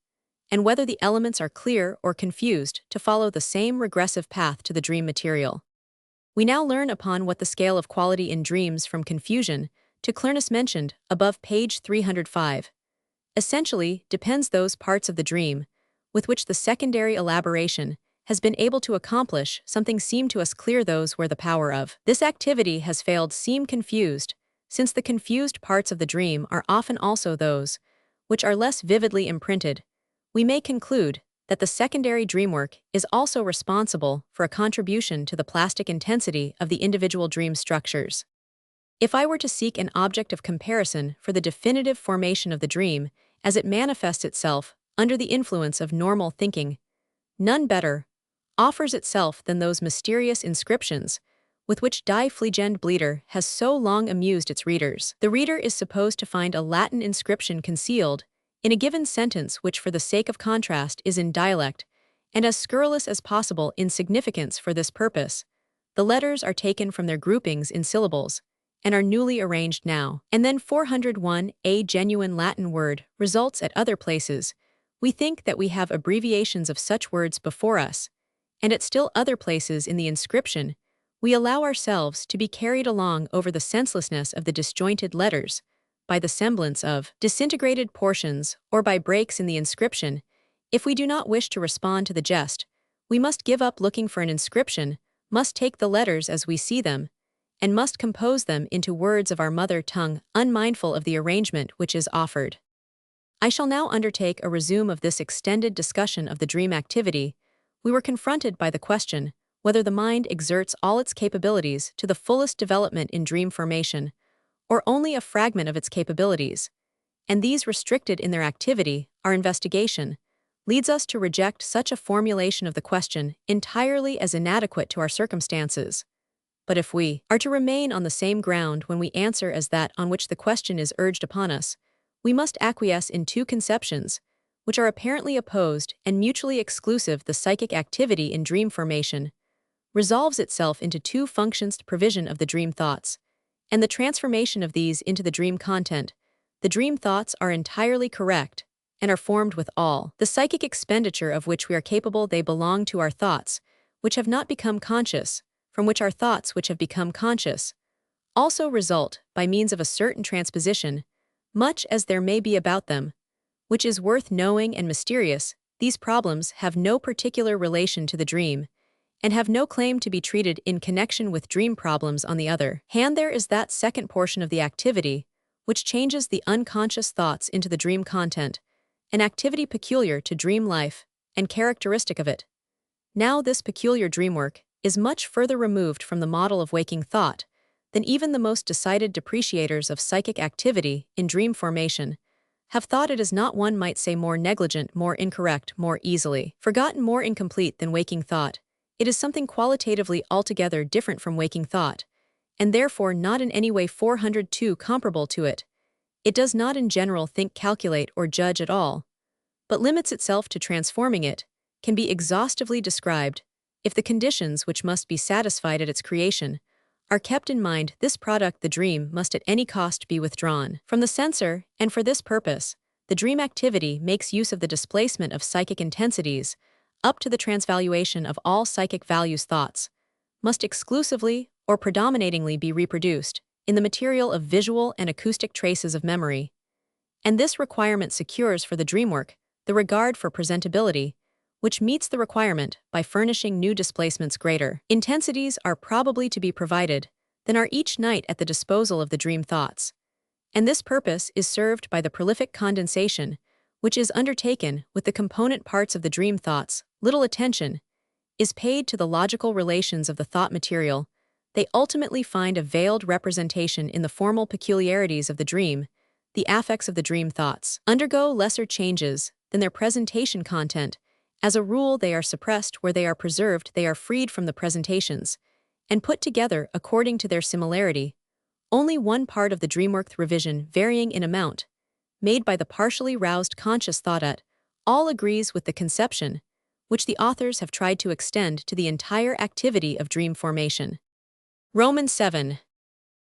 and whether the elements are clear or confused, to follow the same regressive path to the dream material. We now learn upon what the scale of quality in dreams from confusion to clearness mentioned above, page 305, essentially depends those parts of the dream with which the secondary elaboration has been able to accomplish something seem to us clear. Those where the power of this activity has failed seem confused, since the confused parts of the dream are often also those which are less vividly imprinted. We may conclude that the secondary dreamwork is also responsible for a contribution to the plastic intensity of the individual dream structures. If I were to seek an object of comparison for the definitive formation of the dream as it manifests itself under the influence of normal thinking, none better offers itself than those mysterious inscriptions with which Die Fliegende Blätter has so long amused its readers. The reader is supposed to find a Latin inscription concealed in a given sentence which, for the sake of contrast, is in dialect, and as scurrilous as possible in significance. For this purpose, the letters are taken from their groupings in syllables, and are newly arranged now and then. 401. A genuine Latin word results at other places. We think that we have abbreviations of such words before us, and at still other places in the inscription, we allow ourselves to be carried along over the senselessness of the disjointed letters, by the semblance of disintegrated portions, or by breaks in the inscription. If we do not wish to respond to the jest, we must give up looking for an inscription, must take the letters as we see them, and must compose them into words of our mother tongue, unmindful of the arrangement which is offered. I shall now undertake a resume of this extended discussion of the dream activity. We were confronted by the question whether the mind exerts all its capabilities to the fullest development in dream formation, or only a fragment of its capabilities, and these restricted in their activity. Our investigation leads us to reject such a formulation of the question entirely as inadequate to our circumstances. But if we are to remain on the same ground when we answer as that on which the question is urged upon us, we must acquiesce in two conceptions, which are apparently opposed and mutually exclusive. The psychic activity in dream formation resolves itself into two functions: the provision of the dream thoughts, and the transformation of these into the dream content. The dream thoughts are entirely correct, and are formed with all the psychic expenditure of which we are capable. They belong to our thoughts, which have not become conscious, from which our thoughts which have become conscious also result by means of a certain transposition, much as there may be about them, which is worth knowing and mysterious. These problems have no particular relation to the dream, and have no claim to be treated in connection with dream problems. On the other hand, there is that second portion of the activity which changes the unconscious thoughts into the dream content, an activity peculiar to dream life and characteristic of it. Now this peculiar dreamwork is much further removed from the model of waking thought than even the most decided depreciators of psychic activity in dream formation have thought. It is not, one might say, more negligent, more incorrect, more easily forgotten, more incomplete than waking thought. It is something qualitatively altogether different from waking thought, and therefore not in any way 402 comparable to it. It does not in general think, calculate, or judge at all, but limits itself to transforming it, can be exhaustively described. If the conditions which must be satisfied at its creation are kept in mind, this product, the dream, must at any cost be withdrawn from the censor, and for this purpose, the dream activity makes use of the displacement of psychic intensities up to the transvaluation of all psychic values. Thoughts must exclusively or predominatingly be reproduced in the material of visual and acoustic traces of memory, and this requirement secures for the dreamwork the regard for presentability, which meets the requirement by furnishing new displacements. Greater intensities are probably to be provided than are each night at the disposal of the dream thoughts, and this purpose is served by the prolific condensation which is undertaken with the component parts of the dream thoughts. Little attention is paid to the logical relations of the thought material. They ultimately find a veiled representation in the formal peculiarities of the dream. The affects of the dream thoughts undergo lesser changes than their presentation content. As a rule, they are suppressed. Where they are preserved, they are freed from the presentations and put together according to their similarity. Only one part of the dreamwork, revision varying in amount, made by the partially roused conscious thought at all, agrees with the conception, which the authors have tried to extend to the entire activity of dream formation. Romans 7.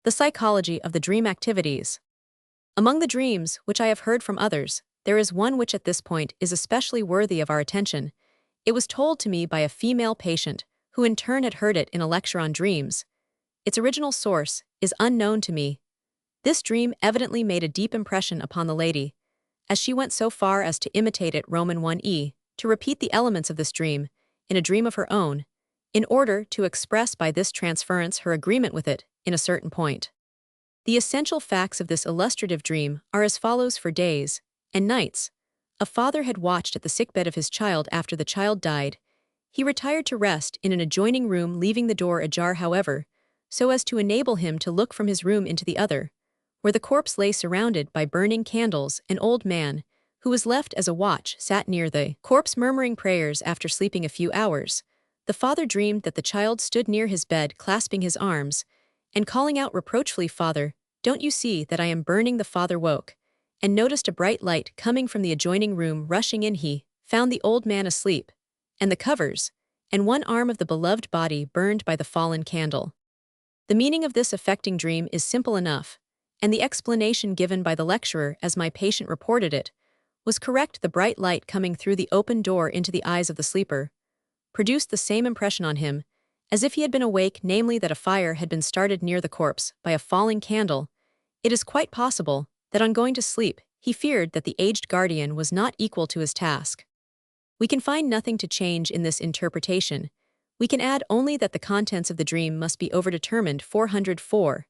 The psychology of the dream activities. Among the dreams which I have heard from others, there is one which at this point is especially worthy of our attention. It was told to me by a female patient, who in turn had heard it in a lecture on dreams. Its original source is unknown to me. This dream evidently made a deep impression upon the lady, as she went so far as to imitate it. Roman 1e, to repeat the elements of this dream, in a dream of her own, in order to express by this transference her agreement with it in a certain point. The essential facts of this illustrative dream are as follows. For days and nights, a father had watched at the sickbed of his child. After the child died, he retired to rest in an adjoining room, leaving the door ajar, however, so as to enable him to look from his room into the other, where the corpse lay surrounded by burning candles. An old man, who was left as a watch, sat near the corpse murmuring prayers. After sleeping a few hours, the father dreamed that the child stood near his bed, clasping his arms and calling out reproachfully, "Father, don't you see that I am burning?" The father woke and noticed a bright light coming from the adjoining room. Rushing in, he found the old man asleep, and the covers and one arm of the beloved body burned by the fallen candle. The meaning of this affecting dream is simple enough, and the explanation given by the lecturer, as my patient reported it, was correct. The bright light coming through the open door into the eyes of the sleeper produced the same impression on him as if he had been awake, namely that a fire had been started near the corpse by a falling candle. It is quite possible that on going to sleep, he feared that the aged guardian was not equal to his task. We can find nothing to change in this interpretation. We can add only that the contents of the dream must be overdetermined. 404,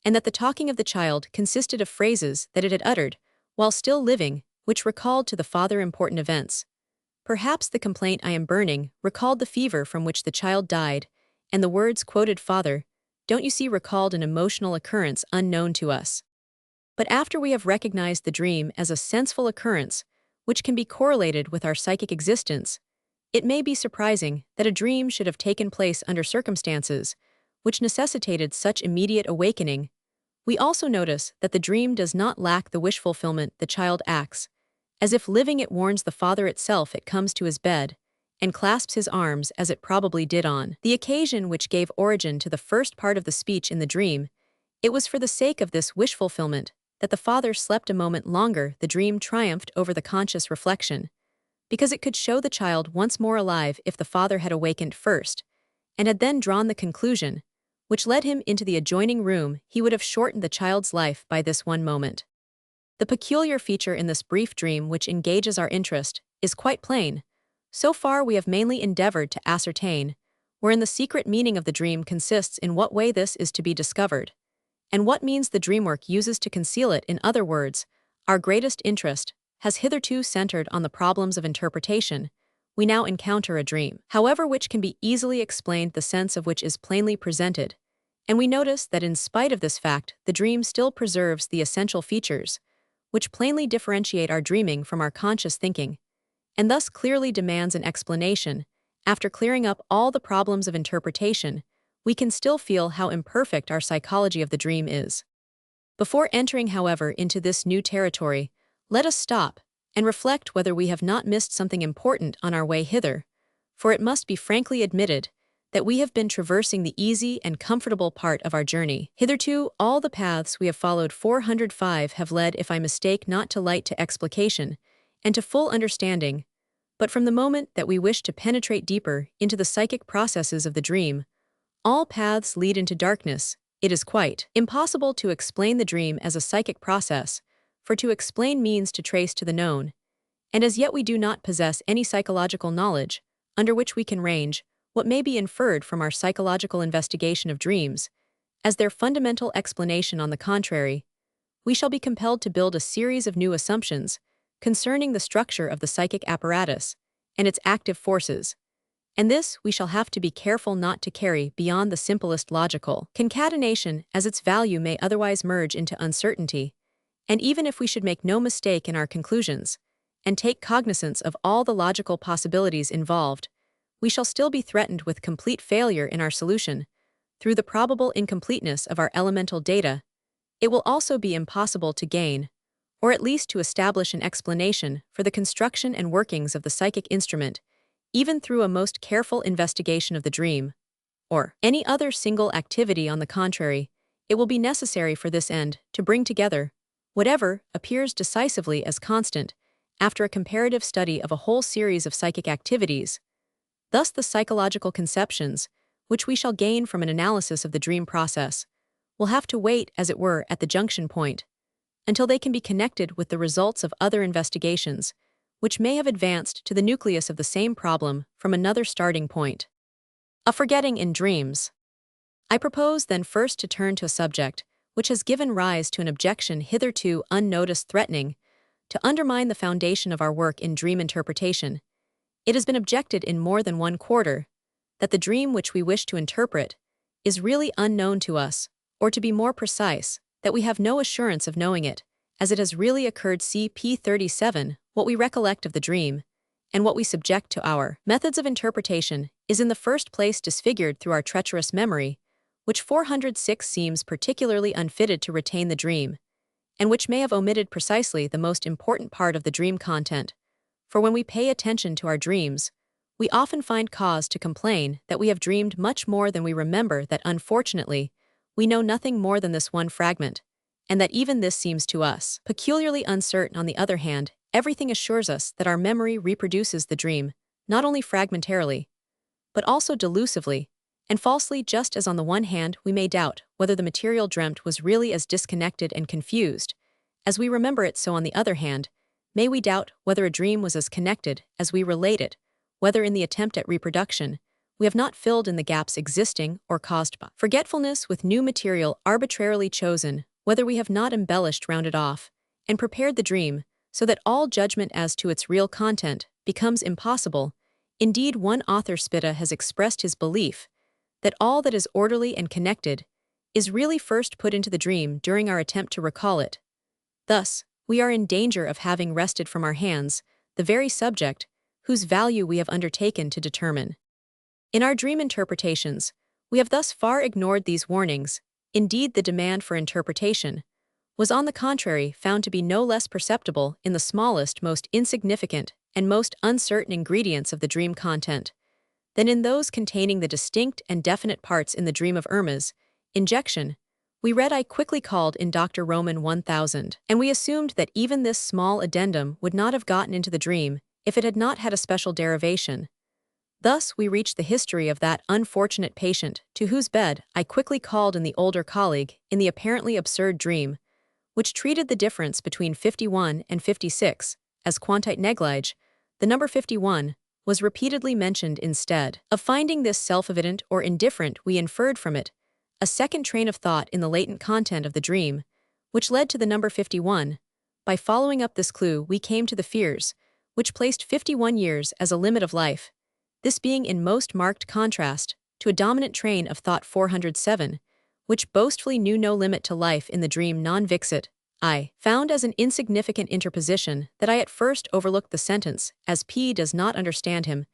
and that the talking of the child consisted of phrases that it had uttered while still living, which recalled to the father important events. Perhaps the complaint, "I am burning," recalled the fever from which the child died, and the words quoted, "Father, don't you see," recalled an emotional occurrence unknown to us. But after we have recognized the dream as a senseful occurrence, which can be correlated with our psychic existence, it may be surprising that a dream should have taken place under circumstances which necessitated such immediate awakening. We also notice that the dream does not lack the wish fulfillment. The child acts as if living. It warns the father itself. It comes to his bed and clasps his arms, as it probably did on the occasion which gave origin to the first part of the speech in the dream. It was for the sake of this wish fulfillment that the father slept a moment longer. The dream triumphed over the conscious reflection, because it could show the child once more alive. If the father had awakened first, and had then drawn the conclusion which led him into the adjoining room, he would have shortened the child's life by this one moment. The peculiar feature in this brief dream which engages our interest is quite plain. So far we have mainly endeavored to ascertain wherein the secret meaning of the dream consists. In what way this is to be discovered, and what means the dreamwork uses to conceal it. In other words, our greatest interest has hitherto centered on the problems of interpretation. We now encounter a dream, however, which can be easily explained, the sense of which is plainly presented, and we notice that in spite of this fact, the dream still preserves the essential features which plainly differentiate our dreaming from our conscious thinking, and thus clearly demands an explanation, after clearing up all the problems of interpretation, we can still feel how imperfect our psychology of the dream is. Before entering, however, into this new territory, let us stop and reflect whether we have not missed something important on our way hither, for it must be frankly admitted that we have been traversing the easy and comfortable part of our journey. Hitherto, all the paths we have followed 405 have led, if I mistake not, to light, to explication, and to full understanding. But from the moment that we wish to penetrate deeper into the psychic processes of the dream, all paths lead into darkness. It is quite impossible to explain the dream as a psychic process, for to explain means to trace to the known, and as yet we do not possess any psychological knowledge under which we can range what may be inferred from our psychological investigation of dreams as their fundamental explanation. On the contrary, we shall be compelled to build a series of new assumptions concerning the structure of the psychic apparatus and its active forces, and this we shall have to be careful not to carry beyond the simplest logical concatenation, as its value may otherwise merge into uncertainty. And even if we should make no mistake in our conclusions, and take cognizance of all the logical possibilities involved, we shall still be threatened with complete failure in our solution. Through the probable incompleteness of our elemental data, it will also be impossible to gain, or at least to establish an explanation for the construction and workings of the psychic instrument, even through a most careful investigation of the dream, or any other single activity. On the contrary, it will be necessary for this end to bring together whatever appears decisively as constant after a comparative study of a whole series of psychic activities. Thus the psychological conceptions, which we shall gain from an analysis of the dream process, will have to wait, as it were, at the junction point, until they can be connected with the results of other investigations, which may have advanced to the nucleus of the same problem from another starting point. A forgetting in dreams. I propose then first to turn to a subject which has given rise to an objection hitherto unnoticed, threatening to undermine the foundation of our work in dream interpretation. It has been objected in more than one quarter that the dream which we wish to interpret is really unknown to us, or to be more precise, that we have no assurance of knowing it, as it has really occurred. CP 37, what we recollect of the dream, and what we subject to our methods of interpretation, is in the first place disfigured through our treacherous memory, which 406 seems particularly unfitted to retain the dream, and which may have omitted precisely the most important part of the dream content. For when we pay attention to our dreams, we often find cause to complain that we have dreamed much more than we remember, that unfortunately, we know nothing more than this one fragment, and that even this seems to us peculiarly uncertain. On the other hand, everything assures us that our memory reproduces the dream, not only fragmentarily, but also delusively and falsely, just as on the one hand we may doubt whether the material dreamt was really as disconnected and confused as we remember it, so on the other hand, may we doubt whether a dream was as connected as we relate it, whether in the attempt at reproduction we have not filled in the gaps existing or caused by forgetfulness with new material arbitrarily chosen, whether we have not embellished, rounded off, and prepared the dream so that all judgment as to its real content becomes impossible. Indeed, one author, Spitta, has expressed his belief that all that is orderly and connected is really first put into the dream during our attempt to recall it. Thus, we are in danger of having wrested from our hands the very subject whose value we have undertaken to determine. In our dream interpretations, we have thus far ignored these warnings. Indeed, the demand for interpretation was, on the contrary, found to be no less perceptible in the smallest, most insignificant, and most uncertain ingredients of the dream content than in those containing the distinct and definite parts. In the dream of Irma's injection, we read, I quickly called in Dr. Roman 1000, and we assumed that even this small addendum would not have gotten into the dream if it had not had a special derivation. Thus we reach the history of that unfortunate patient to whose bed I quickly called in the older colleague in the apparently absurd dream, which treated the difference between 51 and 56 as quantite neglige. The number 51 was repeatedly mentioned instead. Of finding this self-evident or indifferent, we inferred from it a second train of thought in the latent content of the dream, which led to the number 51. By following up this clue, we came to the fears, which placed 51 years as a limit of life, this being in most marked contrast to a dominant train of thought 407, which boastfully knew no limit to life in the dream non-vixit. I found as an insignificant interposition that I at first overlooked the sentence, as P does not understand him,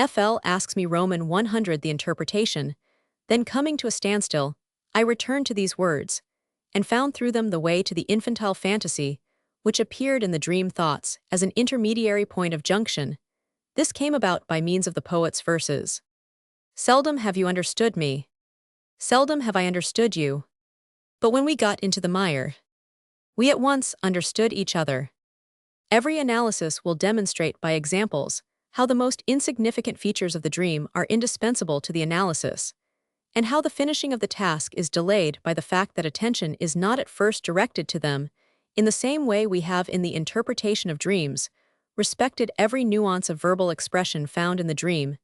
FL asks me Roman 100 the interpretation, then coming to a standstill, I returned to these words, and found through them the way to the infantile fantasy, which appeared in the dream thoughts as an intermediary point of junction. This came about by means of the poet's verses. Seldom have you understood me. Seldom have I understood you. But when we got into the mire, we at once understood each other. Every analysis will demonstrate by examples how the most insignificant features of the dream are indispensable to the analysis, and how the finishing of the task is delayed by the fact that attention is not at first directed to them, in the same way we have in the interpretation of dreams, respected every nuance of verbal expression found in the dream.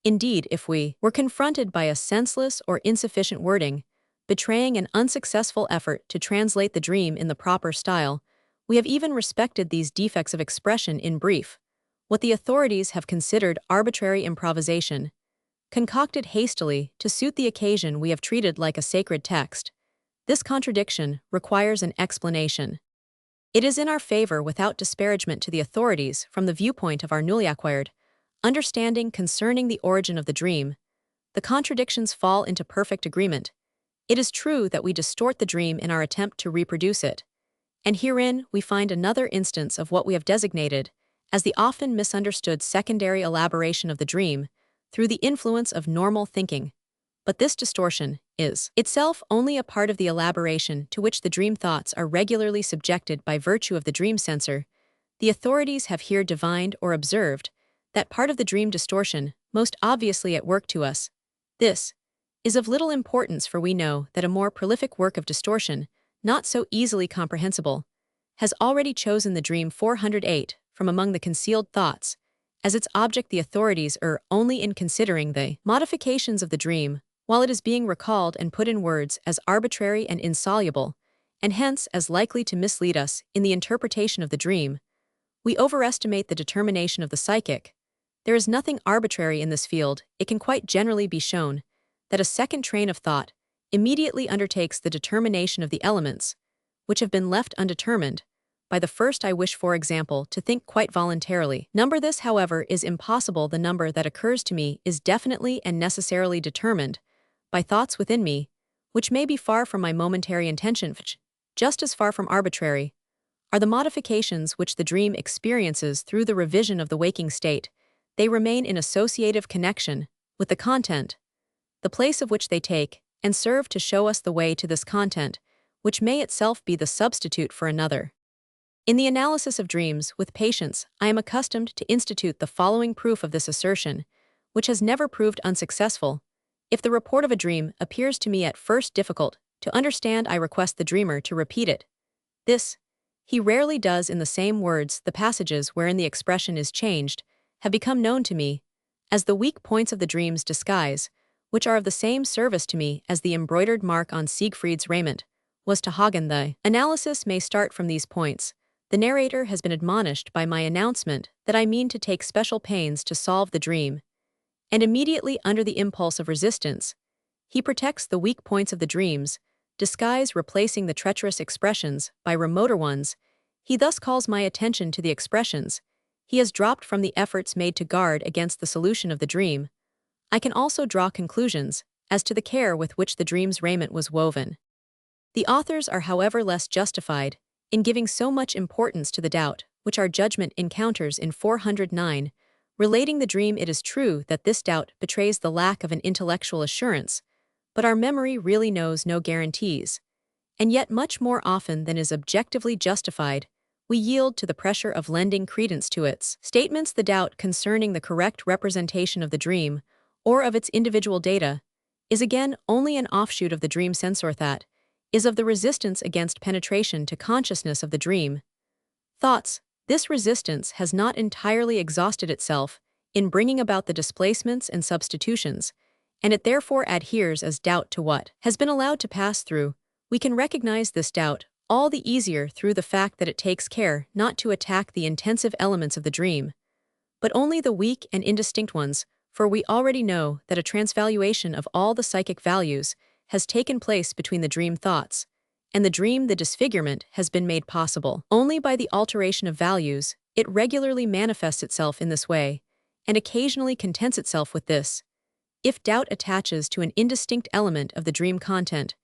Indeed, if we were confronted by a senseless or insufficient wording, betraying an unsuccessful effort to translate the dream in the proper style, we have even respected these defects of expression in brief, what the authorities have considered arbitrary improvisation, concocted hastily to suit the occasion we have treated like a sacred text. This contradiction requires an explanation. It is in our favor without disparagement to the authorities from the viewpoint of our newly acquired understanding concerning the origin of the dream. The contradictions fall into perfect agreement. It is true that we distort the dream in our attempt to reproduce it, and herein we find another instance of what we have designated as the often misunderstood secondary elaboration of the dream through the influence of normal thinking. But this distortion is itself only a part of the elaboration to which the dream thoughts are regularly subjected by virtue of the dream censor. The authorities have here divined or observed that part of the dream distortion most obviously at work to us. This is of little importance, for we know that a more prolific work of distortion, not so easily comprehensible, has already chosen the dream 408 from among the concealed thoughts as its object. The authorities err only in considering the modifications of the dream while it is being recalled and put in words as arbitrary and insoluble, and hence as likely to mislead us in the interpretation of the dream. We overestimate the determination of the psychic. There is nothing arbitrary in this field. It can quite generally be shown that a second train of thought immediately undertakes the determination of the elements, which have been left undetermined by the first. I wish, for example, to think quite voluntarily. Number this, however, is impossible. The number that occurs to me is definitely and necessarily determined by thoughts within me, which may be far from my momentary intention, just as far from arbitrary are the modifications which the dream experiences through the revision of the waking state. They remain in associative connection with the content, the place of which they take, and serve to show us the way to this content, which may itself be the substitute for another. In the analysis of dreams with patients, I am accustomed to institute the following proof of this assertion, which has never proved unsuccessful. If the report of a dream appears to me at first difficult to understand, I request the dreamer to repeat it. This he rarely does in the same words. The passages wherein the expression is changed have become known to me as the weak points of the dream's disguise, which are of the same service to me as the embroidered mark on Siegfried's raiment was to Hagen. The analysis may start from these points. The narrator has been admonished by my announcement that I mean to take special pains to solve the dream, and immediately under the impulse of resistance, he protects the weak points of the dream's disguise, replacing the treacherous expressions by remoter ones. He thus calls my attention to the expressions he has dropped from the efforts made to guard against the solution of the dream. I can also draw conclusions as to the care with which the dream's raiment was woven. The authors are, however, less justified in giving so much importance to the doubt which our judgment encounters in 409. Relating the dream, it is true that this doubt betrays the lack of an intellectual assurance, but our memory really knows no guarantees. And yet much more often than is objectively justified, we yield to the pressure of lending credence to its statements. The doubt concerning the correct representation of the dream, or of its individual data, is again only an offshoot of the dream censor that is of the resistance against penetration to consciousness of the dream thoughts. This resistance has not entirely exhausted itself in bringing about the displacements and substitutions, and it therefore adheres as doubt to what has been allowed to pass through. We can recognize this doubt all the easier through the fact that it takes care not to attack the intensive elements of the dream, but only the weak and indistinct ones, for we already know that a transvaluation of all the psychic values has taken place between the dream thoughts and the dream. The disfigurement has been made possible only by the alteration of values. It regularly manifests itself in this way and occasionally contents itself with this. If doubt attaches to an indistinct element of the dream content,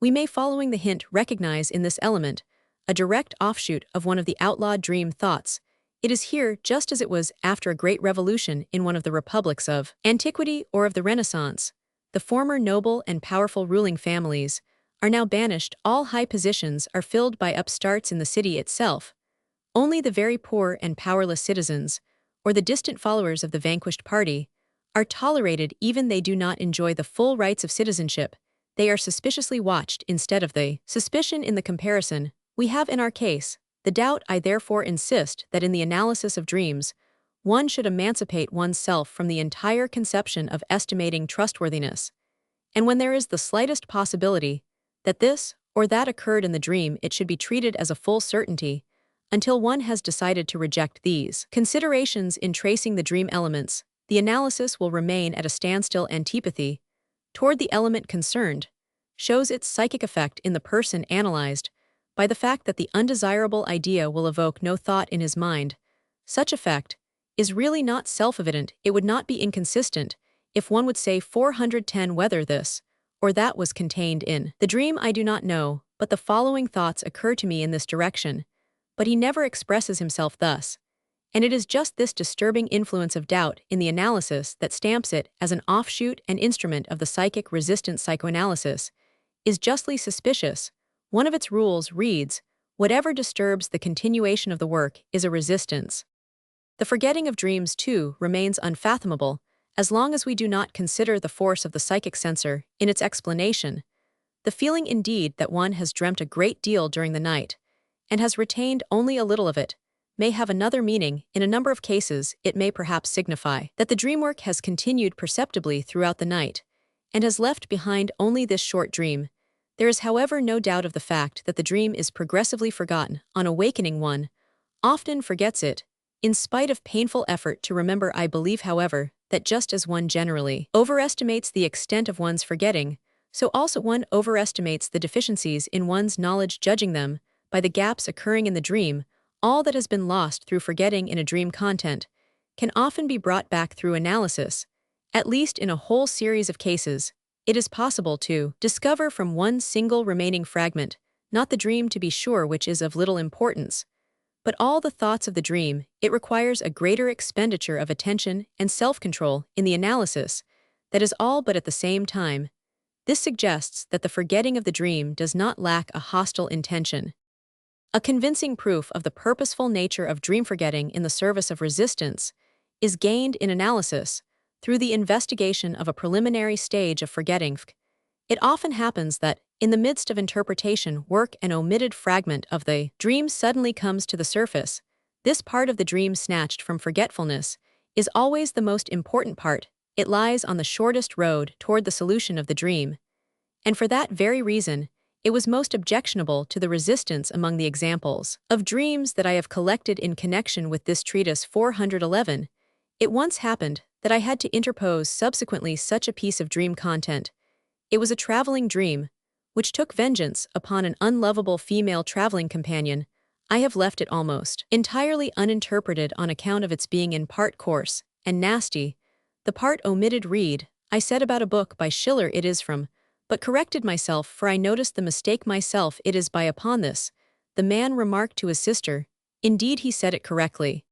we may, following the hint, recognize in this element a direct offshoot of one of the outlawed dream thoughts. It is here just as it was after a great revolution in one of the republics of antiquity or of the Renaissance. The former noble and powerful ruling families are now banished. All high positions are filled by upstarts in the city itself. Only the very poor and powerless citizens, or the distant followers of the vanquished party, are tolerated. Even they do not enjoy the full rights of citizenship. They are suspiciously watched instead of the suspicion in the comparison we have in our case. The doubt. I therefore insist that in the analysis of dreams, one should emancipate oneself from the entire conception of estimating trustworthiness. And when there is the slightest possibility that this or that occurred in the dream, it should be treated as a full certainty until one has decided to reject these considerations. In tracing the dream elements, the analysis will remain at a standstill. Antipathy toward the element concerned shows its psychic effect in the person analyzed by the fact that the undesirable idea will evoke no thought in his mind. Such effect is really not self-evident. It would not be inconsistent if one would say 410 whether this or that was contained in the dream. I do not know, but the following thoughts occur to me in this direction. But he never expresses himself thus. And it is just this disturbing influence of doubt in the analysis that stamps it as an offshoot and instrument of the psychic resistant psychoanalysis is justly suspicious. One of its rules reads, "Whatever disturbs the continuation of the work is a resistance." The forgetting of dreams, too, remains unfathomable, as long as we do not consider the force of the psychic censor in its explanation. The feeling indeed that one has dreamt a great deal during the night, and has retained only a little of it, may have another meaning. In a number of cases, it may perhaps signify that the dream work has continued perceptibly throughout the night, and has left behind only this short dream. There is, however, no doubt of the fact that the dream is progressively forgotten. On awakening, one often forgets it, in spite of painful effort to remember. I believe, however, that just as one generally overestimates the extent of one's forgetting, so also one overestimates the deficiencies in one's knowledge, judging them by the gaps occurring in the dream. All that has been lost through forgetting in a dream content can often be brought back through analysis. At least in a whole series of cases, it is possible to discover from one single remaining fragment, not the dream to be sure, which is of little importance, but all the thoughts of the dream. It requires a greater expenditure of attention and self-control in the analysis. That is all, but at the same time, this suggests that the forgetting of the dream does not lack a hostile intention. A convincing proof of the purposeful nature of dream forgetting in the service of resistance is gained in analysis through the investigation of a preliminary stage of forgetting. It often happens that, in the midst of interpretation work, an omitted fragment of the dream suddenly comes to the surface. This part of the dream snatched from forgetfulness is always the most important part. It lies on the shortest road toward the solution of the dream. And for that very reason, it was most objectionable to the resistance among the examples of dreams that I have collected in connection with this treatise 411. It once happened that I had to interpose subsequently such a piece of dream content. It was a traveling dream, which took vengeance upon an unlovable female traveling companion. I have left it almost entirely uninterpreted on account of its being in part coarse and nasty. The part omitted read, "I said about a book by Schiller it is from," but corrected myself, for I noticed the mistake myself. It is by. Upon this, the man remarked to his sister, "Indeed he said it correctly."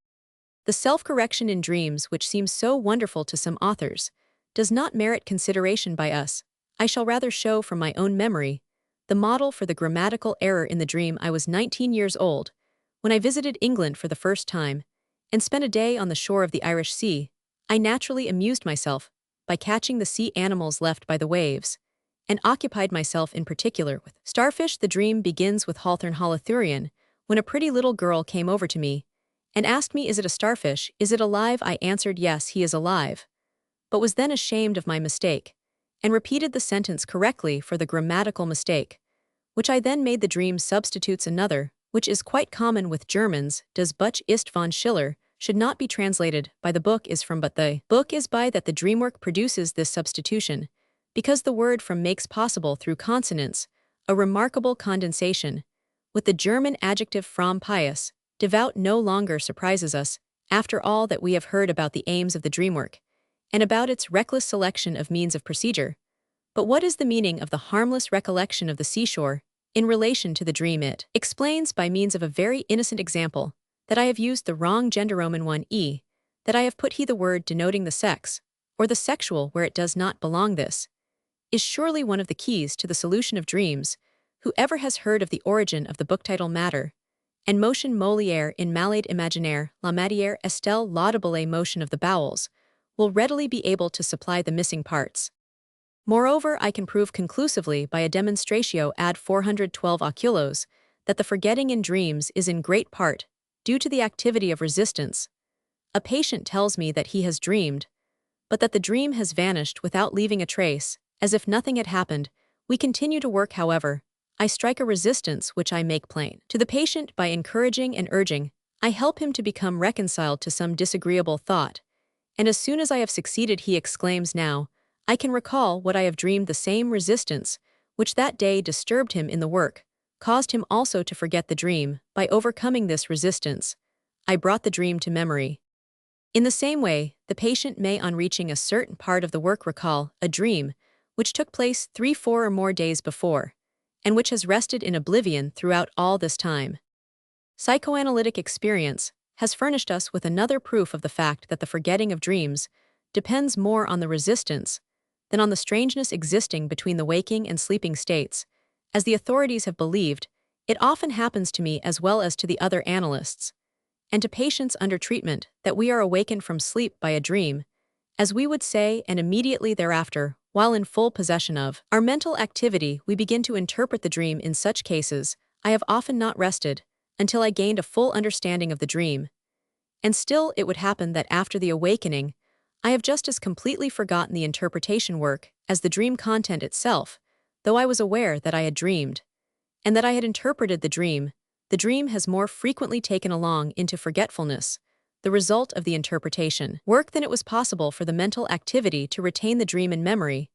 The self-correction in dreams, which seems so wonderful to some authors, does not merit consideration by us. I shall rather show from my own memory the model for the grammatical error in the dream. I was 19 years old when I visited England for the first time, and spent a day on the shore of the Irish Sea. I naturally amused myself by catching the sea animals left by the waves, and occupied myself in particular with starfish. The dream begins with Hawthorne Holothurian, when a pretty little girl came over to me and asked me, "Is it a starfish? Is it alive?" I answered, "Yes, he is alive," but was then ashamed of my mistake, and repeated the sentence correctly for the grammatical mistake, which I then made. The dream substitutes another, which is quite common with Germans. Das Buch ist von Schiller should not be translated by "the book is from," but "the book is by." That the dreamwork produces this substitution, because the word from makes possible through consonants a remarkable condensation, with the German adjective from. Pious, devout no longer surprises us, after all that we have heard about the aims of the dream work, and about its reckless selection of means of procedure. But what is the meaning of the harmless recollection of the seashore in relation to the dream? It explains by means of a very innocent example that I have used the wrong gender Roman 1e, that I have put he the word denoting the sex, or the sexual where it does not belong. This is surely one of the keys to the solution of dreams. Whoever has heard of the origin of the book title Matter and motion Molière in Malade Imaginaire, La Matière Estelle Laudable motion of the bowels, will readily be able to supply the missing parts. Moreover, I can prove conclusively by a demonstratio ad 412 oculos that the forgetting in dreams is in great part due to the activity of resistance. A patient tells me that he has dreamed, but that the dream has vanished without leaving a trace, as if nothing had happened. We continue to work, however. I strike a resistance which I make plain to the patient by encouraging and urging. I help him to become reconciled to some disagreeable thought, and as soon as I have succeeded he exclaims, "Now, I can recall what I have dreamed." The same resistance, which that day disturbed him in the work, caused him also to forget the dream. By overcoming this resistance, I brought the dream to memory. In the same way, the patient may on reaching a certain part of the work recall a dream which took place 3, 4 or more days before, and which has rested in oblivion throughout all this time. Psychoanalytic experience has furnished us with another proof of the fact that the forgetting of dreams depends more on the resistance than on the strangeness existing between the waking and sleeping states. As the authorities have believed, it often happens to me as well as to the other analysts, and to patients under treatment, that we are awakened from sleep by a dream, as we would say, and immediately thereafter, while in full possession of our mental activity, we begin to interpret the dream. In such cases, I have often not rested until I gained a full understanding of the dream, and still it would happen that after the awakening, I have just as completely forgotten the interpretation work as the dream content itself, though I was aware that I had dreamed, and that I had interpreted the dream. The dream has more frequently taken along into forgetfulness, the result of the interpretation work, than it was possible for the mental activity to retain the dream in memory.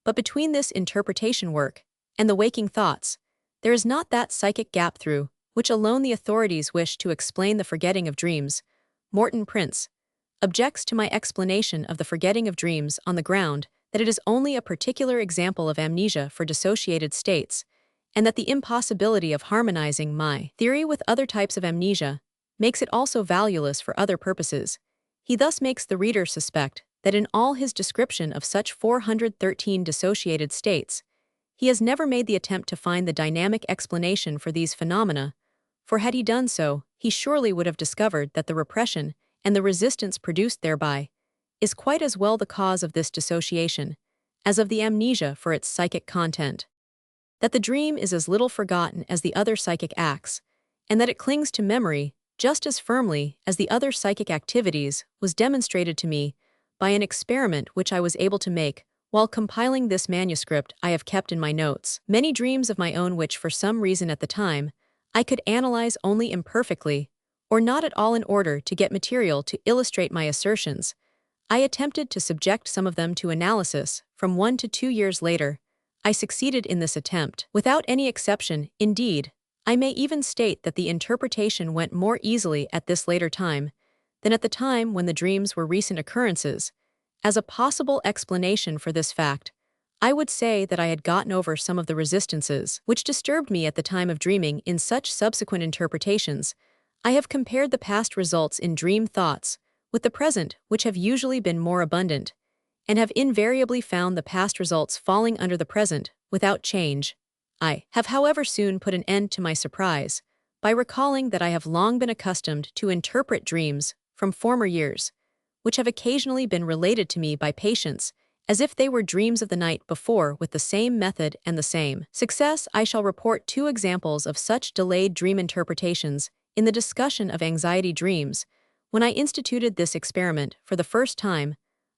But between this interpretation work and the waking thoughts, there is not that psychic gap through which alone the authorities wish to explain the forgetting of dreams. Morton Prince objects to my explanation of the forgetting of dreams on the ground that it is only a particular example of amnesia for dissociated states, and that the impossibility of harmonizing my theory with other types of amnesia makes it also valueless for other purposes. He thus makes the reader suspect that in all his description of such 413 dissociated states, he has never made the attempt to find the dynamic explanation for these phenomena, for had he done so, he surely would have discovered that the repression and the resistance produced thereby is quite as well the cause of this dissociation as of the amnesia for its psychic content, that the dream is as little forgotten as the other psychic acts, and that it clings to memory just as firmly as the other psychic activities, was demonstrated to me by an experiment which I was able to make while compiling this manuscript I have kept in my notes. Many dreams of my own which for some reason at the time I could analyze only imperfectly, or not at all in order to get material to illustrate my assertions, I attempted to subject some of them to analysis. From 1 to 2 years later, I succeeded in this attempt. Without any exception, indeed, I may even state that the interpretation went more easily at this later time than at the time when the dreams were recent occurrences. As a possible explanation for this fact, I would say that I had gotten over some of the resistances which disturbed me at the time of dreaming in such subsequent interpretations. I have compared the past results in dream thoughts with the present, which have usually been more abundant, and have invariably found the past results falling under the present without change. I have, however, soon put an end to my surprise by recalling that I have long been accustomed to interpret dreams from former years, which have occasionally been related to me by patients as if they were dreams of the night before, with the same method and the same success. I shall report 2 examples of such delayed dream interpretations in the discussion of anxiety dreams. When I instituted this experiment for the first time,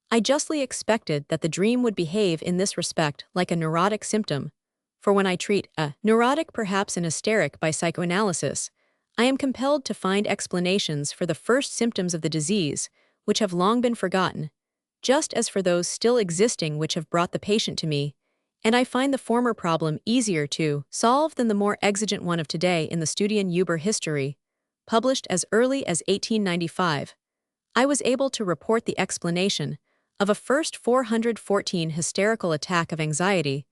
I justly expected that the dream would behave in this respect like a neurotic symptom, for when I treat a neurotic, perhaps an hysteric, by psychoanalysis, I am compelled to find explanations for the first symptoms of the disease, which have long been forgotten, just as for those still existing which have brought the patient to me, and I find the former problem easier to solve than the more exigent one of today. In the Studien über History, published as early as 1895, I was able to report the explanation of a first 414 hysterical attack of anxiety,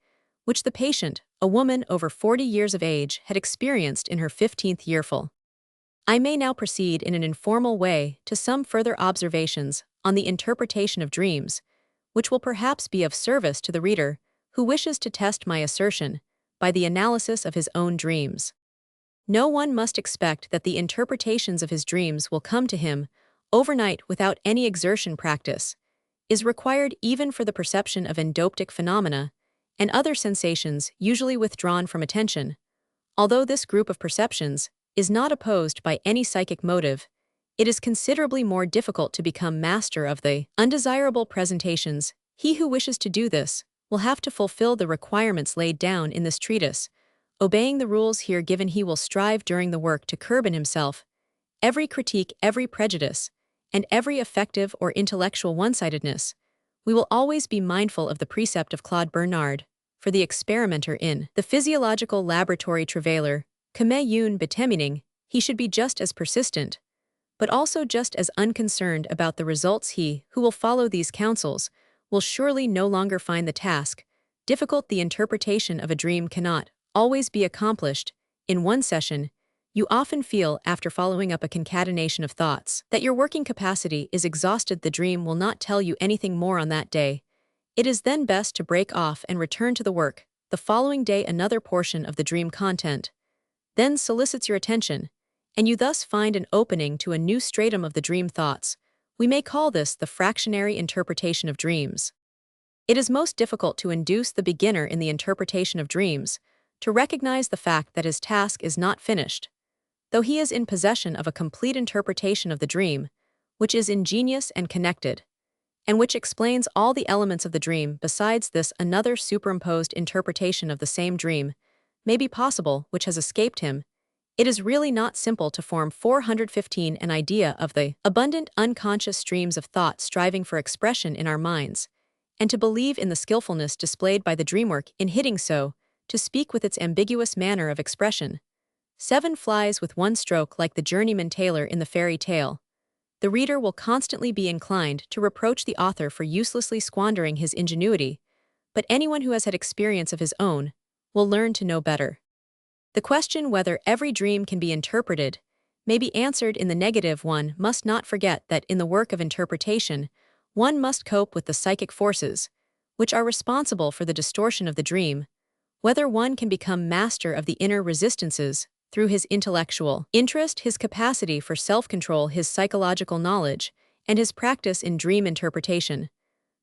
which the patient, a woman over 40 years of age, had experienced in her 15th year full. I may now proceed in an informal way to some further observations on the interpretation of dreams, which will perhaps be of service to the reader who wishes to test my assertion by the analysis of his own dreams. No one must expect that the interpretations of his dreams will come to him overnight without any exertion. Practice is required even for the perception of endoptic phenomena and other sensations usually withdrawn from attention. Although this group of perceptions is not opposed by any psychic motive, it is considerably more difficult to become master of the undesirable presentations. He who wishes to do this will have to fulfill the requirements laid down in this treatise. Obeying the rules here given, he will strive during the work to curb in himself every critique, every prejudice, and every affective or intellectual one-sidedness. We will always be mindful of the precept of Claude Bernard, for the experimenter in the physiological laboratory travailer, comme une bétamining, he should be just as persistent, but also just as unconcerned about the results. He who will follow these counsels will surely no longer find the task difficult. The interpretation of a dream cannot always be accomplished in one session. You often feel, after following up a concatenation of thoughts, that your working capacity is exhausted. The dream will not tell you anything more on that day. It is then best to break off and return to the work the following day. Another portion of the dream content then solicits your attention, and you thus find an opening to a new stratum of the dream thoughts. We may call this the fractionary interpretation of dreams. It is most difficult to induce the beginner in the interpretation of dreams to recognize the fact that his task is not finished, though he is in possession of a complete interpretation of the dream, which is ingenious and connected, and which explains all the elements of the dream. Besides this, another superimposed interpretation of the same dream may be possible which has escaped him. It is really not simple to form 415 an idea of the abundant unconscious streams of thought striving for expression in our minds, and to believe in the skillfulness displayed by the dreamwork in hitting so, to speak with its ambiguous manner of expression. 7 flies with one stroke, like the journeyman tailor in the fairy tale. The reader will constantly be inclined to reproach the author for uselessly squandering his ingenuity, but anyone who has had experience of his own will learn to know better. The question whether every dream can be interpreted may be answered in the negative. One must not forget that in the work of interpretation, one must cope with the psychic forces, which are responsible for the distortion of the dream. Whether one can become master of the inner resistances through his intellectual interest, his capacity for self-control, his psychological knowledge, and his practice in dream interpretation,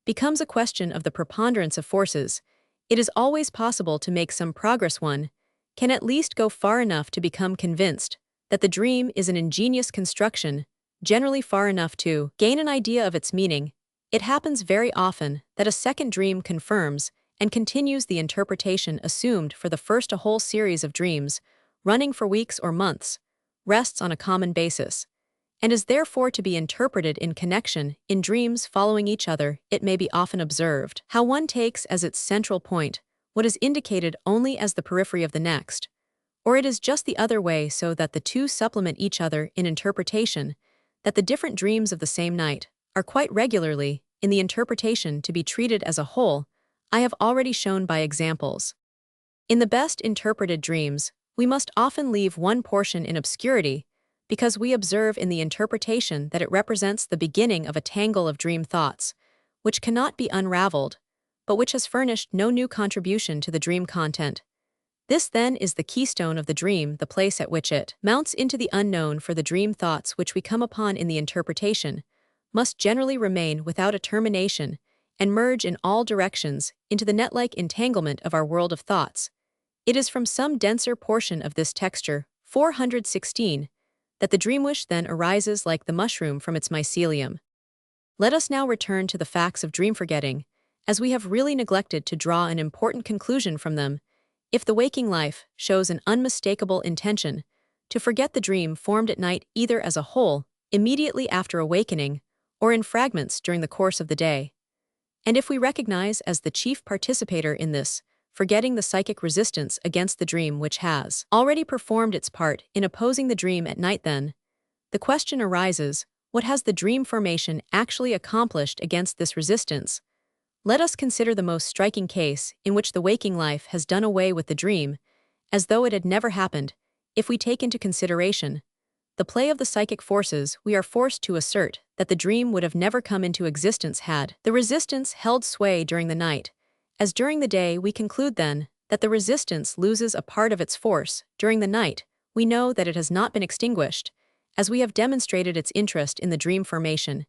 becomes a question of the preponderance of forces. It is always possible to make some progress. One can at least go far enough to become convinced that the dream is an ingenious construction, generally far enough to gain an idea of its meaning. It happens very often that a second dream confirms and continues the interpretation assumed for the first. A whole series of dreams, running for weeks or months, rests on a common basis, and is therefore to be interpreted in connection. In dreams following each other, it may be often observed how one takes as its central point what is indicated only as the periphery of the next, or it is just the other way, so that the two supplement each other in interpretation, that the different dreams of the same night are quite regularly, in the interpretation, to be treated as a whole. I have already shown by examples. In the best interpreted dreams, we must often leave one portion in obscurity, because we observe in the interpretation that it represents the beginning of a tangle of dream thoughts, which cannot be unraveled, but which has furnished no new contribution to the dream content. This then is the keystone of the dream, the place at which it mounts into the unknown. For the dream thoughts which we come upon in the interpretation must generally remain without a termination and merge in all directions into the net-like entanglement of our world of thoughts. It is from some denser portion of this texture, 416, that the dream wish then arises like the mushroom from its mycelium. Let us now return to the facts of dream forgetting, as we have really neglected to draw an important conclusion from them. If the waking life shows an unmistakable intention to forget the dream formed at night, either as a whole, immediately after awakening, or in fragments during the course of the day, and if we recognize as the chief participator in this forgetting the psychic resistance against the dream which has already performed its part in opposing the dream at night, then the question arises What has the dream formation actually accomplished against this resistance? Let us consider the most striking case in which the waking life has done away with the dream, as though it had never happened. If we take into consideration the play of the psychic forces, we are forced to assert that the dream would have never come into existence had the resistance held sway during the night. As during the day, we conclude then that the resistance loses a part of its force. During the night, we know that it has not been extinguished, as we have demonstrated its interest in the dream formation.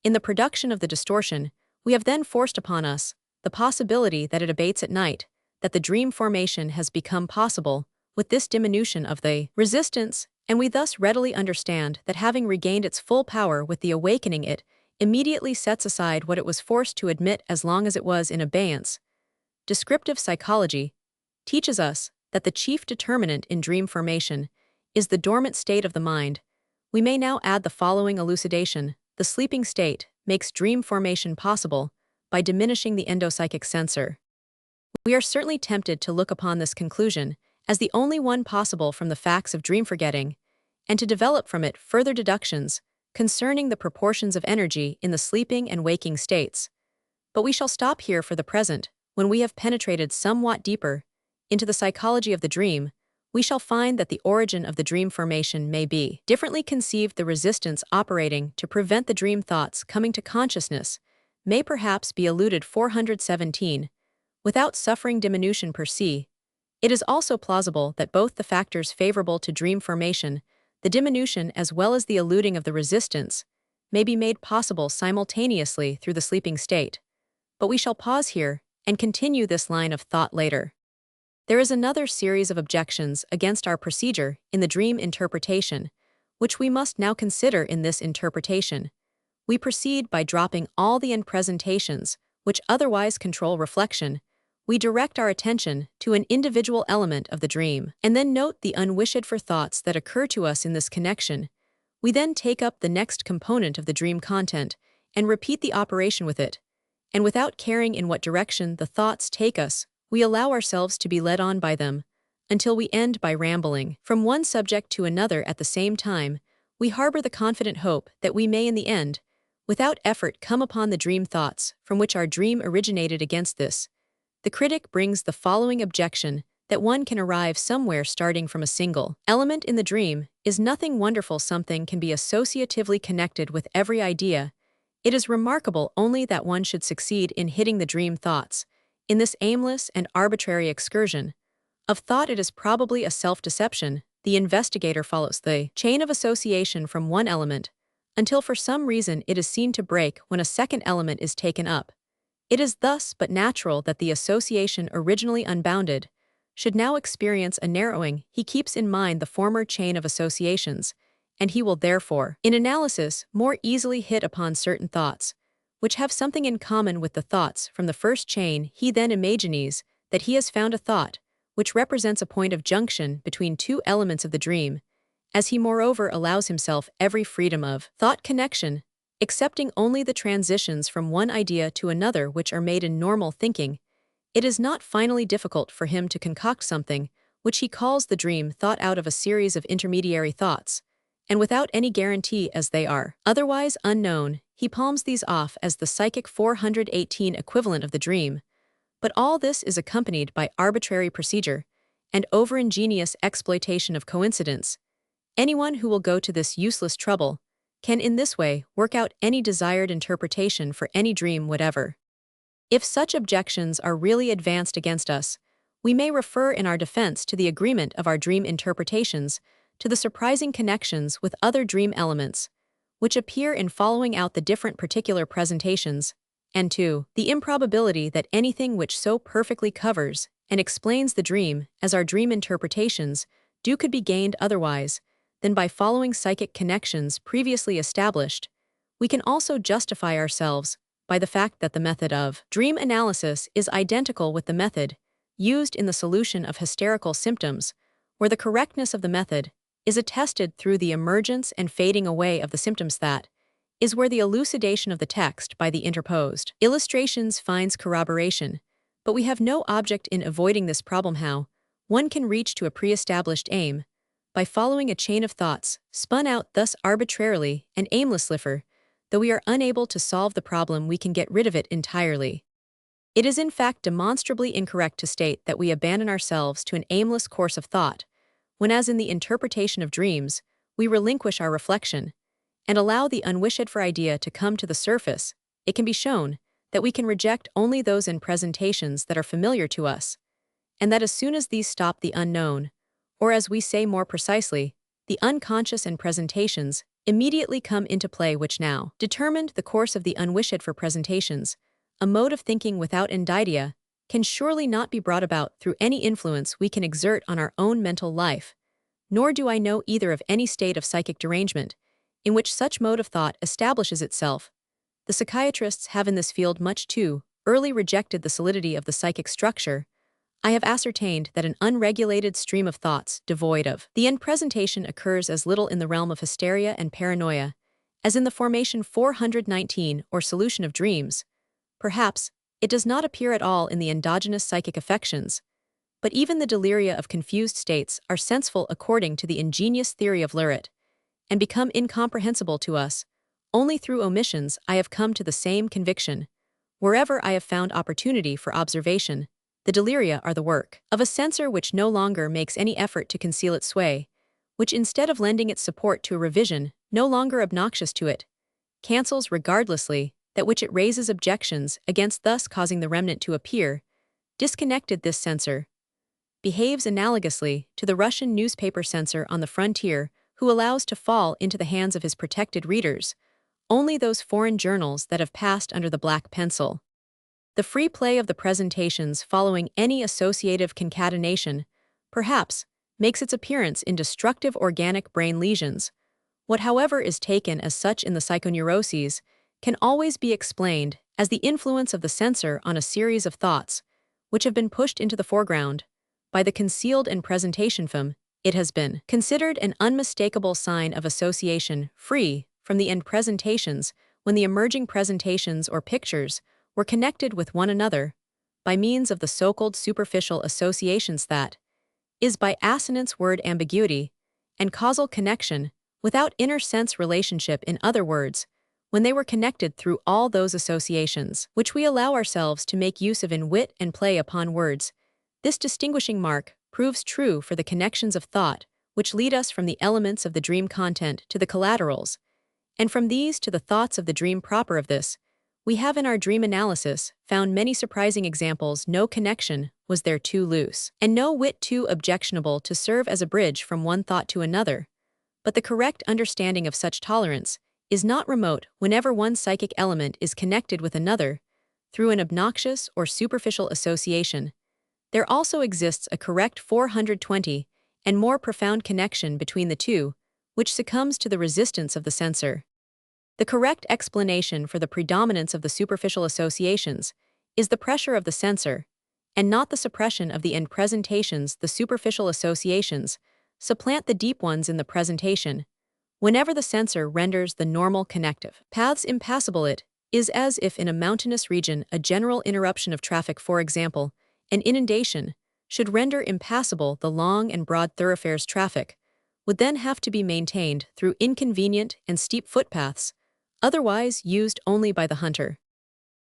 In the production of the distortion, we have then forced upon us the possibility that it abates at night, that the dream formation has become possible with this diminution of the resistance, and we thus readily understand that having regained its full power with the awakening, it immediately sets aside what it was forced to admit as long as it was in abeyance. Descriptive psychology teaches us that the chief determinant in dream formation is the dormant state of the mind. We may now add the following elucidation. The sleeping state makes dream formation possible by diminishing the endopsychic sensor. We are certainly tempted to look upon this conclusion as the only one possible from the facts of dream forgetting, and to develop from it further deductions concerning the proportions of energy in the sleeping and waking states. But we shall stop here for the present. When we have penetrated somewhat deeper into the psychology of the dream, we shall find that the origin of the dream formation may be differently conceived. The resistance operating to prevent the dream thoughts coming to consciousness may perhaps be eluded. 417. Without suffering diminution per se, it is also plausible that both the factors favorable to dream formation, the diminution as well as the eluding of the resistance, may be made possible simultaneously through the sleeping state. But we shall pause here and continue this line of thought later. There is another series of objections against our procedure in the dream interpretation, which we must now consider. In this interpretation, we proceed by dropping all the end presentations which otherwise control reflection. We direct our attention to an individual element of the dream, and then note the unwished-for thoughts that occur to us in this connection. We then take up the next component of the dream content and repeat the operation with it. And without caring in what direction the thoughts take us, we allow ourselves to be led on by them, until we end by rambling from one subject to another at the same time. We harbor the confident hope that we may in the end, without effort, come upon the dream thoughts from which our dream originated. Against this, the critic brings the following objection: that one can arrive somewhere starting from a single element in the dream is nothing wonderful. Something can be associatively connected with every idea. It is remarkable only that one should succeed in hitting the dream thoughts. In this aimless and arbitrary excursion of thought, it is probably a self-deception. The investigator follows the chain of association from one element until for some reason it is seen to break when a second element is taken up. It is thus but natural that the association originally unbounded should now experience a narrowing. He keeps in mind the former chain of associations, and he will therefore, in analysis, more easily hit upon certain thoughts which have something in common with the thoughts from the first chain. He then imagines that he has found a thought which represents a point of junction between two elements of the dream, as he moreover allows himself every freedom of thought connection, accepting only the transitions from one idea to another which are made in normal thinking. It is not finally difficult for him to concoct something which he calls the dream thought out of a series of intermediary thoughts, and without any guarantee as they are otherwise unknown, he palms these off as the psychic 418 equivalent of the dream. But all this is accompanied by arbitrary procedure and over-ingenious exploitation of coincidence. Anyone who will go to this useless trouble can in this way work out any desired interpretation for any dream whatever. If such objections are really advanced against us, we may refer in our defense to the agreement of our dream interpretations to the surprising connections with other dream elements, which appear in following out the different particular presentations, and to the improbability that anything which so perfectly covers and explains the dream as our dream interpretations do could be gained otherwise than by following psychic connections previously established. We can also justify ourselves by the fact that the method of dream analysis is identical with the method used in the solution of hysterical symptoms, where the correctness of the method is attested through the emergence and fading away of the symptoms. That is where the elucidation of the text by the interposed illustrations finds corroboration. But we have no object in avoiding this problem. How one can reach to a pre-established aim by following a chain of thoughts, spun out thus arbitrarily and aimlessly, though we are unable to solve the problem, we can get rid of it entirely. It is in fact demonstrably incorrect to state that we abandon ourselves to an aimless course of thought, when as in the interpretation of dreams, we relinquish our reflection, and allow the unwished-for idea to come to the surface. It can be shown that we can reject only those in presentations that are familiar to us, and that as soon as these stop, the unknown, or as we say more precisely, the unconscious and presentations, immediately come into play, which now determined the course of the unwished-for presentations. A mode of thinking without indicia can surely not be brought about through any influence we can exert on our own mental life, nor do I know either of any state of psychic derangement in which such mode of thought establishes itself. The psychiatrists have in this field much too early rejected the solidity of the psychic structure. I have ascertained that an unregulated stream of thoughts devoid of the end presentation occurs as little in the realm of hysteria and paranoia as in the formation 419 or solution of dreams. Perhaps it does not appear at all in the endogenous psychic affections, but even the deliria of confused states are senseful according to the ingenious theory of Luret, and become incomprehensible to us. Only through omissions I have come to the same conviction. Wherever I have found opportunity for observation, the deliria are the work of a censor which no longer makes any effort to conceal its sway, which instead of lending its support to a revision, no longer obnoxious to it, cancels regardlessly that which it raises objections against, thus causing the remnant to appear disconnected. This censor behaves analogously to the Russian newspaper censor on the frontier who allows to fall into the hands of his protected readers only those foreign journals that have passed under the black pencil. The free play of the presentations following any associative concatenation, perhaps, makes its appearance in destructive organic brain lesions. What, however, is taken as such in the psychoneuroses can always be explained as the influence of the censor on a series of thoughts, which have been pushed into the foreground by the concealed and presentation from. It has been considered an unmistakable sign of association free from the end presentations when the emerging presentations or pictures were connected with one another by means of the so-called superficial associations, that is, by assonance, word ambiguity, and causal connection without inner sense relationship. In other words, when they were connected through all those associations which we allow ourselves to make use of in wit and play upon words. This distinguishing mark proves true for the connections of thought which lead us from the elements of the dream content to the collaterals, and from these to the thoughts of the dream proper. Of this, we have in our dream analysis found many surprising examples. No connection was there too loose, and no wit too objectionable to serve as a bridge from one thought to another. But the correct understanding of such tolerance is not remote whenever one psychic element is connected with another through an obnoxious or superficial association. There also exists a correct 420 and more profound connection between the two, which succumbs to the resistance of the censor. The correct explanation for the predominance of the superficial associations is the pressure of the censor, and not the suppression of the end presentations. The superficial associations supplant the deep ones in the presentation. Whenever the censor renders the normal connective paths impassable, it is as if in a mountainous region a general interruption of traffic, for example, an inundation, should render impassable the long and broad thoroughfares. Traffic would then have to be maintained through inconvenient and steep footpaths, otherwise used only by the hunter.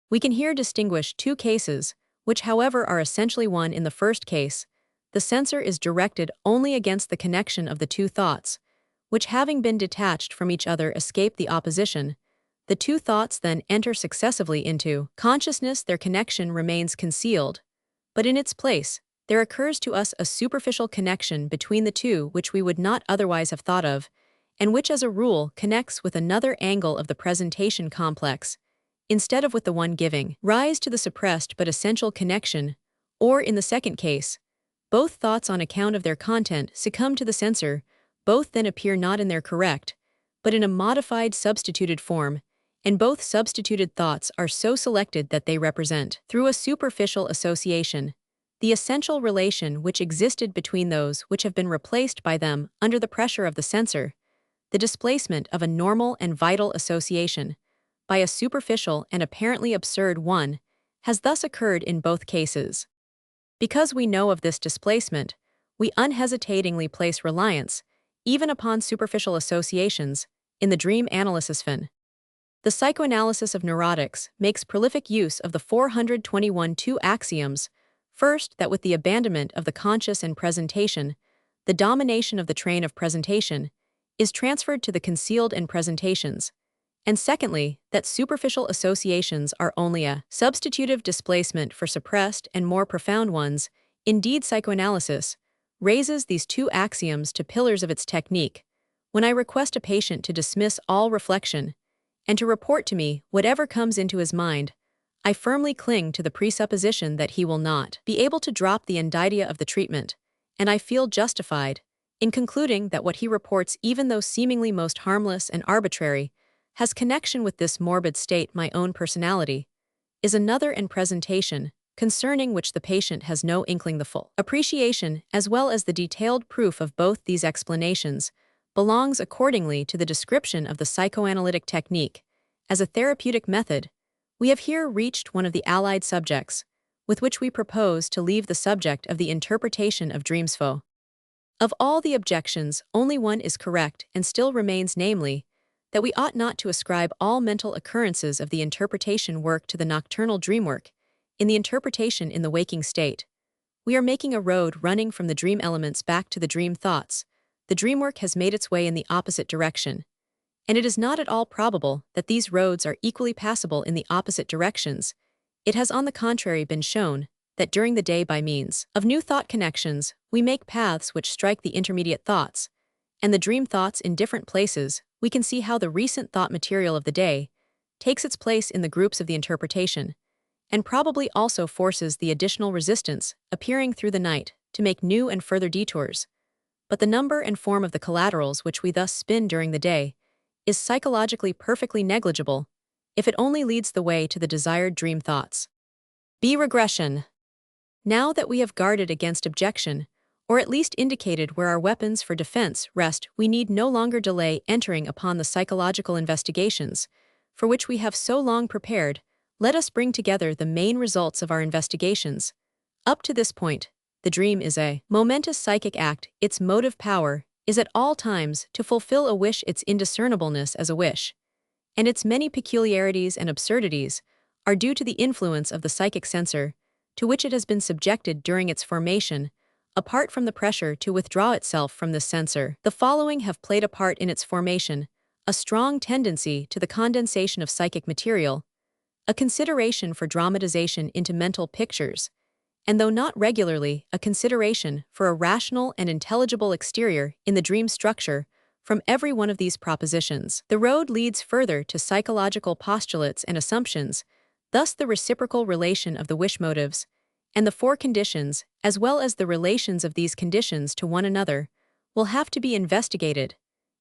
We can here distinguish two cases, which however are essentially one. In the first case, the censor is directed only against the connection of the two thoughts, which having been detached from each other escape the opposition. The two thoughts then enter successively into consciousness. Their connection remains concealed, but in its place, there occurs to us a superficial connection between the two which we would not otherwise have thought of, and which as a rule connects with another angle of the presentation complex, instead of with the one giving rise to the suppressed but essential connection. Or in the second case, both thoughts on account of their content succumb to the censor. Both then appear not in their correct, but in a modified substituted form, and both substituted thoughts are so selected that they represent, through a superficial association, the essential relation which existed between those which have been replaced by them under the pressure of the censor. The displacement of a normal and vital association by a superficial and apparently absurd one has thus occurred in both cases. Because we know of this displacement, we unhesitatingly place reliance even upon superficial associations, in the dream analysis fin. The psychoanalysis of neurotics makes prolific use of the 421 two axioms. First, that with the abandonment of the conscious and presentation, the domination of the train of presentation is transferred to the concealed and presentations. And secondly, that superficial associations are only a substitutive displacement for suppressed and more profound ones. Indeed, psychoanalysis raises these two axioms to pillars of its technique. When I request a patient to dismiss all reflection and to report to me whatever comes into his mind, I firmly cling to the presupposition that he will not be able to drop the indicia of the treatment, and I feel justified in concluding that what he reports, even though seemingly most harmless and arbitrary, has connection with this morbid state, my own personality, is another and presentation concerning which the patient has no inkling. The full appreciation, as well as the detailed proof of both these explanations, belongs accordingly to the description of the psychoanalytic technique as a therapeutic method. We have here reached one of the allied subjects, with which we propose to leave the subject of the interpretation of dreams. Of all the objections, only one is correct and still remains, namely, that we ought not to ascribe all mental occurrences of the interpretation work to the nocturnal dream work, in the interpretation in the waking state. We are making a road running from the dream elements back to the dream thoughts. The dream work has made its way in the opposite direction, and it is not at all probable that these roads are equally passable in the opposite directions. It has on the contrary been shown that during the day, by means of new thought connections, we make paths which strike the intermediate thoughts and the dream thoughts in different places. We can see how the recent thought material of the day takes its place in the groups of the interpretation, and probably also forces the additional resistance appearing through the night to make new and further detours. But the number and form of the collaterals which we thus spin during the day is psychologically perfectly negligible if it only leads the way to the desired dream thoughts. B. Regression. Now that we have guarded against objection, or at least indicated where our weapons for defense rest, we need no longer delay entering upon the psychological investigations, for which we have so long prepared. Let us bring together the main results of our investigations. Up to this point, the dream is a momentous psychic act. Its motive power is at all times to fulfill a wish, its indiscernibleness as a wish, and its many peculiarities and absurdities are due to the influence of the psychic censor to which it has been subjected during its formation. Apart from the pressure to withdraw itself from this censor, the following have played a part in its formation: a strong tendency to the condensation of psychic material, a consideration for dramatization into mental pictures, and though not regularly, a consideration for a rational and intelligible exterior in the dream structure. From every one of these propositions, the road leads further to psychological postulates and assumptions. Thus the reciprocal relation of the wish motives and the four conditions, as well as the relations of these conditions to one another, will have to be investigated,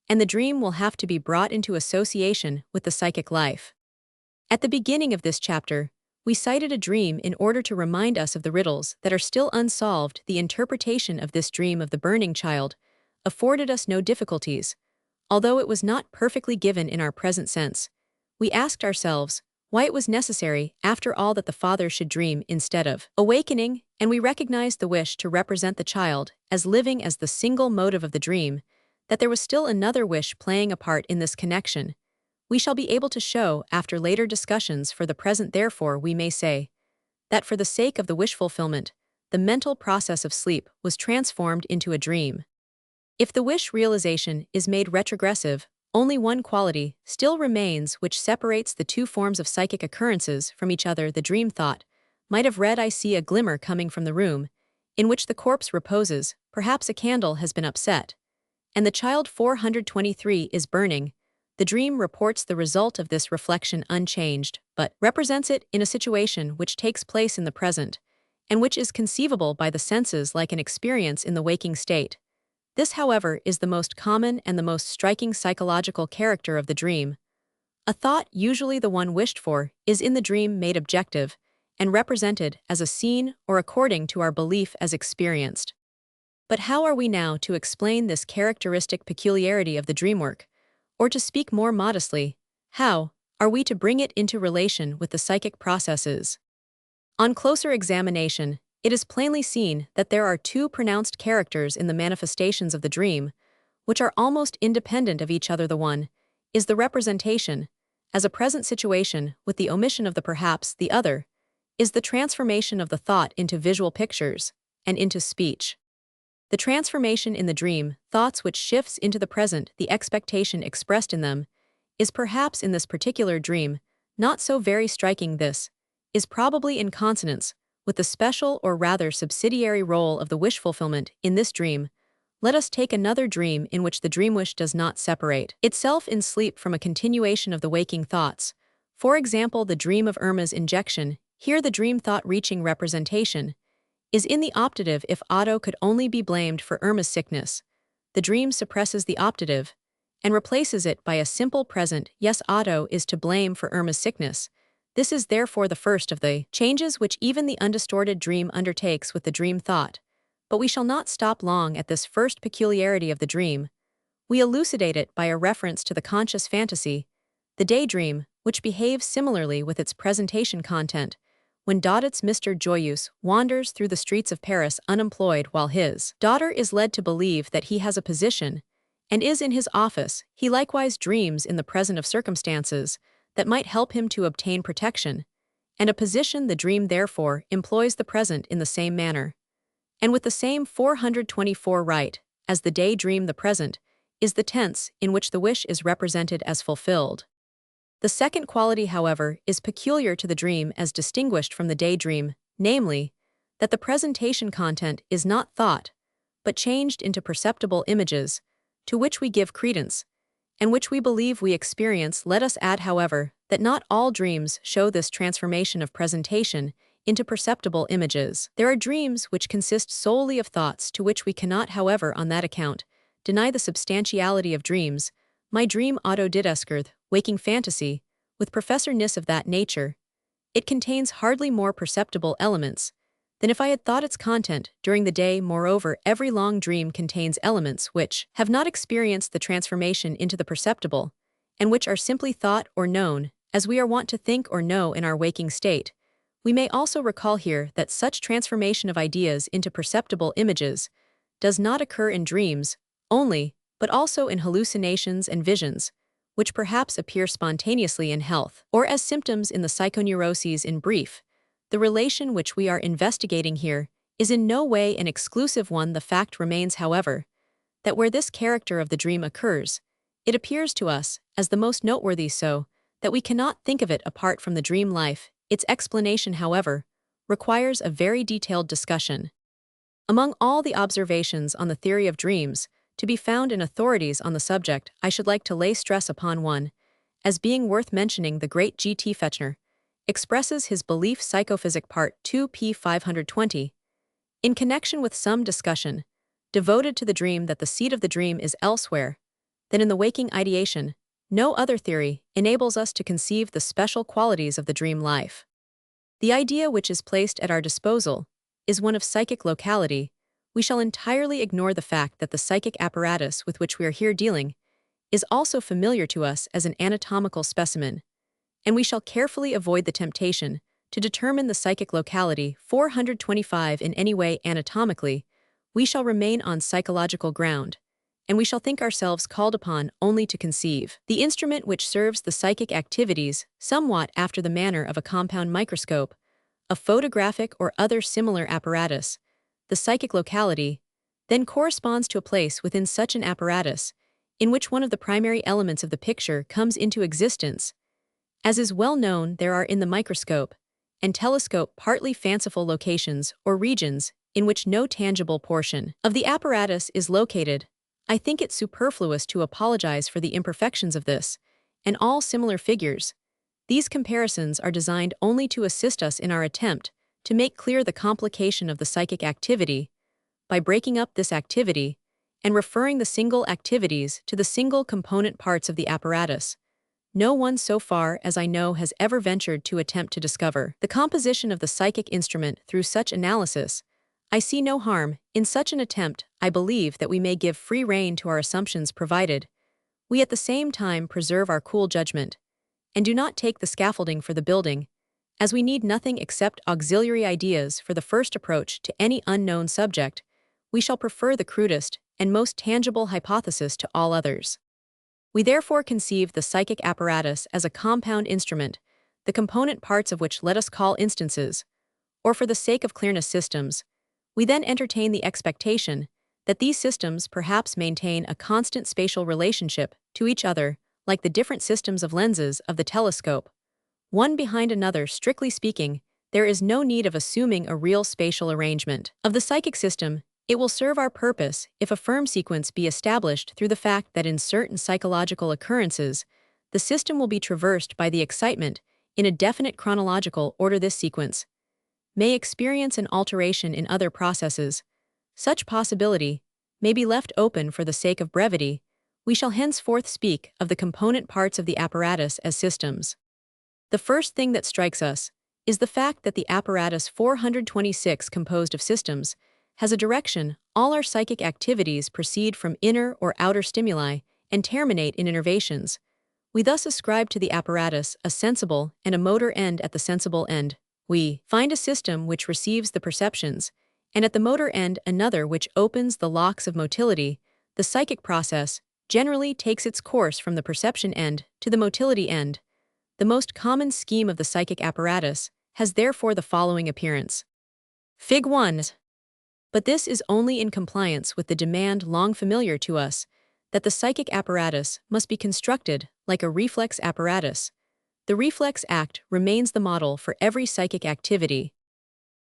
and the dream will have to be brought into association with the psychic life. At the beginning of this chapter, we cited a dream in order to remind us of the riddles that are still unsolved. The interpretation of this dream of the burning child afforded us no difficulties. Although it was not perfectly given in our present sense, we asked ourselves why it was necessary, after all, that the father should dream instead of awakening, and we recognized the wish to represent the child as living as the single motive of the dream, that there was still another wish playing a part in this connection. We shall be able to show after later discussions. For the present, therefore, we may say that for the sake of the wish fulfillment, the mental process of sleep was transformed into a dream. If the wish realization is made retrogressive, only one quality still remains which separates the two forms of psychic occurrences from each other. The dream thought might have read, "I see a glimmer coming from the room in which the corpse reposes, perhaps a candle has been upset, and the child 423 is burning." The dream reports the result of this reflection unchanged, but represents it in a situation which takes place in the present, and which is conceivable by the senses like an experience in the waking state. This, however, is the most common and the most striking psychological character of the dream. A thought, usually the one wished for, is in the dream made objective and represented as a scene or according to our belief as experienced. But how are we now to explain this characteristic peculiarity of the dream work? Or to speak more modestly, how are we to bring it into relation with the psychic processes? On closer examination, it is plainly seen that there are two pronounced characters in the manifestations of the dream. which are almost independent of each other. The one is the representation, as a present situation with the omission of the perhaps; the other is the transformation of the thought into visual pictures and into speech. The transformation in the dream thoughts which shifts into the present, the expectation expressed in them, is perhaps in this particular dream not so very striking. This is probably in consonance with the special or rather subsidiary role of the wish fulfillment in this dream. Let us take another dream in which the dream wish does not separate itself in sleep from a continuation of the waking thoughts. For example, the dream of Irma's injection. Here the dream thought reaching representation is in the optative. If Otto could only be blamed for Irma's sickness, the dream suppresses the optative and replaces it by a simple present. Yes, Otto is to blame for Irma's sickness. This is therefore the first of the changes which even the undistorted dream undertakes with the dream thought. But we shall not stop long at this first peculiarity of the dream. We elucidate it by a reference to the conscious fantasy, the daydream, which behaves similarly with its presentation content. When Daudet's Mr. Joyeuse wanders through the streets of Paris unemployed while his daughter is led to believe that he has a position and is in his office, he likewise dreams in the present of circumstances that might help him to obtain protection, and a position. The dream therefore employs the present in the same manner, and with the same 424 right as the daydream. The present is the tense in which the wish is represented as fulfilled. The second quality, however, is peculiar to the dream as distinguished from the daydream, namely, that the presentation content is not thought, but changed into perceptible images, to which we give credence, and which we believe we experience. Let us add, however, that not all dreams show this transformation of presentation into perceptible images. There are dreams which consist solely of thoughts, to which we cannot, however, on that account, deny the substantiality of dreams. My dream Otto Dideskerth, waking fantasy, with Professor Niss of that nature, it contains hardly more perceptible elements than if I had thought its content during the day. Moreover, every long dream contains elements which have not experienced the transformation into the perceptible, and which are simply thought or known, as we are wont to think or know in our waking state. We may also recall here that such transformation of ideas into perceptible images does not occur in dreams only, but also in hallucinations and visions, which perhaps appear spontaneously in health, or as symptoms in the psychoneuroses. In brief, the relation which we are investigating here is in no way an exclusive one. The fact remains, however, that where this character of the dream occurs, it appears to us as the most noteworthy, so that we cannot think of it apart from the dream life. Its explanation, however, requires a very detailed discussion. Among all the observations on the theory of dreams to be found in authorities on the subject, I should like to lay stress upon one as being worth mentioning. The great G.T. Fechner expresses his belief, Psychophysic Part 2, p. 520, in connection with some discussion devoted to the dream, that the seat of the dream is elsewhere than in the waking ideation. No other theory enables us to conceive the special qualities of the dream life. The idea which is placed at our disposal is one of psychic locality. We shall entirely ignore the fact that the psychic apparatus with which we are here dealing is also familiar to us as an anatomical specimen, and we shall carefully avoid the temptation to determine the psychic locality 425 in any way anatomically. We shall remain on psychological ground, and we shall think ourselves called upon only to conceive the instrument which serves the psychic activities somewhat after the manner of a compound microscope, a photographic or other similar apparatus. The psychic locality then corresponds to a place within such an apparatus in which one of the primary elements of the picture comes into existence. As is well known, there are in the microscope and telescope partly fanciful locations or regions in which no tangible portion of the apparatus is located. I think it superfluous to apologize for the imperfections of this and all similar figures. These comparisons are designed only to assist us in our attempt to make clear the complication of the psychic activity by breaking up this activity and referring the single activities to the single component parts of the apparatus. No one, so far as I know, has ever ventured to attempt to discover the composition of the psychic instrument through such analysis. I see no harm in such an attempt. I believe that we may give free rein to our assumptions, provided we at the same time preserve our cool judgment and do not take the scaffolding for the building, as we need nothing except auxiliary ideas for the first approach to any unknown subject. we shall prefer the crudest and most tangible hypothesis to all others. We therefore conceive the psychic apparatus as a compound instrument, the component parts of which let us call instances, or for the sake of clearness systems. We then entertain the expectation that these systems perhaps maintain a constant spatial relationship to each other, like the different systems of lenses of the telescope. One behind another, strictly speaking, there is no need of assuming a real spatial arrangement of the psychic system. It will serve our purpose if a firm sequence be established through the fact that in certain psychological occurrences, the system will be traversed by the excitement in a definite chronological order. This sequence may experience an alteration in other processes. Such possibility may be left open for the sake of brevity. We shall henceforth speak of the component parts of the apparatus as systems. The first thing that strikes us is the fact that the apparatus 426, composed of systems, has a direction. All our psychic activities proceed from inner or outer stimuli and terminate in innervations. We thus ascribe to the apparatus a sensible and a motor end. At the sensible end, we find a system which receives the perceptions, and at the motor end another which opens the locks of motility. The psychic process generally takes its course from the perception end to the motility end. The most common scheme of the psychic apparatus has therefore the following appearance. Fig. 1. But this is only in compliance with the demand long familiar to us that the psychic apparatus must be constructed like a reflex apparatus. The reflex act remains the model for every psychic activity.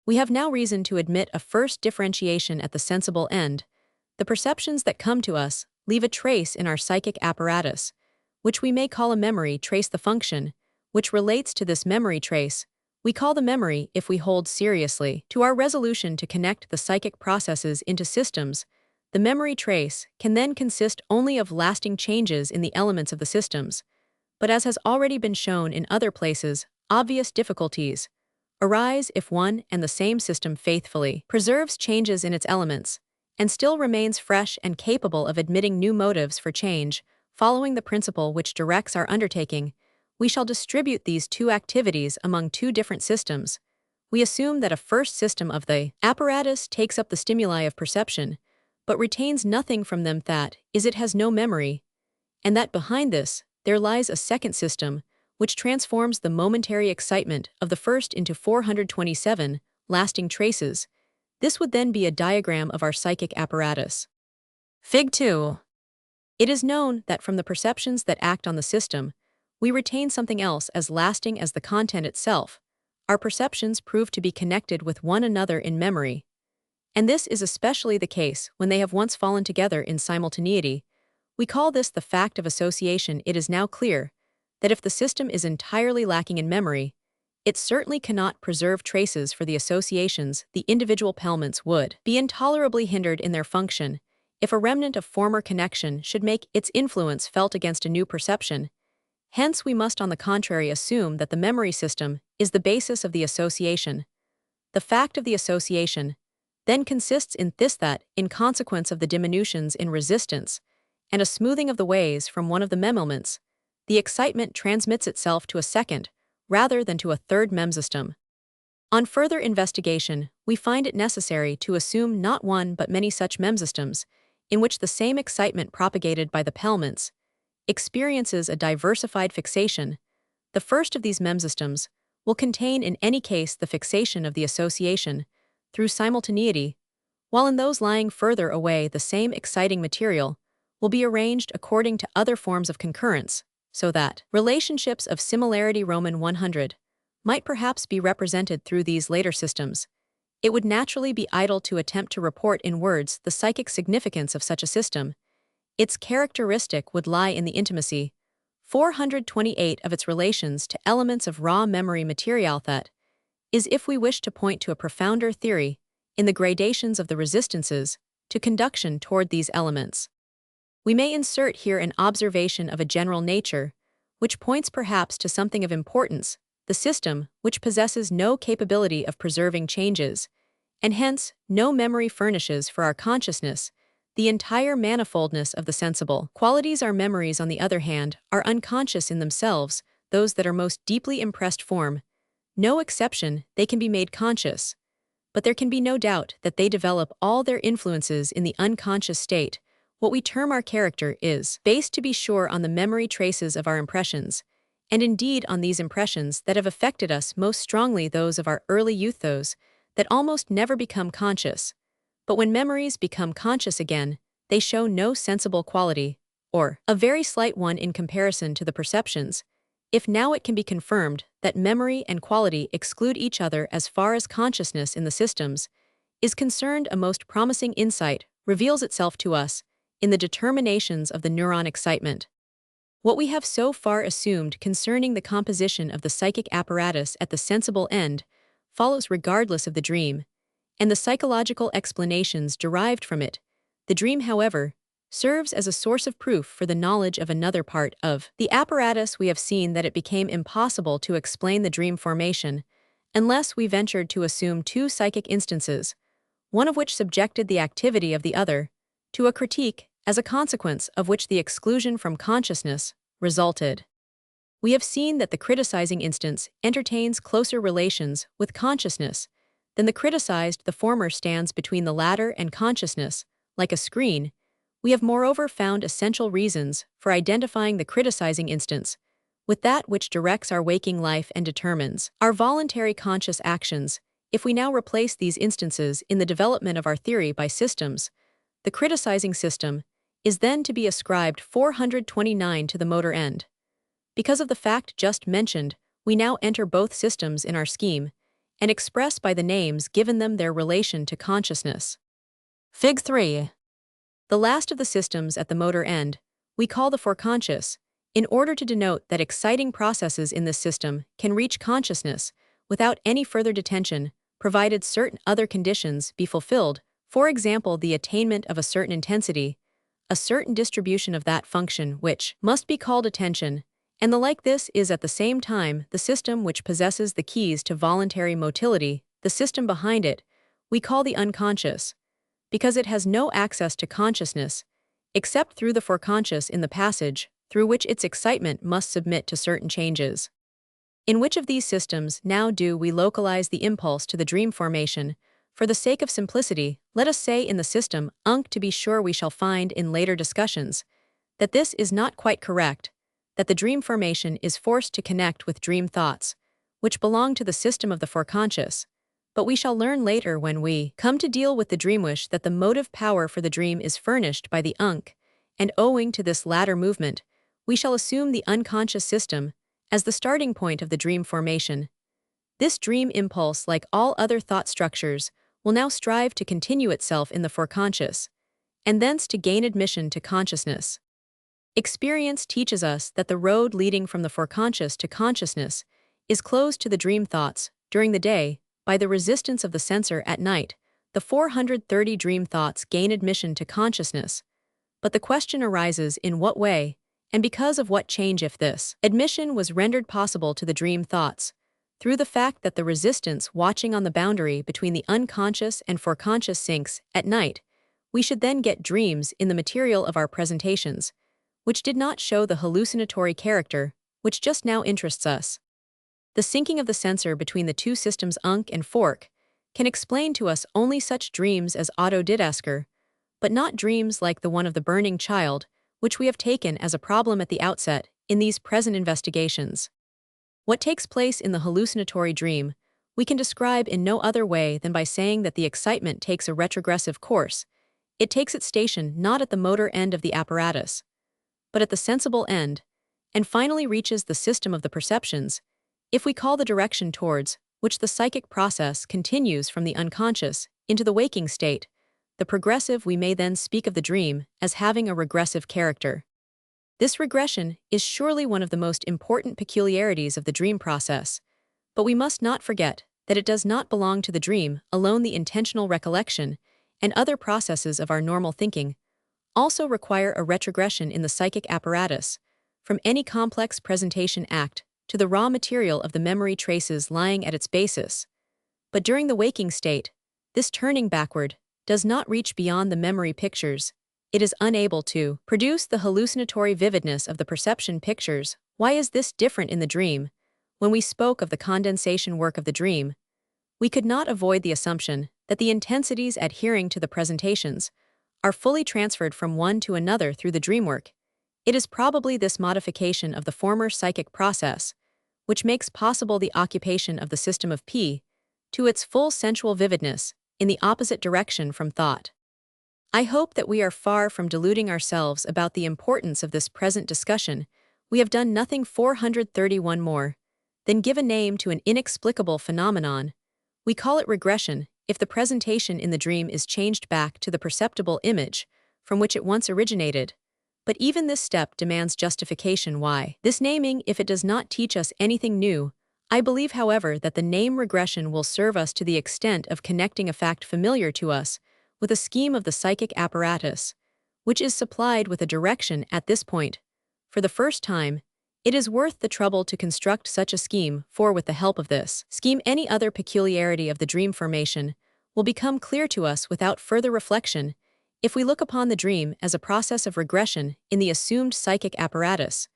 We have now reason to admit a first differentiation at the sensible end. The perceptions that come to us leave a trace in our psychic apparatus, which we may call a memory trace. The function which relates to this memory trace we call the memory. If we hold seriously to our resolution to connect the psychic processes into systems, the memory trace can then consist only of lasting changes in the elements of the systems. But as has already been shown in other places, obvious difficulties arise if one and the same system faithfully preserves changes in its elements, and still remains fresh and capable of admitting new motives for change. Following the principle which directs our undertaking, we shall distribute these two activities among two different systems. We assume that a first system of the apparatus takes up the stimuli of perception, but retains nothing from them, that is, it has no memory, and that behind this there lies a second system, which transforms the momentary excitement of the first into 427 lasting traces. This would then be a diagram of our psychic apparatus. Fig. 2. It is known that from the perceptions that act on the system, we retain something else as lasting as the content itself. Our perceptions prove to be connected with one another in memory, and this is especially the case when they have once fallen together in simultaneity. We call this the fact of association. It is now clear that if the system is entirely lacking in memory, it certainly cannot preserve traces for the associations. The individual elements would be intolerably hindered in their function if a remnant of former connection should make its influence felt against a new perception. Hence we must on the contrary assume that the memory system is the basis of the association. The fact of the association then consists in this: that, in consequence of the diminutions in resistance and a smoothing of the ways from one of the memelements, the excitement transmits itself to a second rather than to a third memsystem. On further investigation, we find it necessary to assume not one but many such memsystems, in which the same excitement propagated by the elements experiences a diversified fixation. The first of these memsystems will contain in any case the fixation of the association through simultaneity, while in those lying further away the same exciting material will be arranged according to other forms of concurrence, so that relationships of similarity Roman 100 might perhaps be represented through these later systems. It would naturally be idle to attempt to report in words the psychic significance of such a system. Its characteristic would lie in the intimacy, 428, of its relations to elements of raw memory material, that is, if we wish to point to a profounder theory, in the gradations of the resistances to conduction toward these elements. We may insert here an observation of a general nature, which points perhaps to something of importance: the system which possesses no capability of preserving changes, and hence no memory, furnishes for our consciousness the entire manifoldness of the sensible qualities. Our memories, on the other hand, are unconscious in themselves, those that are most deeply impressed form no exception, they can be made conscious. but there can be no doubt that they develop all their influences in the unconscious state. What we term our character is based, to be sure, on the memory traces of our impressions, and indeed on these impressions that have affected us most strongly, those of our early youth, those that almost never become conscious. But when memories become conscious again, they show no sensible quality, or a very slight one in comparison to the perceptions. If now it can be confirmed that memory and quality exclude each other as far as consciousness in the systems is concerned, a most promising insight reveals itself to us in the determinations of the neuron excitement. What we have so far assumed concerning the composition of the psychic apparatus at the sensible end follows regardless of the dream, and the psychological explanations derived from it. The dream, however, serves as a source of proof for the knowledge of another part of the apparatus. We have seen that it became impossible to explain the dream formation unless we ventured to assume two psychic instances, one of which subjected the activity of the other to a critique, as a consequence of which the exclusion from consciousness resulted. We have seen that the criticizing instance entertains closer relations with consciousness than the criticized. The former stands between the latter and consciousness, like a screen. We have moreover found essential reasons for identifying the criticizing instance with that which directs our waking life and determines our voluntary conscious actions. If we now replace these instances in the development of our theory by systems, the criticizing system is then to be ascribed 429 to the motor end. Because of the fact just mentioned, we now enter both systems in our scheme and express by the names given them their relation to consciousness. Fig. 3. The last of the systems at the motor end we call the foreconscious, in order to denote that exciting processes in this system can reach consciousness without any further detention, provided certain other conditions be fulfilled, for example the attainment of a certain intensity, a certain distribution of that function which must be called attention, and the like. This is at the same time the system which possesses the keys to voluntary motility. The system behind it we call the unconscious, because it has no access to consciousness, except through the foreconscious in the passage through which its excitement must submit to certain changes. In which of these systems now do we localize the impulse to the dream formation? For the sake of simplicity, let us say in the system UNC. To be sure, we shall find in later discussions that this is not quite correct, that the dream formation is forced to connect with dream thoughts, which belong to the system of the foreconscious. But we shall learn later, when we come to deal with the dream wish, that the motive power for the dream is furnished by the UNC, and owing to this latter movement, we shall assume the unconscious system as the starting point of the dream formation. This dream impulse, like all other thought structures, will now strive to continue itself in the foreconscious, and thence to gain admission to consciousness. Experience teaches us that the road leading from the foreconscious to consciousness is closed to the dream thoughts during the day by the resistance of the censor. At night, the 430 dream thoughts gain admission to consciousness. But the question arises, in what way, and because of what change, if this admission was rendered possible to the dream thoughts? Through the fact that the resistance watching on the boundary between the unconscious and foreconscious sinks at night, we should then get dreams in the material of our presentations, which did not show the hallucinatory character which just now interests us. The sinking of the censor between the two systems UNC and fork can explain to us only such dreams as Otto Didesker, but not dreams like the one of the burning child, which we have taken as a problem at the outset in these present investigations. What takes place in the hallucinatory dream we can describe in no other way than by saying that the excitement takes a retrogressive course. It takes its station not at the motor end of the apparatus, but at the sensible end, and finally reaches the system of the perceptions, if we call the direction towards which the psychic process continues from the unconscious into the waking state, the progressive. We may then speak of the dream as having a regressive character. This regression is surely one of the most important peculiarities of the dream process, but we must not forget that it does not belong to the dream alone. The intentional recollection and other processes of our normal thinking also require a retrogression in the psychic apparatus, from any complex presentation act to the raw material of the memory traces lying at its basis. But during the waking state, this turning backward does not reach beyond the memory pictures. It is unable to produce the hallucinatory vividness of the perception pictures. Why is this different in the dream? When we spoke of the condensation work of the dream, we could not avoid the assumption that the intensities adhering to the presentations are fully transferred from one to another through the dream work. It is probably this modification of the former psychic process which makes possible the occupation of the system of P to its full sensual vividness in the opposite direction from thought. I hope that we are far from deluding ourselves about the importance of this present discussion. We have done nothing 431 more than give a name to an inexplicable phenomenon. We call it regression if the presentation in the dream is changed back to the perceptible image from which it once originated. But even this step demands justification. Why this naming if it does not teach us anything new? I believe, however, that the name regression will serve us to the extent of connecting a fact familiar to us with a scheme of the psychic apparatus, which is supplied with a direction at this point. For the first time, it is worth the trouble to construct such a scheme, for with the help of this scheme any other peculiarity of the dream formation will become clear to us without further reflection. If we look upon the dream as a process of regression in the assumed psychic apparatus,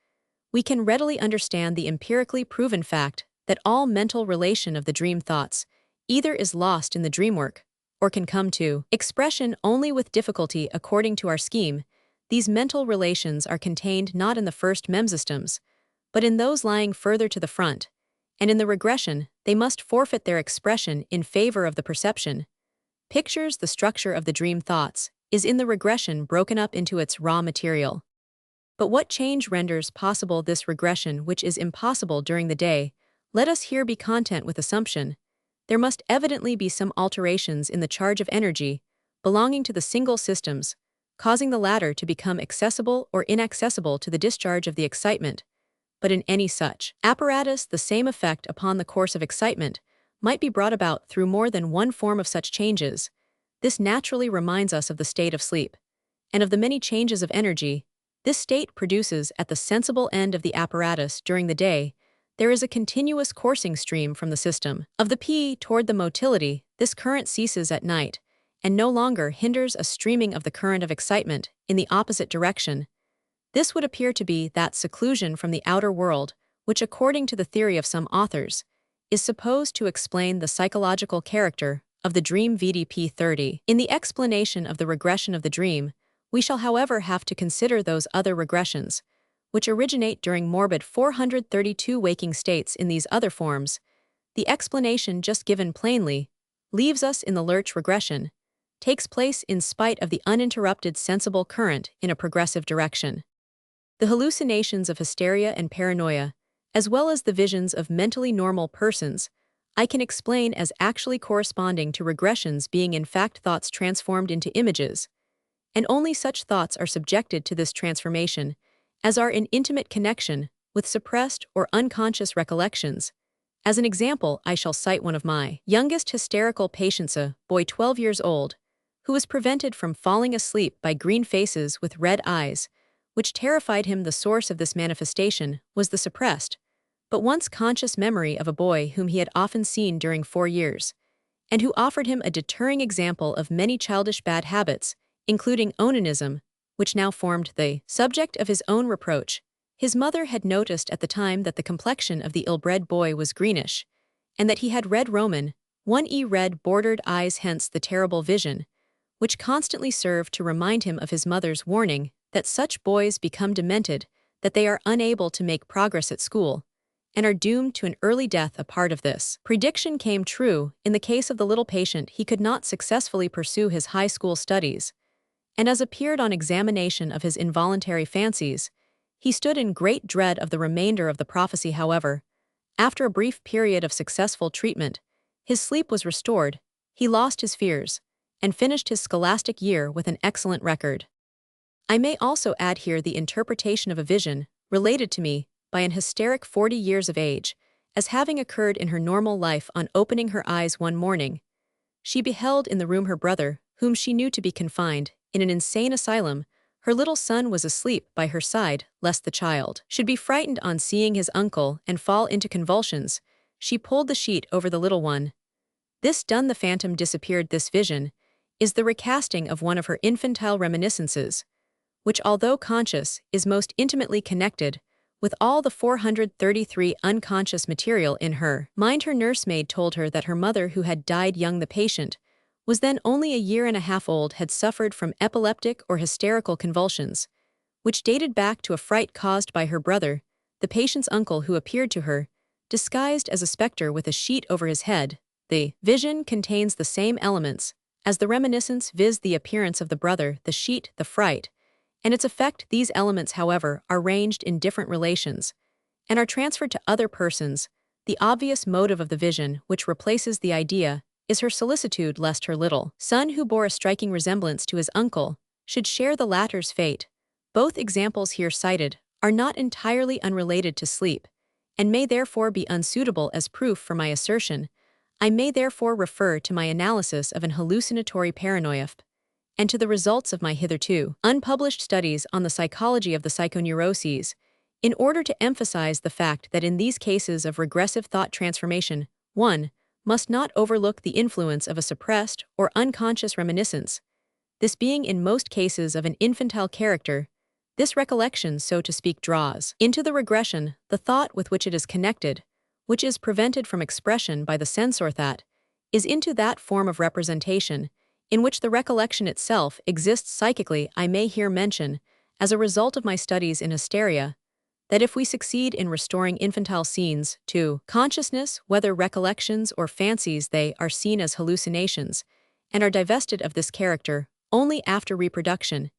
we can readily understand the empirically proven fact that all mental relation of the dream thoughts either is lost in the dream work or can come to expression only with difficulty. According to our scheme, these mental relations are contained not in the first memsystems, but in those lying further to the front, and in the regression, they must forfeit their expression in favor of the perception. Pictures the structure of the dream thoughts is in the regression broken up into its raw material. But what change renders possible this regression which is impossible during the day? Let us here be content with assumption. There must evidently be some alterations in the charge of energy belonging to the single systems, causing the latter to become accessible or inaccessible to the discharge of the excitement. But in any such apparatus, the same effect upon the course of excitement might be brought about through more than one form of such changes. This naturally reminds us of the state of sleep, and of the many changes of energy this state produces at the sensible end of the apparatus. During the day, there is a continuous coursing stream from the system of the P toward the motility. This current ceases at night, and no longer hinders a streaming of the current of excitement in the opposite direction. This would appear to be that seclusion from the outer world, which according to the theory of some authors, is supposed to explain the psychological character of the dream VDP 30. In the explanation of the regression of the dream, we shall however have to consider those other regressions, which originate during morbid 432 waking states. In these other forms, the explanation just given plainly leaves us in the lurch. Regression takes place in spite of the uninterrupted sensible current in a progressive direction. The hallucinations of hysteria and paranoia, as well as the visions of mentally normal persons, I can explain as actually corresponding to regressions being in fact thoughts transformed into images, and only such thoughts are subjected to this transformation as are in intimate connection with suppressed or unconscious recollections. As an example, I shall cite one of my youngest hysterical patients, a boy 12 years old, who was prevented from falling asleep by green faces with red eyes, which terrified him. The source of this manifestation was the suppressed, but once conscious memory of a boy whom he had often seen during 4 years, and who offered him a deterring example of many childish bad habits, including onanism, which now formed the subject of his own reproach. His mother had noticed at the time that the complexion of the ill-bred boy was greenish, and that he had red Roman, 1e red bordered eyes, hence the terrible vision, which constantly served to remind him of his mother's warning that such boys become demented, that they are unable to make progress at school, and are doomed to an early death. A part of this prediction came true. In the case of the little patient, he could not successfully pursue his high school studies, and as appeared on examination of his involuntary fancies, he stood in great dread of the remainder of the prophecy. However, after a brief period of successful treatment, his sleep was restored, he lost his fears, and finished his scholastic year with an excellent record. I may also add here the interpretation of a vision, related to me, by an hysteric 40 years of age, as having occurred in her normal life. On opening her eyes one morning, she beheld in the room her brother, whom she knew to be confined in an insane asylum. Her little son was asleep by her side. Lest the child should be frightened on seeing his uncle and fall into convulsions, she pulled the sheet over the little one. This done, the phantom disappeared. This vision is the recasting of one of her infantile reminiscences, which, although conscious, is most intimately connected with all the 433 unconscious material in her mind. Her nursemaid told her that her mother, who had died young, the patient, was then only a year and a half old, had suffered from epileptic or hysterical convulsions, which dated back to a fright caused by her brother, the patient's uncle, who appeared to her, disguised as a specter with a sheet over his head. The vision contains the same elements as the reminiscence, viz. The appearance of the brother, the sheet, the fright, and its effect. These elements, however, are ranged in different relations and are transferred to other persons. The obvious motive of the vision, which replaces the idea, is her solicitude lest her little son, who bore a striking resemblance to his uncle, should share the latter's fate. Both examples here cited are not entirely unrelated to sleep, and may therefore be unsuitable as proof for my assertion. I may therefore refer to my analysis of an hallucinatory paranoia and to the results of my hitherto unpublished studies on the psychology of the psychoneuroses, in order to emphasize the fact that in these cases of regressive thought transformation, one must not overlook the influence of a suppressed or unconscious reminiscence, this being in most cases of an infantile character. This recollection, so to speak, draws into the regression the thought with which it is connected, which is prevented from expression by the censor that is into that form of representation in which the recollection itself exists psychically. I may here mention, as a result of my studies in hysteria, that if we succeed in restoring infantile scenes to consciousness, whether recollections or fancies, they are seen as hallucinations and are divested of this character only after reproduction.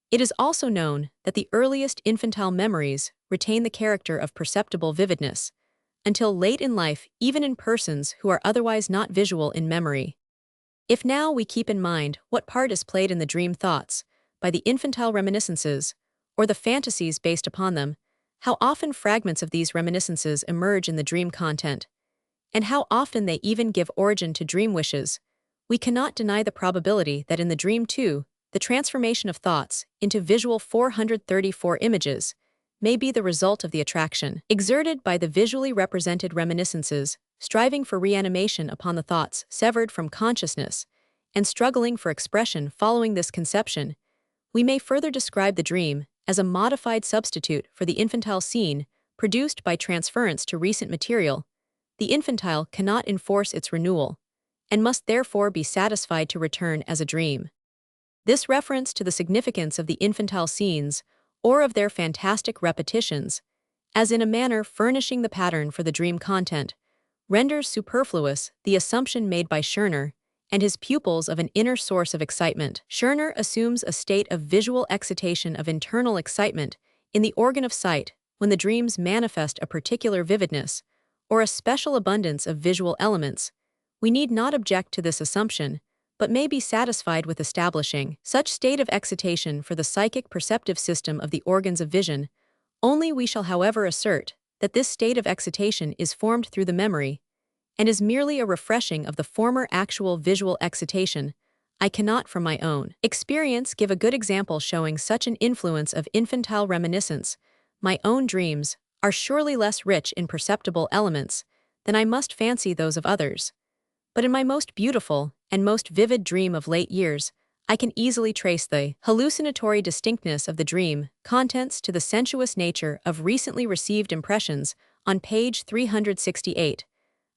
It is also known that the earliest infantile memories retain the character of perceptible vividness until late in life, even in persons who are otherwise not visual in memory. If now we keep in mind what part is played in the dream thoughts by the infantile reminiscences, or the fantasies based upon them, how often fragments of these reminiscences emerge in the dream content, and how often they even give origin to dream wishes, we cannot deny the probability that in the dream too, the transformation of thoughts into visual 434 images may be the result of the attraction exerted by the visually represented reminiscences, striving for reanimation upon the thoughts severed from consciousness, and struggling for expression following this conception. We may further describe the dream as a modified substitute for the infantile scene produced by transference to recent material. The infantile cannot enforce its renewal, and must therefore be satisfied to return as a dream. This reference to the significance of the infantile scenes, or of their fantastic repetitions, as in a manner furnishing the pattern for the dream content, renders superfluous the assumption made by Scherner and his pupils of an inner source of excitement. Scherner assumes a state of visual excitation, of internal excitement, in the organ of sight when the dreams manifest a particular vividness or a special abundance of visual elements. We need not object to this assumption, but may be satisfied with establishing such state of excitation for the psychic perceptive system of the organs of vision. Only we shall, however, assert that this state of excitation is formed through the memory, and is merely a refreshing of the former actual visual excitation. I cannot from my own experience give a good example showing such an influence of infantile reminiscence. My own dreams are surely less rich in perceptible elements than I must fancy those of others. But in my most beautiful and most vivid dream of late years, I can easily trace the hallucinatory distinctness of the dream contents to the sensuous nature of recently received impressions. On page 368,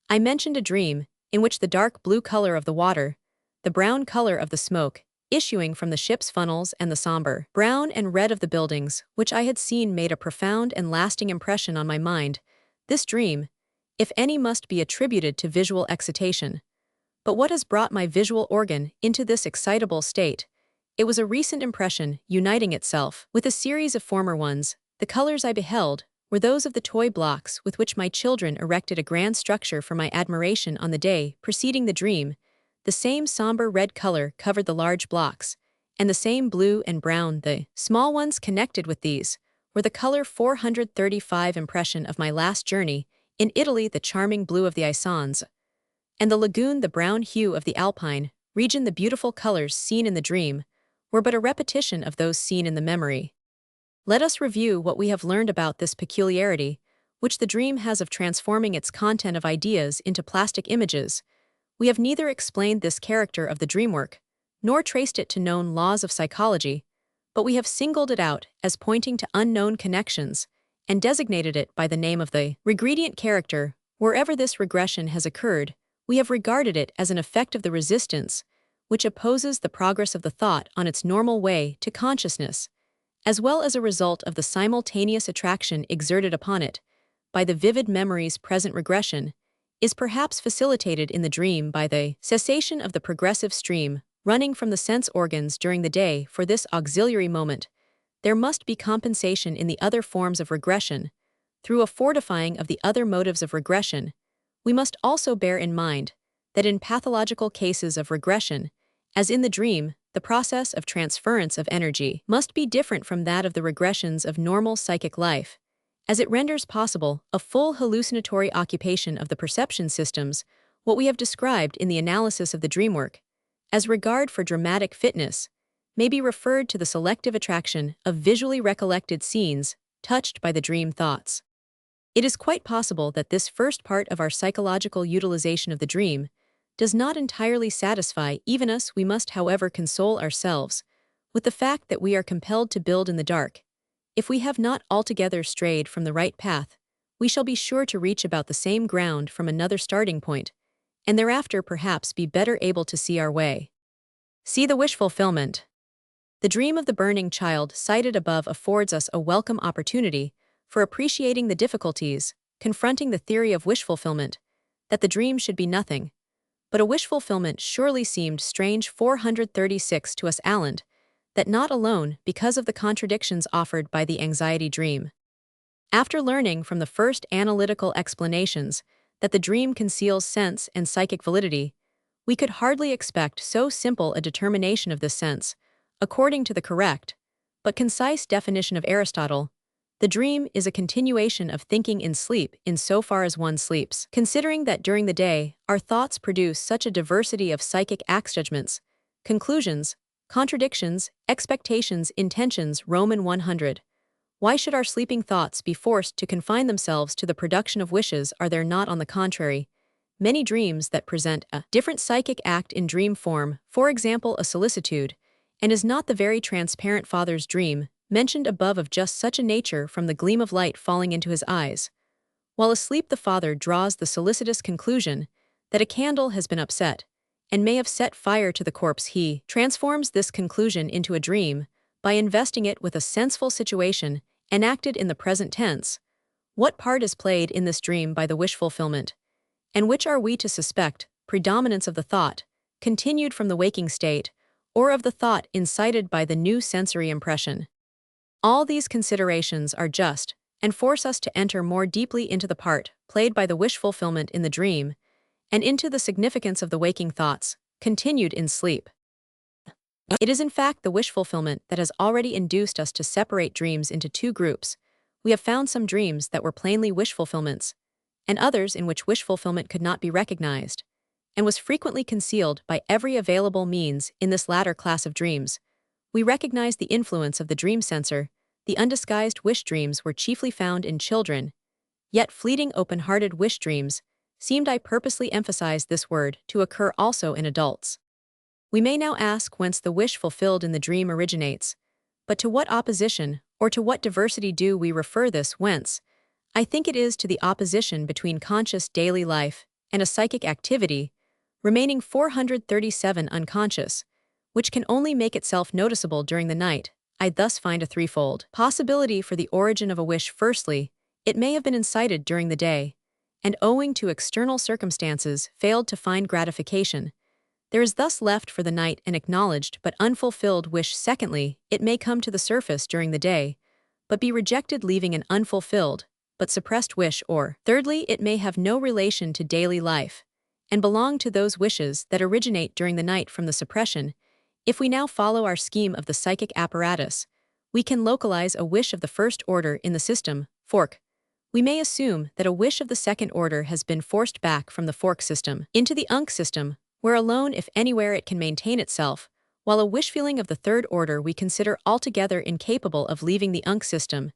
I mentioned a dream in which the dark blue color of the water, the brown color of the smoke issuing from the ship's funnels, and the somber brown and red of the buildings which I had seen made a profound and lasting impression on my mind. This dream, if any, must be attributed to visual excitation. But what has brought my visual organ into this excitable state? It was a recent impression uniting itself with a series of former ones. The colors I beheld were those of the toy blocks with which my children erected a grand structure for my admiration on the day preceding the dream. The same somber red color covered the large blocks, and the same blue and brown the small ones. Connected with these were the color 435 impression of my last journey in Italy, the charming blue of the Isons, and the lagoon, the brown hue of the Alpine region. The beautiful colors seen in the dream were but a repetition of those seen in the memory. Let us review what we have learned about this peculiarity, which the dream has of transforming its content of ideas into plastic images. We have neither explained this character of the dreamwork, nor traced it to known laws of psychology, but we have singled it out as pointing to unknown connections, and designated it by the name of the regredient character. Wherever this regression has occurred, we have regarded it as an effect of the resistance, which opposes the progress of the thought on its normal way to consciousness, as well as a result of the simultaneous attraction exerted upon it by the vivid memory's present regression, is perhaps facilitated in the dream by the cessation of the progressive stream running from the sense organs during the day. For this auxiliary moment, there must be compensation in the other forms of regression. Through a fortifying of the other motives of regression, we must also bear in mind that in pathological cases of regression, as in the dream, the process of transference of energy must be different from that of the regressions of normal psychic life, as it renders possible a full hallucinatory occupation of the perception systems, what we have described in the analysis of the dreamwork, as regard for dramatic fitness, may be referred to the selective attraction of visually recollected scenes touched by the dream thoughts. It is quite possible that this first part of our psychological utilization of the dream does not entirely satisfy even us. We must, however, console ourselves with the fact that we are compelled to build in the dark. If we have not altogether strayed from the right path, we shall be sure to reach about the same ground from another starting point, and thereafter perhaps be better able to see our way. See the wish fulfillment. The dream of the burning child cited above affords us a welcome opportunity for appreciating the difficulties confronting the theory of wish fulfillment, that the dream should be nothing but a wish fulfillment surely seemed strange. 436 to us Allen, that not alone because of the contradictions offered by the anxiety dream. After learning from the first analytical explanations that the dream conceals sense and psychic validity, we could hardly expect so simple a determination of this sense. According to the correct, but concise definition of Aristotle, the dream is a continuation of thinking in sleep insofar as one sleeps. Considering that during the day, our thoughts produce such a diversity of psychic judgments, conclusions, contradictions, expectations, intentions, Roman 100. Why should our sleeping thoughts be forced to confine themselves to the production of wishes? Are there not, on the contrary, many dreams that present a different psychic act in dream form, for example, a solicitude, and is not the very transparent father's dream, mentioned above, of just such a nature from the gleam of light falling into his eyes? While asleep, the father draws the solicitous conclusion that a candle has been upset, and may have set fire to the corpse. He transforms this conclusion into a dream by investing it with a senseful situation enacted in the present tense. What part is played in this dream by the wish fulfillment? And which are we to suspect, predominance of the thought, continued from the waking state, or of the thought incited by the new sensory impression? All these considerations are just, and force us to enter more deeply into the part played by the wish fulfillment in the dream, and into the significance of the waking thoughts, continued in sleep. It is in fact the wish fulfillment that has already induced us to separate dreams into two groups. We have found some dreams that were plainly wish fulfillments, and others in which wish fulfillment could not be recognized, and was frequently concealed by every available means. In this latter class of dreams, we recognize the influence of the dream censor. The undisguised wish dreams were chiefly found in children, yet fleeting open-hearted wish dreams seemed, I purposely emphasize this word, to occur also in adults. We may now ask whence the wish fulfilled in the dream originates, but to what opposition, or to what diversity do we refer this whence? I think it is to the opposition between conscious daily life and a psychic activity, remaining 437 unconscious, which can only make itself noticeable during the night. I thus find a threefold possibility for the origin of a wish. Firstly, it may have been incited during the day, and owing to external circumstances failed to find gratification. There is thus left for the night an acknowledged but unfulfilled wish. Secondly, it may come to the surface during the day, but be rejected, leaving an unfulfilled but suppressed wish. Or, thirdly, it may have no relation to daily life, and belong to those wishes that originate during the night from the suppression. If we now follow our scheme of the psychic apparatus, we can localize a wish of the first order in the system, fork. We may assume that a wish of the second order has been forced back from the fork system into the unk system, where alone, if anywhere, it can maintain itself, while a wish feeling of the third order we consider altogether incapable of leaving the unk system.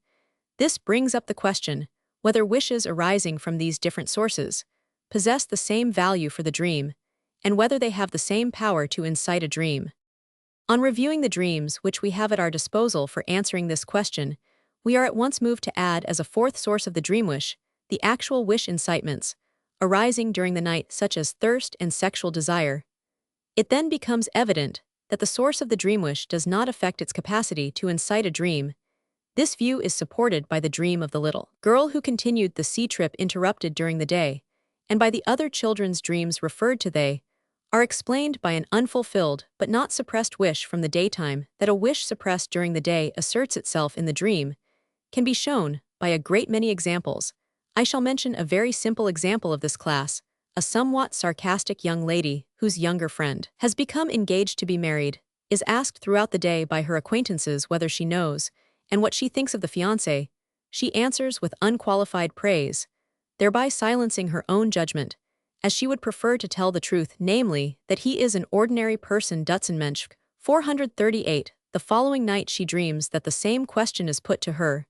This brings up the question whether wishes arising from these different sources possess the same value for the dream, and whether they have the same power to incite a dream. On reviewing the dreams which we have at our disposal for answering this question, we are at once moved to add as a fourth source of the dream wish, the actual wish incitements, arising during the night such as thirst and sexual desire. It then becomes evident that the source of the dream wish does not affect its capacity to incite a dream. This view is supported by the dream of the little girl who continued the sea trip interrupted during the day, and by the other children's dreams referred to. They are explained by an unfulfilled but not suppressed wish from the daytime. That a wish suppressed during the day asserts itself in the dream can be shown by a great many examples. I shall mention a very simple example of this class. A somewhat sarcastic young lady whose younger friend has become engaged to be married is asked throughout the day by her acquaintances whether she knows and what she thinks of the fiancé. She answers with unqualified praise, thereby silencing her own judgment, as she would prefer to tell the truth, namely, that he is an ordinary person. Dutzenmensch 438. The following night she dreams that the same question is put to her,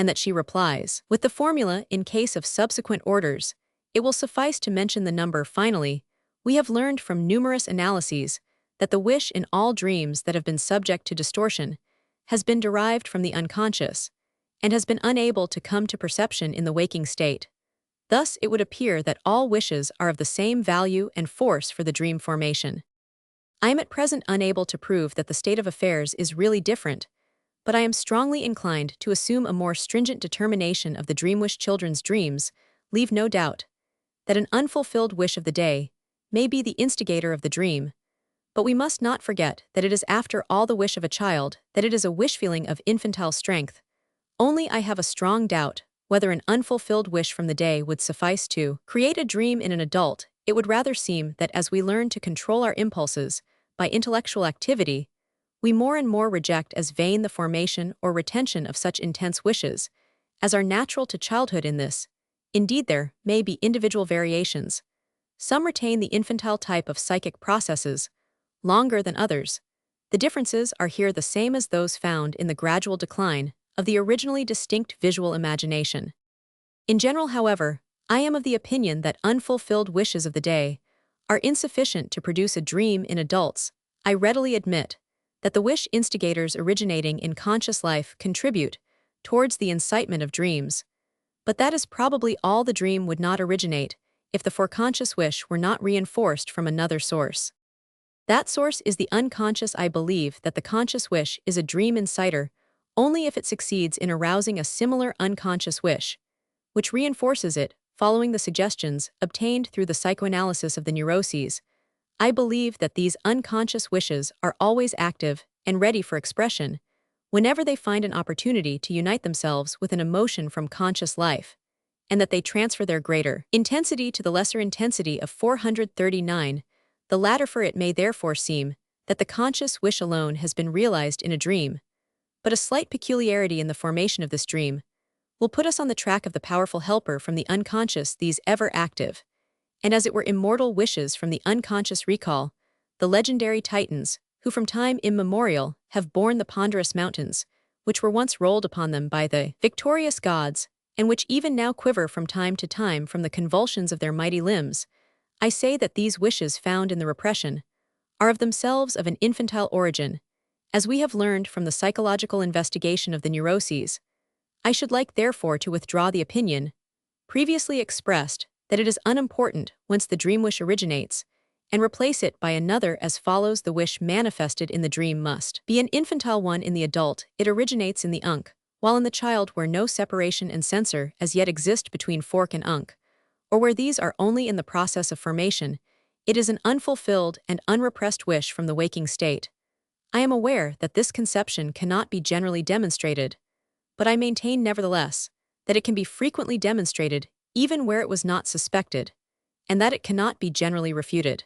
and that she replies with the formula in case of subsequent orders. It will suffice to mention the number. Finally, we have learned from numerous analyses that the wish in all dreams that have been subject to distortion has been derived from the unconscious, and has been unable to come to perception in the waking state. Thus, it would appear that all wishes are of the same value and force for the dream formation. I am at present unable to prove that the state of affairs is really different, but I am strongly inclined to assume a more stringent determination of the dream wish. Children's dreams leave no doubt that an unfulfilled wish of the day may be the instigator of the dream, but we must not forget that it is after all the wish of a child, that it is a wish feeling of infantile strength. Only I have a strong doubt whether an unfulfilled wish from the day would suffice to create a dream in an adult. It would rather seem that as we learn to control our impulses by intellectual activity, we more and more reject as vain the formation or retention of such intense wishes as are natural to childhood. In this, indeed, there may be individual variations. Some retain the infantile type of psychic processes longer than others. The differences are here the same as those found in the gradual decline of the originally distinct visual imagination. In general, however, I am of the opinion that unfulfilled wishes of the day are insufficient to produce a dream in adults. I readily admit that the wish instigators originating in conscious life contribute towards the incitement of dreams, but that is probably all. The dream would not originate if the foreconscious wish were not reinforced from another source. That source is the unconscious. I believe that the conscious wish is a dream inciter only if it succeeds in arousing a similar unconscious wish, which reinforces it, following the suggestions obtained through the psychoanalysis of the neuroses. I believe that these unconscious wishes are always active and ready for expression whenever they find an opportunity to unite themselves with an emotion from conscious life, and that they transfer their greater intensity to the lesser intensity of 439. The latter. For it may therefore seem that the conscious wish alone has been realized in a dream, but a slight peculiarity in the formation of this dream will put us on the track of the powerful helper from the unconscious. These ever active, and as it were immortal wishes from the unconscious recall the legendary Titans, who from time immemorial have borne the ponderous mountains, which were once rolled upon them by the victorious gods, and which even now quiver from time to time from the convulsions of their mighty limbs. I say that these wishes found in the repression are of themselves of an infantile origin, as we have learned from the psychological investigation of the neuroses. I should like therefore to withdraw the opinion, previously expressed, that it is unimportant whence the dream wish originates, and replace it by another as follows. The wish manifested in the dream must be an infantile one. In the adult, it originates in the unk, while in the child, where no separation and censor as yet exist between fork and unk, or where these are only in the process of formation, it is an unfulfilled and unrepressed wish from the waking state. I am aware that this conception cannot be generally demonstrated, but I maintain nevertheless that it can be frequently demonstrated even where it was not suspected, and that it cannot be generally refuted.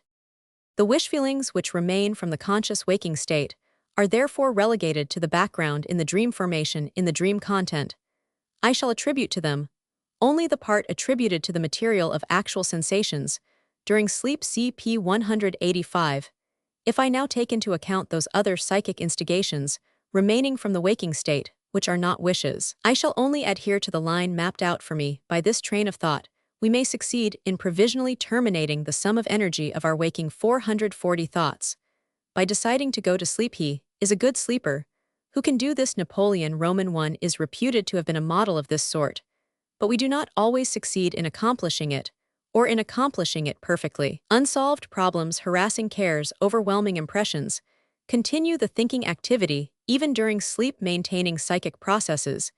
The wish feelings which remain from the conscious waking state are therefore relegated to the background in the dream formation. In the dream content, I shall attribute to them only the part attributed to the material of actual sensations during sleep. CP 185. If I now take into account those other psychic instigations remaining from the waking state, which are not wishes, I shall only adhere to the line mapped out for me by this train of thought. We may succeed in provisionally terminating the sum of energy of our waking 440 thoughts by deciding to go to sleep. He is a good sleeper Who can do this? Napoleon Roman I is reputed to have been a model of this sort, but we do not always succeed in accomplishing it, or in accomplishing it perfectly. Unsolved problems, harassing cares, overwhelming impressions continue the thinking activity even during sleep, maintaining psychic processes.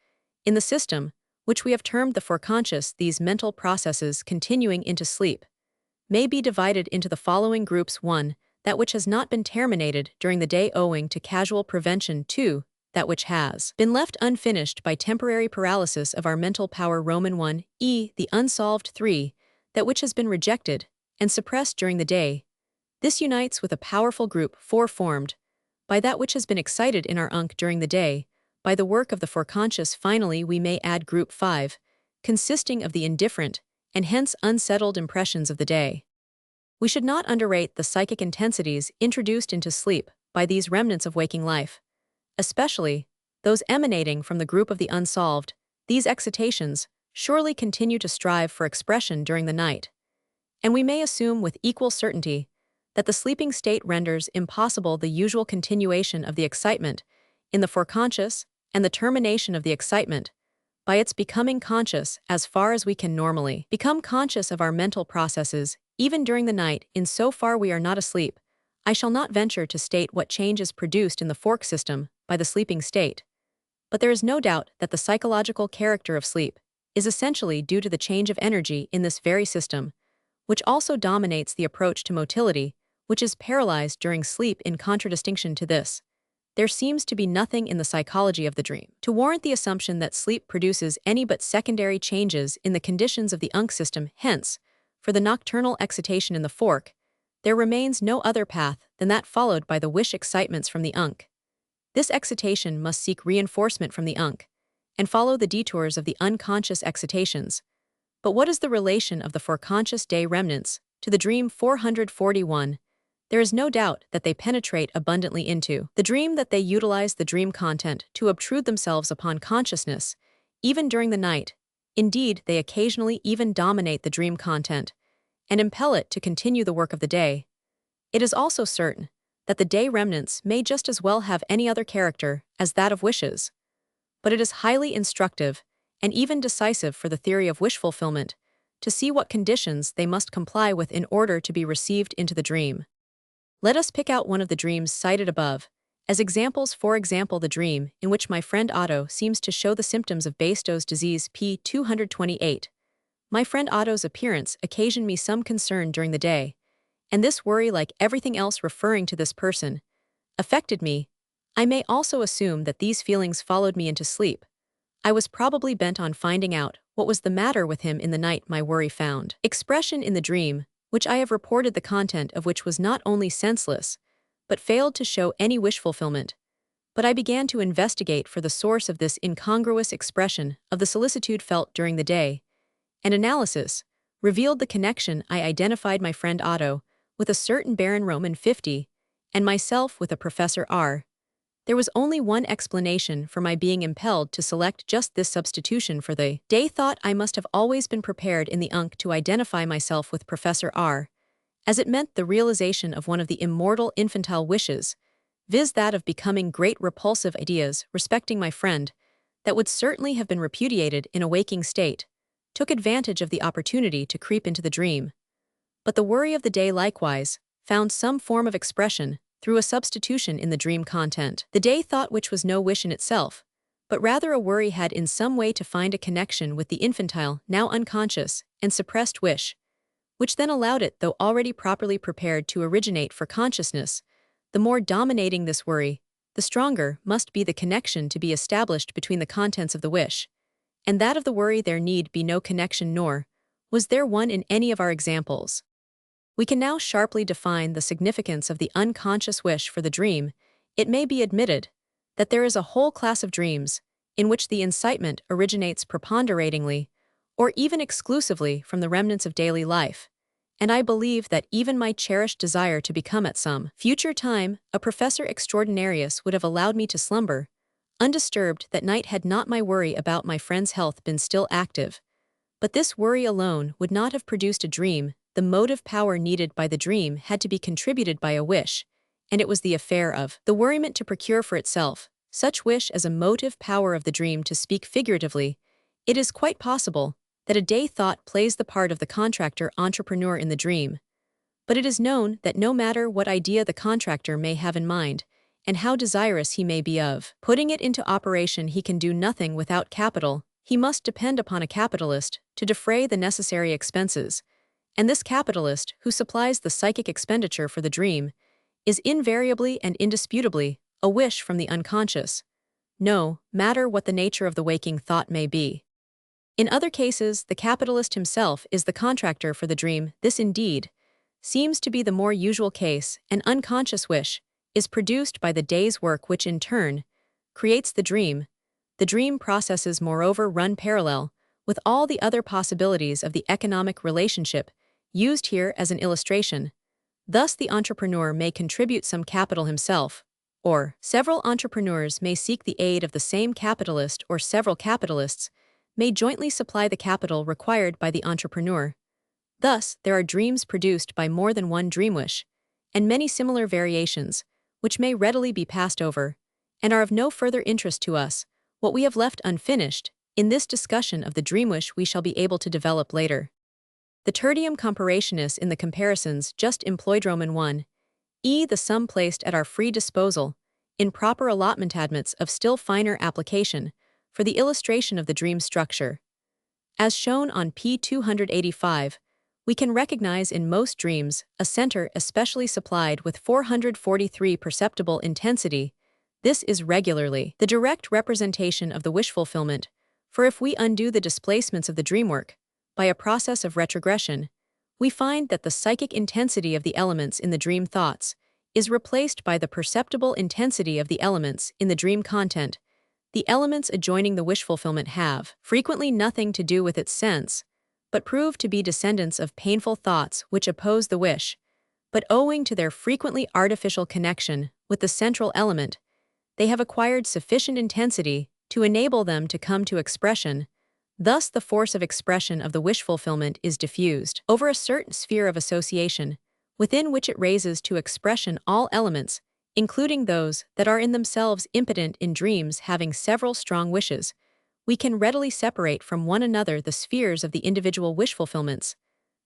In the system, which we have termed the foreconscious, these mental processes continuing into sleep may be divided into the following groups: 1. That which has not been terminated during the day owing to casual prevention. 2. That which has been left unfinished by temporary paralysis of our mental power. Roman I, the unsolved. 3. That which has been rejected and suppressed during the day. This unites with a powerful group 4 formed by that which has been excited in our UNC during the day, by the work of the foreconscious. Finally, we may add group 5, consisting of the indifferent and hence unsettled impressions of the day. We should not underrate the psychic intensities introduced into sleep by these remnants of waking life, especially those emanating from the group of the unsolved. These excitations surely continue to strive for expression during the night, and we may assume with equal certainty that the sleeping state renders impossible the usual continuation of the excitement in the foreconscious and the termination of the excitement by its becoming conscious as far as we can normally become conscious of our mental processes even during the night. In so far we are not asleep, I shall not venture to state what change is produced in the fork system by the sleeping state, but there is no doubt that the psychological character of sleep is essentially due to the change of energy in this very system, which also dominates the approach to motility, which is paralyzed during sleep. In contradistinction to this, there seems to be nothing in the psychology of the dream to warrant the assumption that sleep produces any but secondary changes in the conditions of the UNC system. Hence, for the nocturnal excitation in the fork, there remains no other path than that followed by the wish excitements from the UNC. This excitation must seek reinforcement from the UNC and follow the detours of the unconscious excitations. But what is the relation of the foreconscious day remnants to the dream? 441. There is no doubt that they penetrate abundantly into the dream, that they utilize the dream content to obtrude themselves upon consciousness, even during the night. Indeed, they occasionally even dominate the dream content and impel it to continue the work of the day. It is also certain that the day remnants may just as well have any other character as that of wishes, but it is highly instructive and even decisive for the theory of wish fulfillment to see what conditions they must comply with in order to be received into the dream. Let us pick out one of the dreams cited above as examples. For example, the dream in which my friend Otto seems to show the symptoms of Bestow's disease. P. 228. My friend Otto's appearance occasioned me some concern during the day, and this worry, like everything else referring to this person, affected me. I may also assume that these feelings followed me into sleep. I was probably bent on finding out what was the matter with him in the night. My worry found expression in the dream, which I have reported the content of which was not only senseless, but failed to show any wish fulfillment. But I began to investigate for the source of this incongruous expression of the solicitude felt during the day, and analysis revealed the connection. I identified my friend Otto with a certain Baron Roman 50, and myself with a Professor R. There was only one explanation for my being impelled to select just this substitution for the day. Thought I must have always been prepared in the UNC to identify myself with Professor R, as it meant the realization of one of the immortal infantile wishes, viz. That of becoming great repulsive ideas respecting my friend, that would certainly have been repudiated in a waking state, took advantage of the opportunity to creep into the dream. But the worry of the day likewise found some form of expression through a substitution in the dream content. The day thought which was no wish in itself, but rather a worry had in some way to find a connection with the infantile, now unconscious, and suppressed wish, which then allowed it, though already properly prepared, to originate for consciousness. The more dominating this worry, the stronger must be the connection to be established between the contents of the wish and that of the worry. There need be no connection, nor was there one in any of our examples. We can now sharply define the significance of the unconscious wish for the dream. It may be admitted that there is a whole class of dreams in which the incitement originates preponderatingly or even exclusively from the remnants of daily life, and I believe that even my cherished desire to become at some future time a professor extraordinarius would have allowed me to slumber undisturbed that night had not my worry about my friend's health been still active. But this worry alone would not have produced a dream. The motive power needed by the dream had to be contributed by a wish, and it was the affair of the worriment to procure for itself such wish as a motive power of the dream. To speak figuratively, it is quite possible that a day thought plays the part of the contractor entrepreneur in the dream. But it is known that no matter what idea the contractor may have in mind, and how desirous he may be of putting it into operation, he can do nothing without capital. He must depend upon a capitalist to defray the necessary expenses, and this capitalist, who supplies the psychic expenditure for the dream, is invariably and indisputably a wish from the unconscious, no matter what the nature of the waking thought may be. In other cases, the capitalist himself is the contractor for the dream. This indeed seems to be the more usual case. An unconscious wish is produced by the day's work, which in turn creates the dream. The dream processes, moreover, run parallel with all the other possibilities of the economic relationship, used here as an illustration. Thus, the entrepreneur may contribute some capital himself, or several entrepreneurs may seek the aid of the same capitalist, or several capitalists may jointly supply the capital required by the entrepreneur. Thus, there are dreams produced by more than one dream wish, and many similar variations, which may readily be passed over, and are of no further interest to us. What we have left unfinished in this discussion of the dream wish we shall be able to develop later. The tertium comparationis in the comparisons just employed. Roman 1. The sum placed at our free disposal, in proper allotment, admits of still finer application for the illustration of the dream structure. As shown on p. 285, we can recognize in most dreams a center especially supplied with 443 perceptible intensity. This is regularly the direct representation of the wish fulfillment, for if we undo the displacements of the dream work by a process of retrogression, we find that the psychic intensity of the elements in the dream thoughts is replaced by the perceptible intensity of the elements in the dream content. The elements adjoining the wish fulfillment have frequently nothing to do with its sense, but prove to be descendants of painful thoughts which oppose the wish. But owing to their frequently artificial connection with the central element, they have acquired sufficient intensity to enable them to come to expression. Thus, the force of expression of the wish fulfillment is diffused over a certain sphere of association, within which it raises to expression all elements, including those that are in themselves impotent. In dreams having several strong wishes, we can readily separate from one another the spheres of the individual wish fulfillments.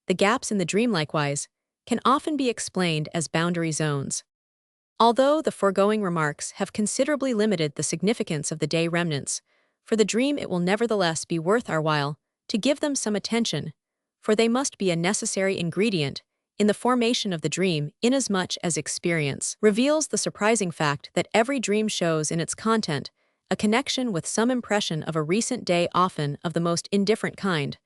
The gaps in the dream, likewise, can often be explained as boundary zones. Although the foregoing remarks have considerably limited the significance of the day remnants, for the dream it will nevertheless be worth our while to give them some attention, for they must be a necessary ingredient in the formation of the dream, inasmuch as experience reveals the surprising fact that every dream shows in its content a connection with some impression of a recent day, often of the most indifferent kind.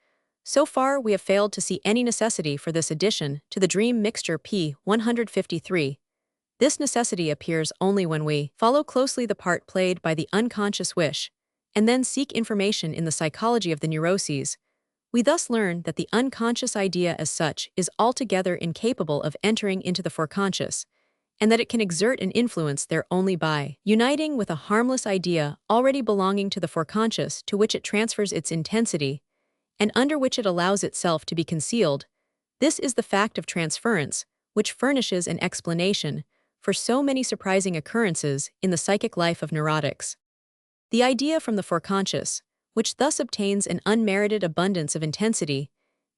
So far, we have failed to see any necessity for this addition to the dream mixture. p. 153. This necessity appears only when we follow closely the part played by the unconscious wish, and then seek information in the psychology of the neuroses. We thus learn that the unconscious idea as such is altogether incapable of entering into the foreconscious, and that it can exert an influence there only by uniting with a harmless idea already belonging to the foreconscious, to which it transfers its intensity, and under which it allows itself to be concealed. This is the fact of transference, which furnishes an explanation for so many surprising occurrences in the psychic life of neurotics. The idea from the foreconscious, which thus obtains an unmerited abundance of intensity,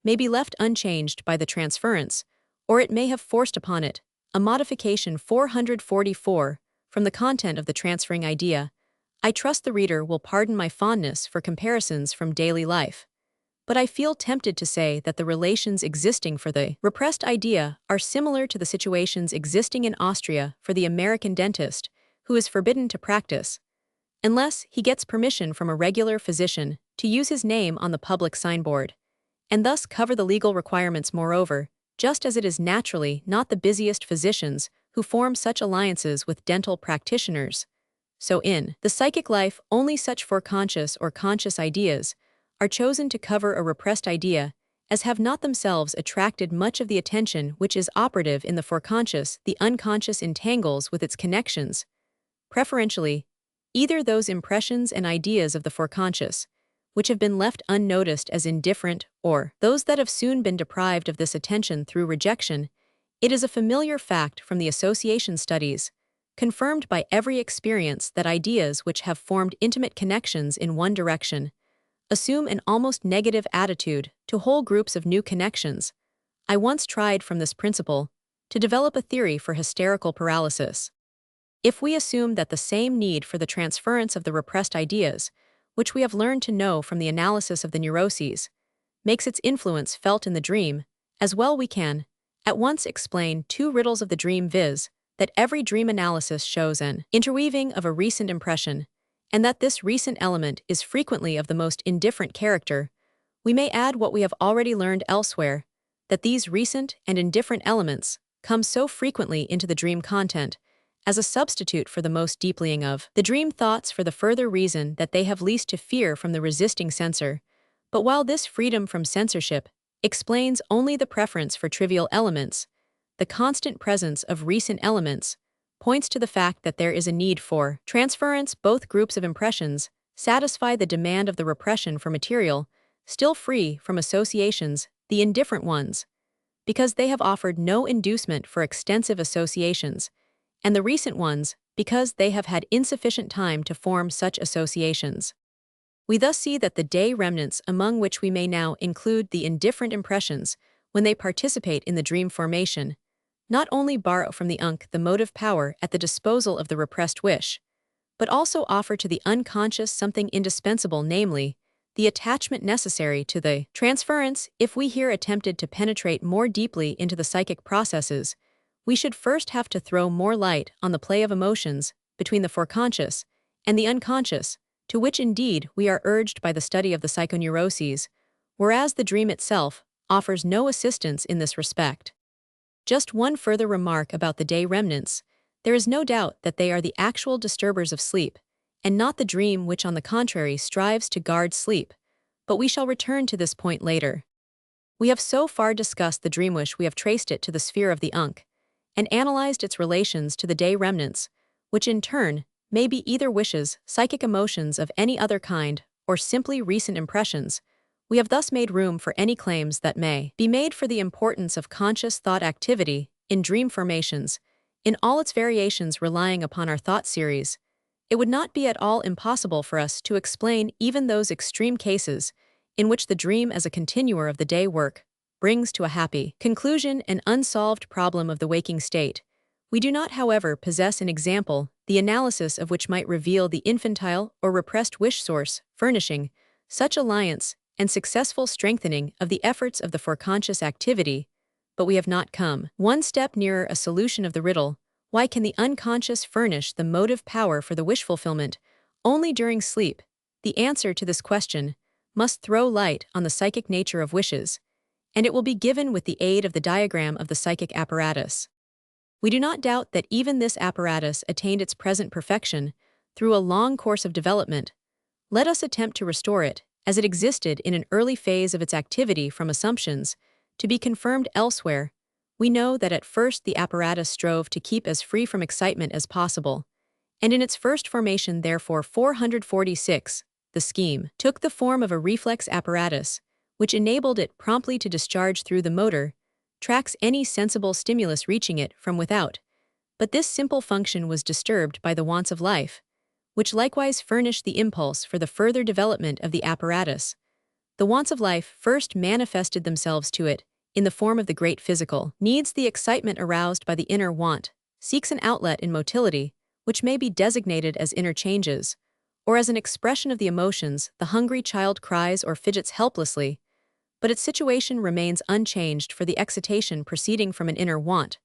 may be left unchanged by the transference, or it may have forced upon it a modification. 444 from the content of the transferring idea. I trust the reader will pardon my fondness for comparisons from daily life, but I feel tempted to say that the relations existing for the repressed idea are similar to the situations existing in Austria for the American dentist who is forbidden to practice unless he gets permission from a regular physician to use his name on the public signboard, and thus cover the legal requirements. Moreover, just as it is naturally not the busiest physicians who form such alliances with dental practitioners, so in the psychic life only such foreconscious or conscious ideas are chosen to cover a repressed idea as have not themselves attracted much of the attention which is operative in the foreconscious. The unconscious entangles with its connections, preferentially, either those impressions and ideas of the foreconscious, which have been left unnoticed as indifferent, or those that have soon been deprived of this attention through rejection. It is a familiar fact from the association studies confirmed by every experience that ideas which have formed intimate connections in one direction assume an almost negative attitude to whole groups of new connections. I once tried from this principle to develop a theory for hysterical paralysis. If we assume that the same need for the transference of the repressed ideas, which we have learned to know from the analysis of the neuroses, makes its influence felt in the dream, as well we can at once explain two riddles of the dream, viz., that every dream analysis shows an interweaving of a recent impression, and that this recent element is frequently of the most indifferent character. We may add what we have already learned elsewhere, that these recent and indifferent elements come so frequently into the dream content as a substitute for the most deeplying of the dream thoughts for the further reason that they have least to fear from the resisting censor. But while this freedom from censorship explains only the preference for trivial elements, the constant presence of recent elements points to the fact that there is a need for transference. Both groups of impressions satisfy the demand of the repression for material still free from associations, the indifferent ones, because they have offered no inducement for extensive associations, and the recent ones because they have had insufficient time to form such associations. We thus see that the day remnants, among which we may now include the indifferent impressions when they participate in the dream formation, not only borrow from the UNC the motive power at the disposal of the repressed wish, but also offer to the unconscious something indispensable, namely, the attachment necessary to the transference. If we here attempted to penetrate more deeply into the psychic processes, we should first have to throw more light on the play of emotions between the foreconscious and the unconscious, to which indeed we are urged by the study of the psychoneuroses, whereas the dream itself offers no assistance in this respect. Just one further remark about the day remnants: there is no doubt that they are the actual disturbers of sleep, and not the dream which on the contrary strives to guard sleep, but we shall return to this point later. We have so far discussed the dream wish we have traced it to the sphere of the UNC, and analyzed its relations to the day remnants, which in turn may be either wishes, psychic emotions of any other kind, or simply recent impressions. We have thus made room for any claims that may be made for the importance of conscious thought activity in dream formations, in all its variations relying upon our thought series. It would not be at all impossible for us to explain even those extreme cases in which the dream as a continuer of the day work brings to a happy conclusion an unsolved problem of the waking state. We do not, however, possess an example, the analysis of which might reveal the infantile or repressed wish source, furnishing such alliance and successful strengthening of the efforts of the foreconscious activity, but we have not come one step nearer a solution of the riddle: why can the unconscious furnish the motive power for the wish fulfillment only during sleep? The answer to this question must throw light on the psychic nature of wishes, and it will be given with the aid of the diagram of the psychic apparatus. We do not doubt that even this apparatus attained its present perfection through a long course of development. Let us attempt to restore it, as it existed in an early phase of its activity from assumptions, to be confirmed elsewhere. We know that at first the apparatus strove to keep as free from excitement as possible, and in its first formation, therefore 446, the scheme took the form of a reflex apparatus, which enabled it promptly to discharge through the motor tracks any sensible stimulus reaching it from without. But this simple function was disturbed by the wants of life, which likewise furnished the impulse for the further development of the apparatus. The wants of life first manifested themselves to it in the form of the great physical needs. The excitement aroused by the inner want seeks an outlet in motility, which may be designated as inner changes, or as an expression of the emotions. The hungry child cries or fidgets helplessly, but its situation remains unchanged, for the excitation proceeding from an inner want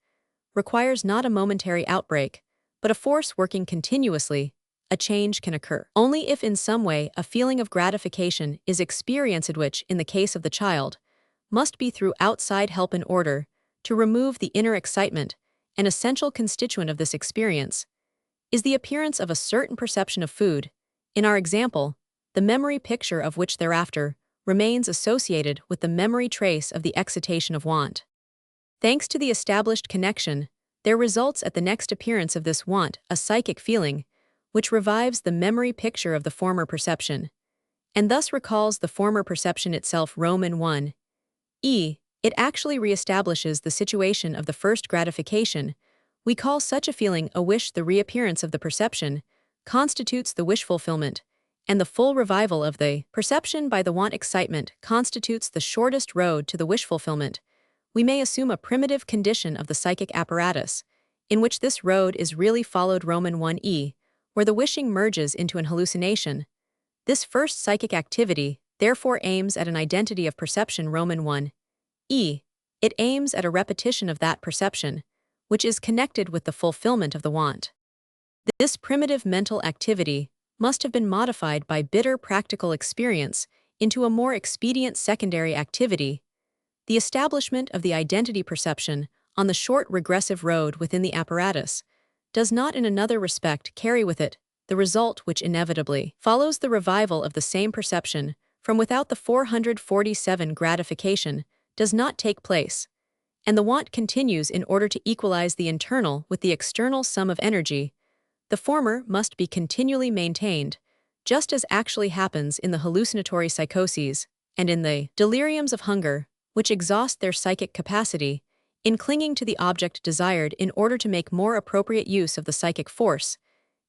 requires not a momentary outbreak, but a force working continuously. A change can occur only if in some way a feeling of gratification is experienced, which, in the case of the child, must be through outside help. In order to remove the inner excitement, an essential constituent of this experience is the appearance of a certain perception of food, in our example, the memory picture of which thereafter remains associated with the memory trace of the excitation of want. Thanks to the established connection, there results at the next appearance of this want a psychic feeling, which revives the memory picture of the former perception, and thus recalls the former perception itself. Roman 1. It actually reestablishes the situation of the first gratification, We call such a feeling a wish. The reappearance of the perception constitutes the wish fulfillment, and the full revival of the perception by the want excitement constitutes the shortest road to the wish fulfillment. We may assume a primitive condition of the psychic apparatus, in which this road is really followed. Roman 1e, where the wishing merges into an hallucination. This first psychic activity therefore aims at an identity of perception. Roman 1e, it aims at a repetition of that perception, which is connected with the fulfillment of the want. This primitive mental activity must have been modified by bitter practical experience into a more expedient secondary activity, the establishment of the identity perception on the short regressive road within the apparatus does not in another respect carry with it the result which inevitably follows the revival of the same perception from without. The 447 gratification does not take place, and the want continues in order to equalize the internal with the external sum of energy. The former must be continually maintained, just as actually happens in the hallucinatory psychoses and in the deliriums of hunger, which exhaust their psychic capacity in clinging to the object desired in order to make more appropriate use of the psychic force.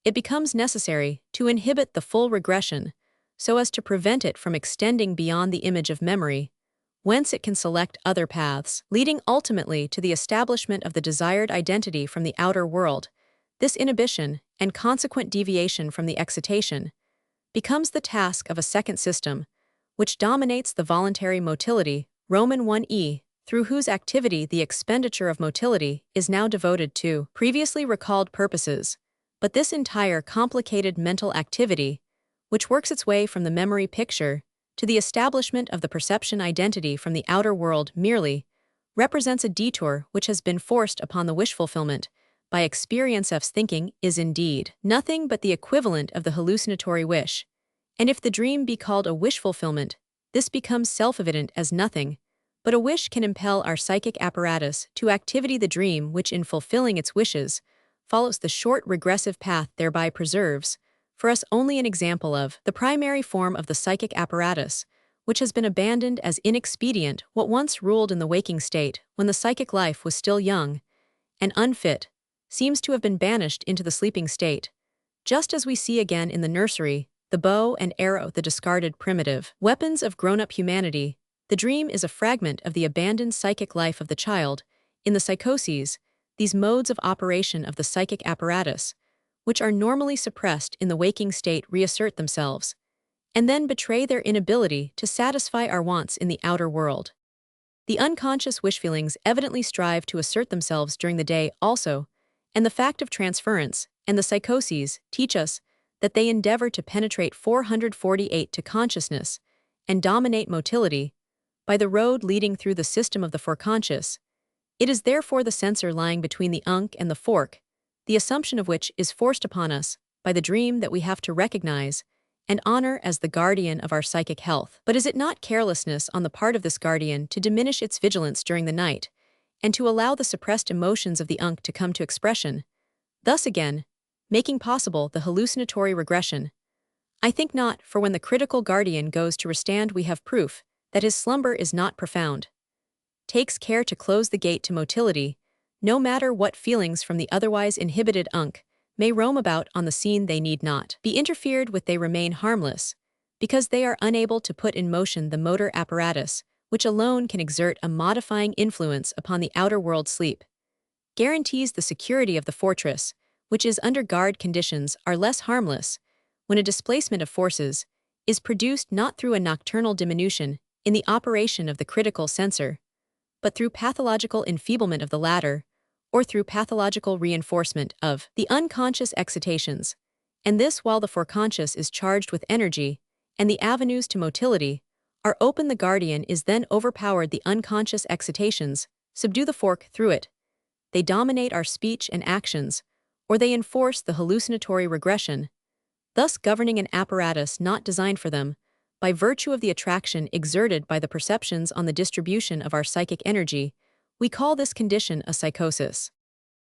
It becomes necessary to inhibit the full regression so as to prevent it from extending beyond the image of memory, whence it can select other paths, leading ultimately to the establishment of the desired identity from the outer world. This inhibition, and consequent deviation from the excitation, becomes the task of a second system, which dominates the voluntary motility. Roman 1e, through whose activity the expenditure of motility is now devoted to previously recalled purposes. But this entire complicated mental activity, which works its way from the memory picture to the establishment of the perception identity from the outer world, merely represents a detour which has been forced upon the wish fulfillment by experience's thinking, is indeed nothing but the equivalent of the hallucinatory wish. And if the dream be called a wish fulfillment, this becomes self-evident as nothing but a wish can impel our psychic apparatus to activity. The dream, which in fulfilling its wishes follows the short regressive path, thereby preserves for us only an example of the primary form of the psychic apparatus, which has been abandoned as inexpedient. What once ruled in the waking state, when the psychic life was still young and unfit, seems to have been banished into the sleeping state, just as we see again in the nursery the bow and arrow, the discarded primitive weapons of grown-up humanity. The dream is a fragment of the abandoned psychic life of the child. In the psychoses, these modes of operation of the psychic apparatus, which are normally suppressed in the waking state, reassert themselves, and then betray their inability to satisfy our wants in the outer world. The unconscious wish feelings evidently strive to assert themselves during the day also, and the fact of transference and the psychoses teach us that they endeavor to penetrate 448 to consciousness and dominate motility by the road leading through the system of the foreconscious. It is therefore the censor lying between the unk and the fork, the assumption of which is forced upon us by the dream, that we have to recognize and honor as the guardian of our psychic health. But is it not carelessness on the part of this guardian to diminish its vigilance during the night, and to allow the suppressed emotions of the unk to come to expression, thus again making possible the hallucinatory regression? I think not, for when the critical guardian goes to restand, we have proof that his slumber is not profound, takes care to close the gate to motility, no matter what feelings from the otherwise inhibited unk may roam about on the scene. They need not be interfered with, they remain harmless, because they are unable to put in motion the motor apparatus, which alone can exert a modifying influence upon the outer world. Sleep guarantees the security of the fortress, which is under guard. Conditions are less harmless when a displacement of forces is produced not through a nocturnal diminution in the operation of the critical censor, but through pathological enfeeblement of the latter, or through pathological reinforcement of the unconscious excitations, and this while the foreconscious is charged with energy, and the avenues to motility are open. The guardian is then overpowered. The unconscious excitations subdue the fork through it. They dominate our speech and actions, or they enforce the hallucinatory regression, thus governing an apparatus not designed for them, by virtue of the attraction exerted by the perceptions on the distribution of our psychic energy. We call this condition a psychosis.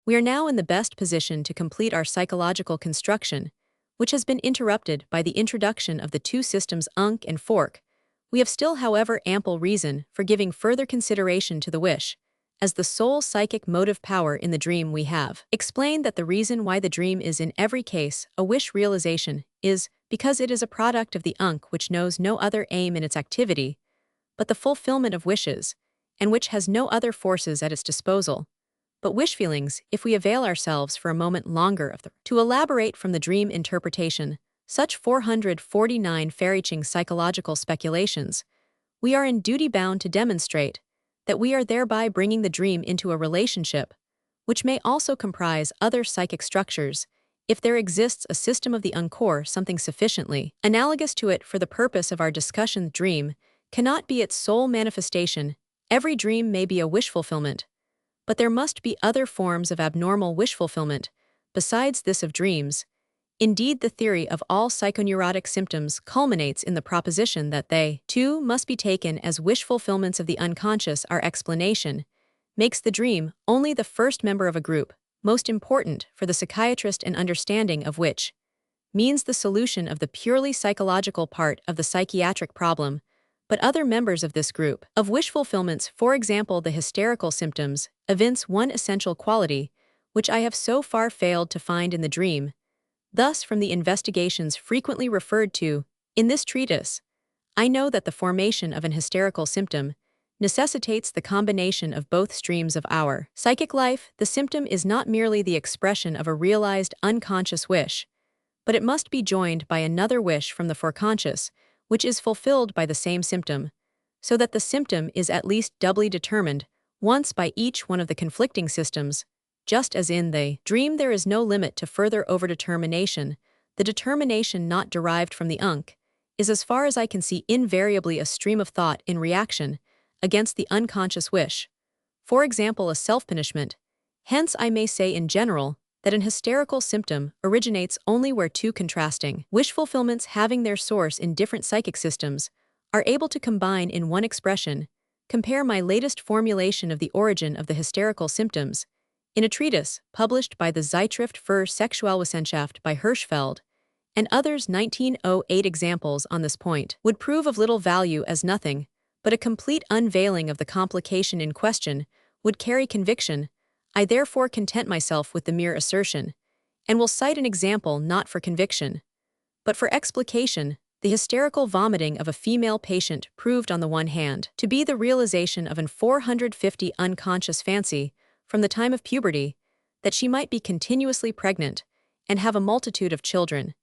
We are now in the best position to complete our psychological construction, which has been interrupted by the introduction of the two systems unk and fork. We have still, however, ample reason for giving further consideration to the wish, as the sole psychic motive power in the dream we have. Explain that the reason why the dream is in every case a wish realization is because it is a product of the Ankh which knows no other aim in its activity but the fulfillment of wishes, and which has no other forces at its disposal. But wish feelings, if we avail ourselves for a moment longer of them. To elaborate from the dream interpretation, such 449 far-reaching psychological speculations, we are in duty bound to demonstrate that we are thereby bringing the dream into a relationship, which may also comprise other psychic structures, if there exists a system of the uncore something sufficiently analogous to it for the purpose of our discussion. Dream cannot be its sole manifestation. Every dream may be a wish fulfillment, but there must be other forms of abnormal wish fulfillment, besides this of dreams. Indeed, the theory of all psychoneurotic symptoms culminates in the proposition that they, too, must be taken as wish fulfillments of the unconscious. Our explanation makes the dream only the first member of a group, most important for the psychiatrist, and understanding of which means the solution of the purely psychological part of the psychiatric problem. But other members of this group of wish fulfillments, for example the hysterical symptoms, evince one essential quality, which I have so far failed to find in the dream. Thus, from the investigations frequently referred to in this treatise, I know that the formation of an hysterical symptom necessitates the combination of both streams of our psychic life. The symptom is not merely the expression of a realized unconscious wish, but it must be joined by another wish from the foreconscious, which is fulfilled by the same symptom, so that the symptom is at least doubly determined once by each one of the conflicting systems. Just as in the dream there is no limit to further overdetermination, the determination not derived from the Ankh is, as far as I can see, invariably a stream of thought in reaction against the unconscious wish. For example, a self-punishment. Hence I may say in general that an hysterical symptom originates only where two contrasting wish fulfillments having their source in different psychic systems are able to combine in one expression. Compare my latest formulation of the origin of the hysterical symptoms in a treatise published by the Zeitschrift für Sexualwissenschaft by Hirschfeld and others. 1908 examples on this point would prove of little value, as nothing but a complete unveiling of the complication in question would carry conviction. I therefore content myself with the mere assertion, and will cite an example not for conviction, but for explication. The hysterical vomiting of a female patient proved on the one hand to be the realization of an 450 unconscious fancy from the time of puberty that she might be continuously pregnant and have a multitude of children,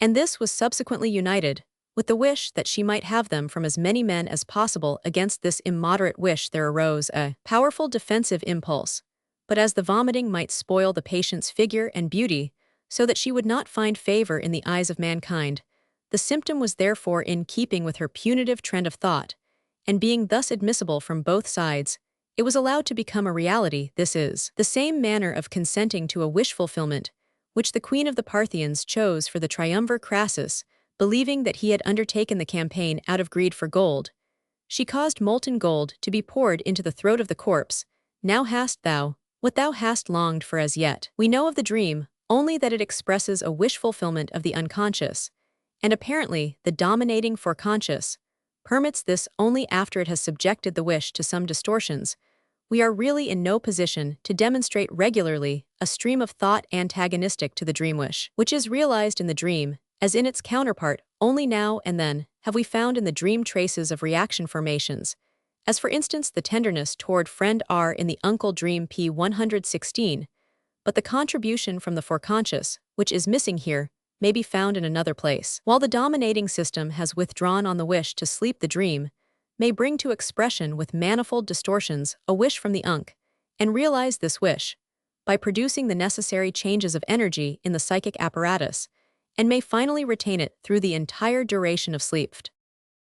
and this was subsequently united with the wish that she might have them from as many men as possible. Against this immoderate wish there arose a powerful defensive impulse. But as the vomiting might spoil the patient's figure and beauty, so that she would not find favor in the eyes of mankind, the symptom was therefore in keeping with her punitive trend of thought, and being thus admissible from both sides, it was allowed to become a reality. This is the same manner of consenting to a wish fulfillment, which the queen of the Parthians chose for the triumvir Crassus, believing that he had undertaken the campaign out of greed for gold. She caused molten gold to be poured into the throat of the corpse. Now hast thou what thou hast longed for. As yet, we know of the dream only that it expresses a wish fulfillment of the unconscious, and apparently the dominating foreconscious permits this only after it has subjected the wish to some distortions. We are really in no position to demonstrate regularly a stream of thought antagonistic to the dream wish, which is realized in the dream, as in its counterpart. Only now and then have we found in the dream traces of reaction formations, as for instance the tenderness toward friend R in the uncle dream p. 116, but the contribution from the foreconscious, which is missing here, may be found in another place. While the dominating system has withdrawn on the wish to sleep, the dream may bring to expression with manifold distortions a wish from the Ankh, and realize this wish by producing the necessary changes of energy in the psychic apparatus, and may finally retain it through the entire duration of sleep.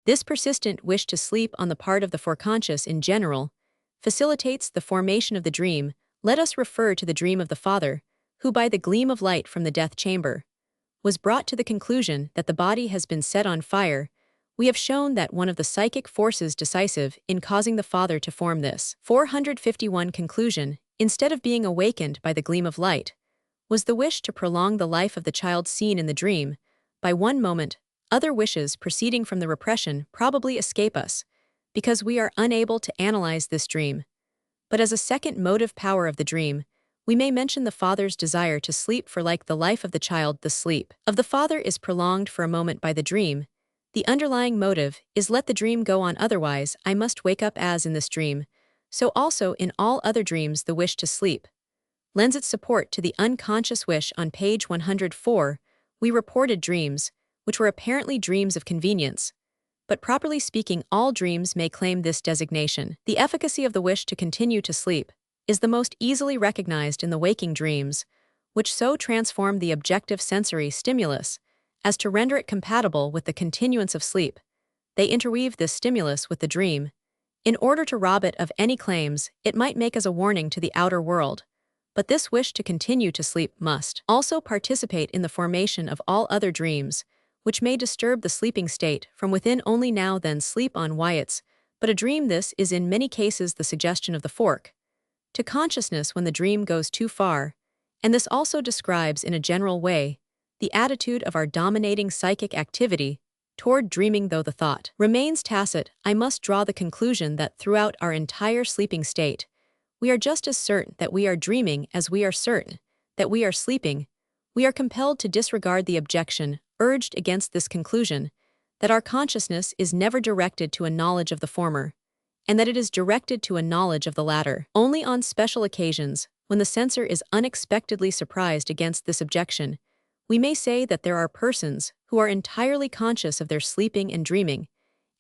This persistent wish to sleep on the part of the foreconscious in general facilitates the formation of the dream. Let us refer to the dream of the father, who by the gleam of light from the death chamber was brought to the conclusion that the body has been set on fire. We have shown that one of the psychic forces decisive in causing the father to form this 451 conclusion, instead of being awakened by the gleam of light, was the wish to prolong the life of the child seen in the dream by one moment. Other wishes proceeding from the repression probably escape us, because we are unable to analyze this dream. But as a second motive power of the dream, we may mention the father's desire to sleep, for like the life of the child, the sleep of the father is prolonged for a moment by the dream. The underlying motive is let the dream go on, otherwise I must wake up, as in this dream. So also in all other dreams the wish to sleep lends its support to the unconscious wish. On page 104, we reported dreams, which were apparently dreams of convenience. But properly speaking, all dreams may claim this designation. The efficacy of the wish to continue to sleep is the most easily recognized in the waking dreams, which so transform the objective sensory stimulus as to render it compatible with the continuance of sleep. They interweave this stimulus with the dream, in order to rob it of any claims it might make as a warning to the outer world. But this wish to continue to sleep must also participate in the formation of all other dreams, which may disturb the sleeping state from within only. Now then, sleep on Wyatt's, but a dream. This is in many cases the suggestion of the fork to consciousness when the dream goes too far, and this also describes in a general way the attitude of our dominating psychic activity toward dreaming. Though the thought remains tacit, I must draw the conclusion that throughout our entire sleeping state, we are just as certain that we are dreaming as we are certain that we are sleeping. We are compelled to disregard the objection urged against this conclusion, that our consciousness is never directed to a knowledge of the former, and that it is directed to a knowledge of the latter. Only on special occasions, when the censor is unexpectedly surprised against this objection, we may say that there are persons who are entirely conscious of their sleeping and dreaming,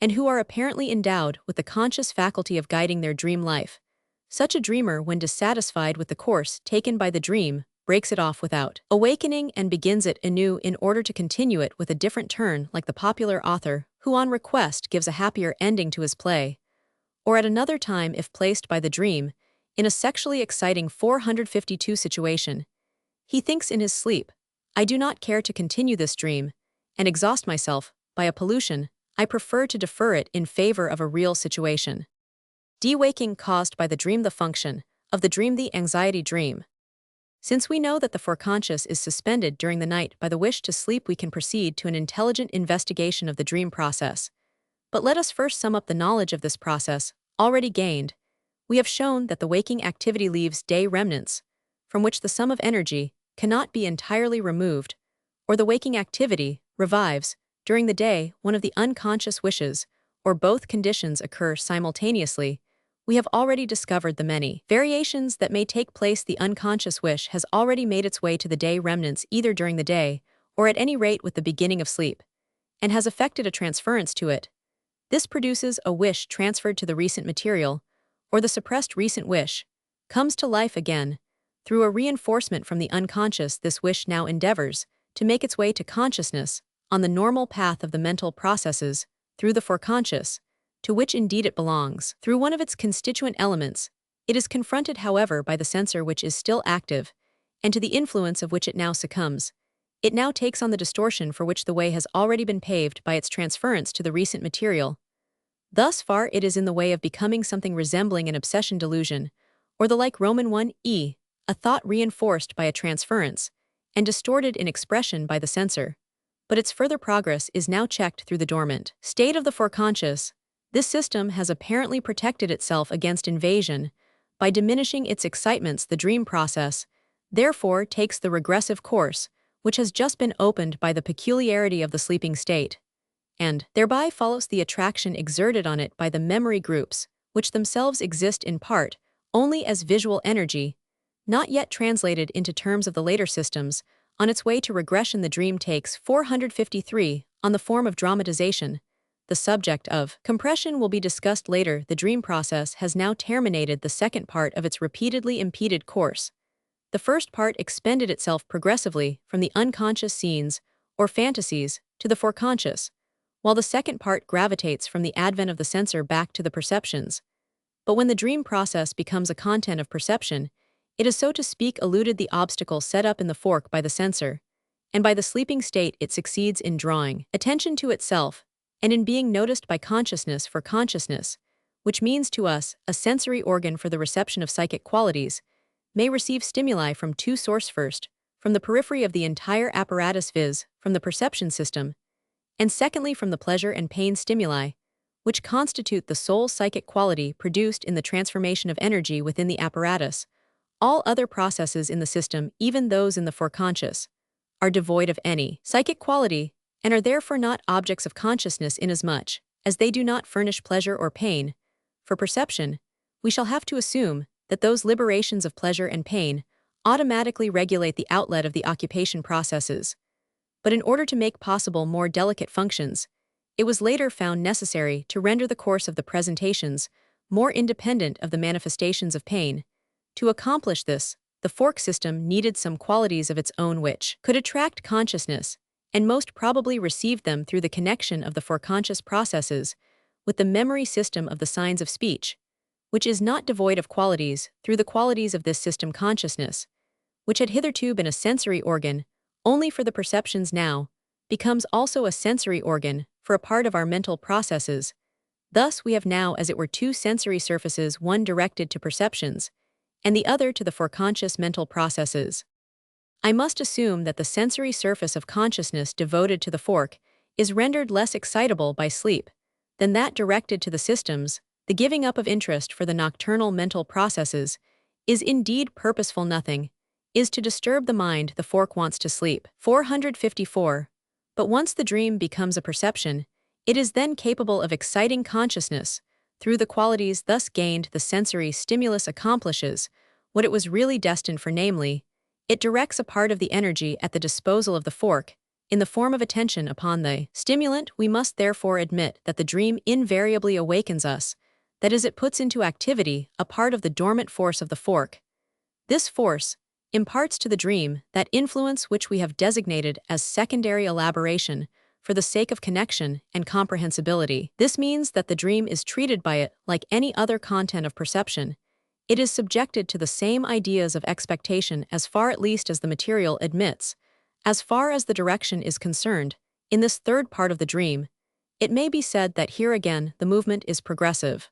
and who are apparently endowed with the conscious faculty of guiding their dream life. Such a dreamer, when dissatisfied with the course taken by the dream, breaks it off without awakening and begins it anew in order to continue it with a different turn, like the popular author who on request gives a happier ending to his play. Or at another time, if placed by the dream in a sexually exciting 452 situation, he thinks in his sleep, I do not care to continue this dream and exhaust myself by a pollution. I prefer to defer it in favor of a real situation. De-waking caused by the dream. The function of the dream. The anxiety dream. Since we know that the foreconscious is suspended during the night by the wish to sleep, we can proceed to an intelligent investigation of the dream process. But let us first sum up the knowledge of this process already gained. We have shown that the waking activity leaves day remnants, from which the sum of energy cannot be entirely removed, or the waking activity revives during the day. One of the unconscious wishes, or both conditions, occur simultaneously. We have already discovered the many variations that may take place. The unconscious wish has already made its way to the day remnants either during the day, or at any rate with the beginning of sleep, and has effected a transference to it. This produces a wish transferred to the recent material, or the suppressed recent wish comes to life again. Through a reinforcement from the unconscious, this wish now endeavors to make its way to consciousness on the normal path of the mental processes, through the foreconscious, to which indeed it belongs. Through one of its constituent elements, it is confronted, however, by the censor, which is still active, and to the influence of which it now succumbs. It now takes on the distortion for which the way has already been paved by its transference to the recent material. Thus far it is in the way of becoming something resembling an obsession delusion, or the like. Roman 1e, a thought reinforced by a transference, and distorted in expression by the censor. But its further progress is now checked through the dormant state of the foreconscious. This system has apparently protected itself against invasion by diminishing its excitements. The dream process, therefore, takes the regressive course, which has just been opened by the peculiarity of the sleeping state, and thereby follows the attraction exerted on it by the memory groups, which themselves exist in part only as visual energy, not yet translated into terms of the later systems. On its way to regression, the dream takes 453 on the form of dramatization. The subject of compression will be discussed later. The dream process has now terminated the second part of its repeatedly impeded course. The first part expended itself progressively from the unconscious scenes, or fantasies, to the foreconscious, while the second part gravitates from the advent of the censor back to the perceptions. But when the dream process becomes a content of perception, it is, so to speak, eluded the obstacle set up in the fork by the censor, and by the sleeping state it succeeds in drawing attention to itself, and in being noticed by consciousness. For consciousness, which means to us a sensory organ for the reception of psychic qualities, may receive stimuli from two sources: first, from the periphery of the entire apparatus, viz., from the perception system, and secondly, from the pleasure and pain stimuli, which constitute the sole psychic quality produced in the transformation of energy within the apparatus. All other processes in the system, even those in the foreconscious, are devoid of any psychic quality and are therefore not objects of consciousness inasmuch as they do not furnish pleasure or pain. For perception, we shall have to assume that those liberations of pleasure and pain automatically regulate the outlet of the occupation processes. But in order to make possible more delicate functions, it was later found necessary to render the course of the presentations more independent of the manifestations of pain. To accomplish this, the fork system needed some qualities of its own which could attract consciousness, and most probably received them through the connection of the foreconscious processes with the memory system of the signs of speech, which is not devoid of qualities through the qualities of this system consciousness, which had hitherto been a sensory organ only for the perceptions now, becomes also a sensory organ for a part of our mental processes. Thus we have now as it were two sensory surfaces, one directed to perceptions, and the other to the foreconscious mental processes. I must assume that the sensory surface of consciousness devoted to the fork is rendered less excitable by sleep than that directed to the systems. The giving up of interest for the nocturnal mental processes is indeed purposeful. Nothing is to disturb the mind. The fork wants to sleep. 454. But once the dream becomes a perception, it is then capable of exciting consciousness. Through the qualities thus gained, the sensory stimulus accomplishes what it was really destined for, namely, it directs a part of the energy at the disposal of the fork, in the form of attention upon the stimulant. We must therefore admit that the dream invariably awakens us, that is, it puts into activity a part of the dormant force of the fork. This force imparts to the dream that influence which we have designated as secondary elaboration for the sake of connection and comprehensibility. This means that the dream is treated by it like any other content of perception. It is subjected to the same ideas of expectation as far at least as the material admits. As far as the direction is concerned, in this third part of the dream, it may be said that here again the movement is progressive.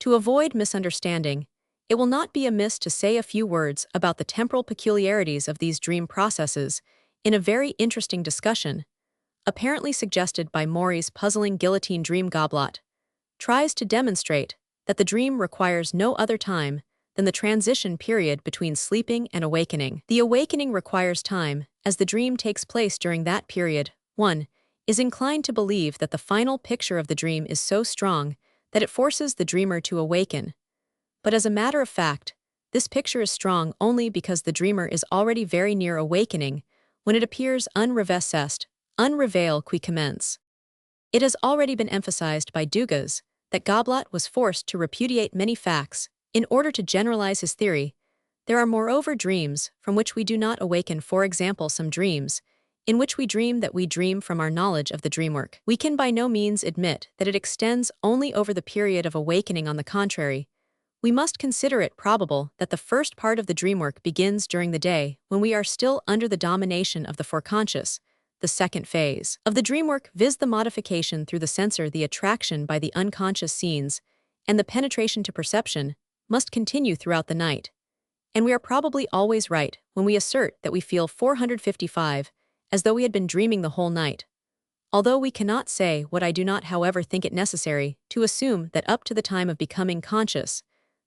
To avoid misunderstanding, it will not be amiss to say a few words about the temporal peculiarities of these dream processes in a very interesting discussion, apparently suggested by Maury's puzzling guillotine dream goblet, tries to demonstrate that the dream requires no other time than the transition period between sleeping and awakening. The awakening requires time, as the dream takes place during that period. One is inclined to believe that the final picture of the dream is so strong that it forces the dreamer to awaken. But as a matter of fact, this picture is strong only because the dreamer is already very near awakening when it appears unrevescest, unreveil qui commence. It has already been emphasized by Dugas that Goblet was forced to repudiate many facts in order to generalize his theory. There are moreover dreams from which we do not awaken, for example some dreams in which we dream that we dream from our knowledge of the dreamwork. We can by no means admit that it extends only over the period of awakening. On the contrary, we must consider it probable that the first part of the dreamwork begins during the day when we are still under the domination of the foreconscious. The second phase of the dreamwork, viz. The modification through the sensor, the attraction by the unconscious scenes, and the penetration to perception, must continue throughout the night. And we are probably always right when we assert that we feel 455 as though we had been dreaming the whole night. Although we cannot say what, I do not however think it necessary to assume that up to the time of becoming conscious,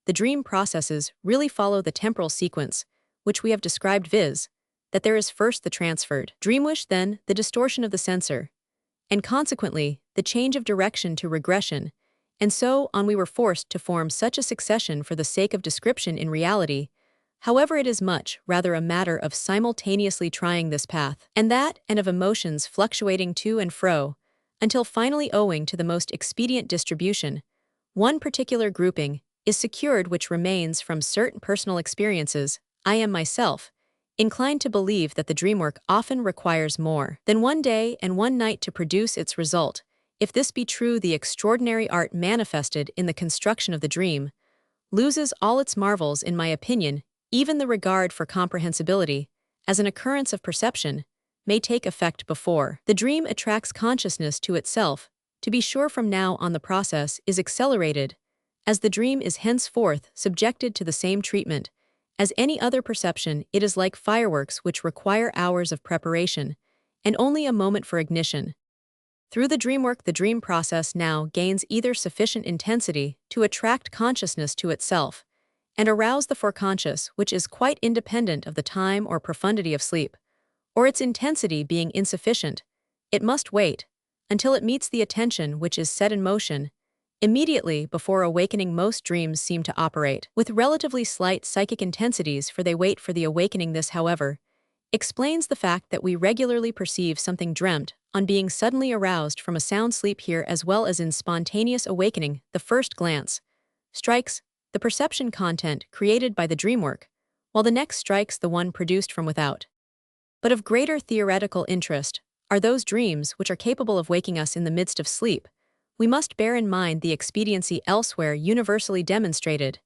the dream processes really follow the temporal sequence which we have described, viz. That there is first the transferred dreamwish, then the distortion of the sensor, and consequently the change of direction to regression, and so on. We were forced to form such a succession for the sake of description. In reality, however, it is much rather a matter of simultaneously trying this path and that, and of emotions fluctuating to and fro, until finally, owing to the most expedient distribution, one particular grouping is secured which remains from certain personal experiences. I am myself inclined to believe that the dreamwork often requires more than one day and one night to produce its result. If this be true, the extraordinary art manifested in the construction of the dream loses all its marvels. In my opinion, even the regard for comprehensibility, as an occurrence of perception, may take effect before the dream attracts consciousness to itself. To be sure, from now on the process is accelerated, as the dream is henceforth subjected to the same treatment as any other perception. It is like fireworks which require hours of preparation and only a moment for ignition. Through the dream work, the dream process now gains either sufficient intensity to attract consciousness to itself and arouse the foreconscious, which is quite independent of the time or profundity of sleep, or its intensity being insufficient, it must wait until it meets the attention which is set in motion immediately before awakening. Most dreams seem to operate with relatively slight psychic intensities, for they wait for the awakening. This, however, explains the fact that we regularly perceive something dreamt on being suddenly aroused from a sound sleep here, as well as in spontaneous awakening. The first glance strikes the perception content created by the dream work, while the next strikes the one produced from without. But of greater theoretical interest are those dreams which are capable of waking us in the midst of sleep. We must bear in mind the expediency elsewhere universally demonstrated,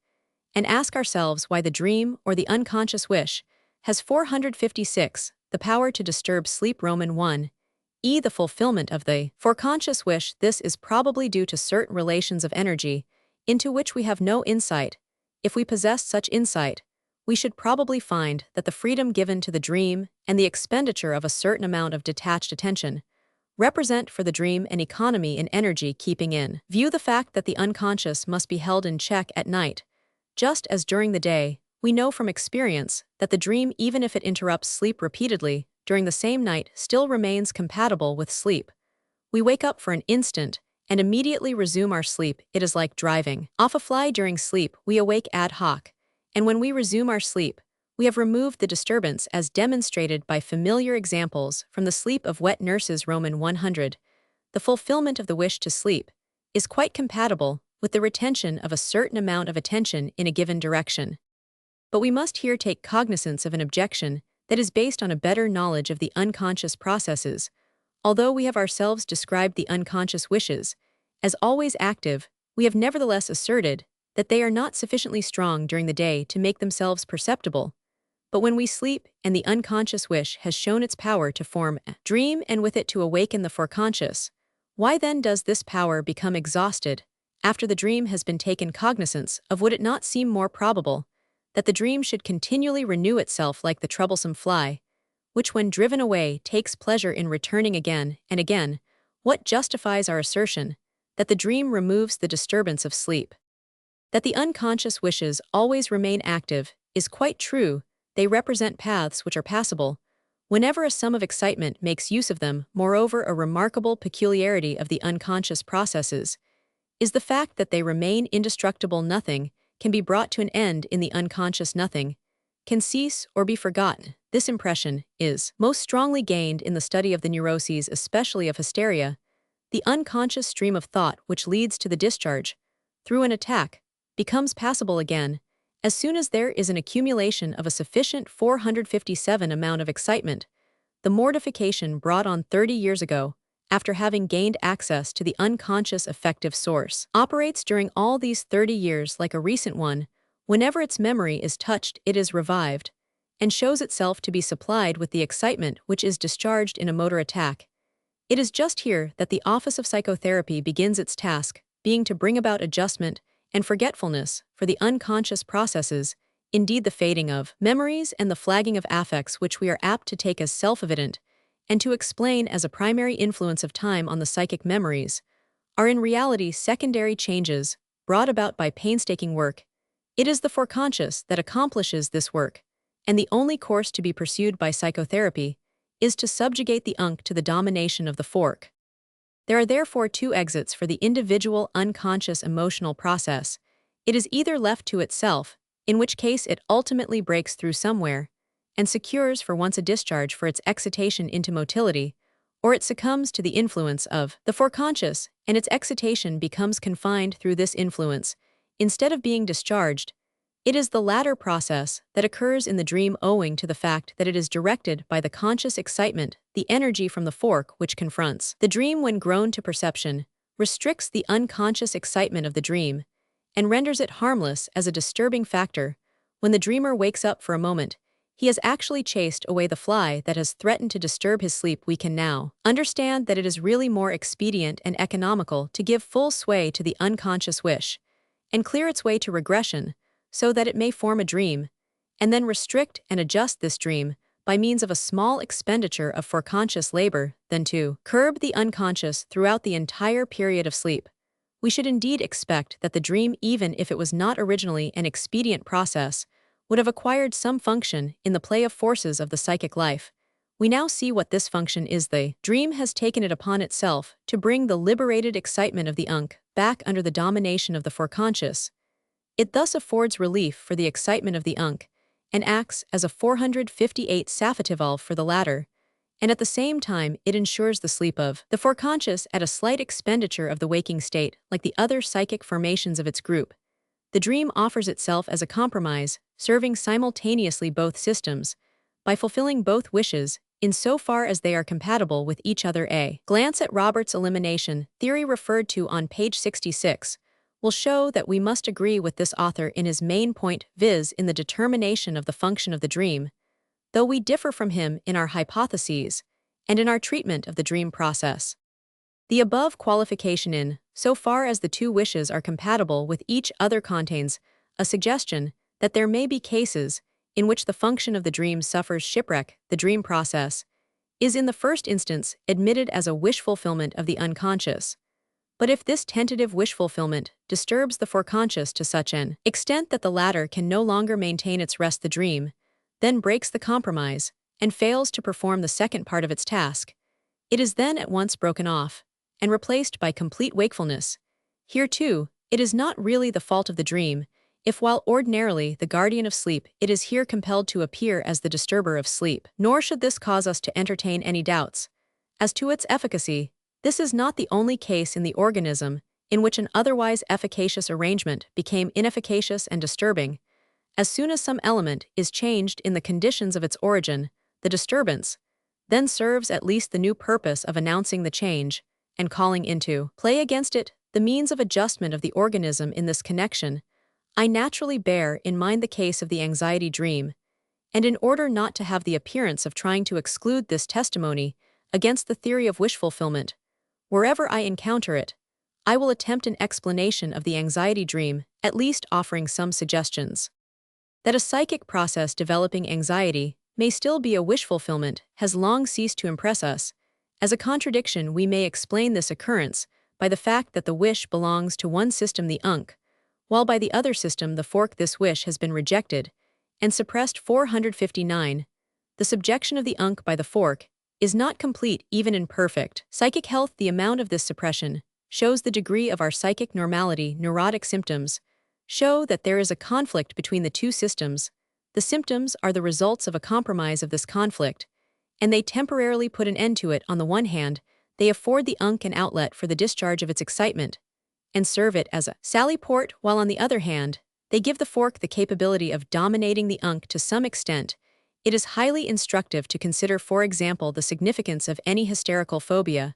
and ask ourselves why the dream or the unconscious wish has 456, the power to disturb sleep. Roman 1, the fulfillment of the foreconscious wish. This is probably due to certain relations of energy into which we have no insight. If we possessed such insight, we should probably find that the freedom given to the dream and the expenditure of a certain amount of detached attention represent for the dream an economy in energy, keeping in view the fact that the unconscious must be held in check at night, just as during the day. We know from experience that the dream, even if it interrupts sleep repeatedly during the same night, still remains compatible with sleep. We wake up for an instant and immediately resume our sleep. It is like driving off a fly during sleep. We awake ad hoc, and when we resume our sleep, we have removed the disturbance, as demonstrated by familiar examples from the sleep of wet nurses. Roman 100. The fulfillment of the wish to sleep is quite compatible with the retention of a certain amount of attention in a given direction. But we must here take cognizance of an objection that is based on a better knowledge of the unconscious processes. Although we have ourselves described the unconscious wishes as always active, we have nevertheless asserted that they are not sufficiently strong during the day to make themselves perceptible. But when we sleep and the unconscious wish has shown its power to form a dream and with it to awaken the foreconscious, why then does this power become exhausted after the dream has been taken cognizance of? Would it not seem more probable that the dream should continually renew itself like the troublesome fly, which when driven away takes pleasure in returning again and again? What justifies our assertion that the dream removes the disturbance of sleep? That the unconscious wishes always remain active is quite true. They represent paths which are passable whenever a sum of excitement makes use of them. Moreover, a remarkable peculiarity of the unconscious processes is the fact that they remain indestructible. Nothing can be brought to an end in the unconscious. Nothing can cease or be forgotten. This impression is most strongly gained in the study of the neuroses, especially of hysteria. The unconscious stream of thought which leads to the discharge through an attack becomes passable again as soon as there is an accumulation of a sufficient 457 amount of excitement. The mortification brought on 30 years ago, after having gained access to the unconscious affective source, operates during all these 30 years like a recent one. Whenever its memory is touched, it is revived, and shows itself to be supplied with the excitement which is discharged in a motor attack. It is just here that the office of psychotherapy begins its task, being to bring about adjustment and forgetfulness for the unconscious processes, indeed the fading of memories and the flagging of affects, which we are apt to take as self-evident and to explain as a primary influence of time on the psychic memories, are in reality secondary changes brought about by painstaking work. It is the foreconscious that accomplishes this work, and the only course to be pursued by psychotherapy is to subjugate the unc to the domination of the fork. There are therefore two exits for the individual unconscious emotional process. It is either left to itself, in which case it ultimately breaks through somewhere and secures for once a discharge for its excitation into motility, or it succumbs to the influence of the foreconscious, and its excitation becomes confined through this influence, instead of being discharged. It is the latter process that occurs in the dream owing to the fact that it is directed by the conscious excitement, the energy from the fork which confronts the dream when grown to perception, restricts the unconscious excitement of the dream, and renders it harmless as a disturbing factor. When the dreamer wakes up for a moment, he has actually chased away the fly that has threatened to disturb his sleep. We can now understand that it is really more expedient and economical to give full sway to the unconscious wish and clear its way to regression so that it may form a dream, and then restrict and adjust this dream by means of a small expenditure of foreconscious labor than to curb the unconscious throughout the entire period of sleep. We should indeed expect that the dream, even if it was not originally an expedient process, would have acquired some function in the play of forces of the psychic life. We now see what this function is. The dream has taken it upon itself to bring the liberated excitement of the unk back under the domination of the foreconscious. It thus affords relief for the excitement of the unk and acts as a 458 saphative valve for the latter, and at the same time it ensures the sleep of the foreconscious at a slight expenditure of the waking state. Like the other psychic formations of its group, the dream offers itself as a compromise, serving simultaneously both systems, by fulfilling both wishes, insofar as they are compatible with each other. A glance at Robert's elimination theory referred to on page 66 will show that we must agree with this author in his main point, viz. In the determination of the function of the dream, though we differ from him in our hypotheses and in our treatment of the dream process. The above qualification in so far as the two wishes are compatible with each other contains a suggestion that there may be cases in which the function of the dream suffers shipwreck. The dream process is in the first instance admitted as a wish fulfillment of the unconscious. But if this tentative wish fulfillment disturbs the foreconscious to such an extent that the latter can no longer maintain its rest, the dream then breaks the compromise and fails to perform the second part of its task. It is then at once broken off and replaced by complete wakefulness. Here too, it is not really the fault of the dream, if while ordinarily the guardian of sleep, it is here compelled to appear as the disturber of sleep. Nor should this cause us to entertain any doubts as to its efficacy. This is not the only case in the organism in which an otherwise efficacious arrangement became inefficacious and disturbing. As soon as some element is changed in the conditions of its origin, the disturbance then serves at least the new purpose of announcing the change and calling into play against it the means of adjustment of the organism. In this connection, I naturally bear in mind the case of the anxiety dream, and in order not to have the appearance of trying to exclude this testimony against the theory of wish fulfillment, wherever I encounter it, I will attempt an explanation of the anxiety dream, at least offering some suggestions. That a psychic process developing anxiety may still be a wish fulfillment has long ceased to impress us. As a contradiction, we may explain this occurrence by the fact that the wish belongs to one system, the unk, while by the other system, the fork, this wish has been rejected and suppressed. 459. The subjection of the unk by the fork is not complete even in perfect psychic health. The amount of this suppression shows the degree of our psychic normality. Neurotic symptoms show that there is a conflict between the two systems. The symptoms are the results of a compromise of this conflict, and they temporarily put an end to it. On the one hand, they afford the unk an outlet for the discharge of its excitement and serve it as a sally port, while on the other hand, they give the fork the capability of dominating the unk to some extent. It is highly instructive to consider, for example, the significance of any hysterical phobia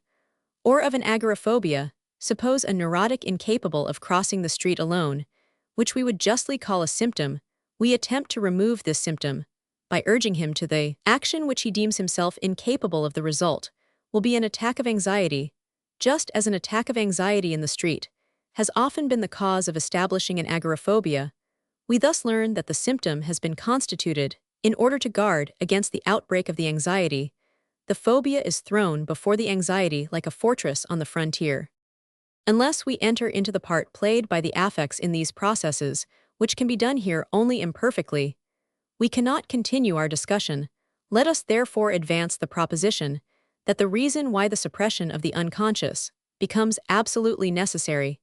or of an agoraphobia. Suppose a neurotic incapable of crossing the street alone, which we would justly call a symptom. We attempt to remove this symptom by urging him to the action which he deems himself incapable of. The result will be an attack of anxiety, just as an attack of anxiety in the street has often been the cause of establishing an agoraphobia. We thus learn that the symptom has been constituted in order to guard against the outbreak of the anxiety. The phobia is thrown before the anxiety like a fortress on the frontier. Unless we enter into the part played by the affects in these processes, which can be done here only imperfectly, we cannot continue our discussion. Let us therefore advance the proposition that the reason why the suppression of the unconscious becomes absolutely necessary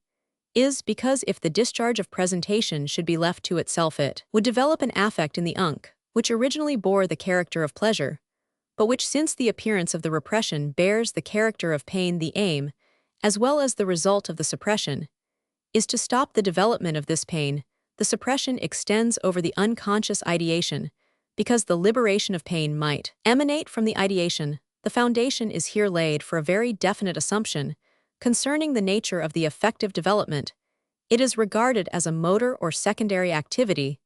is because if the discharge of presentation should be left to itself, it would develop an affect in the unk, which originally bore the character of pleasure, but which since the appearance of the repression bears the character of pain. The aim, as well as the result of the suppression, is to stop the development of this pain. The suppression extends over the unconscious ideation, because the liberation of pain might emanate from the ideation. The foundation is here laid for a very definite assumption concerning the nature of the affective development. It is regarded as a motor or secondary activity,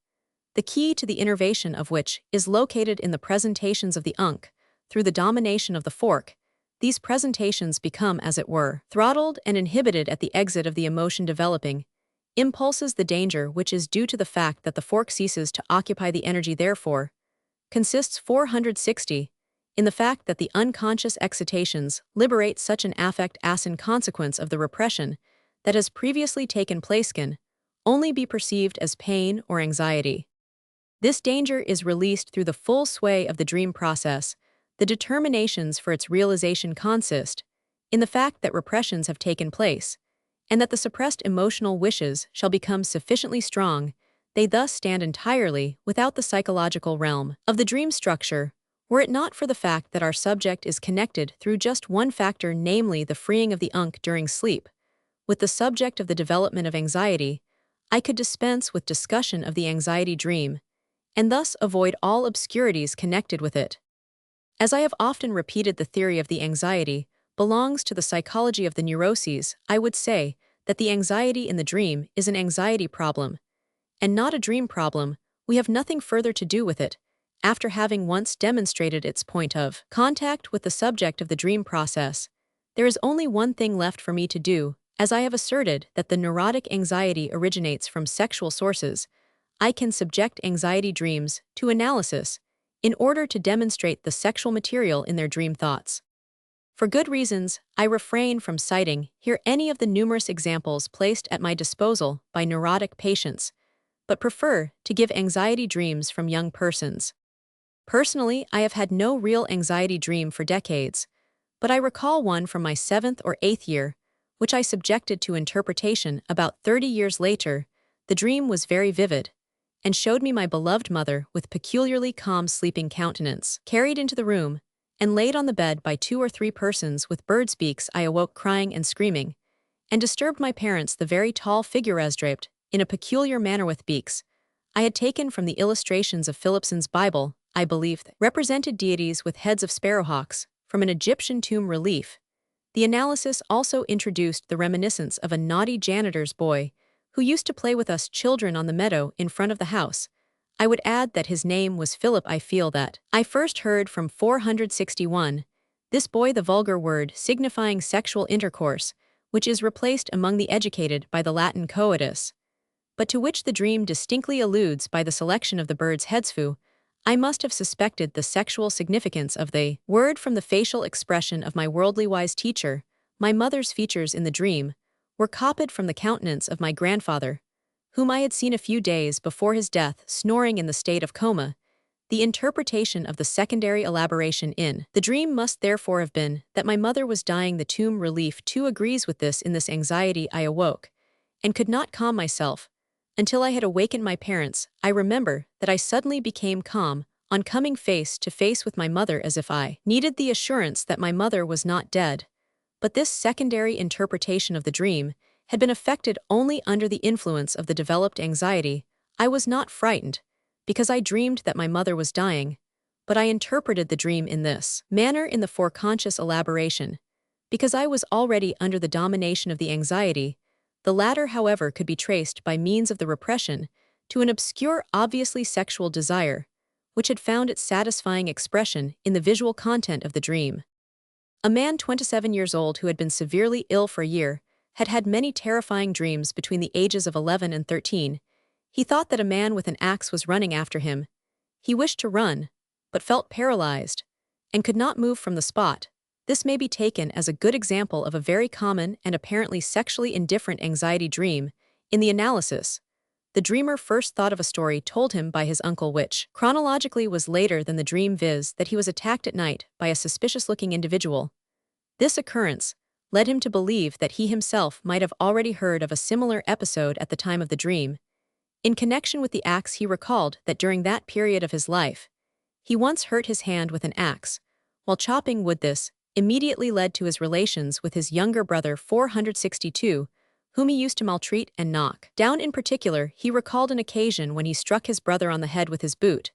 the key to the innervation of which is located in the presentations of the unk. Through the domination of the fork, these presentations become, as it were, throttled and inhibited at the exit of the emotion developing impulses. The danger which is due to the fact that the fork ceases to occupy the energy, therefore, consists 460 in the fact that the unconscious excitations liberate such an affect as in consequence of the repression that has previously taken place can only be perceived as pain or anxiety. This danger is released through the full sway of the dream process. The determinations for its realization consist in the fact that repressions have taken place, and that the suppressed emotional wishes shall become sufficiently strong. They thus stand entirely without the psychological realm of the dream structure, were it not for the fact that our subject is connected through just one factor, namely the freeing of the UNC during sleep. With the subject of the development of anxiety, I could dispense with discussion of the anxiety dream, and thus avoid all obscurities connected with it. As I have often repeated, the theory of the anxiety belongs to the psychology of the neuroses. I would say that the anxiety in the dream is an anxiety problem, and not a dream problem. We have nothing further to do with it, after having once demonstrated its point of contact with the subject of the dream process. There is only one thing left for me to do, as I have asserted that the neurotic anxiety originates from sexual sources. I can subject anxiety dreams to analysis in order to demonstrate the sexual material in their dream thoughts. For good reasons, I refrain from citing here any of the numerous examples placed at my disposal by neurotic patients, but prefer to give anxiety dreams from young persons. Personally, I have had no real anxiety dream for decades, but I recall one from my 7th or 8th year, which I subjected to interpretation about 30 years later. The dream was very vivid, and showed me my beloved mother with peculiarly calm sleeping countenance, carried into the room, and laid on the bed by 2 or 3 persons with birds' beaks. I awoke crying and screaming, and disturbed my parents. The very tall figures draped, in a peculiar manner with beaks, I had taken from the illustrations of Philipson's Bible. I believe that represented deities with heads of sparrowhawks, from an Egyptian tomb relief. The analysis also introduced the reminiscence of a naughty janitor's boy, who used to play with us children on the meadow in front of the house. I would add that his name was Philip. I feel that I first heard from 461, this boy, the vulgar word signifying sexual intercourse, which is replaced among the educated by the Latin coitus, but to which the dream distinctly alludes by the selection of the bird's headsfu. I must have suspected the sexual significance of the word from the facial expression of my worldly wise teacher. My mother's features in the dream were copied from the countenance of my grandfather, whom I had seen a few days before his death snoring in the state of coma. The interpretation of the secondary elaboration in the dream must therefore have been that my mother was dying. The tomb relief too agrees with this. In this anxiety I awoke, and could not calm myself until I had awakened my parents. I remember that I suddenly became calm on coming face to face with my mother, as if I needed the assurance that my mother was not dead. But this secondary interpretation of the dream had been effected only under the influence of the developed anxiety. I was not frightened, because I dreamed that my mother was dying, but I interpreted the dream in this manner in the foreconscious elaboration, because I was already under the domination of the anxiety. The latter, however, could be traced by means of the repression to an obscure, obviously sexual desire, which had found its satisfying expression in the visual content of the dream. A man 27 years old who had been severely ill for a year had had many terrifying dreams between the ages of 11 and 13. He thought that a man with an axe was running after him. He wished to run, but felt paralyzed, and could not move from the spot. This may be taken as a good example of a very common and apparently sexually indifferent anxiety dream. In the analysis, the dreamer first thought of a story told him by his uncle, which chronologically was later than the dream, viz., that he was attacked at night by a suspicious-looking individual. This occurrence led him to believe that he himself might have already heard of a similar episode at the time of the dream. In connection with the axe, he recalled that during that period of his life, he once hurt his hand with an axe while chopping wood. This immediately led to his relations with his younger brother 462, whom he used to maltreat and knock down. In particular, he recalled an occasion when he struck his brother on the head with his boot,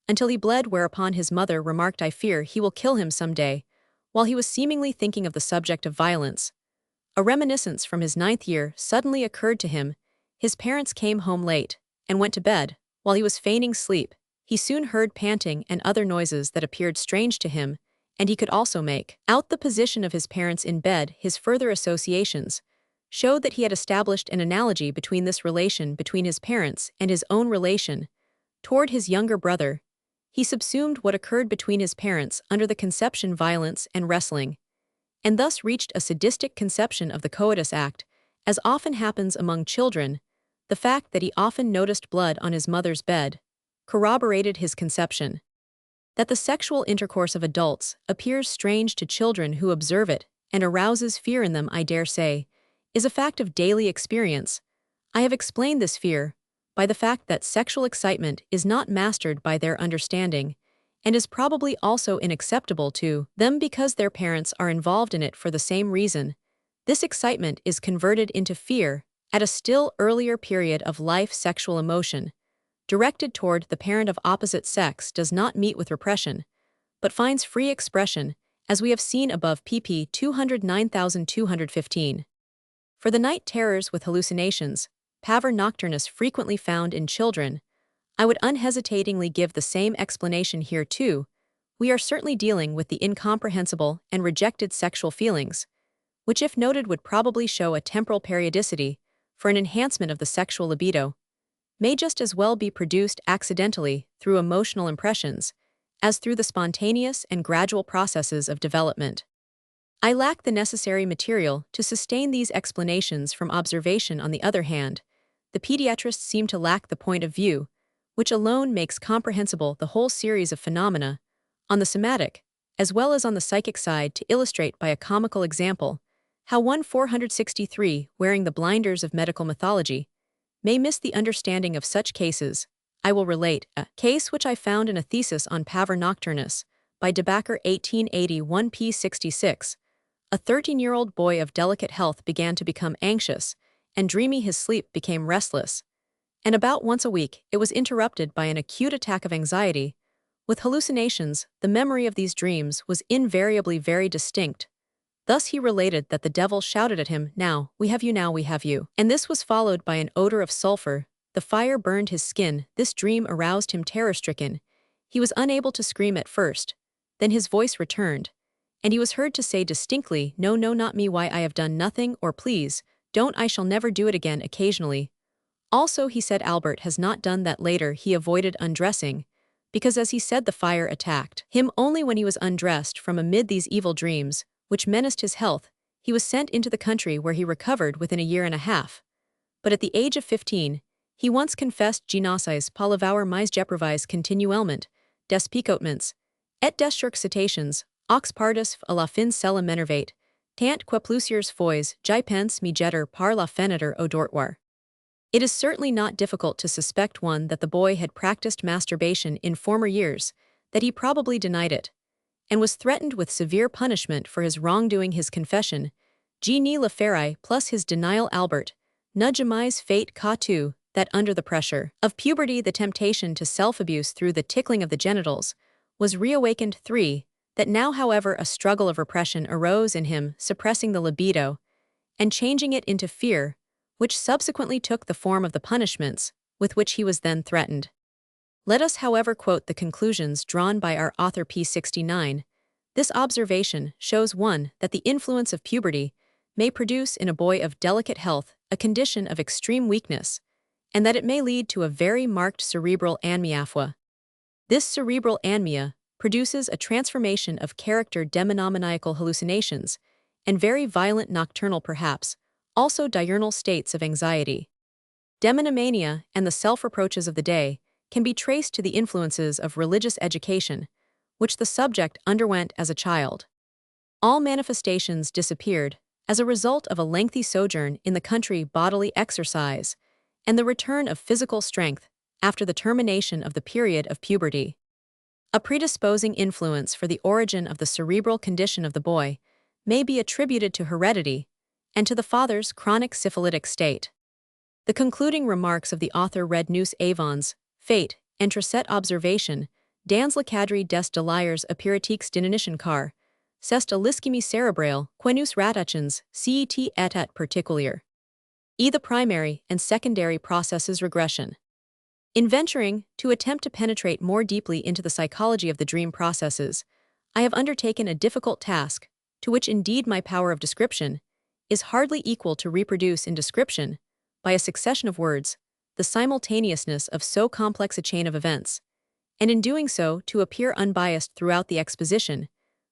until he bled, whereupon his mother remarked, "I fear he will kill him some day," while he was seemingly thinking of the subject of violence. A reminiscence from his 9th year suddenly occurred to him. His parents came home late and went to bed. While he was feigning sleep, he soon heard panting and other noises that appeared strange to him, and he could also make out the position of his parents in bed. His further associations showed that he had established an analogy between this relation between his parents and his own relation toward his younger brother. He subsumed what occurred between his parents under the conception violence and wrestling, and thus reached a sadistic conception of the coitus act, as often happens among children. The fact that he often noticed blood on his mother's bed corroborated his conception. That the sexual intercourse of adults appears strange to children who observe it and arouses fear in them, I dare say, is a fact of daily experience. I have explained this fear by the fact that sexual excitement is not mastered by their understanding and is probably also unacceptable to them because their parents are involved in it for the same reason. This excitement is converted into fear at a still earlier period of life. Sexual emotion directed toward the parent of opposite sex does not meet with repression, but finds free expression, as we have seen above pp. 209,215. For the night terrors with hallucinations, pavor nocturnus frequently found in children, I would unhesitatingly give the same explanation here too. We are certainly dealing with the incomprehensible and rejected sexual feelings, which if noted would probably show a temporal periodicity for an enhancement of the sexual libido, may just as well be produced accidentally through emotional impressions as through the spontaneous and gradual processes of development. I lack the necessary material to sustain these explanations from observation. On the other hand, the pediatrists seem to lack the point of view which alone makes comprehensible the whole series of phenomena, on the somatic, as well as on the psychic side, to illustrate by a comical example how one 463, wearing the blinders of medical mythology, may miss the understanding of such cases. I will relate a case which I found in a thesis on pavor nocturnus by De Backer 1881 p. 66. A 13-year-old boy of delicate health began to become anxious and dreamy. His sleep became restless, and about once a week it was interrupted by an acute attack of anxiety. With hallucinations, the memory of these dreams was invariably very distinct. Thus he related that the devil shouted at him, "Now, we have you, now we have you." And this was followed by an odor of sulfur. The fire burned his skin. This dream aroused him terror-stricken. He was unable to scream at first. Then his voice returned, and he was heard to say distinctly, "No, no, not me, why I have done nothing, or please, don't, I shall never do it again." Occasionally also he said Albert has not done that. Later he avoided undressing, because as he said the fire attacked him only when he was undressed. From amid these evil dreams, which menaced his health, he was sent into the country where he recovered within a year and a half. But at the age of 15, he once confessed genosis palavoir mis jeprovis continuellement, des picotements, et des citations, ox pardus à la fin cela m'énervate, tant que plusieurs fois j'y pense me jeter par la fenêtre au dortoir. It is certainly not difficult to suspect one that the boy had practiced masturbation in former years, that he probably denied it, and was threatened with severe punishment for his wrongdoing. His confession, Genie la Ferrai, plus his denial Albert, ne jamais fait qu'à that under the pressure of puberty the temptation to self-abuse through the tickling of the genitals was reawakened. 3. That now however a struggle of repression arose in him, suppressing the libido, and changing it into fear, which subsequently took the form of the punishments with which he was then threatened. Let us however quote the conclusions drawn by our author p. 69. This observation shows 1. That the influence of puberty may produce in a boy of delicate health a condition of extreme weakness, and that it may lead to a very marked cerebral anemia. This cerebral anemia produces a transformation of character, demonomaniacal hallucinations, and very violent nocturnal, perhaps also diurnal states of anxiety. Demonomania and the self-reproaches of the day can be traced to the influences of religious education, which the subject underwent as a child. All manifestations disappeared as a result of a lengthy sojourn in the country, bodily exercise, and the return of physical strength after the termination of the period of puberty. A predisposing influence for the origin of the cerebral condition of the boy may be attributed to heredity and to the father's chronic syphilitic state. The concluding remarks of the author read Nous avons fait entre cette observation dans le cadre des délires empiriques d'inanition car c'est à l'ischémie cérébrale que nous rattachons cet état particulier. The primary and secondary processes regression. In venturing to attempt to penetrate more deeply into the psychology of the dream processes, I have undertaken a difficult task, to which indeed my power of description is hardly equal to reproduce in description, by a succession of words, the simultaneousness of so complex a chain of events, and in doing so to appear unbiased throughout the exposition,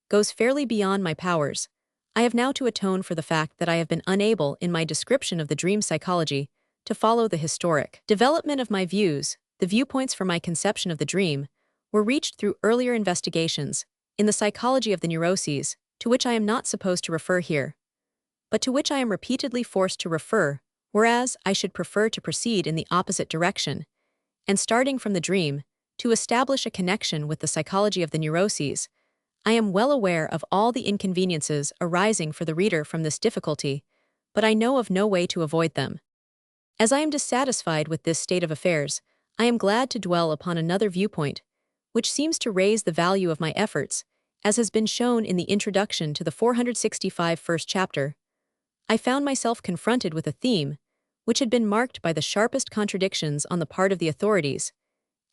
goes fairly beyond my powers. I have now to atone for the fact that I have been unable, in my description of the dream psychology, to follow the historic development of my views. The viewpoints for my conception of the dream were reached through earlier investigations in the psychology of the neuroses, to which I am not supposed to refer here, but to which I am repeatedly forced to refer, whereas I should prefer to proceed in the opposite direction, and starting from the dream, to establish a connection with the psychology of the neuroses. I am well aware of all the inconveniences arising for the reader from this difficulty, but I know of no way to avoid them. As I am dissatisfied with this state of affairs, I am glad to dwell upon another viewpoint, which seems to raise the value of my efforts, as has been shown in the introduction to the 465 first chapter. I found myself confronted with a theme, which had been marked by the sharpest contradictions on the part of the authorities.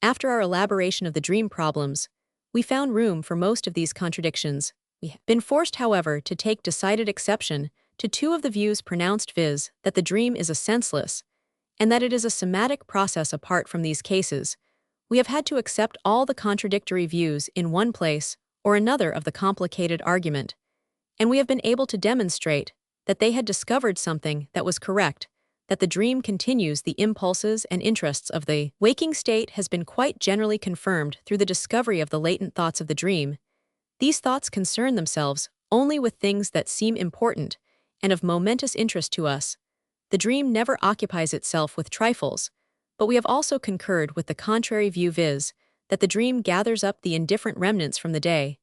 After our elaboration of the dream problems, we found room for most of these contradictions. We have been forced, however, to take decided exception to two of the views pronounced, viz., that the dream is a senseless, and that it is a somatic process. Apart from these cases, we have had to accept all the contradictory views in one place or another of the complicated argument, and we have been able to demonstrate that they had discovered something that was correct, that the dream continues the impulses and interests of the waking state has been quite generally confirmed through the discovery of the latent thoughts of the dream. These thoughts concern themselves only with things that seem important and of momentous interest to us. The dream never occupies itself with trifles, but we have also concurred with the contrary view, viz., that the dream gathers up the indifferent remnants from the day,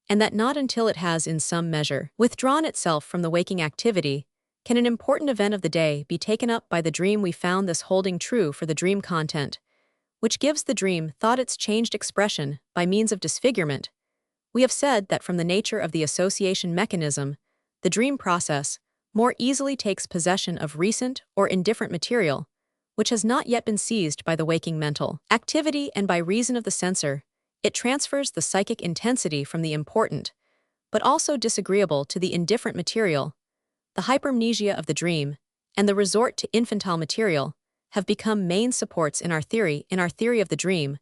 and that not until it has in some measure withdrawn itself from the waking activity can an important event of the day be taken up by the dream. We found this holding true for the dream content, which gives the dream thought its changed expression by means of disfigurement. We have said that from the nature of the association mechanism, the dream process more easily takes possession of recent or indifferent material, which has not yet been seized by the waking mental activity, and by reason of the censor, it transfers the psychic intensity from the important, but also disagreeable, to the indifferent material. The hypermnesia of the dream and the resort to infantile material have become main supports in our theory. In our theory of the dream,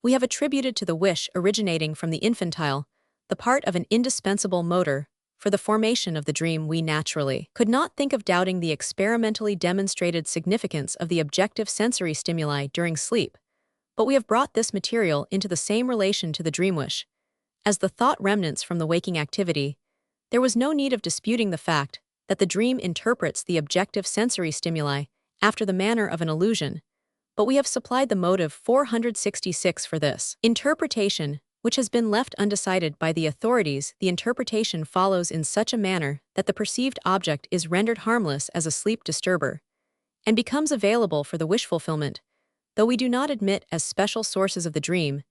we have attributed to the wish originating from the infantile the part of an indispensable motor for the formation of the dream. We naturally could not think of doubting the experimentally demonstrated significance of the objective sensory stimuli during sleep, but we have brought this material into the same relation to the dream wish as the thought remnants from the waking activity. There was no need of disputing the fact that the dream interprets the objective sensory stimuli after the manner of an illusion, but we have supplied the motive 466 for this interpretation, which has been left undecided by the authorities. The interpretation follows in such a manner that the perceived object is rendered harmless as a sleep disturber, and becomes available for the wish fulfillment, though we do not admit as special sources of the dream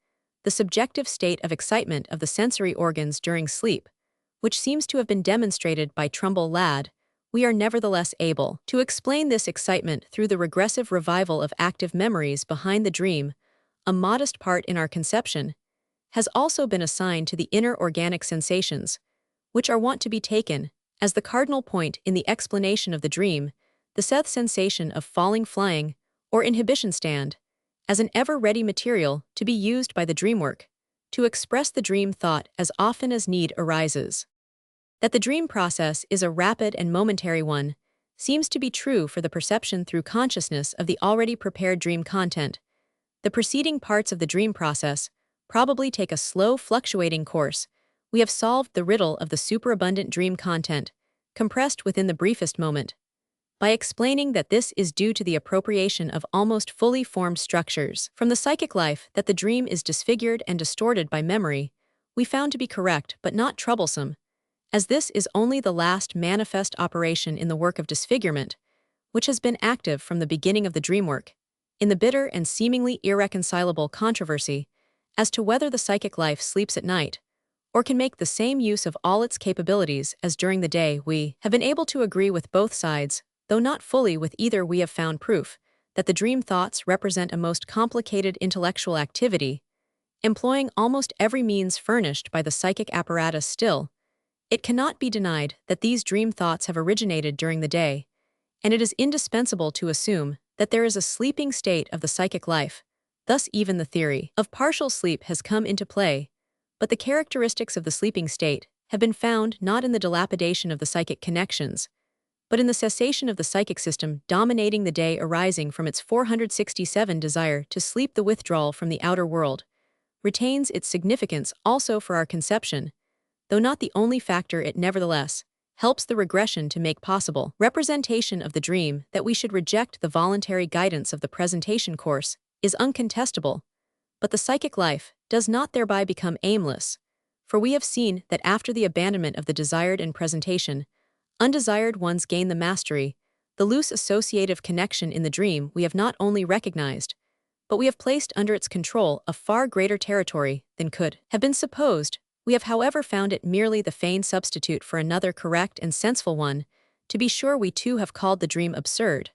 the subjective state of excitement of the sensory organs during sleep, which seems to have been demonstrated by Trumbull Ladd. We are nevertheless able to explain this excitement through the regressive revival of active memories behind the dream. A modest part in our conception has also been assigned to the inner organic sensations, which are wont to be taken as the cardinal point in the explanation of the dream. The sensation of falling, flying, or inhibition stand as an ever-ready material to be used by the dreamwork to express the dream thought as often as need arises. That the dream process is a rapid and momentary one seems to be true for the perception through consciousness of the already prepared dream content. The preceding parts of the dream process probably take a slow, fluctuating course. We have solved the riddle of the superabundant dream content, compressed within the briefest moment, by explaining that this is due to the appropriation of almost fully formed structures from the psychic life. That the dream is disfigured and distorted by memory we found to be correct but not troublesome, as this is only the last manifest operation in the work of disfigurement, which has been active from the beginning of the dream work, in the bitter and seemingly irreconcilable controversy as to whether the psychic life sleeps at night, or can make the same use of all its capabilities as during the day. We have been able to agree with both sides, though not fully with either. We have found proof that the dream thoughts represent a most complicated intellectual activity, employing almost every means furnished by the psychic apparatus. Still, it cannot be denied that these dream thoughts have originated during the day, and it is indispensable to assume that there is a sleeping state of the psychic life, Thus even the theory of partial sleep has come into play, but the characteristics of the sleeping state have been found not in the dilapidation of the psychic connections, but in the cessation of the psychic system dominating the day arising from its 467 desire to sleep. The withdrawal from the outer world retains its significance also for our conception, though not the only factor. It nevertheless helps the regression to make possible representation of the dream. That we should reject the voluntary guidance of the presentation course is uncontestable, but the psychic life does not thereby become aimless, for we have seen that after the abandonment of the desired in presentation, undesired ones gain the mastery. The loose associative connection in the dream we have not only recognized, but we have placed under its control a far greater territory than could have been supposed. We have however found it merely the feigned substitute for another correct and senseful one. To be sure, we too have called the dream absurd,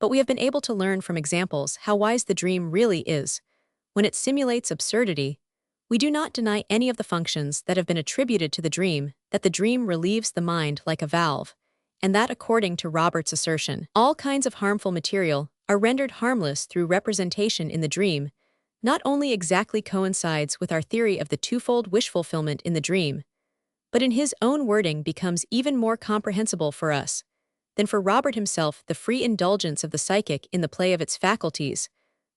but we have been able to learn from examples how wise the dream really is. When it simulates absurdity, we do not deny any of the functions that have been attributed to the dream, that the dream relieves the mind like a valve, and that according to Robert's assertion, all kinds of harmful material are rendered harmless through representation in the dream, not only exactly coincides with our theory of the twofold wish fulfillment in the dream, but in his own wording becomes even more comprehensible for us than for Robert himself. The free indulgence of the psychic in the play of its faculties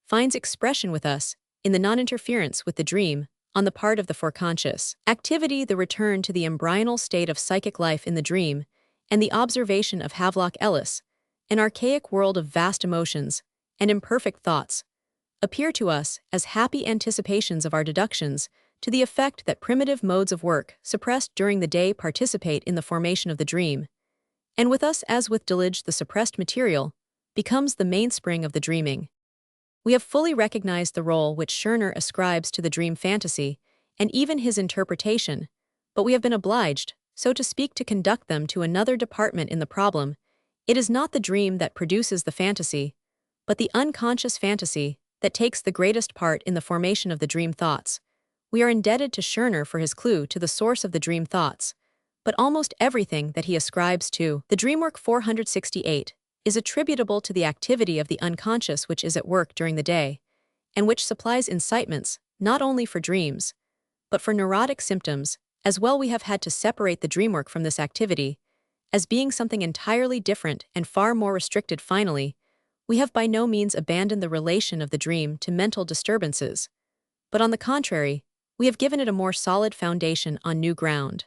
finds expression with us in the non-interference with the dream on the part of the foreconscious activity, the return to the embryonal state of psychic life in the dream, and the observation of Havelock Ellis, an archaic world of vast emotions and imperfect thoughts, appear to us as happy anticipations of our deductions to the effect that primitive modes of work suppressed during the day participate in the formation of the dream, and with us as with Delitzsch the suppressed material becomes the mainspring of the dreaming. We have fully recognized the role which Scherner ascribes to the dream fantasy, and even his interpretation, but we have been obliged, so to speak, to conduct them to another department in the problem. It is not the dream that produces the fantasy, but the unconscious fantasy that takes the greatest part in the formation of the dream thoughts. We are indebted to Scherner for his clue to the source of the dream thoughts, but almost everything that he ascribes to the dreamwork 468 is attributable to the activity of the unconscious which is at work during the day, and which supplies incitements not only for dreams, but for neurotic symptoms as well. We have had to separate the dreamwork from this activity as being something entirely different and far more restricted. Finally, we have by no means abandoned the relation of the dream to mental disturbances, but on the contrary, we have given it a more solid foundation on new ground.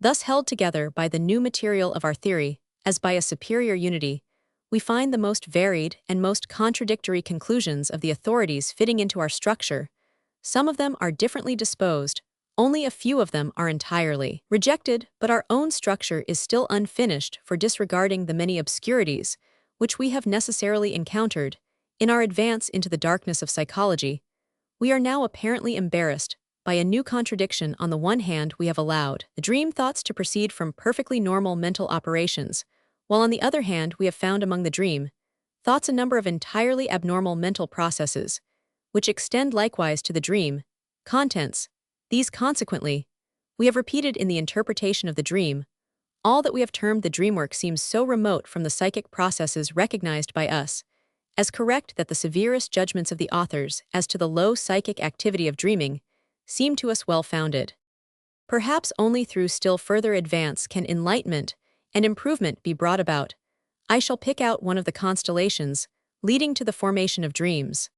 Thus held together by the new material of our theory, as by a superior unity, we find the most varied and most contradictory conclusions of the authorities fitting into our structure. Some of them are differently disposed, only a few of them are entirely rejected, but our own structure is still unfinished for disregarding the many obscurities which we have necessarily encountered in our advance into the darkness of psychology. We are now apparently embarrassed by a new contradiction. On the one hand, we have allowed the dream thoughts to proceed from perfectly normal mental operations, while on the other hand we have found among the dream thoughts a number of entirely abnormal mental processes, which extend likewise to the dream contents. These consequently, we have repeated in the interpretation of the dream. All that we have termed the dreamwork seems so remote from the psychic processes recognized by us as correct that the severest judgments of the authors as to the low psychic activity of dreaming seem to us well-founded. Perhaps only through still further advance can enlightenment and improvement be brought about. I shall pick out one of the constellations leading to the formation of dreams.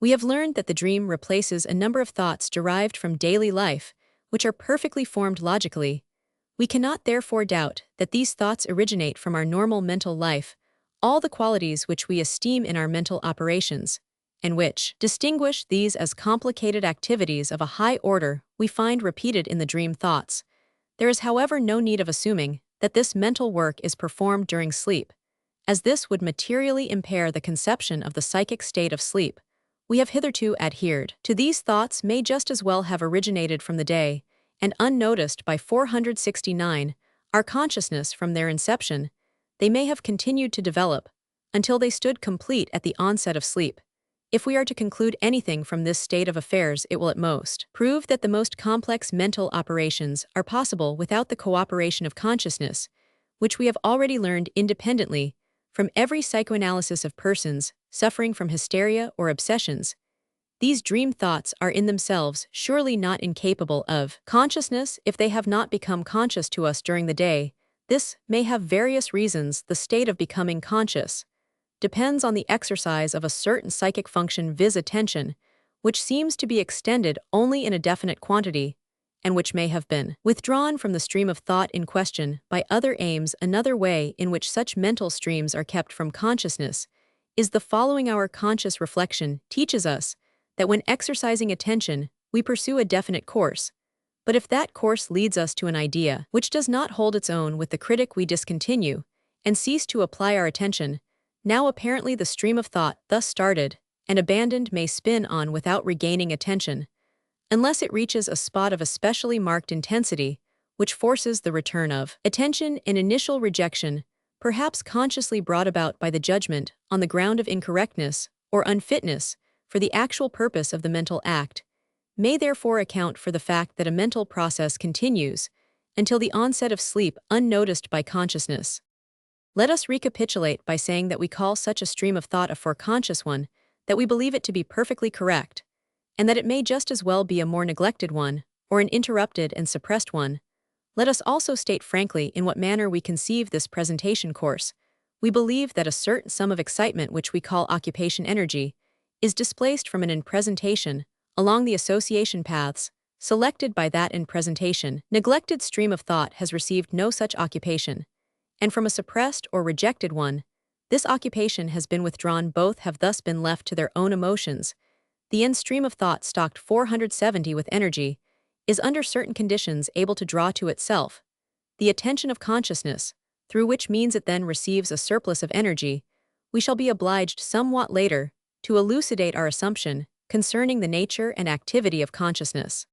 We have learned that the dream replaces a number of thoughts derived from daily life, which are perfectly formed logically. We cannot therefore doubt that these thoughts originate from our normal mental life, all the qualities which we esteem in our mental operations, and which distinguish these as complicated activities of a high order, we find repeated in the dream thoughts. There is, however, no need of assuming that this mental work is performed during sleep, as this would materially impair the conception of the psychic state of sleep. We have hitherto adhered to these thoughts may just as well have originated from the day, and unnoticed by 469, our consciousness from their inception, they may have continued to develop until they stood complete at the onset of sleep. If we are to conclude anything from this state of affairs, it will at most prove that the most complex mental operations are possible without the cooperation of consciousness, which we have already learned independently from every psychoanalysis of persons suffering from hysteria or obsessions. These dream thoughts are in themselves surely not incapable of consciousness if they have not become conscious to us during the day. This may have various reasons. The state of becoming conscious depends on the exercise of a certain psychic function, viz. Attention, which seems to be extended only in a definite quantity, and which may have been withdrawn from the stream of thought in question by other aims. Another way in which such mental streams are kept from consciousness is the following. Our conscious reflection teaches us that when exercising attention, we pursue a definite course. But if that course leads us to an idea which does not hold its own with the critic, we discontinue and cease to apply our attention. Now apparently the stream of thought thus started and abandoned may spin on without regaining attention, unless it reaches a spot of especially marked intensity, which forces the return of attention. An initial rejection, perhaps consciously brought about by the judgment on the ground of incorrectness or unfitness for the actual purpose of the mental act, may therefore account for the fact that a mental process continues until the onset of sleep unnoticed by consciousness. Let us recapitulate by saying that we call such a stream of thought a foreconscious one, that we believe it to be perfectly correct, and that it may just as well be a more neglected one, or an interrupted and suppressed one. Let us also state frankly in what manner we conceive this presentation course. We believe that a certain sum of excitement, which we call occupation energy, is displaced from an in presentation along the association paths selected by that in presentation. Neglected stream of thought has received no such occupation, and from a suppressed or rejected one, this occupation has been withdrawn. Both have thus been left to their own emotions. The in stream of thought stocked 470 with energy is under certain conditions able to draw to itself the attention of consciousness, through which means it then receives a surplus of energy. We shall be obliged somewhat later to elucidate our assumption concerning the nature and activity of consciousness.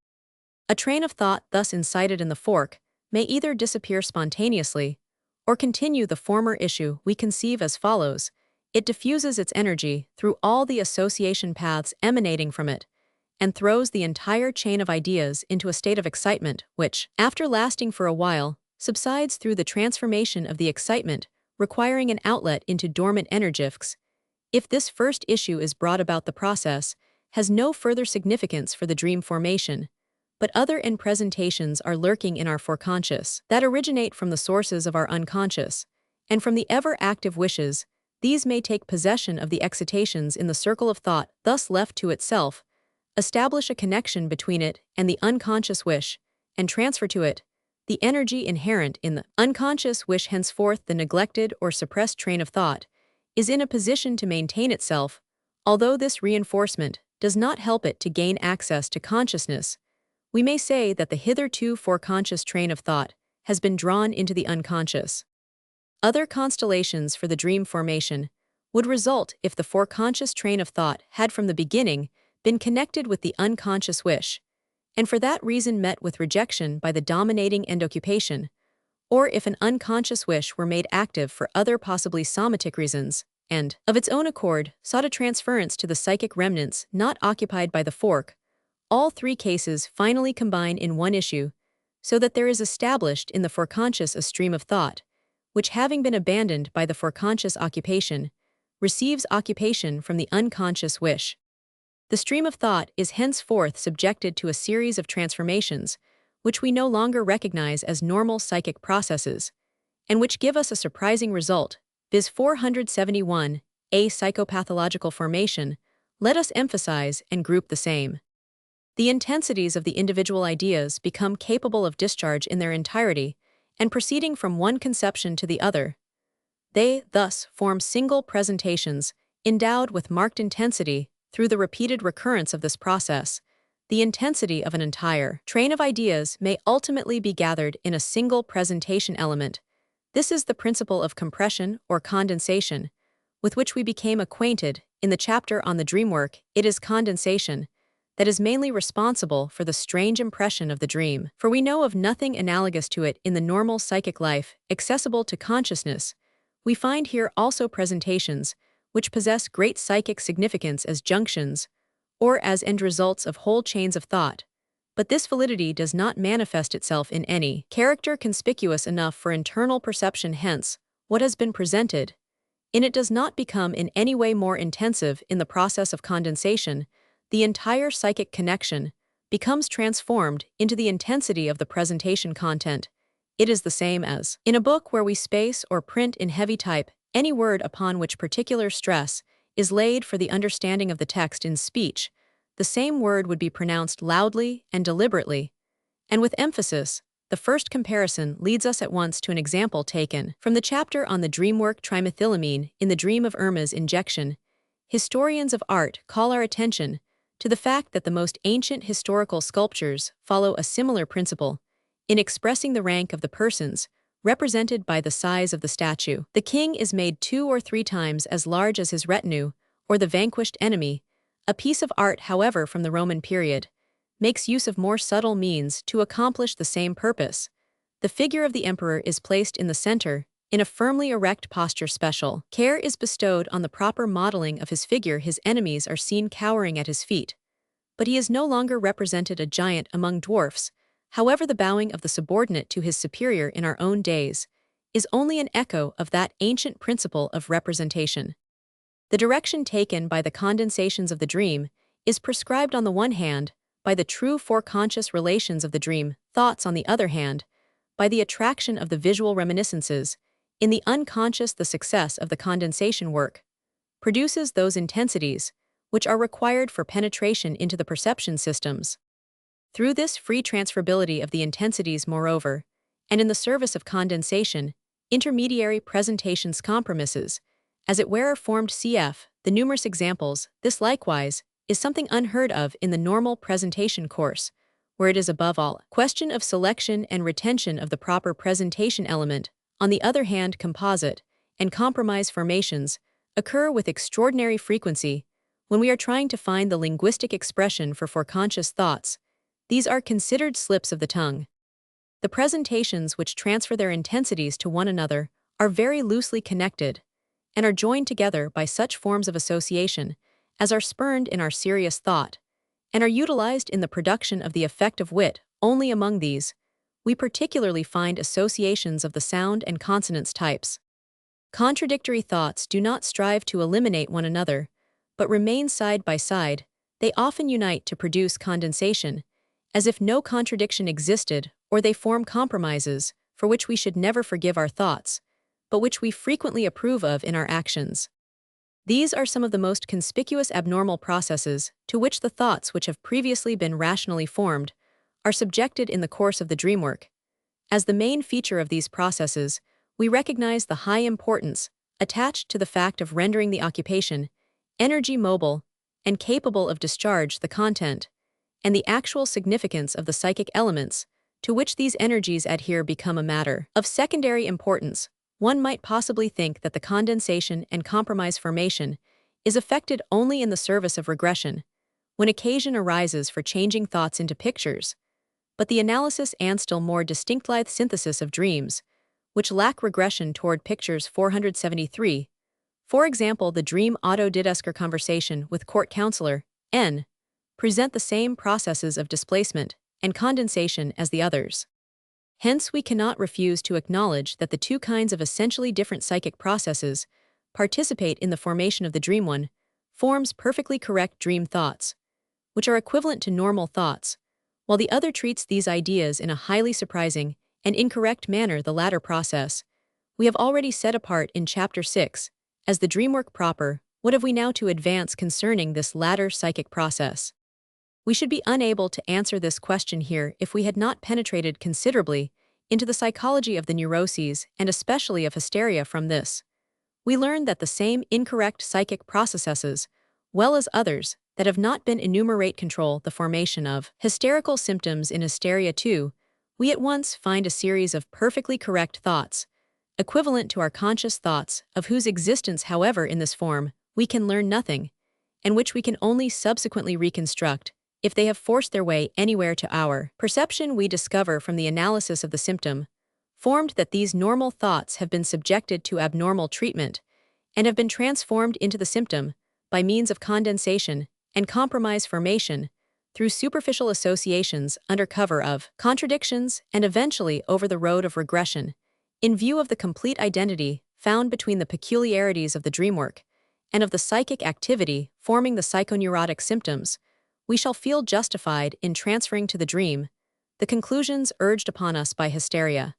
A train of thought thus incited in the fork may either disappear spontaneously or continue. The former issue we conceive as follows: it diffuses its energy through all the association paths emanating from it, and throws the entire chain of ideas into a state of excitement, which, after lasting for a while, subsides through the transformation of the excitement, requiring an outlet into dormant energetics. If this first issue is brought about, the process has no further significance for the dream formation, but other in presentations are lurking in our foreconscious that originate from the sources of our unconscious, and from the ever-active wishes. These may take possession of the excitations in the circle of thought thus left to itself, establish a connection between it and the unconscious wish, and transfer to it the energy inherent in the unconscious wish. Henceforth, the neglected or suppressed train of thought is in a position to maintain itself, although this reinforcement does not help it to gain access to consciousness. We may say that the hitherto foreconscious train of thought has been drawn into the unconscious. Other constellations for the dream formation would result if the foreconscious train of thought had from the beginning been connected with the unconscious wish, and for that reason met with rejection by the dominating endoccupation, or if an unconscious wish were made active for other possibly somatic reasons, and, of its own accord, sought a transference to the psychic remnants not occupied by the fork. All three cases finally combine in one issue, so that there is established in the foreconscious a stream of thought, which, having been abandoned by the foreconscious occupation, receives occupation from the unconscious wish. The stream of thought is henceforth subjected to a series of transformations, which we no longer recognize as normal psychic processes, and which give us a surprising result, viz. 471, a psychopathological formation. Let us emphasize and group the same. The intensities of the individual ideas become capable of discharge in their entirety, and proceeding from one conception to the other. They, thus, form single presentations, endowed with marked intensity. Through the repeated recurrence of this process, the intensity of an entire train of ideas may ultimately be gathered in a single presentation element. This is the principle of compression or condensation, with which we became acquainted in the chapter on the dream work. It is condensation that is mainly responsible for the strange impression of the dream, for we know of nothing analogous to it in the normal psychic life accessible to consciousness. We find here also presentations which possess great psychic significance as junctions, or as end results of whole chains of thought, but this validity does not manifest itself in any character conspicuous enough for internal perception. Hence, what has been presented in it does not become in any way more intensive in the process of condensation the entire psychic connection becomes transformed into the intensity of the presentation content. It is the same as in a book where we space or print in heavy type any word upon which particular stress is laid for the understanding of the text in speech. The same word would be pronounced loudly and deliberately, and with emphasis. The first comparison leads us at once to an example taken from the chapter on the dreamwork trimethylamine in the Dream of Irma's Injection. Historians of art call our attention to the fact that the most ancient historical sculptures follow a similar principle in expressing the rank of the persons represented by the size of the statue. The king is made 2 or 3 times as large as his retinue, or the vanquished enemy. A piece of art, however, from the Roman period, makes use of more subtle means to accomplish the same purpose. The figure of the emperor is placed in the center, in a firmly erect posture. Special care is bestowed on the proper modeling of his figure. His enemies are seen cowering at his feet. But he is no longer represented a giant among dwarfs. However, the bowing of the subordinate to his superior in our own days is only an echo of that ancient principle of representation. The direction taken by the condensations of the dream is prescribed on the one hand by the true foreconscious relations of the dream thoughts, on the other hand, by the attraction of the visual reminiscences. In the unconscious, the success of the condensation work produces those intensities which are required for penetration into the perception systems. Through this free transferability of the intensities, moreover, and in the service of condensation, intermediary presentations compromises, as it were, formed cf. the numerous examples. This likewise is something unheard of in the normal presentation course, where it is above all a question of selection and retention of the proper presentation element. On the other hand, composite and compromise formations occur with extraordinary frequency when we are trying to find the linguistic expression for foreconscious thoughts. These are considered slips of the tongue. The presentations which transfer their intensities to one another are very loosely connected and are joined together by such forms of association as are spurned in our serious thought, and are utilized in the production of the effect of wit. Only among these, we particularly find associations of the sound and consonance types. Contradictory thoughts do not strive to eliminate one another, but remain side by side. They often unite to produce condensation, as if no contradiction existed, or they form compromises, for which we should never forgive our thoughts, but which we frequently approve of in our actions. These are some of the most conspicuous abnormal processes to which the thoughts which have previously been rationally formed are subjected in the course of the dreamwork. As the main feature of these processes, we recognize the high importance attached to the fact of rendering the occupation energy mobile and capable of discharge the content, and the actual significance of the psychic elements to which these energies adhere become a matter of secondary importance. One might possibly think that the condensation and compromise formation is effected only in the service of regression, when occasion arises for changing thoughts into pictures. But the analysis and still more distinctly synthesis of dreams, which lack regression toward pictures 473, for example, the dream auto-didescar conversation with court counselor, N, present the same processes of displacement and condensation as the others. Hence, we cannot refuse to acknowledge that the two kinds of essentially different psychic processes participate in the formation of the dream. One forms perfectly correct dream thoughts, which are equivalent to normal thoughts, while the other treats these ideas in a highly surprising and incorrect manner. The latter process we have already set apart in Chapter 6 as the dreamwork proper. What have we now to advance concerning this latter psychic process? We should be unable to answer this question here if we had not penetrated considerably into the psychology of the neuroses and especially of hysteria. From this, we learn that the same incorrect psychic processes, well as others that have not been enumerated, control the formation of hysterical symptoms. In hysteria too, we at once find a series of perfectly correct thoughts, equivalent to our conscious thoughts, of whose existence, however, in this form, we can learn nothing, and which we can only subsequently reconstruct if they have forced their way anywhere to our perception. We discover from the analysis of the symptom formed that these normal thoughts have been subjected to abnormal treatment and have been transformed into the symptom by means of condensation and compromise formation through superficial associations under cover of contradictions and eventually over the road of regression. In view of the complete identity found between the peculiarities of the dreamwork and of the psychic activity forming the psychoneurotic symptoms, we shall feel justified in transferring to the dream the conclusions urged upon us by hysteria.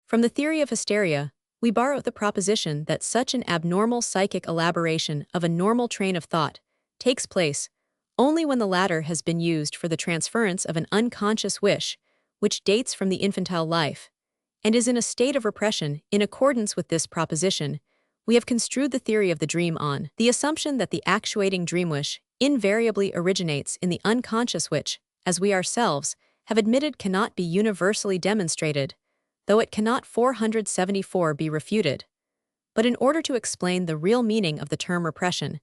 From the theory of hysteria, we borrow the proposition that such an abnormal psychic elaboration of a normal train of thought takes place only when the latter has been used for the transference of an unconscious wish, which dates from the infantile life, and is in a state of repression. In accordance with this proposition, we have construed the theory of the dream on the assumption that the actuating dream wish invariably originates in the unconscious, which, as we ourselves have admitted, cannot be universally demonstrated, though it cannot 474 be refuted. But in order to explain the real meaning of the term repression,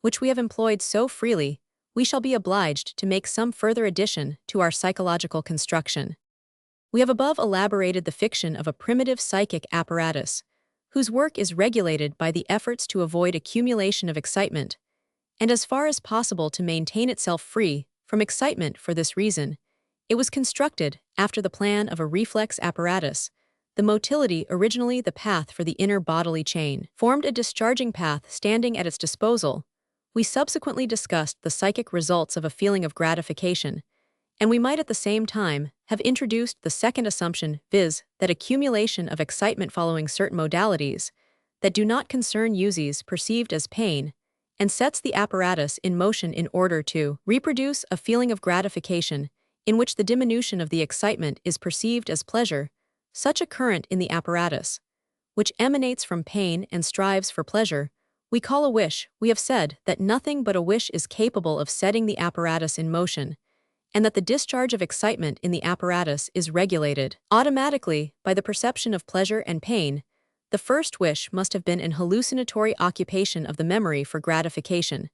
which we have employed so freely, we shall be obliged to make some further addition to our psychological construction. We have above elaborated the fiction of a primitive psychic apparatus, whose work is regulated by the efforts to avoid accumulation of excitement, and as far as possible to maintain itself free from excitement. For this reason, it was constructed after the plan of a reflex apparatus. The motility, originally the path for the inner bodily chain, formed a discharging path standing at its disposal. We subsequently discussed the psychic results of a feeling of gratification, and we might at the same time have introduced the second assumption, viz., that accumulation of excitement following certain modalities that do not concern uses perceived as pain, and sets the apparatus in motion in order to reproduce a feeling of gratification in which the diminution of the excitement is perceived as pleasure. Such a current in the apparatus, which emanates from pain and strives for pleasure, we call a wish. We have said that nothing but a wish is capable of setting the apparatus in motion, and that the discharge of excitement in the apparatus is regulated automatically by the perception of pleasure and pain. The first wish must have been an hallucinatory occupation of the memory for gratification.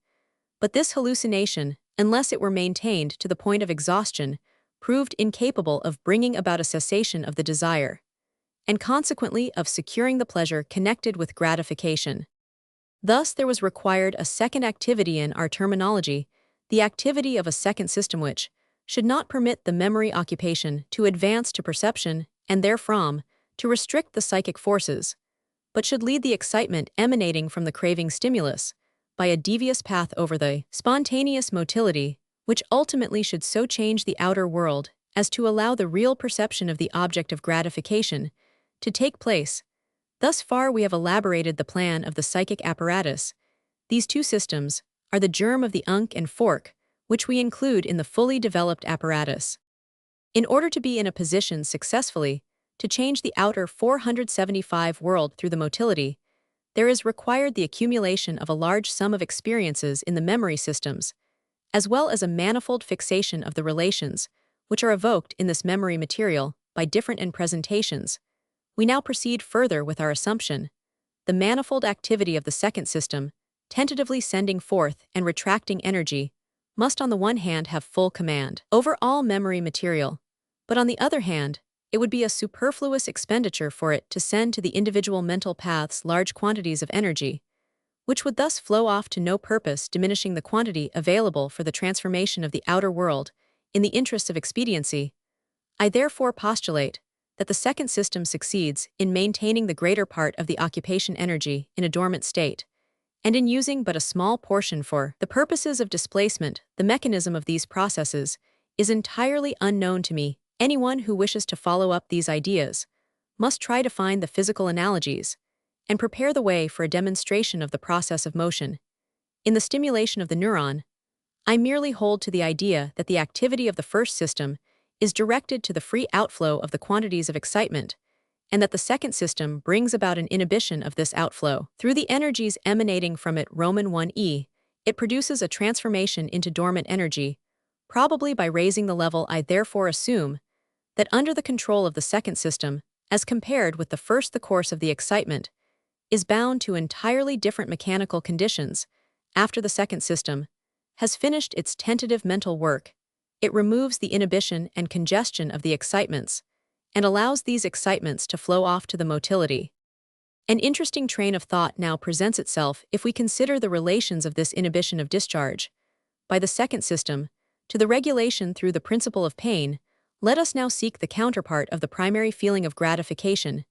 But this hallucination, unless it were maintained to the point of exhaustion, proved incapable of bringing about a cessation of the desire, and consequently of securing the pleasure connected with gratification. Thus there was required a second activity in our terminology, the activity of a second system which should not permit the memory occupation to advance to perception and therefrom to restrict the psychic forces, but should lead the excitement emanating from the craving stimulus by a devious path over the spontaneous motility, which ultimately should so change the outer world as to allow the real perception of the object of gratification to take place. Thus far we have elaborated the plan of the psychic apparatus. These two systems are the germ of the unk and fork, which we include in the fully developed apparatus. In order to be in a position successfully to change the outer 475 world through the motility, there is required the accumulation of a large sum of experiences in the memory systems, as well as a manifold fixation of the relations, which are evoked in this memory material by different presentations. We now proceed further with our assumption. The manifold activity of the second system, tentatively sending forth and retracting energy, must on the one hand have full command over all memory material, but on the other hand, it would be a superfluous expenditure for it to send to the individual mental paths large quantities of energy, which would thus flow off to no purpose, diminishing the quantity available for the transformation of the outer world in the interests of expediency. I therefore postulate that the second system succeeds in maintaining the greater part of the occupation energy in a dormant state, and in using but a small portion for the purposes of displacement. The mechanism of these processes is entirely unknown to me. Anyone who wishes to follow up these ideas must try to find the physical analogies and prepare the way for a demonstration of the process of motion. In the stimulation of the neuron, I merely hold to the idea that the activity of the first system is directed to the free outflow of the quantities of excitement, and that the second system brings about an inhibition of this outflow. Through the energies emanating from it, Roman 1e, it produces a transformation into dormant energy, probably by raising the level. I therefore assume that under the control of the second system, as compared with the first, the course of the excitement is bound to entirely different mechanical conditions. After the second system has finished its tentative mental work, it removes the inhibition and congestion of the excitements, and allows these excitements to flow off to the motility. An interesting train of thought now presents itself if we consider the relations of this inhibition of discharge by the second system to the regulation through the principle of pain. Let us now seek the counterpart of the primary feeling of gratification,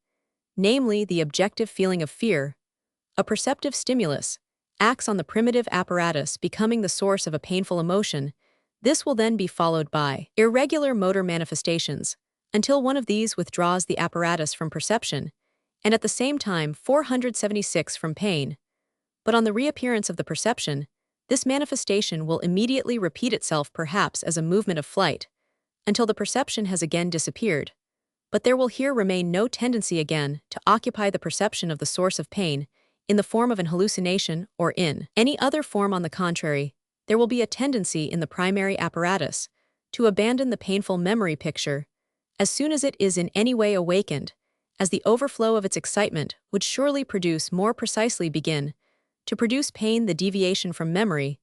namely the objective feeling of fear. A perceptive stimulus acts on the primitive apparatus, becoming the source of a painful emotion. This will then be followed by irregular motor manifestations, until one of these withdraws the apparatus from perception, and at the same time 476 from pain. But on the reappearance of the perception, this manifestation will immediately repeat itself perhaps as a movement of flight, until the perception has again disappeared. But there will here remain no tendency again to occupy the perception of the source of pain in the form of an hallucination or in any other form. On the contrary, there will be a tendency in the primary apparatus to abandon the painful memory picture as soon as it is in any way awakened, as the overflow of its excitement would surely produce more precisely begin to produce pain. The deviation from memory,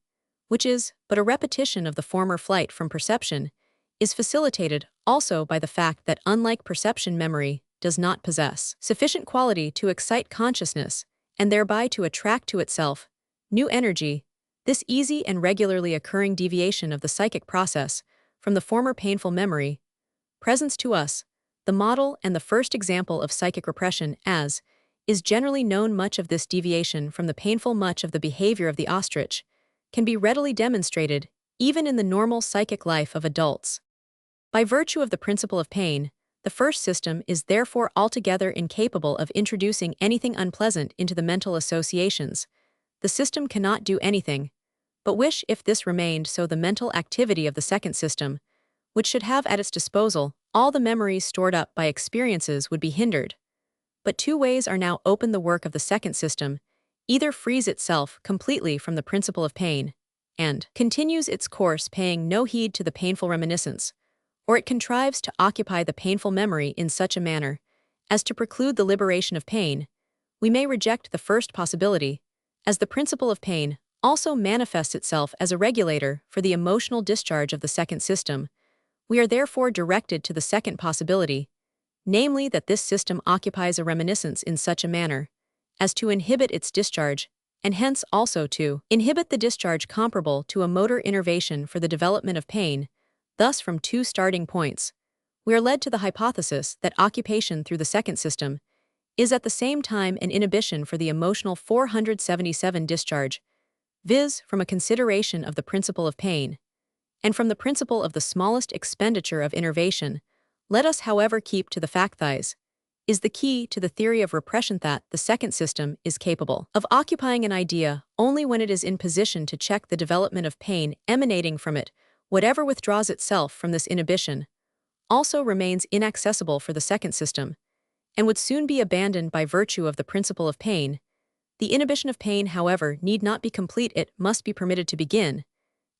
which is but a repetition of the former flight from perception, is facilitated also by the fact that, unlike perception, memory does not possess sufficient quality to excite consciousness and thereby to attract to itself new energy. This easy and regularly occurring deviation of the psychic process from the former painful memory presents to us the model and the first example of psychic repression, as is generally known. Much of this deviation from the painful, much of the behavior of the ostrich, can be readily demonstrated even in the normal psychic life of adults. By virtue of the principle of pain, the first system is therefore altogether incapable of introducing anything unpleasant into the mental associations. The system cannot do anything but wish. If this remained so, the mental activity of the second system, which should have at its disposal all the memories stored up by experiences, would be hindered. But two ways are now open. The work of the second system either frees itself completely from the principle of pain and continues its course, paying no heed to the painful reminiscence, or it contrives to occupy the painful memory in such a manner as to preclude the liberation of pain. We may reject the first possibility, as the principle of pain also manifests itself as a regulator for the emotional discharge of the second system. We are therefore directed to the second possibility, namely that this system occupies a reminiscence in such a manner as to inhibit its discharge, and hence also to inhibit the discharge comparable to a motor innervation for the development of pain. Thus, from two starting points, we are led to the hypothesis that occupation through the second system is at the same time an inhibition for the emotional 477 discharge, viz. From a consideration of the principle of pain, and from the principle of the smallest expenditure of innervation. Let us, however, keep to the fact that is the key to the theory of repression, that the second system is capable of occupying an idea only when it is in position to check the development of pain emanating from it. Whatever withdraws itself from this inhibition also remains inaccessible for the second system, and would soon be abandoned by virtue of the principle of pain. The inhibition of pain, however, need not be complete. It must be permitted to begin,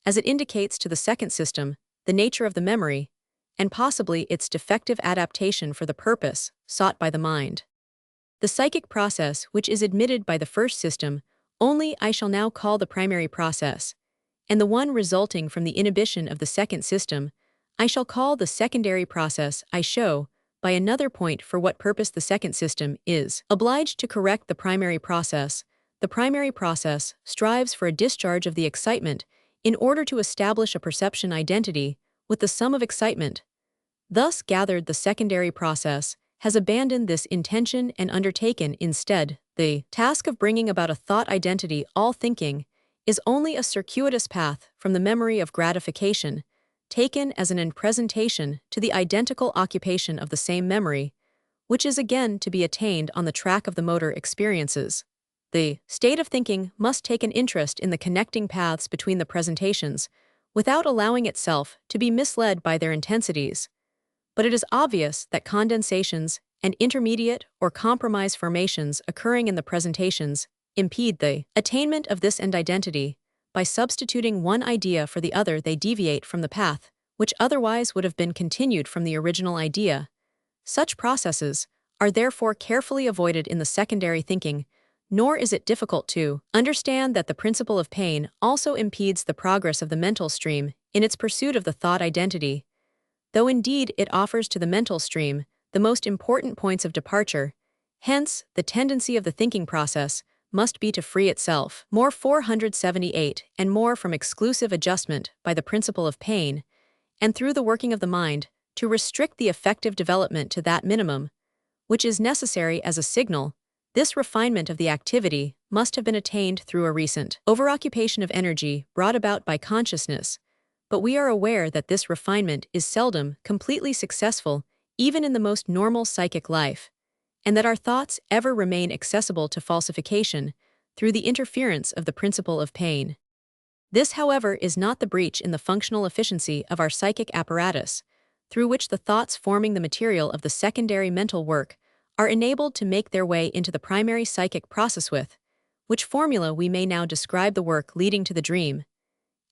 as it indicates to the second system the nature of the memory, and possibly its defective adaptation for the purpose sought by the mind. The psychic process, which is admitted by the first system only, I shall now call the primary process, and the one resulting from the inhibition of the second system I shall call the secondary process. I show, by another point, for what purpose the second system is obliged to correct the primary process. The primary process strives for a discharge of the excitement in order to establish a perception identity with the sum of excitement. Thus gathered, the secondary process has abandoned this intention and undertaken instead the task of bringing about a thought identity. All thinking is only a circuitous path from the memory of gratification, taken as an presentation to the identical occupation of the same memory, which is again to be attained on the track of the motor experiences. The state of thinking must take an interest in the connecting paths between the presentations, without allowing itself to be misled by their intensities. But it is obvious that condensations and intermediate or compromise formations occurring in the presentations impede the attainment of this end identity. By substituting one idea for the other, they deviate from the path which otherwise would have been continued from the original idea. Such processes are therefore carefully avoided in the secondary thinking, nor is it difficult to understand that the principle of pain also impedes the progress of the mental stream in its pursuit of the thought identity, though indeed it offers to the mental stream the most important points of departure. Hence, the tendency of the thinking process must be to free itself more 478 and more from exclusive adjustment by the principle of pain, and through the working of the mind, to restrict the effective development to that minimum which is necessary as a signal. This refinement of the activity must have been attained through a recent overoccupation of energy brought about by consciousness, But we are aware that this refinement is seldom completely successful, even in the most normal psychic life, and that our thoughts ever remain accessible to falsification through the interference of the principle of pain. This, however, is not the breach in the functional efficiency of our psychic apparatus, through which the thoughts forming the material of the secondary mental work are enabled to make their way into the primary psychic process with which formula we may now describe the work leading to the dream.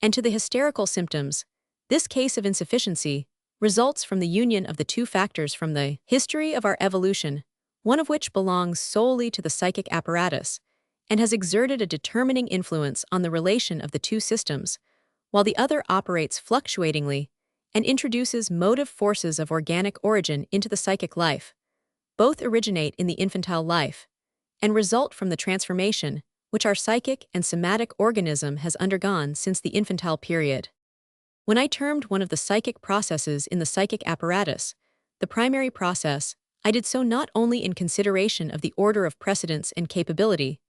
And to the hysterical symptoms, this case of insufficiency results from the union of the two factors from the history of our evolution, one of which belongs solely to the psychic apparatus and has exerted a determining influence on the relation of the two systems, while the other operates fluctuatingly and introduces motive forces of organic origin into the psychic life. Both originate in the infantile life and result from the transformation which our psychic and somatic organism has undergone since the infantile period. When I termed one of the psychic processes in the psychic apparatus the primary process, I did so not only in consideration of the order of precedence and capability,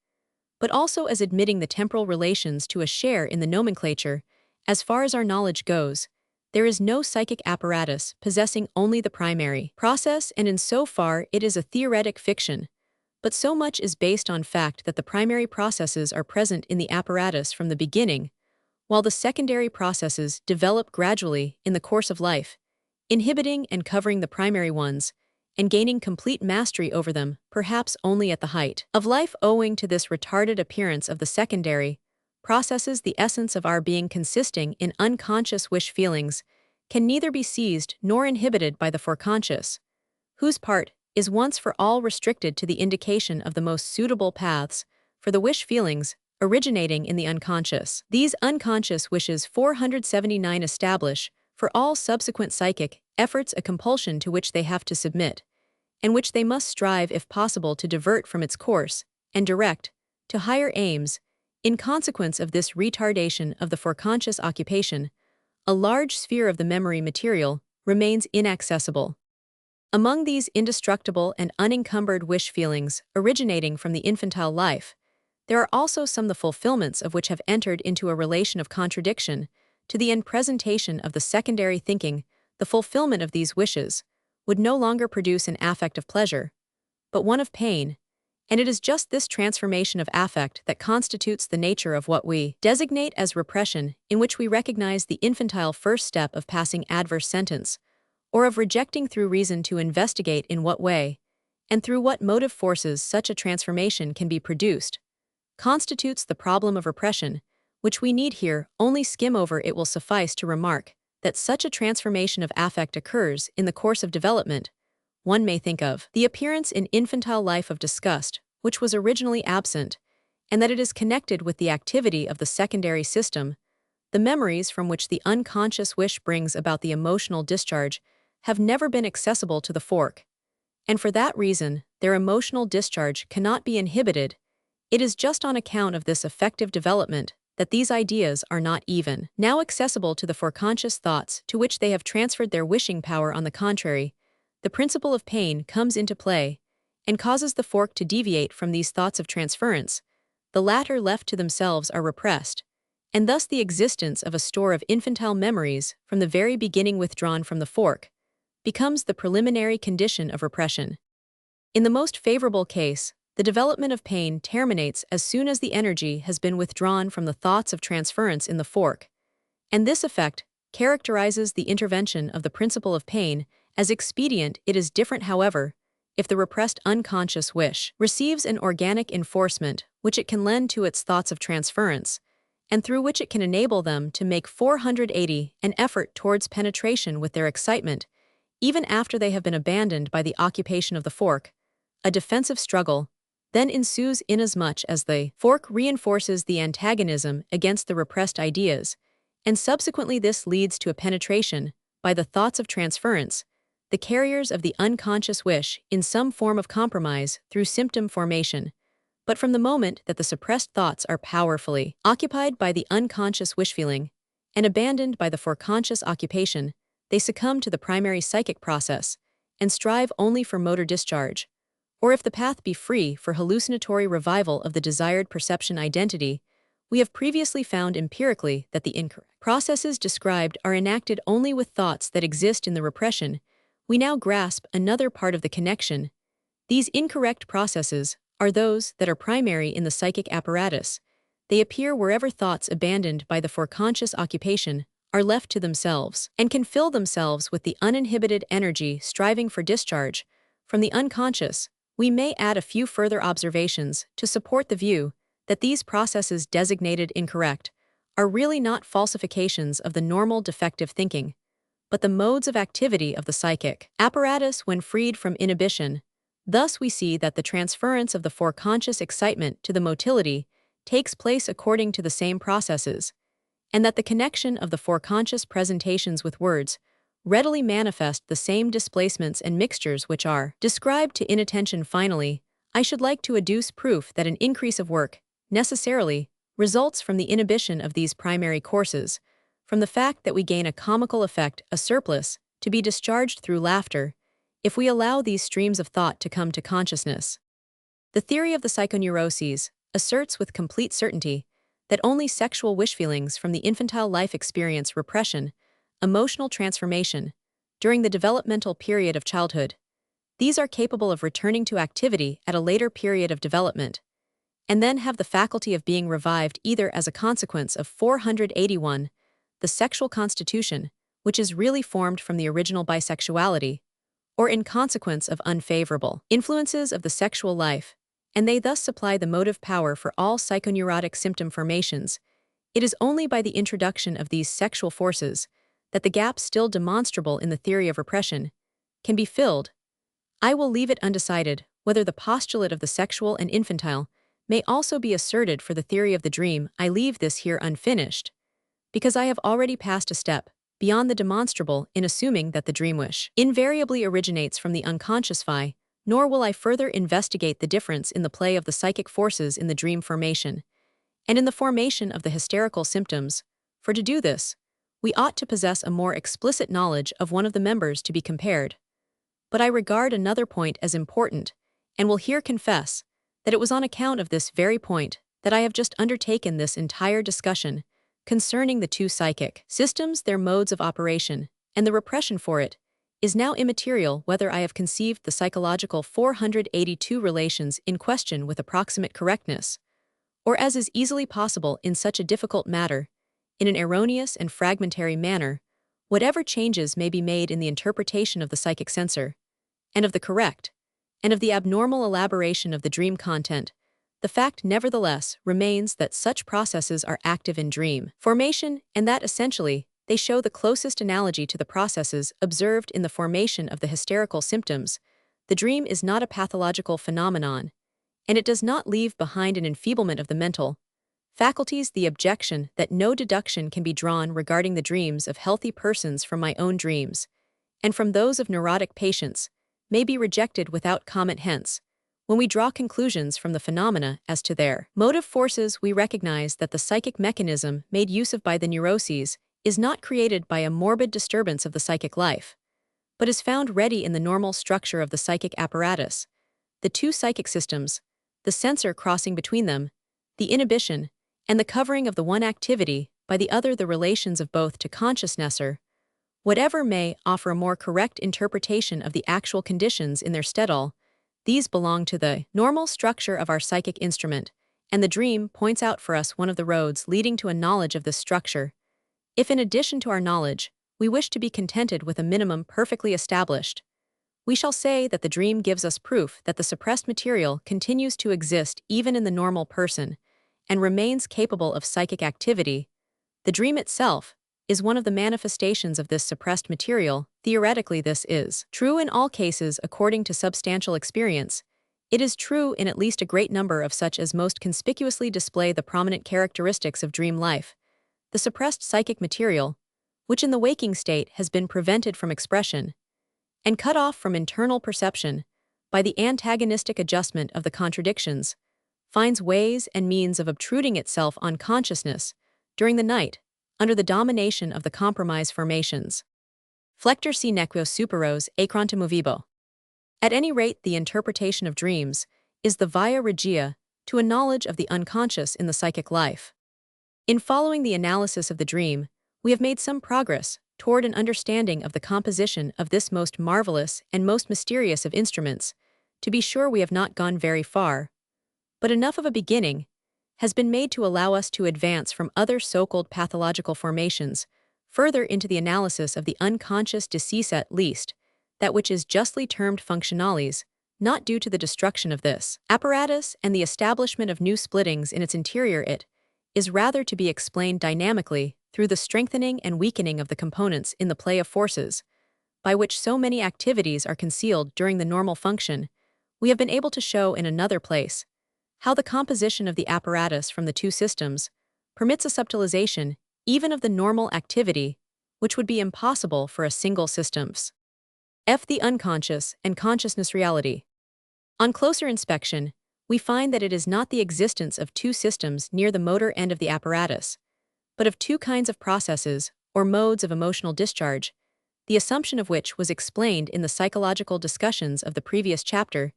but also as admitting the temporal relations to a share in the nomenclature. As far as our knowledge goes, there is no psychic apparatus possessing only the primary process, and in so far it is a theoretic fiction, but so much is based on fact that the primary processes are present in the apparatus from the beginning, while the secondary processes develop gradually in the course of life, inhibiting and covering the primary ones, and gaining complete mastery over them, perhaps only at the height of life. Owing to this retarded appearance of the secondary processes, the essence of our being, consisting in unconscious wish feelings, can neither be seized nor inhibited by the foreconscious, whose part is once for all restricted to the indication of the most suitable paths for the wish feelings originating in the unconscious. These unconscious wishes 479 establish for all subsequent psychic efforts a compulsion to which they have to submit, and which they must strive if possible to divert from its course and direct to higher aims. In consequence of this retardation of the foreconscious occupation, a large sphere of the memory material remains inaccessible. Among these indestructible and unencumbered wish feelings originating from the infantile life, there are also some the fulfillments of which have entered into a relation of contradiction to the end presentation of the secondary thinking. The fulfillment of these wishes would no longer produce an affect of pleasure, but one of pain, and it is just this transformation of affect that constitutes the nature of what we designate as repression, in which we recognize the infantile first step of passing adverse sentence, or of rejecting through reason to investigate in what way, and through what motive forces such a transformation can be produced, constitutes the problem of repression, which we need here only skim over. It will suffice to remark that such a transformation of affect occurs in the course of development. One may think of the appearance in infantile life of disgust, which was originally absent, and that it is connected with the activity of the secondary system. The memories from which the unconscious wish brings about the emotional discharge have never been accessible to the fork, and for that reason, their emotional discharge cannot be inhibited. It is just on account of this effective development that these ideas are not even now accessible to the foreconscious thoughts to which they have transferred their wishing power. On the contrary, the principle of pain comes into play and causes the fork to deviate from these thoughts of transference. The latter, left to themselves, are repressed, and thus the existence of a store of infantile memories from the very beginning withdrawn from the fork becomes the preliminary condition of repression. In the most favorable case, the development of pain terminates as soon as the energy has been withdrawn from the thoughts of transference in the fork, and this effect characterizes the intervention of the principle of pain as expedient. It is different, however, if the repressed unconscious wish receives an organic enforcement which it can lend to its thoughts of transference, and through which it can enable them to make 480 an effort towards penetration with their excitement, even after they have been abandoned by the occupation of the fork. A defensive struggle then ensues, inasmuch as the fork reinforces the antagonism against the repressed ideas, and subsequently this leads to a penetration, by the thoughts of transference, the carriers of the unconscious wish in some form of compromise through symptom formation. But from the moment that the suppressed thoughts are powerfully occupied by the unconscious wish feeling and abandoned by the foreconscious occupation, they succumb to the primary psychic process and strive only for motor discharge, or if the path be free, for hallucinatory revival of the desired perception identity We have previously found empirically that the incorrect processes described are enacted only with thoughts that exist in the repression. We now grasp another part of the connection. These incorrect processes are those that are primary in the psychic apparatus. They appear wherever thoughts abandoned by the foreconscious occupation are left to themselves and can fill themselves with the uninhibited energy striving for discharge. From the unconscious, we may add a few further observations to support the view that these processes designated incorrect are really not falsifications of the normal defective thinking, but the modes of activity of the psychic apparatus when freed from inhibition. Thus we see that the transference of the foreconscious excitement to the motility takes place according to the same processes, and that the connection of the foreconscious presentations with words readily manifest the same displacements and mixtures which are described to inattention. Finally, I should like to adduce proof that an increase of work necessarily results from the inhibition of these primary courses, from the fact that we gain a comical effect, a surplus, to be discharged through laughter, if we allow these streams of thought to come to consciousness. The theory of the psychoneuroses asserts with complete certainty that only sexual wish feelings from the infantile life experience repression, emotional transformation, during the developmental period of childhood. These are capable of returning to activity at a later period of development, and then have the faculty of being revived either as a consequence of 481, the sexual constitution, which is really formed from the original bisexuality, or in consequence of unfavorable influences of the sexual life, and they thus supply the motive power for all psychoneurotic symptom formations. It is only by the introduction of these sexual forces that the gap still demonstrable in the theory of repression can be filled. I will leave it undecided whether the postulate of the sexual and infantile may also be asserted for the theory of the dream. I leave this here unfinished, because I have already passed a step beyond the demonstrable in assuming that the dream wish invariably originates from the unconscious phi, nor will I further investigate the difference in the play of the psychic forces in the dream formation and in the formation of the hysterical symptoms. For to do this, we ought to possess a more explicit knowledge of one of the members to be compared. But I regard another point as important, and will here confess that it was on account of this very point that I have just undertaken this entire discussion concerning the two psychic systems, their modes of operation, and the repression for it. Is now immaterial whether I have conceived the psychological 482 relations in question with approximate correctness, or as is easily possible in such a difficult matter, in an erroneous and fragmentary manner. Whatever changes may be made in the interpretation of the psychic censor, and of the correct, and of the abnormal elaboration of the dream content, the fact nevertheless remains that such processes are active in dream formation, and that essentially they show the closest analogy to the processes observed in the formation of the hysterical symptoms. The dream is not a pathological phenomenon, and it does not leave behind an enfeeblement of the mental faculties. The objection that no deduction can be drawn regarding the dreams of healthy persons from my own dreams, and from those of neurotic patients, may be rejected without comment. Hence, when we draw conclusions from the phenomena as to their motive forces, we recognize that the psychic mechanism made use of by the neuroses is not created by a morbid disturbance of the psychic life, but is found ready in the normal structure of the psychic apparatus. The two psychic systems, the censor crossing between them, the inhibition, and the covering of the one activity by the other, the relations of both to consciousness, whatever may offer a more correct interpretation of the actual conditions in their stead. All these belong to the normal structure of our psychic instrument, and the dream points out for us one of the roads leading to a knowledge of this structure. If in addition to our knowledge, we wish to be contented with a minimum perfectly established, we shall say that the dream gives us proof that the suppressed material continues to exist even in the normal person, and remains capable of psychic activity. The dream itself is one of the manifestations of this suppressed material. Theoretically, this is true in all cases according to substantial experience. It is true in at least a great number of such as most conspicuously display the prominent characteristics of dream life. The suppressed psychic material, which in the waking state has been prevented from expression and cut off from internal perception by the antagonistic adjustment of the contradictions, finds ways and means of obtruding itself on consciousness during the night under the domination of the compromise formations. Flector si nequio superos acronta movibo. At any rate, the interpretation of dreams is the via regia to a knowledge of the unconscious in the psychic life. In following the analysis of the dream, we have made some progress toward an understanding of the composition of this most marvelous and most mysterious of instruments. To be sure, we have not gone very far, but enough of a beginning has been made to allow us to advance from other so-called pathological formations further into the analysis of the unconscious decease, at least that which is justly termed functionales, not due to the destruction of this apparatus and the establishment of new splittings in its interior. It is rather to be explained dynamically through the strengthening and weakening of the components in the play of forces, by which so many activities are concealed during the normal function. We have been able to show in another place how the composition of the apparatus from the two systems permits a subtilization even of the normal activity, which would be impossible for a single systems. The unconscious and consciousness reality. On closer inspection, we find that it is not the existence of two systems near the motor end of the apparatus, but of two kinds of processes or modes of emotional discharge, the assumption of which was explained in the psychological discussions of the previous chapter.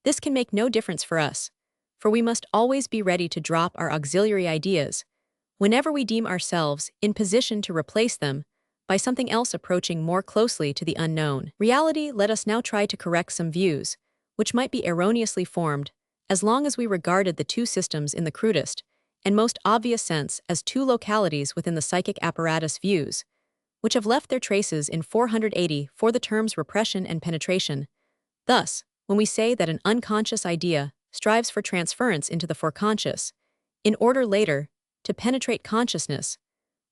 This can make no difference for us, for we must always be ready to drop our auxiliary ideas whenever we deem ourselves in position to replace them by something else approaching more closely to the unknown reality. Let us now try to correct some views which might be erroneously formed as long as we regarded the two systems in the crudest and most obvious sense as two localities within the psychic apparatus, views which have left their traces in 480 for the terms repression and penetration. Thus, when we say that an unconscious idea strives for transference into the foreconscious, in order later to penetrate consciousness,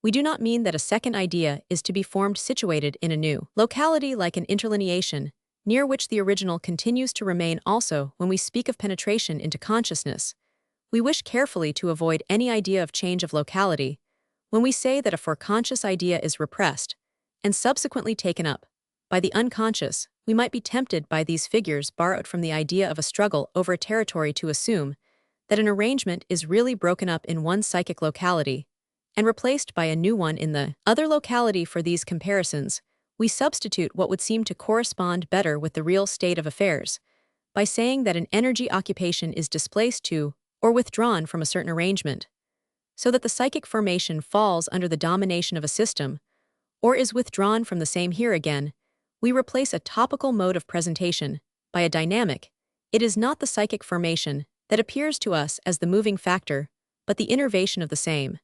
we do not mean that a second idea is to be formed situated in a new locality like an interlineation, near which the original continues to remain. Also, when we speak of penetration into consciousness, we wish carefully to avoid any idea of change of locality. When we say that a foreconscious idea is repressed and subsequently taken up by the unconscious, we might be tempted by these figures borrowed from the idea of a struggle over a territory to assume that an arrangement is really broken up in one psychic locality and replaced by a new one in the other locality. For these comparisons, we substitute what would seem to correspond better with the real state of affairs by saying that an energy occupation is displaced to or withdrawn from a certain arrangement, so that the psychic formation falls under the domination of a system or is withdrawn from the same. Here again, we replace a topical mode of presentation by a dynamic. It is not the psychic formation that appears to us as the moving factor, but the innervation of the same.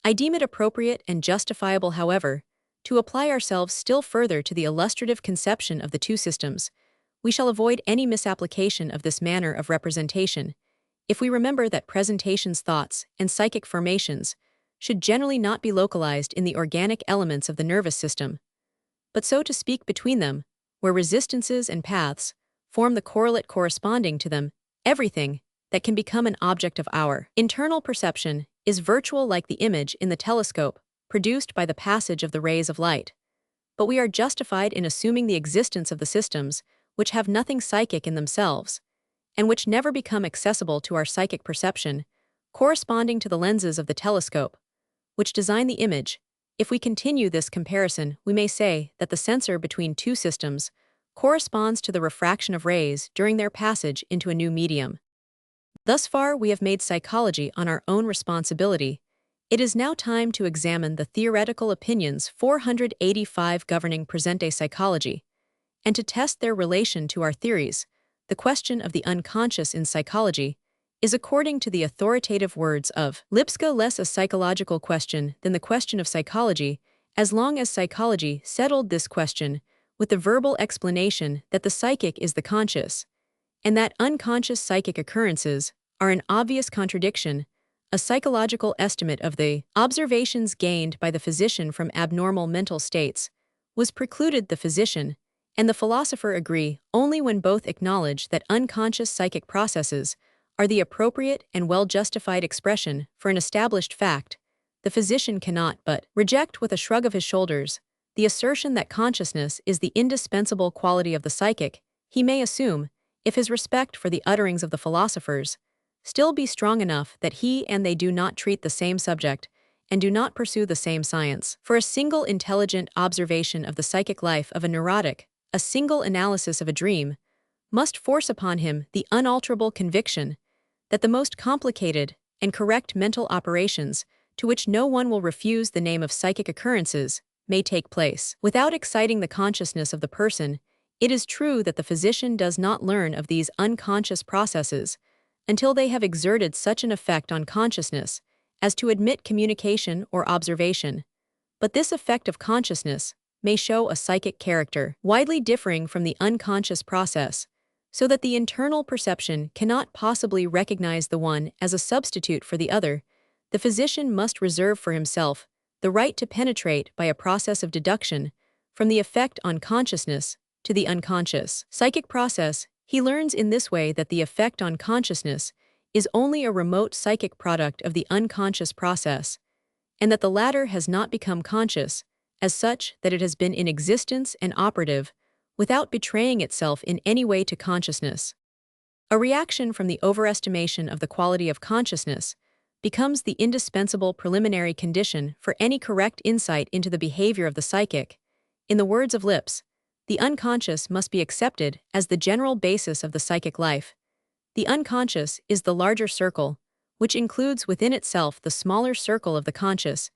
I deem it appropriate and justifiable, however, to apply ourselves still further to the illustrative conception of the two systems. We shall avoid any misapplication of this manner of representation if we remember that presentations, thoughts, and psychic formations should generally not be localized in the organic elements of the nervous system, but so to speak between them, where resistances and paths form the correlate corresponding to them. Everything that can become an object of our internal perception is virtual, like the image in the telescope produced by the passage of the rays of light. But we are justified in assuming the existence of the systems which have nothing psychic in themselves, and which never become accessible to our psychic perception, corresponding to the lenses of the telescope, which design the image. If we continue this comparison, we may say that the sensor between two systems corresponds to the refraction of rays during their passage into a new medium. Thus far, we have made psychology on our own responsibility. It is now time to examine the theoretical opinions 485 governing present-day psychology, and to test their relation to our theories. The question of the unconscious in psychology is, according to the authoritative words of Lipska, less a psychological question than the question of psychology, as long as psychology settled this question with the verbal explanation that the psychic is the conscious, and that unconscious psychic occurrences are an obvious contradiction. A psychological estimate of the observations gained by the physician from abnormal mental states was precluded. The physician and the philosopher agree only when both acknowledge that unconscious psychic processes are the appropriate and well-justified expression for an established fact. The physician cannot but reject with a shrug of his shoulders the assertion that consciousness is the indispensable quality of the psychic. He may assume, if his respect for the utterings of the philosophers still be strong enough, that he and they do not treat the same subject and do not pursue the same science. For a single intelligent observation of the psychic life of a neurotic, a single analysis of a dream, must force upon him the unalterable conviction that the most complicated and correct mental operations to which no one will refuse the name of psychic occurrences, may take place. Without exciting the consciousness of the person, it is true that the physician does not learn of these unconscious processes until they have exerted such an effect on consciousness as to admit communication or observation. But this effect of consciousness may show a psychic character, widely differing from the unconscious process, so that the internal perception cannot possibly recognize the one as a substitute for the other. The physician must reserve for himself the right to penetrate by a process of deduction from the effect on consciousness to the unconscious psychic process. He learns in this way that the effect on consciousness is only a remote psychic product of the unconscious process, and that the latter has not become conscious, as such that it has been in existence and operative without betraying itself in any way to consciousness. A reaction from the overestimation of the quality of consciousness becomes the indispensable preliminary condition for any correct insight into the behavior of the psychic. In the words of Lips, the unconscious must be accepted as the general basis of the psychic life. The unconscious is the larger circle, which includes within itself the smaller circle of the conscious.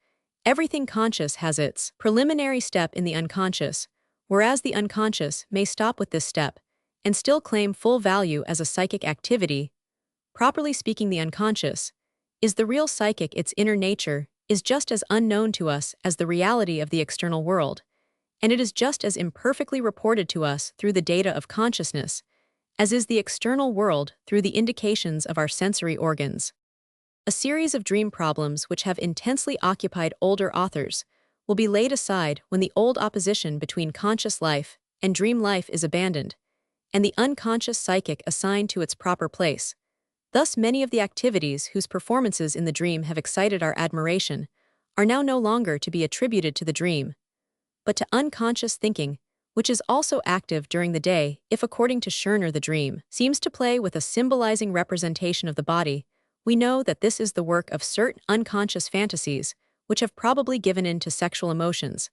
Everything conscious has its preliminary step in the unconscious, whereas the unconscious may stop with this step and still claim full value as a psychic activity. Properly speaking, the unconscious is the real psychic. Its inner nature is just as unknown to us as the reality of the external world, and it is just as imperfectly reported to us through the data of consciousness as is the external world through the indications of our sensory organs. A series of dream problems which have intensely occupied older authors will be laid aside when the old opposition between conscious life and dream life is abandoned, and the unconscious psychic assigned to its proper place. Thus, many of the activities whose performances in the dream have excited our admiration are now no longer to be attributed to the dream, but to unconscious thinking, which is also active during the day. If, according to Schirner, the dream seems to play with a symbolizing representation of the body, we know that this is the work of certain unconscious fantasies which have probably given in to sexual emotions,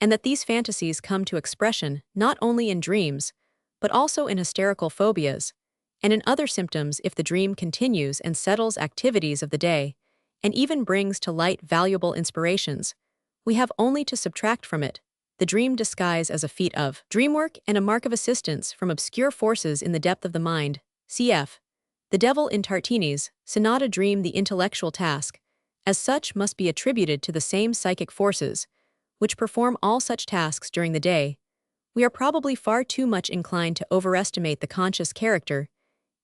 and that these fantasies come to expression not only in dreams, but also in hysterical phobias, and in other symptoms if the dream continues and settles activities of the day, and even brings to light valuable inspirations. We have only to subtract from it the dream disguise as a feat of dreamwork and a mark of assistance from obscure forces in the depth of the mind. Cf. The Devil in Tartini's Sonata Dream. The intellectual task, as such, must be attributed to the same psychic forces, which perform all such tasks during the day. We are probably far too much inclined to overestimate the conscious character,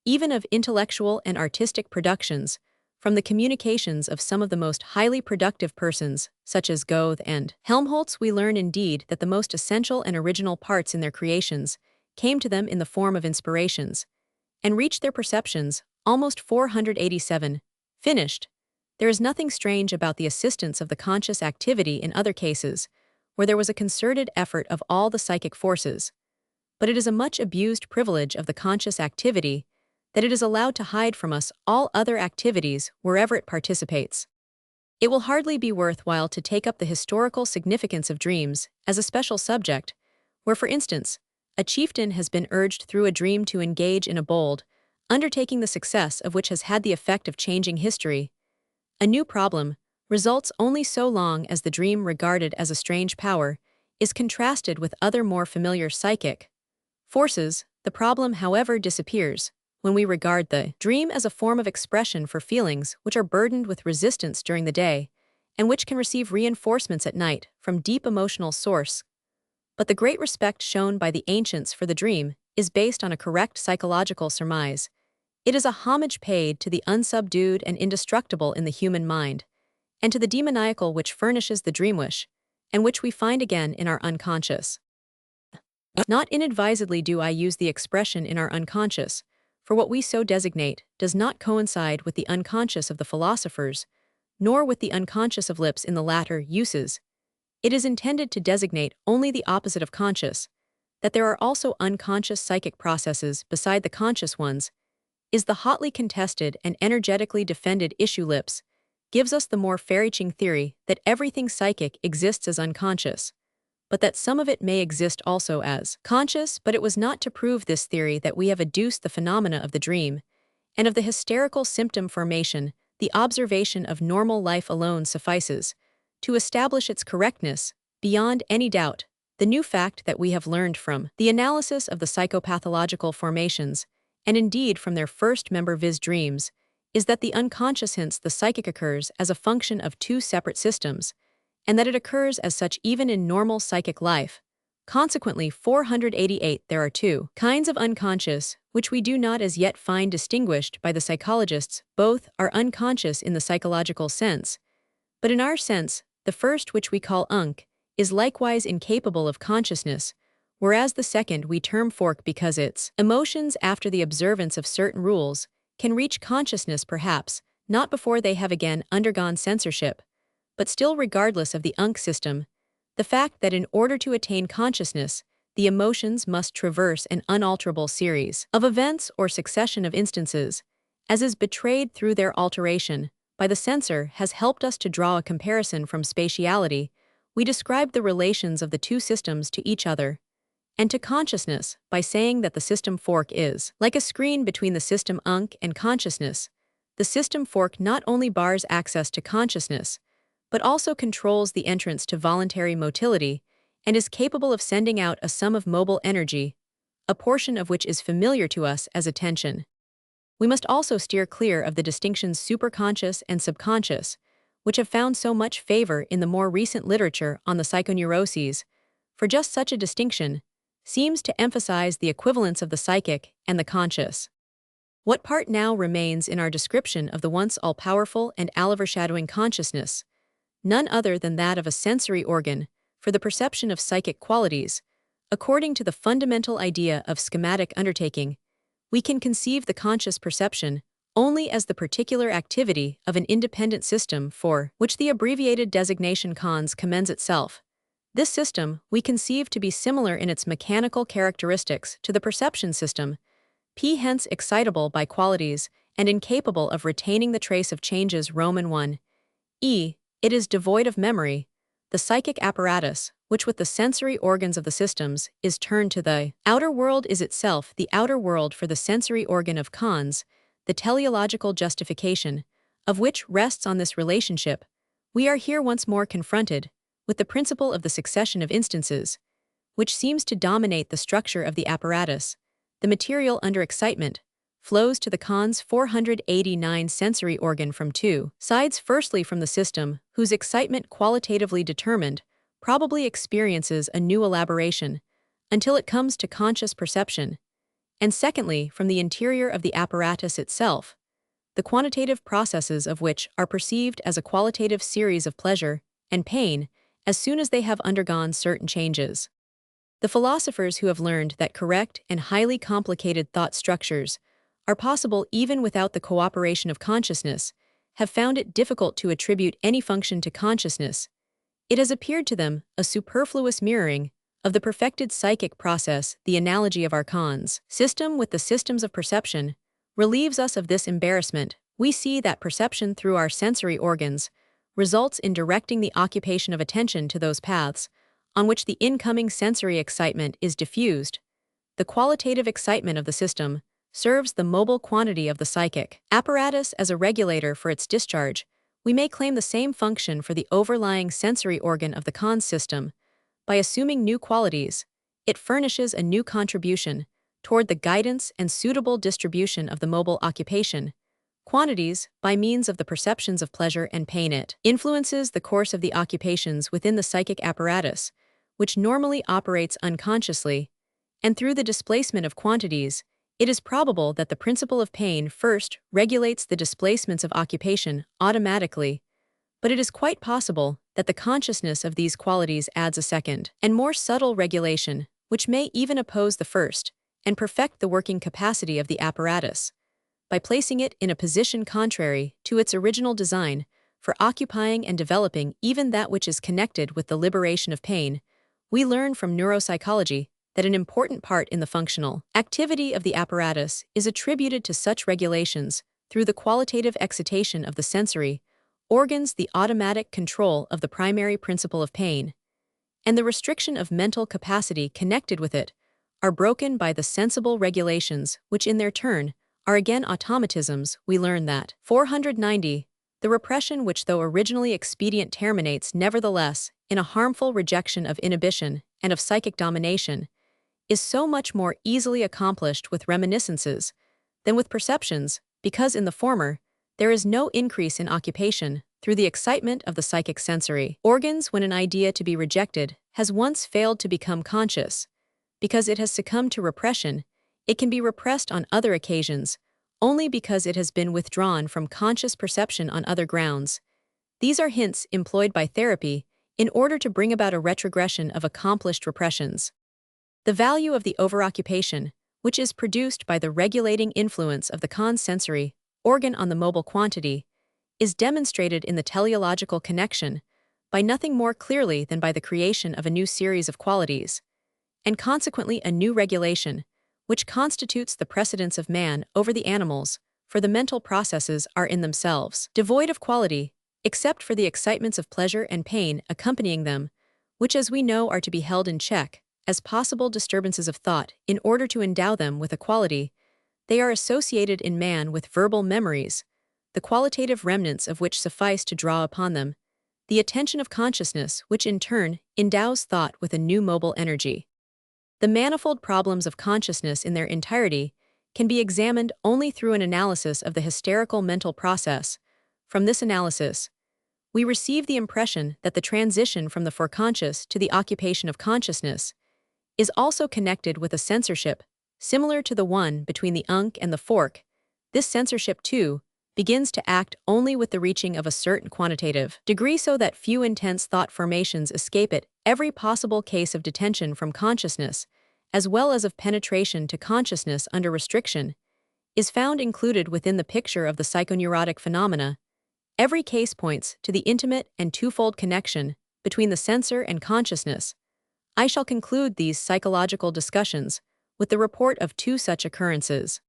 even of intellectual and artistic productions, from the communications of some of the most highly productive persons, such as Goethe and Helmholtz. We learn indeed that the most essential and original parts in their creations came to them in the form of inspirations, and reached their perceptions almost 487, finished. There is nothing strange about the assistance of the conscious activity in other cases, where there was a concerted effort of all the psychic forces. But it is a much abused privilege of the conscious activity that it is allowed to hide from us all other activities wherever it participates. It will hardly be worthwhile to take up the historical significance of dreams as a special subject, where, for instance, a chieftain has been urged through a dream to engage in a bold undertaking, the success of which has had the effect of changing history. A new problem results only so long as the dream, regarded as a strange power, is contrasted with other more familiar psychic forces. The problem, however, disappears when we regard the dream as a form of expression for feelings which are burdened with resistance during the day, and which can receive reinforcements at night from deep emotional source. But the great respect shown by the ancients for the dream is based on a correct psychological surmise. It is a homage paid to the unsubdued and indestructible in the human mind, and to the demoniacal which furnishes the dream wish, and which we find again in our unconscious. Not inadvisedly do I use the expression in our unconscious, for what we so designate does not coincide with the unconscious of the philosophers, nor with the unconscious of Lips in the latter uses. It is intended to designate only the opposite of conscious. That there are also unconscious psychic processes beside the conscious ones is the hotly contested and energetically defended issue. Lips gives us the more far-reaching theory that everything psychic exists as unconscious, but that some of it may exist also as conscious. But it was not to prove this theory that we have adduced the phenomena of the dream and of the hysterical symptom formation the observation of normal life alone suffices to establish its correctness beyond any doubt. The new fact that we have learned from the analysis of the psychopathological formations, and indeed from their first member viz. Dreams, is that the unconscious hints the psychic occurs as a function of two separate systems, and that it occurs as such even in normal psychic life. Consequently, 488 there are two kinds of unconscious, which we do not as yet find distinguished by the psychologists. Both are unconscious in the psychological sense, but in our sense, the first, which we call unc, is likewise incapable of consciousness, whereas the second we term fork because its emotions after the observance of certain rules can reach consciousness perhaps, not before they have again undergone censorship, but still regardless of the unc system, the fact that in order to attain consciousness, the emotions must traverse an unalterable series of events or succession of instances, as is betrayed through their alteration by the censor, has helped us to draw a comparison from spatiality. We described the relations of the two systems to each other and to consciousness by saying that the system fork is like a screen between the system unc and consciousness. The system fork not only bars access to consciousness, but also controls the entrance to voluntary motility and is capable of sending out a sum of mobile energy, a portion of which is familiar to us as attention. We must also steer clear of the distinctions superconscious and subconscious, which have found so much favor in the more recent literature on the psychoneuroses, for just such a distinction seems to emphasize the equivalence of the psychic and the conscious. What part now remains in our description of the once all-powerful and all-overshadowing consciousness? None other than that of a sensory organ for the perception of psychic qualities. According to the fundamental idea of schematic undertaking, we can conceive the conscious perception only as the particular activity of an independent system for which the abbreviated designation cons commends itself. This system we conceive to be similar in its mechanical characteristics to the perception system, p hence excitable by qualities and incapable of retaining the trace of changes. Roman 1. It is devoid of memory. The psychic apparatus, which with the sensory organs of the systems is turned to the outer world, is itself the outer world for the sensory organ of cons, the teleological justification of which rests on this relationship. We are here once more confronted with the principle of the succession of instances, which seems to dominate the structure of the apparatus. The material under excitement flows to the cons 489 sensory organ from two sides. Firstly, from the system, whose excitement qualitatively determined probably experiences a new elaboration until it comes to conscious perception, and secondly, from the interior of the apparatus itself, the quantitative processes of which are perceived as a qualitative series of pleasure and pain as soon as they have undergone certain changes. The philosophers who have learned that correct and highly complicated thought structures are possible even without the cooperation of consciousness have found it difficult to attribute any function to consciousness. It has appeared to them a superfluous mirroring of the perfected psychic process. The analogy of our cons system with the systems of perception relieves us of this embarrassment. We see that perception through our sensory organs results in directing the occupation of attention to those paths on which the incoming sensory excitement is diffused. The qualitative excitement of the system serves the mobile quantity of the psychic apparatus as a regulator for its discharge. We may claim the same function for the overlying sensory organ of the cons system. By assuming new qualities, it furnishes a new contribution toward the guidance and suitable distribution of the mobile occupation. Quantities, by means of the perceptions of pleasure and pain, it influences the course of the occupations within the psychic apparatus, which normally operates unconsciously, and through the displacement of quantities, it is probable that the principle of pain first regulates the displacements of occupation automatically, but it is quite possible that the consciousness of these qualities adds a second and more subtle regulation, which may even oppose the first and perfect the working capacity of the apparatus, by placing it in a position contrary to its original design for occupying and developing even that which is connected with the liberation of pain. We learn from neuropsychology that an important part in the functional activity of the apparatus is attributed to such regulations through the qualitative excitation of the sensory organs, the automatic control of the primary principle of pain, and the restriction of mental capacity connected with it, are broken by the sensible regulations, which in their turn are again automatisms. We learn that 490 The repression which though originally expedient terminates nevertheless in a harmful rejection of inhibition and of psychic domination, is so much more easily accomplished with reminiscences than with perceptions, because in the former, there is no increase in occupation through the excitement of the psychic sensory organs when an idea to be rejected has once failed to become conscious. Because it has succumbed to repression, it can be repressed on other occasions, only because it has been withdrawn from conscious perception on other grounds. These are hints employed by therapy in order to bring about a retrogression of accomplished repressions. The value of the overoccupation, which is produced by the regulating influence of the consensory organ on the mobile quantity, is demonstrated in the teleological connection by nothing more clearly than by the creation of a new series of qualities, and consequently a new regulation, which constitutes the precedence of man over the animals, for the mental processes are in themselves devoid of quality, except for the excitements of pleasure and pain accompanying them, which as we know are to be held in check, as possible disturbances of thought in order to endow them with a quality. They are associated in man with verbal memories, the qualitative remnants of which suffice to draw upon them, the attention of consciousness which in turn endows thought with a new mobile energy. The manifold problems of consciousness in their entirety can be examined only through an analysis of the hysterical mental process. From this analysis, we receive the impression that the transition from the foreconscious to the occupation of consciousness is also connected with a censorship, similar to the one between the unk and the fork. This censorship, too, begins to act only with the reaching of a certain quantitative degree so that few intense thought formations escape it. Every possible case of detention from consciousness, as well as of penetration to consciousness under restriction, is found included within the picture of the psychoneurotic phenomena. Every case points to the intimate and twofold connection between the censor and consciousness. I shall conclude these psychological discussions with the report of two such occurrences.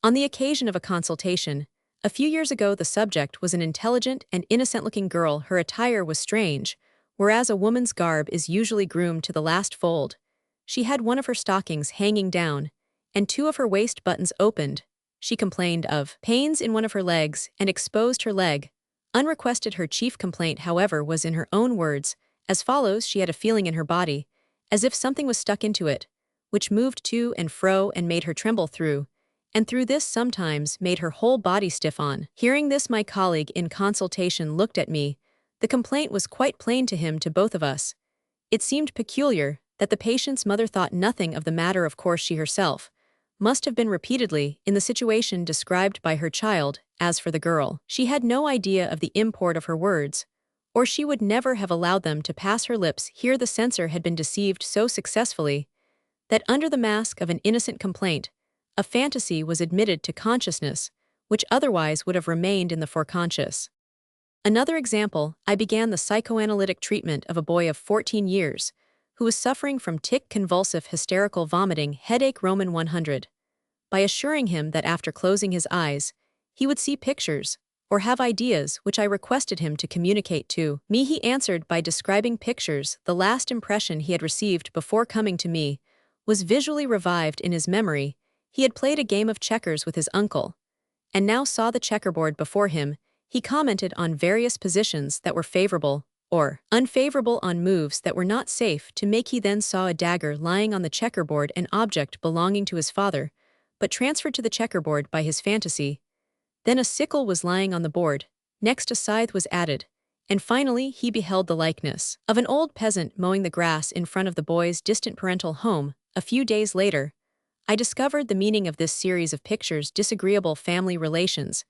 On the occasion of a consultation, a few years ago, the subject was an intelligent and innocent-looking girl. Her attire was strange, whereas a woman's garb is usually groomed to the last fold. She had one of her stockings hanging down, and two of her waist buttons opened. She complained of pains in one of her legs and exposed her leg. Unrequested, her chief complaint, however, was in her own words, as follows: she had a feeling in her body, as if something was stuck into it, which moved to and fro and made her tremble through, and through this sometimes made her whole body stiff on. Hearing this, my colleague in consultation looked at me. The complaint was quite plain to him, to both of us. It seemed peculiar that the patient's mother thought nothing of the matter. Of course, she herself must have been repeatedly in the situation described by her child. As for the girl, she had no idea of the import of her words, or she would never have allowed them to pass her lips. Here the censor had been deceived so successfully that under the mask of an innocent complaint, a fantasy was admitted to consciousness, which otherwise would have remained in the foreconscious. Another example, I began the psychoanalytic treatment of a boy of 14 years, who was suffering from tic-convulsive hysterical vomiting headache Roman 100, by assuring him that after closing his eyes, he would see pictures, or have ideas which I requested him to communicate to me. He answered by describing pictures. The last impression he had received before coming to me was visually revived in his memory. He had played a game of checkers with his uncle, and now saw the checkerboard before him. He commented on various positions that were favorable or unfavorable, on moves that were not safe to make. He then saw a dagger lying on the checkerboard, an object belonging to his father, but transferred to the checkerboard by his fantasy. Then a sickle was lying on the board, next a scythe was added, and finally he beheld the likeness of an old peasant mowing the grass in front of the boy's distant parental home. A few days later, I discovered the meaning of this series of pictures. Disagreeable family relations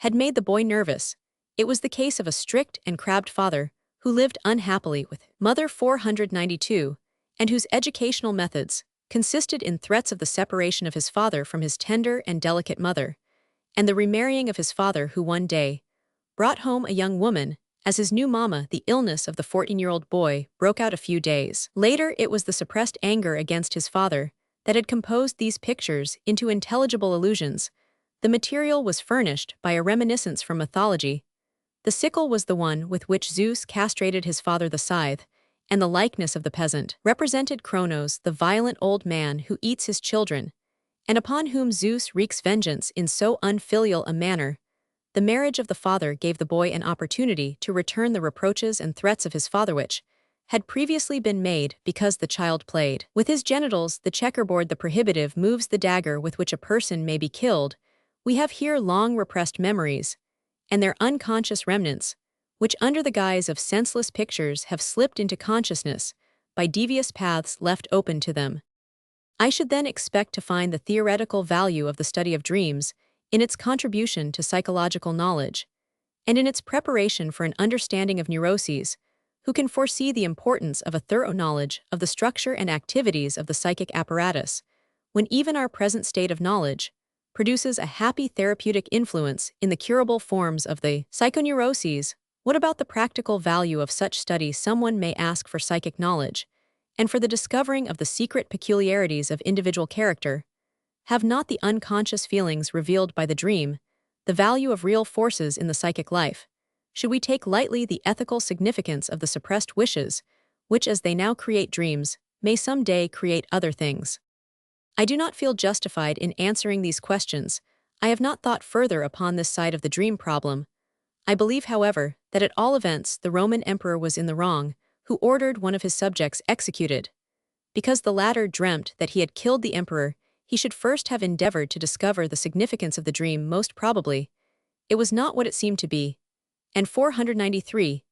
had made the boy nervous. It was the case of a strict and crabbed father who lived unhappily with mother 492, and whose educational methods consisted in threats of the separation of his father from his tender and delicate mother, and the remarrying of his father, who one day brought home a young woman as his new mama. The illness of the 14-year-old boy broke out a few days later. It was the suppressed anger against his father that had composed these pictures into intelligible illusions. The material was furnished by a reminiscence from mythology. The sickle was the one with which Zeus castrated his father, the scythe, and the likeness of the peasant represented Kronos, the violent old man who eats his children, and upon whom Zeus wreaks vengeance in so unfilial a manner The marriage of the father gave the boy an opportunity to return the reproaches and threats of his father which had previously been made because the child played. With his genitals, the checkerboard, the prohibitive moves the dagger with which a person may be killed. We have here long repressed memories, and their unconscious remnants, which under the guise of senseless pictures have slipped into consciousness by devious paths left open to them. I should then expect to find the theoretical value of the study of dreams in its contribution to psychological knowledge, and in its preparation for an understanding of neuroses, who can foresee the importance of a thorough knowledge of the structure and activities of the psychic apparatus, when even our present state of knowledge produces a happy therapeutic influence in the curable forms of the psychoneuroses. What about the practical value of such study, someone may ask, for psychic knowledge, and for the discovering of the secret peculiarities of individual character? Have not the unconscious feelings revealed by the dream the value of real forces in the psychic life? Should we take lightly the ethical significance of the suppressed wishes, which as they now create dreams, may some day create other things? I do not feel justified in answering these questions. I have not thought further upon this side of the dream problem. I believe, however, that at all events the Roman emperor was in the wrong, who ordered one of his subjects executed. Because the latter dreamt that he had killed the emperor, he should first have endeavored to discover the significance of the dream. Most probably, it was not what it seemed to be. And 493,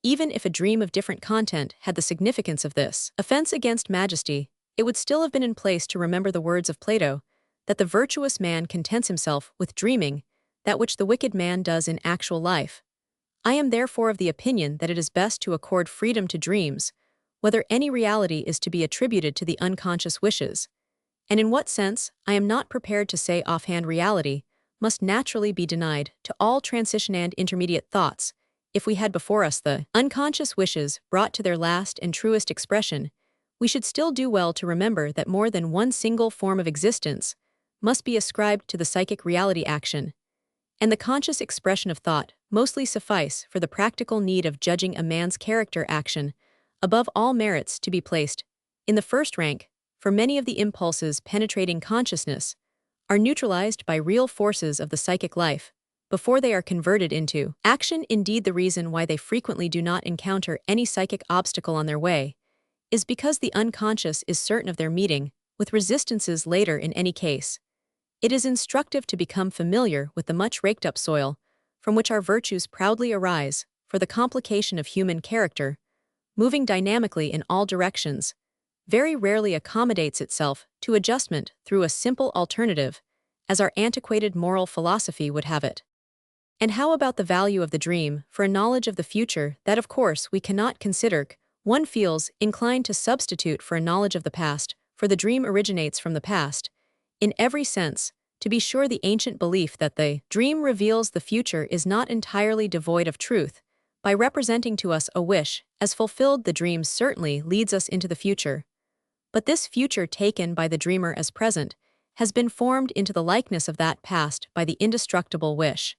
even if a dream of different content had the significance of this offense against majesty, it would still have been in place to remember the words of Plato, that the virtuous man contents himself with dreaming that which the wicked man does in actual life. I am therefore of the opinion that it is best to accord freedom to dreams, whether any reality is to be attributed to the unconscious wishes. And in what sense, I am not prepared to say offhand. Reality must naturally be denied to all transition and intermediate thoughts. If we had before us the unconscious wishes brought to their last and truest expression, we should still do well to remember that more than one single form of existence must be ascribed to the psychic reality action, and the conscious expression of thought mostly suffice for the practical need of judging a man's character action, above all merits to be placed in the first rank, for many of the impulses penetrating consciousness are neutralized by real forces of the psychic life before they are converted into action. Indeed, the reason why they frequently do not encounter any psychic obstacle on their way is because the unconscious is certain of their meeting with resistances later in any case. It is instructive to become familiar with the much raked-up soil from which our virtues proudly arise, for the complication of human character, moving dynamically in all directions, very rarely accommodates itself to adjustment through a simple alternative, as our antiquated moral philosophy would have it. And how about the value of the dream for a knowledge of the future that, of course, we cannot consider? One feels inclined to substitute for a knowledge of the past, for the dream originates from the past. In every sense, to be sure, the ancient belief that the dream reveals the future is not entirely devoid of truth. By representing to us a wish as fulfilled, the dream certainly leads us into the future. But this future taken by the dreamer as present has been formed into the likeness of that past by the indestructible wish.